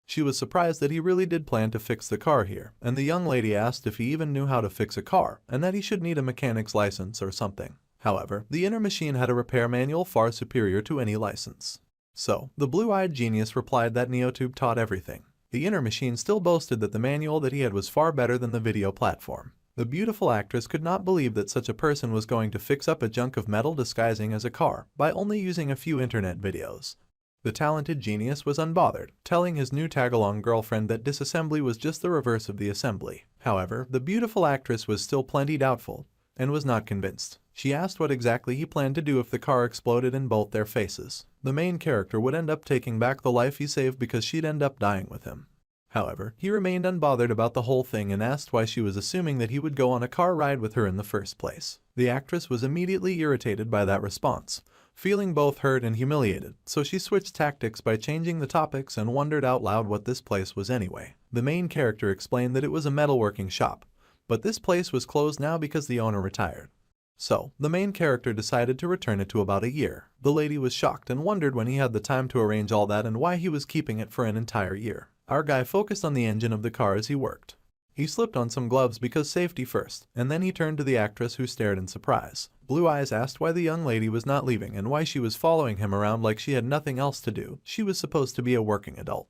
She was surprised that he really did plan to fix the car here, and the young lady asked if he even knew how to fix a car, and that he should need a mechanic's license or something. However, the inner machine had a repair manual far superior to any license. So, the blue-eyed genius replied that Neotube taught everything. The inner machine still boasted that the manual that he had was far better than the video platform. The beautiful actress could not believe that such a person was going to fix up a junk of metal disguising as a car by only using a few internet videos. The talented genius was unbothered, telling his new tag-along girlfriend that disassembly was just the reverse of the assembly. However, the beautiful actress was still plenty doubtful, and was not convinced. She asked what exactly he planned to do if the car exploded in both their faces. The main character would end up taking back the life he saved because she'd end up dying with him. However, he remained unbothered about the whole thing and asked why she was assuming that he would go on a car ride with her in the first place. The actress was immediately irritated by that response, feeling both hurt and humiliated, so she switched tactics by changing the topics and wondered out loud what this place was anyway. The main character explained that it was a metalworking shop, but this place was closed now because the owner retired. So, the main character decided to return it to about a year. The lady was shocked and wondered when he had the time to arrange all that and why he was keeping it for an entire year. Our guy focused on the engine of the car as he worked. He slipped on some gloves because safety first, and then he turned to the actress who stared in surprise. Blue Eyes asked why the young lady was not leaving and why she was following him around like she had nothing else to do. She was supposed to be a working adult.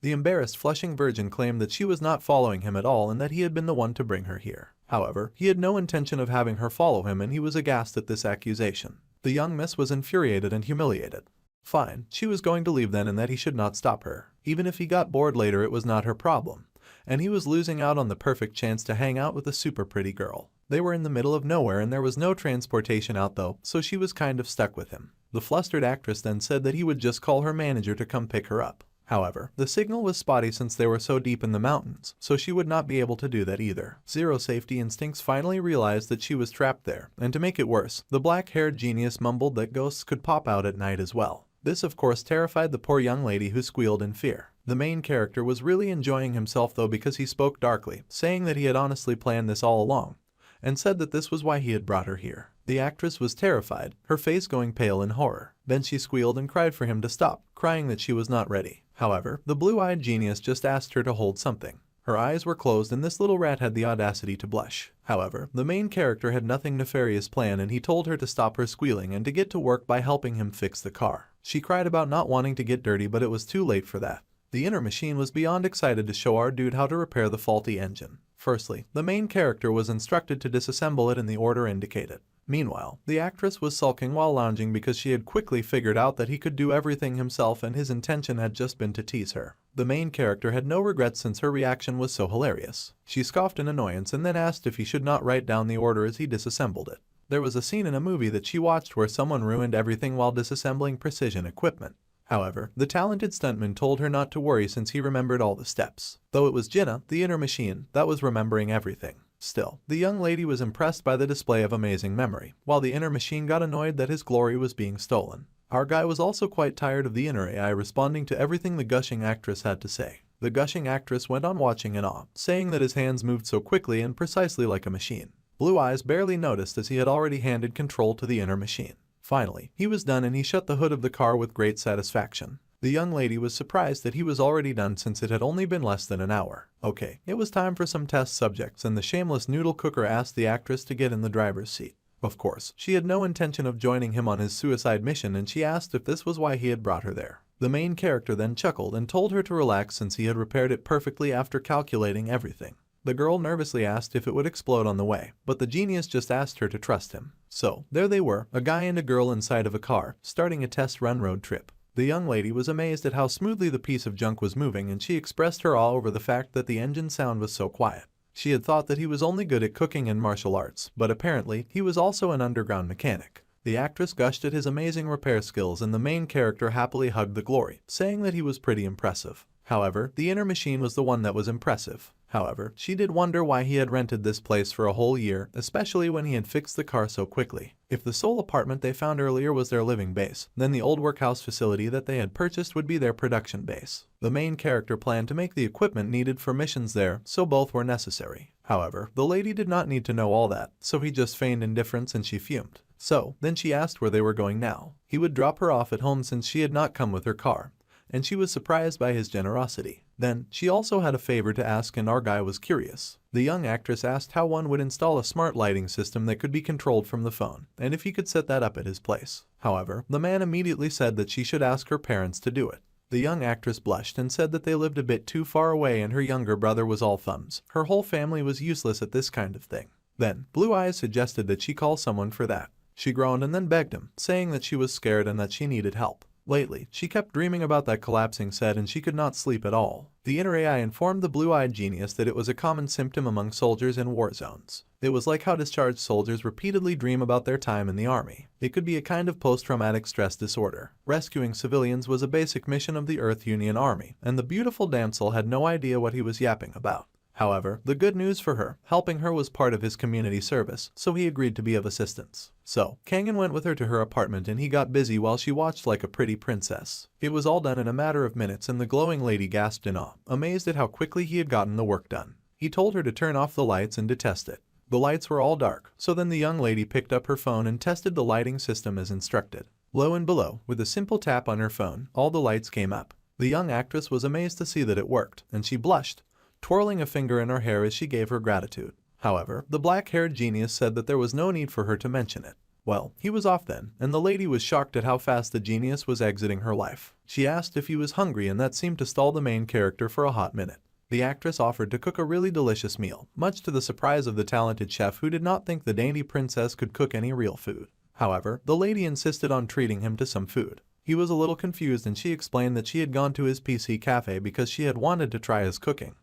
The embarrassed Flushing Virgin claimed that she was not following him at all and that he had been the one to bring her here. However, he had no intention of having her follow him and he was aghast at this accusation. The young miss was infuriated and humiliated. Fine, she was going to leave then and that he should not stop her. Even if he got bored later it was not her problem. And he was losing out on the perfect chance to hang out with a super pretty girl. They were in the middle of nowhere and there was no transportation out though, so she was kind of stuck with him. The flustered actress then said that he would just call her manager to come pick her up. However, the signal was spotty since they were so deep in the mountains, so she would not be able to do that either. Zero safety instincts finally realized that she was trapped there, and to make it worse, the black-haired genius mumbled that ghosts could pop out at night as well. This of course terrified the poor young lady who squealed in fear. The main character was really enjoying himself though because he spoke darkly, saying that he had honestly planned this all along, and said that this was why he had brought her here. The actress was terrified, her face going pale in horror. Then she squealed and cried for him to stop, crying that she was not ready. However, the blue-eyed genius just asked her to hold something. Her eyes were closed and this little rat had the audacity to blush. However, the main character had nothing nefarious planned and he told her to stop her squealing and to get to work by helping him fix the car. She cried about not wanting to get dirty but it was too late for that. The inner machine was beyond excited to show our dude how to repair the faulty engine. Firstly, the main character was instructed to disassemble it in the order indicated. Meanwhile, the actress was sulking while lounging because she had quickly figured out that he could do everything himself and his intention had just been to tease her. The main character had no regrets since her reaction was so hilarious. She scoffed in annoyance and then asked if he should not write down the order as he disassembled it. There was a scene in a movie that she watched where someone ruined everything while disassembling precision equipment. However, the talented stuntman told her not to worry since he remembered all the steps. Though it was Jinnah, the inner machine, that was remembering everything. Still, the young lady was impressed by the display of amazing memory, while the inner machine got annoyed that his glory was being stolen. Our guy was also quite tired of the inner AI responding to everything the gushing actress had to say. The gushing actress went on watching in awe, saying that his hands moved so quickly and precisely like a machine. Blue Eyes barely noticed as he had already handed control to the inner machine. Finally, he was done and he shut the hood of the car with great satisfaction. The young lady was surprised that he was already done since it had only been less than an hour. Okay, it was time for some test subjects and the shameless noodle cooker asked the actress to get in the driver's seat. Of course, she had no intention of joining him on his suicide mission and she asked if this was why he had brought her there. The main character then chuckled and told her to relax since he had repaired it perfectly after calculating everything. The girl nervously asked if it would explode on the way, but the genius just asked her to trust him. So, there they were, a guy and a girl inside of a car, starting a test run road trip. The young lady was amazed at how smoothly the piece of junk was moving and she expressed her awe over the fact that the engine sound was so quiet. She had thought that he was only good at cooking and martial arts, but apparently, he was also an underground mechanic. The actress gushed at his amazing repair skills and the main character happily hugged the glory, saying that he was pretty impressive. However, the inner machine was the one that was impressive. However, she did wonder why he had rented this place for a whole year, especially when he had fixed the car so quickly. If the sole apartment they found earlier was their living base, then the old workhouse facility that they had purchased would be their production base. The main character planned to make the equipment needed for missions there, so both were necessary. However, the lady did not need to know all that, so he just feigned indifference and she fumed. So, then she asked where they were going now. He would drop her off at home since she had not come with her car, and she was surprised by his generosity. Then, she also had a favor to ask and our guy was curious. The young actress asked how one would install a smart lighting system that could be controlled from the phone, and if he could set that up at his place. However, the man immediately said that she should ask her parents to do it. The young actress blushed and said that they lived a bit too far away and her younger brother was all thumbs. Her whole family was useless at this kind of thing. Then, Blue Eyes suggested that she call someone for that. She groaned and then begged him, saying that she was scared and that she needed help. Lately, she kept dreaming about that collapsing set and she could not sleep at all. The inner AI informed the blue-eyed genius that it was a common symptom among soldiers in war zones. It was like how discharged soldiers repeatedly dream about their time in the army. It could be a kind of post-traumatic stress disorder. Rescuing civilians was a basic mission of the Earth Union Army, and the beautiful damsel had no idea what he was yapping about. However, the good news for her, helping her was part of his community service, so he agreed to be of assistance. So, Kangen went with her to her apartment and he got busy while she watched like a pretty princess. It was all done in a matter of minutes and the glowing lady gasped in awe, amazed at how quickly he had gotten the work done. He told her to turn off the lights and to test it. The lights were all dark, so then the young lady picked up her phone and tested the lighting system as instructed. Lo and below, with a simple tap on her phone, all the lights came up. The young actress was amazed to see that it worked, and she blushed, twirling a finger in her hair as she gave her gratitude. However, the black-haired genius said that there was no need for her to mention it. Well, he was off then, and the lady was shocked at how fast the genius was exiting her life. She asked if he was hungry and that seemed to stall the main character for a hot minute. The actress offered to cook a really delicious meal, much to the surprise of the talented chef who did not think the dainty princess could cook any real food. However, the lady insisted on treating him to some food. He was a little confused and she explained that she had gone to his PC cafe because she had wanted to try his cooking.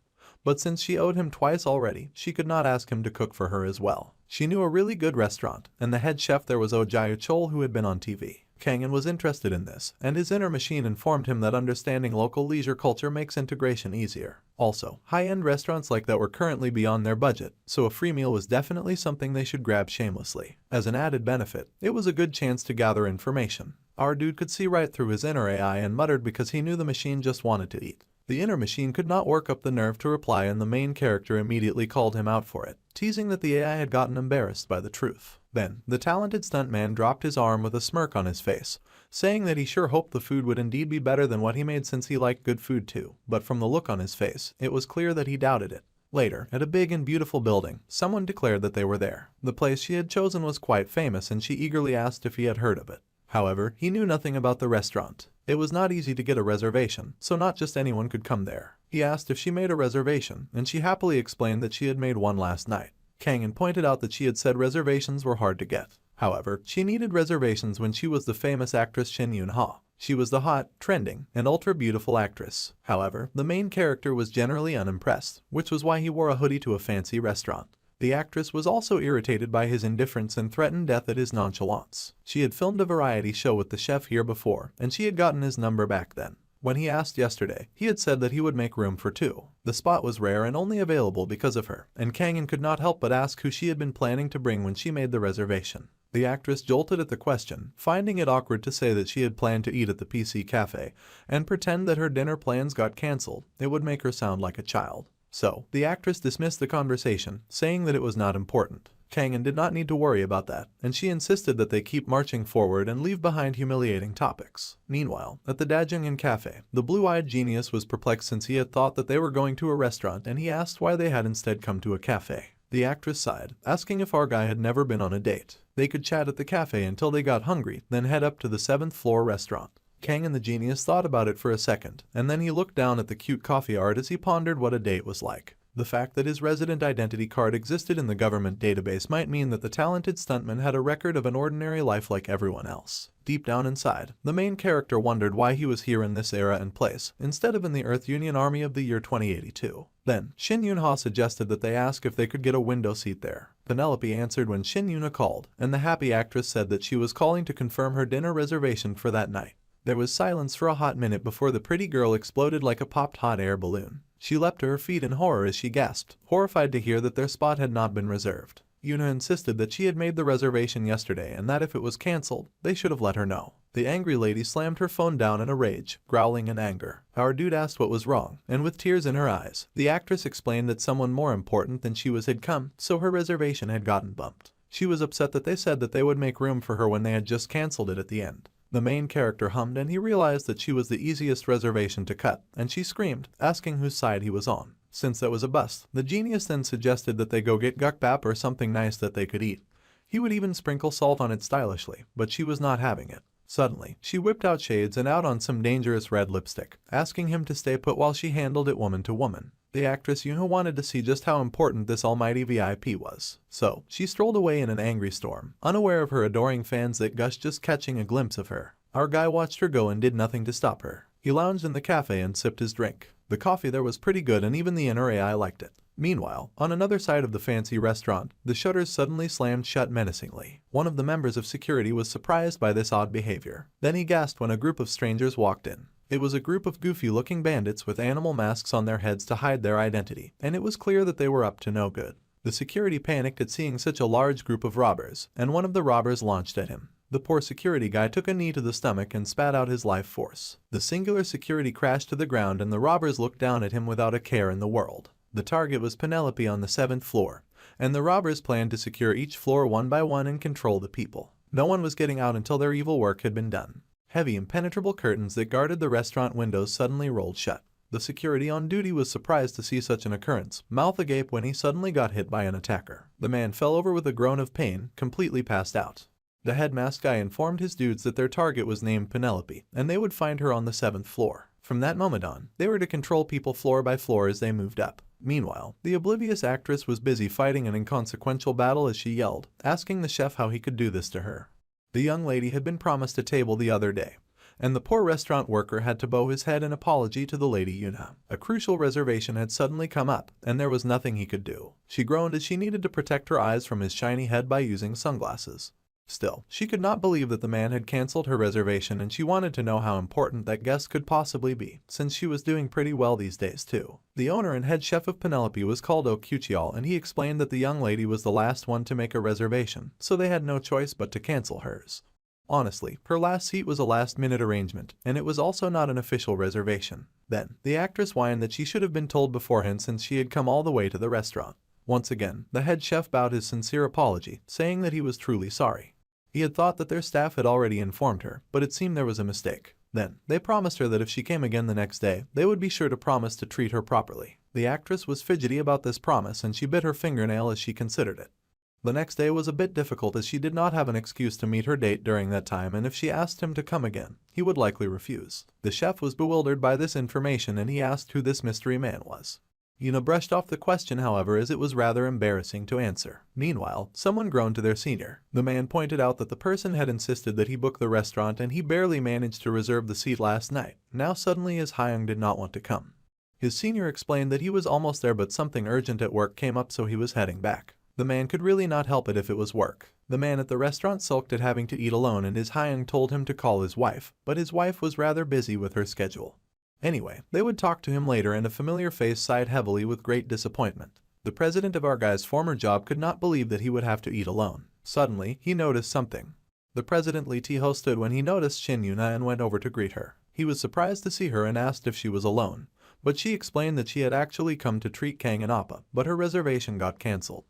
But since she owed him twice already, she could not ask him to cook for her as well. She knew a really good restaurant, and the head chef there was Oh Jae-chol who had been on TV. Kangen was interested in this, and his inner machine informed him that understanding local leisure culture makes integration easier. Also, high-end restaurants like that were currently beyond their budget, so a free meal was definitely something they should grab shamelessly. As an added benefit, it was a good chance to gather information. Our dude could see right through his inner AI and muttered because he knew the machine just wanted to eat. The inner machine could not work up the nerve to reply and the main character immediately called him out for it, teasing that the AI had gotten embarrassed by the truth. Then, the talented stuntman dropped his arm with a smirk on his face, saying that he sure hoped the food would indeed be better than what he made since he liked good food too, but from the look on his face, it was clear that he doubted it. Later, at a big and beautiful building, someone declared that they were there. The place she had chosen was quite famous and she eagerly asked if he had heard of it. However, he knew nothing about the restaurant. It was not easy to get a reservation, so not just anyone could come there. He asked if she made a reservation, and she happily explained that she had made one last night. Kangen pointed out that she had said reservations were hard to get. However, she needed reservations when she was the famous actress Shin Yoon-ha. She was the hot, trending, and ultra-beautiful actress. However, the main character was generally unimpressed, which was why he wore a hoodie to a fancy restaurant. The actress was also irritated by his indifference and threatened death at his nonchalance. She had filmed a variety show with the chef here before, and she had gotten his number back then. When he asked yesterday, he had said that he would make room for two. The spot was rare and only available because of her, and Kangen could not help but ask who she had been planning to bring when she made the reservation. The actress jolted at the question, finding it awkward to say that she had planned to eat at the PC cafe, and pretend that her dinner plans got cancelled. It would make her sound like a child. So, the actress dismissed the conversation, saying that it was not important. Kangen did not need to worry about that, and she insisted that they keep marching forward and leave behind humiliating topics. Meanwhile, at the Dajungin cafe, the blue-eyed genius was perplexed since he had thought that they were going to a restaurant and he asked why they had instead come to a cafe. The actress sighed, asking if our guy had never been on a date. They could chat at the cafe until they got hungry, then head up to the 7th floor restaurant. Kangen the genius thought about it for a second, and then he looked down at the cute coffee art as he pondered what a date was like. The fact that his resident identity card existed in the government database might mean that the talented stuntman had a record of an ordinary life like everyone else. Deep down inside, the main character wondered why he was here in this era and place, instead of in the Earth Union Army of the year 2082. Then, Shin Yoon-ha suggested that they ask if they could get a window seat there. Penelope answered when Shin Yoon-ha called, and the happy actress said that she was calling to confirm her dinner reservation for that night. There was silence for a hot minute before the pretty girl exploded like a popped hot air balloon. She leapt to her feet in horror as she gasped, horrified to hear that their spot had not been reserved. Yoon-ha insisted that she had made the reservation yesterday and that if it was cancelled, they should have let her know. The angry lady slammed her phone down in a rage, growling in anger. Our dude asked what was wrong, and with tears in her eyes, the actress explained that someone more important than she was had come, so her reservation had gotten bumped. She was upset that they said that they would make room for her when they had just cancelled it at the end. The main character hummed and he realized that she was the easiest reservation to cut, and she screamed, asking whose side he was on. Since that was a bust, the genius then suggested that they go get gukbap or something nice that they could eat. He would even sprinkle salt on it stylishly, but she was not having it. Suddenly, she whipped out shades and out on some dangerous red lipstick, asking him to stay put while she handled it woman to woman. The actress Yoon-ha wanted to see just how important this almighty VIP was. So, she strolled away in an angry storm, unaware of her adoring fans that gushed just catching a glimpse of her. Our guy watched her go and did nothing to stop her. He lounged in the cafe and sipped his drink. The coffee there was pretty good and even the inner AI liked it. Meanwhile, on another side of the fancy restaurant, the shutters suddenly slammed shut menacingly. One of the members of security was surprised by this odd behavior. Then he gasped when a group of strangers walked in. It was a group of goofy-looking bandits with animal masks on their heads to hide their identity, and it was clear that they were up to no good. The security panicked at seeing such a large group of robbers, and one of the robbers launched at him. The poor security guy took a knee to the stomach and spat out his life force. The singular security crashed to the ground and the robbers looked down at him without a care in the world. The target was Penelope on the 7th floor, and the robbers planned to secure each floor one by one and control the people. No one was getting out until their evil work had been done. Heavy, impenetrable curtains that guarded the restaurant windows suddenly rolled shut. The security on duty was surprised to see such an occurrence, mouth agape when he suddenly got hit by an attacker. The man fell over with a groan of pain, completely passed out. The head mask guy informed his dudes that their target was named Penelope, and they would find her on the 7th floor. From that moment on, they were to control people floor by floor as they moved up. Meanwhile, the oblivious actress was busy fighting an inconsequential battle as she yelled, asking the chef how he could do this to her. The young lady had been promised a table the other day, and the poor restaurant worker had to bow his head in apology to the lady Yuna. A crucial reservation had suddenly come up, and there was nothing he could do. She groaned as she needed to protect her eyes from his shiny head by using sunglasses. Still, she could not believe that the man had cancelled her reservation and she wanted to know how important that guest could possibly be, since she was doing pretty well these days too. The owner and head chef of Penelope was called Okuchial and he explained that the young lady was the last one to make a reservation, so they had no choice but to cancel hers. Honestly, her last seat was a last-minute arrangement, and it was also not an official reservation. Then, the actress whined that she should have been told beforehand since she had come all the way to the restaurant. Once again, the head chef bowed his sincere apology, saying that he was truly sorry. He had thought that their staff had already informed her, but it seemed there was a mistake. Then, they promised her that if she came again the next day, they would be sure to promise to treat her properly. The actress was fidgety about this promise and she bit her fingernail as she considered it. The next day was a bit difficult as she did not have an excuse to meet her date during that time, and if she asked him to come again, he would likely refuse. The chef was bewildered by this information and he asked who this mystery man was. Yuna brushed off the question, however, as it was rather embarrassing to answer. Meanwhile, someone groaned to their senior. The man pointed out that the person had insisted that he book the restaurant and he barely managed to reserve the seat last night. Now suddenly his Hyung did not want to come. His senior explained that he was almost there but something urgent at work came up so he was heading back. The man could really not help it if it was work. The man at the restaurant sulked at having to eat alone and his Hyung told him to call his wife, but his wife was rather busy with her schedule. Anyway, they would talk to him later and a familiar face sighed heavily with great disappointment. The president of our guy's former job could not believe that he would have to eat alone. Suddenly, he noticed something. The president Lee Tae-ho stood when he noticed Shin Yuna and went over to greet her. He was surprised to see her and asked if she was alone, but she explained that she had actually come to treat Kang and Appa, but her reservation got cancelled.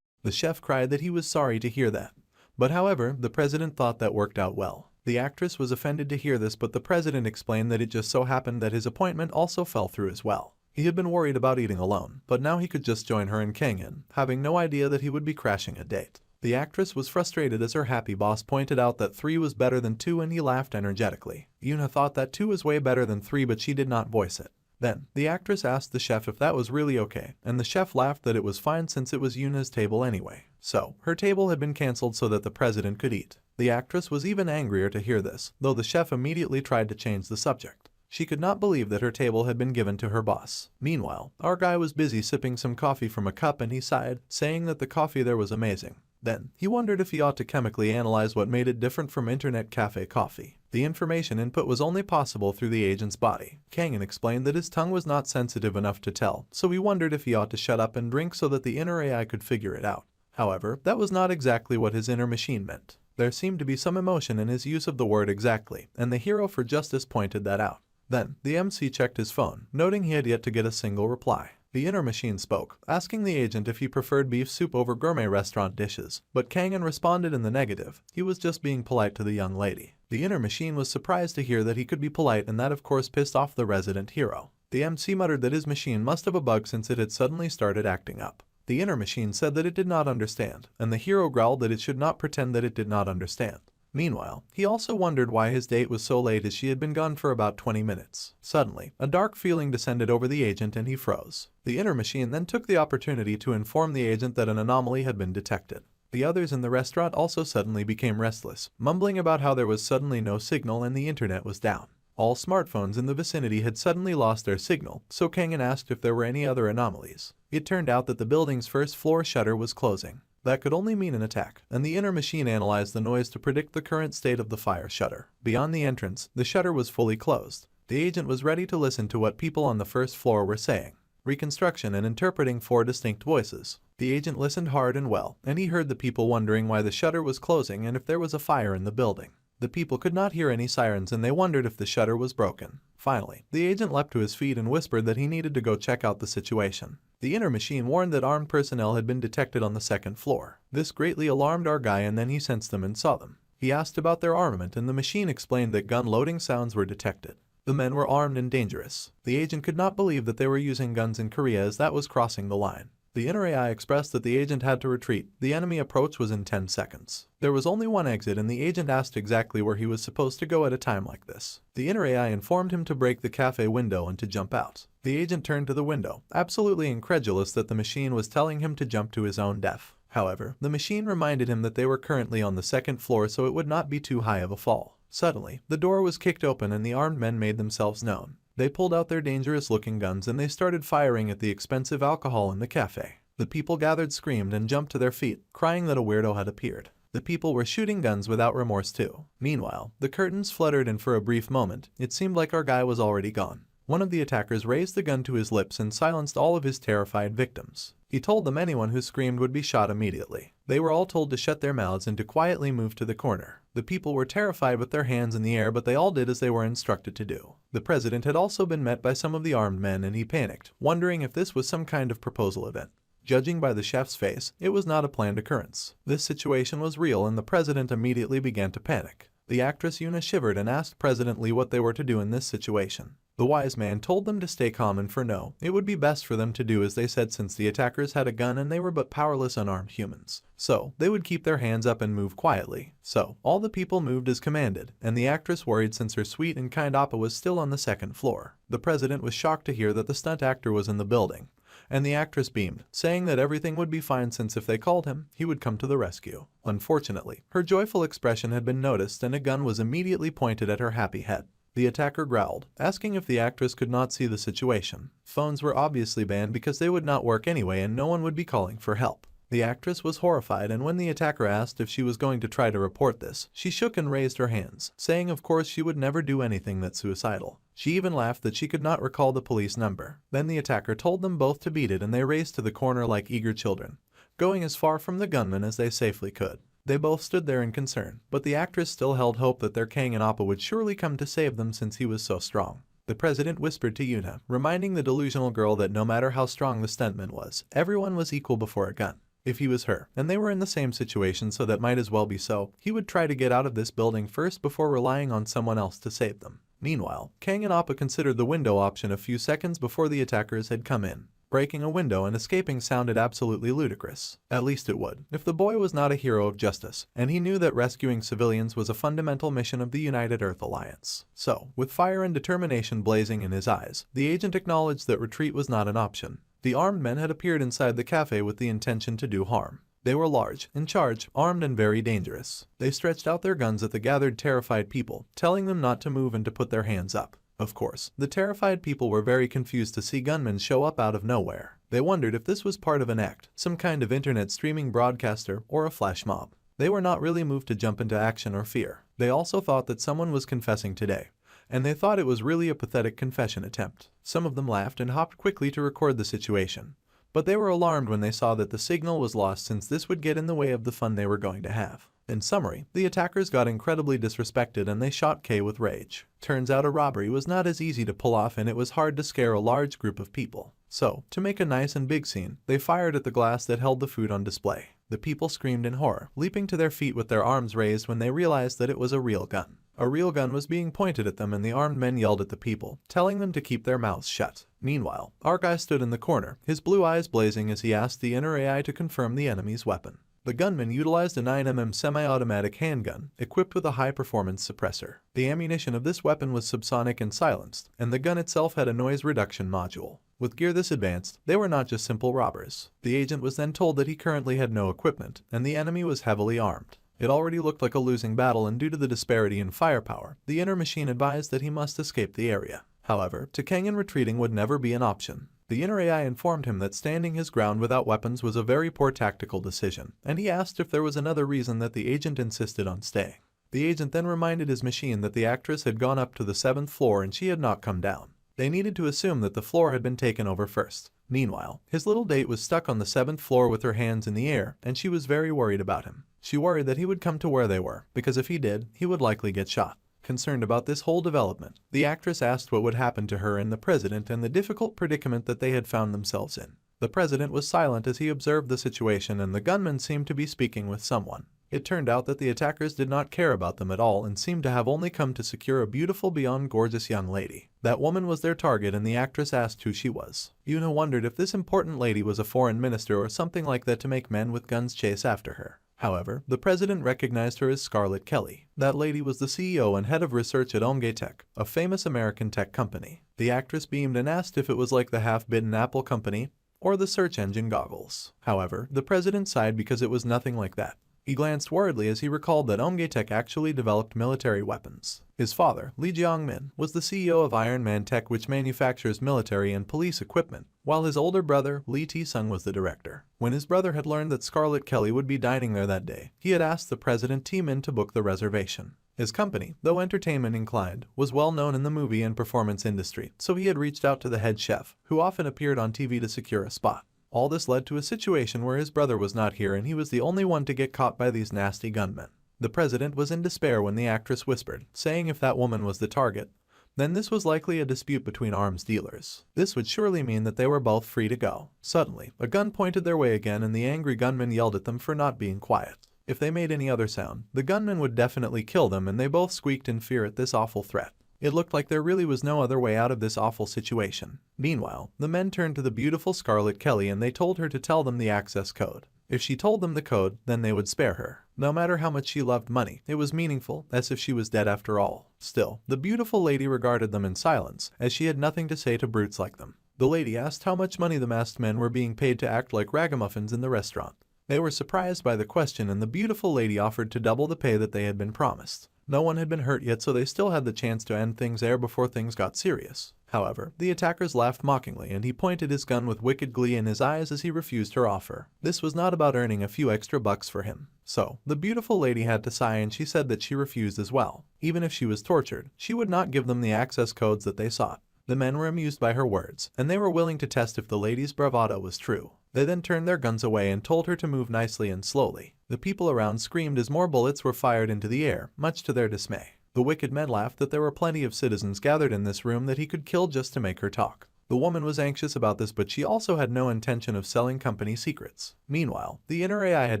The chef cried that he was sorry to hear that. But however, the president thought that worked out well. The actress was offended to hear this, but the president explained that it just so happened that his appointment also fell through as well. He had been worried about eating alone, but now he could just join her and Kang in, having no idea that he would be crashing a date. The actress was frustrated as her happy boss pointed out that 3 was better than 2 and he laughed energetically. Yuna thought that 2 was way better than 3 but she did not voice it. Then, the actress asked the chef if that was really okay, and the chef laughed that it was fine since it was Yuna's table anyway. So, her table had been cancelled so that the president could eat. The actress was even angrier to hear this, though the chef immediately tried to change the subject. She could not believe that her table had been given to her boss. Meanwhile, our guy was busy sipping some coffee from a cup and he sighed, saying that the coffee there was amazing. Then, he wondered if he ought to chemically analyze what made it different from internet cafe coffee. The information input was only possible through the agent's body. Kangen explained that his tongue was not sensitive enough to tell, so he wondered if he ought to shut up and drink so that the inner AI could figure it out. However, that was not exactly what his inner machine meant. There seemed to be some emotion in his use of the word exactly, and the hero for justice pointed that out. Then, the MC checked his phone, noting he had yet to get a single reply. The inner machine spoke, asking the agent if he preferred beef soup over gourmet restaurant dishes, but Kangen responded in the negative. He was just being polite to the young lady. The inner machine was surprised to hear that he could be polite, and that of course pissed off the resident hero. The MC muttered that his machine must have a bug since it had suddenly started acting up. The inner machine said that it did not understand, and the hero growled that it should not pretend that it did not understand. Meanwhile, he also wondered why his date was so late as she had been gone for about 20 minutes. Suddenly, a dark feeling descended over the agent and he froze. The inner machine then took the opportunity to inform the agent that an anomaly had been detected. The others in the restaurant also suddenly became restless, mumbling about how there was suddenly no signal and the internet was down. All smartphones in the vicinity had suddenly lost their signal, so Kangen asked if there were any other anomalies. It turned out that the building's first floor shutter was closing. That could only mean an attack, and the inner machine analyzed the noise to predict the current state of the fire shutter. Beyond the entrance, the shutter was fully closed. The agent was ready to listen to what people on the first floor were saying. Reconstruction and interpreting 4 distinct voices. The agent listened hard and well, and he heard the people wondering why the shutter was closing and if there was a fire in the building. The people could not hear any sirens and they wondered if the shutter was broken. Finally, the agent leapt to his feet and whispered that he needed to go check out the situation. The inner machine warned that armed personnel had been detected on the second floor. This greatly alarmed our guy and then he sensed them and saw them. He asked about their armament and the machine explained that gun loading sounds were detected. The men were armed and dangerous. The agent could not believe that they were using guns in Korea as that was crossing the line. The inner AI expressed that the agent had to retreat. The enemy approach was in 10 seconds. There was only one exit and the agent asked exactly where he was supposed to go at a time like this. The inner AI informed him to break the cafe window and to jump out. The agent turned to the window, absolutely incredulous that the machine was telling him to jump to his own death. However, the machine reminded him that they were currently on the second floor so it would not be too high of a fall. Suddenly, the door was kicked open and the armed men made themselves known. They pulled out their dangerous-looking guns and they started firing at the expensive alcohol in the cafe. The people gathered, screamed, and jumped to their feet, crying that a weirdo had appeared. The people were shooting guns without remorse too. Meanwhile, the curtains fluttered and for a brief moment, it seemed like our guy was already gone. One of the attackers raised the gun to his lips and silenced all of his terrified victims. He told them anyone who screamed would be shot immediately. They were all told to shut their mouths and to quietly move to the corner. The people were terrified with their hands in the air, but they all did as they were instructed to do. The president had also been met by some of the armed men and he panicked, wondering if this was some kind of proposal event. Judging by the chef's face, it was not a planned occurrence. This situation was real and the president immediately began to panic. The actress Yuna shivered and asked President Lee what they were to do in this situation. The wise man told them to stay calm and for no, it would be best for them to do as they said since the attackers had a gun and they were but powerless unarmed humans. So, they would keep their hands up and move quietly. So, all the people moved as commanded, and the actress worried since her sweet and kind appa was still on the second floor. The president was shocked to hear that the stunt actor was in the building. And the actress beamed, saying that everything would be fine since if they called him, he would come to the rescue. Unfortunately, her joyful expression had been noticed and a gun was immediately pointed at her happy head. The attacker growled, asking if the actress could not see the situation. Phones were obviously banned because they would not work anyway and no one would be calling for help. The actress was horrified and when the attacker asked if she was going to try to report this, she shook and raised her hands, saying of course she would never do anything that's suicidal. She even laughed that she could not recall the police number. Then the attacker told them both to beat it and they raced to the corner like eager children, going as far from the gunman as they safely could. They both stood there in concern, but the actress still held hope that their Kang and Appa would surely come to save them since he was so strong. The president whispered to Yuna, reminding the delusional girl that no matter how strong the stuntman was, everyone was equal before a gun. If he was her, and they were in the same situation so that might as well be so, he would try to get out of this building first before relying on someone else to save them. Meanwhile, Kang and Appa considered the window option a few seconds before the attackers had come in. Breaking a window and escaping sounded absolutely ludicrous. At least it would, if the boy was not a hero of justice, and he knew that rescuing civilians was a fundamental mission of the United Earth Alliance. So, with fire and determination blazing in his eyes, the agent acknowledged that retreat was not an option. The armed men had appeared inside the cafe with the intention to do harm. They were large, in charge, armed and very dangerous. They stretched out their guns at the gathered terrified people, telling them not to move and to put their hands up. Of course, the terrified people were very confused to see gunmen show up out of nowhere. They wondered if this was part of an act, some kind of internet streaming broadcaster, or a flash mob. They were not really moved to jump into action or fear. They also thought that someone was confessing today, and they thought it was really a pathetic confession attempt. Some of them laughed and hopped quickly to record the situation. But they were alarmed when they saw that the signal was lost since this would get in the way of the fun they were going to have. In summary, the attackers got incredibly disrespected and they shot Kay with rage. Turns out a robbery was not as easy to pull off and it was hard to scare a large group of people. So, to make a nice and big scene, they fired at the glass that held the food on display. The people screamed in horror, leaping to their feet with their arms raised when they realized that it was a real gun. A real gun was being pointed at them and the armed men yelled at the people, telling them to keep their mouths shut. Meanwhile, our guy stood in the corner, his blue eyes blazing as he asked the inner AI to confirm the enemy's weapon. The gunman utilized a 9mm semi-automatic handgun, equipped with a high-performance suppressor. The ammunition of this weapon was subsonic and silenced, and the gun itself had a noise reduction module. With gear this advanced, they were not just simple robbers. The agent was then told that he currently had no equipment, and the enemy was heavily armed. It already looked like a losing battle, and due to the disparity in firepower, the inner machine advised that he must escape the area. However, Takeng and retreating would never be an option. The inner AI informed him that standing his ground without weapons was a very poor tactical decision, and he asked if there was another reason that the agent insisted on staying. The agent then reminded his machine that the actress had gone up to the 7th floor and she had not come down. They needed to assume that the floor had been taken over first. Meanwhile, his little date was stuck on the 7th floor with her hands in the air, and she was very worried about him. She worried that he would come to where they were, because if he did, he would likely get shot. Concerned about this whole development, the actress asked what would happen to her and the president and the difficult predicament that they had found themselves in. The president was silent as he observed the situation, and the gunman seemed to be speaking with someone. It turned out that the attackers did not care about them at all and seemed to have only come to secure a beautiful beyond gorgeous young lady. That woman was their target, and the actress asked who she was. Yuna wondered if this important lady was a foreign minister or something like that to make men with guns chase after her. However, the president recognized her as Scarlett Kelly. That lady was the CEO and head of research at Omge Tech, a famous American tech company. The actress beamed and asked if it was like the half-bitten Apple company or the search engine goggles. However, the president sighed because it was nothing like that. He glanced worriedly as he recalled that Omge Tech actually developed military weapons. His father, Lee Jiangmin, was the CEO of Iron Man Tech, which manufactures military and police equipment, while his older brother, Lee Tae-sung, was the director. When his brother had learned that Scarlett Kelly would be dining there that day, he had asked the president Tae-min to book the reservation. His company, though entertainment inclined, was well known in the movie and performance industry, so he had reached out to the head chef, who often appeared on TV, to secure a spot. All this led to a situation where his brother was not here and he was the only one to get caught by these nasty gunmen. The president was in despair when the actress whispered, saying if that woman was the target, then this was likely a dispute between arms dealers. This would surely mean that they were both free to go. Suddenly, a gun pointed their way again, and the angry gunman yelled at them for not being quiet. If they made any other sound, the gunman would definitely kill them, and they both squeaked in fear at this awful threat. It looked like there really was no other way out of this awful situation. Meanwhile, the men turned to the beautiful Scarlett Kelly and they told her to tell them the access code. If she told them the code, then they would spare her. No matter how much she loved money, it was meaningful, as if she was dead after all. Still, the beautiful lady regarded them in silence, as she had nothing to say to brutes like them. The lady asked how much money the masked men were being paid to act like ragamuffins in the restaurant. They were surprised by the question, and the beautiful lady offered to double the pay that they had been promised. No one had been hurt yet, so they still had the chance to end things there before things got serious. However, the attackers laughed mockingly, and he pointed his gun with wicked glee in his eyes as he refused her offer. This was not about earning a few extra bucks for him. So, the beautiful lady had to sigh, and she said that she refused as well. Even if she was tortured, she would not give them the access codes that they sought. The men were amused by her words, and they were willing to test if the lady's bravado was true. They then turned their guns away and told her to move nicely and slowly. The people around screamed as more bullets were fired into the air, much to their dismay. The wicked men laughed that there were plenty of citizens gathered in this room that he could kill just to make her talk. The woman was anxious about this, but she also had no intention of selling company secrets. Meanwhile, the inner AI had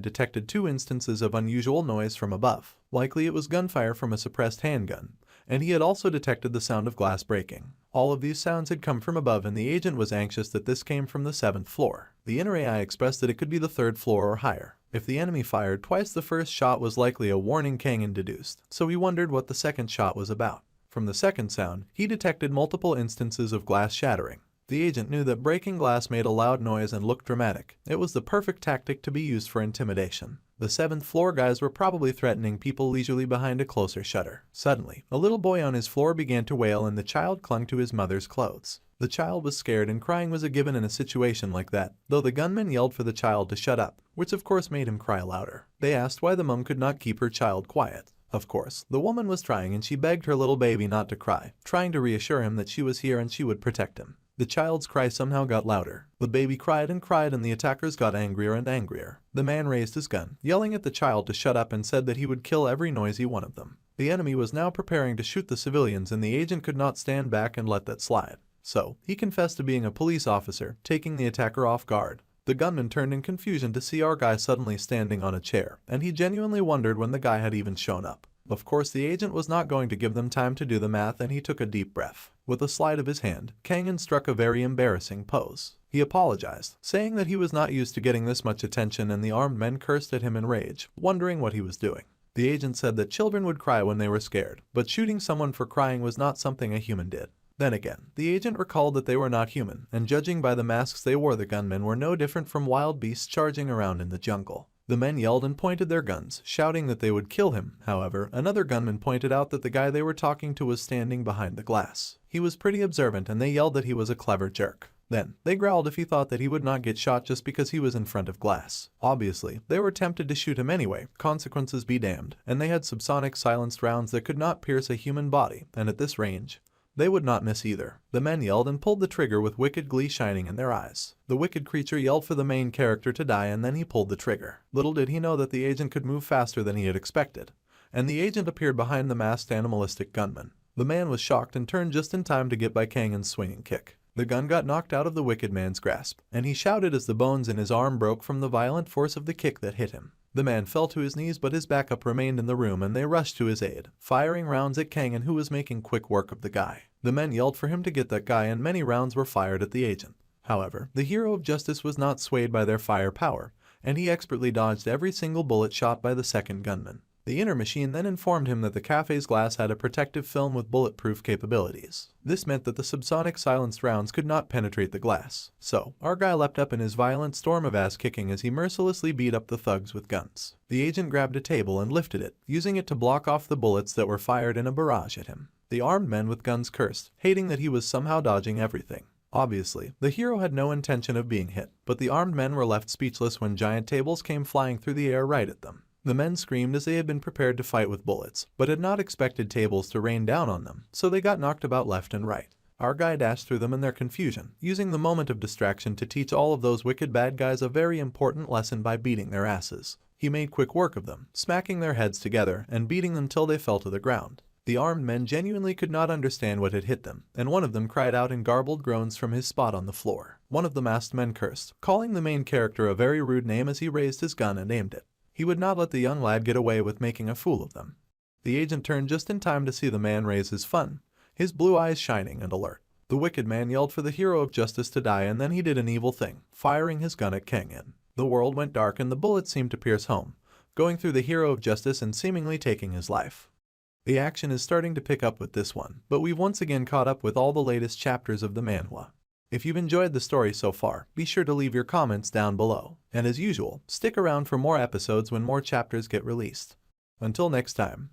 detected 2 instances of unusual noise from above. Likely it was gunfire from a suppressed handgun, and he had also detected the sound of glass breaking. All of these sounds had come from above, and the agent was anxious that this came from the 7th floor. The inner AI expressed that it could be the 3rd floor or higher. If the enemy fired twice the first shot was likely a warning, Kangen deduced, so he wondered what the second shot was about. From the second sound, he detected multiple instances of glass shattering. The agent knew that breaking glass made a loud noise and looked dramatic. It was the perfect tactic to be used for intimidation. The 7th floor guys were probably threatening people leisurely behind a closer shutter. Suddenly, a little boy on his floor began to wail, and the child clung to his mother's clothes. The child was scared, and crying was a given in a situation like that, though the gunman yelled for the child to shut up, which of course made him cry louder. They asked why the mom could not keep her child quiet. Of course, the woman was trying, and she begged her little baby not to cry, trying to reassure him that she was here and she would protect him. The child's cry somehow got louder. The baby cried and cried, and the attackers got angrier and angrier. The man raised his gun, yelling at the child to shut up, and said that he would kill every noisy one of them. The enemy was now preparing to shoot the civilians, and the agent could not stand back and let that slide. So, he confessed to being a police officer, taking the attacker off guard. The gunman turned in confusion to see our guy suddenly standing on a chair, and he genuinely wondered when the guy had even shown up. Of course, the agent was not going to give them time to do the math, and he took a deep breath. With a slide of his hand, Kang struck a very embarrassing pose. He apologized, saying that he was not used to getting this much attention, and the armed men cursed at him in rage, wondering what he was doing. The agent said that children would cry when they were scared, but shooting someone for crying was not something a human did. Then again, the agent recalled that they were not human, and judging by the masks they wore, the gunmen were no different from wild beasts charging around in the jungle. The men yelled and pointed their guns, shouting that they would kill him. However, another gunman pointed out that the guy they were talking to was standing behind the glass. He was pretty observant, and they yelled that he was a clever jerk. Then, they growled if he thought that he would not get shot just because he was in front of glass. Obviously, they were tempted to shoot him anyway, consequences be damned, and they had subsonic silenced rounds that could not pierce a human body, and at this range, they would not miss either. The men yelled and pulled the trigger with wicked glee shining in their eyes. The wicked creature yelled for the main character to die, and then he pulled the trigger. Little did he know that the agent could move faster than he had expected, and the agent appeared behind the masked animalistic gunman. The man was shocked and turned just in time to get by Kang's swinging kick. The gun got knocked out of the wicked man's grasp, and he shouted as the bones in his arm broke from the violent force of the kick that hit him. The man fell to his knees, but his backup remained in the room, and they rushed to his aid, firing rounds at Kang, who was making quick work of the guy. The men yelled for him to get that guy, and many rounds were fired at the agent. However, the hero of justice was not swayed by their firepower, and he expertly dodged every single bullet shot by the second gunman. The inner machine then informed him that the cafe's glass had a protective film with bulletproof capabilities. This meant that the subsonic silenced rounds could not penetrate the glass. So, our guy leapt up in his violent storm of ass-kicking as he mercilessly beat up the thugs with guns. The agent grabbed a table and lifted it, using it to block off the bullets that were fired in a barrage at him. The armed men with guns cursed, hating that he was somehow dodging everything. Obviously, the hero had no intention of being hit, but the armed men were left speechless when giant tables came flying through the air right at them. The men screamed as they had been prepared to fight with bullets, but had not expected tables to rain down on them, so they got knocked about left and right. Our guy dashed through them in their confusion, using the moment of distraction to teach all of those wicked bad guys a very important lesson by beating their asses. He made quick work of them, smacking their heads together and beating them till they fell to the ground. The armed men genuinely could not understand what had hit them, and one of them cried out in garbled groans from his spot on the floor. One of the masked men cursed, calling the main character a very rude name as he raised his gun and aimed it. He would not let the young lad get away with making a fool of them. The agent turned just in time to see the man raise his fun, his blue eyes shining and alert. The wicked man yelled for the hero of justice to die, and then he did an evil thing, firing his gun at Kang. The world went dark and the bullets seemed to pierce home, going through the hero of justice and seemingly taking his life. The action is starting to pick up with this one, but we've once again caught up with all the latest chapters of the manhwa. If you've enjoyed the story so far, be sure to leave your comments down below. And as usual, stick around for more episodes when more chapters get released. Until next time.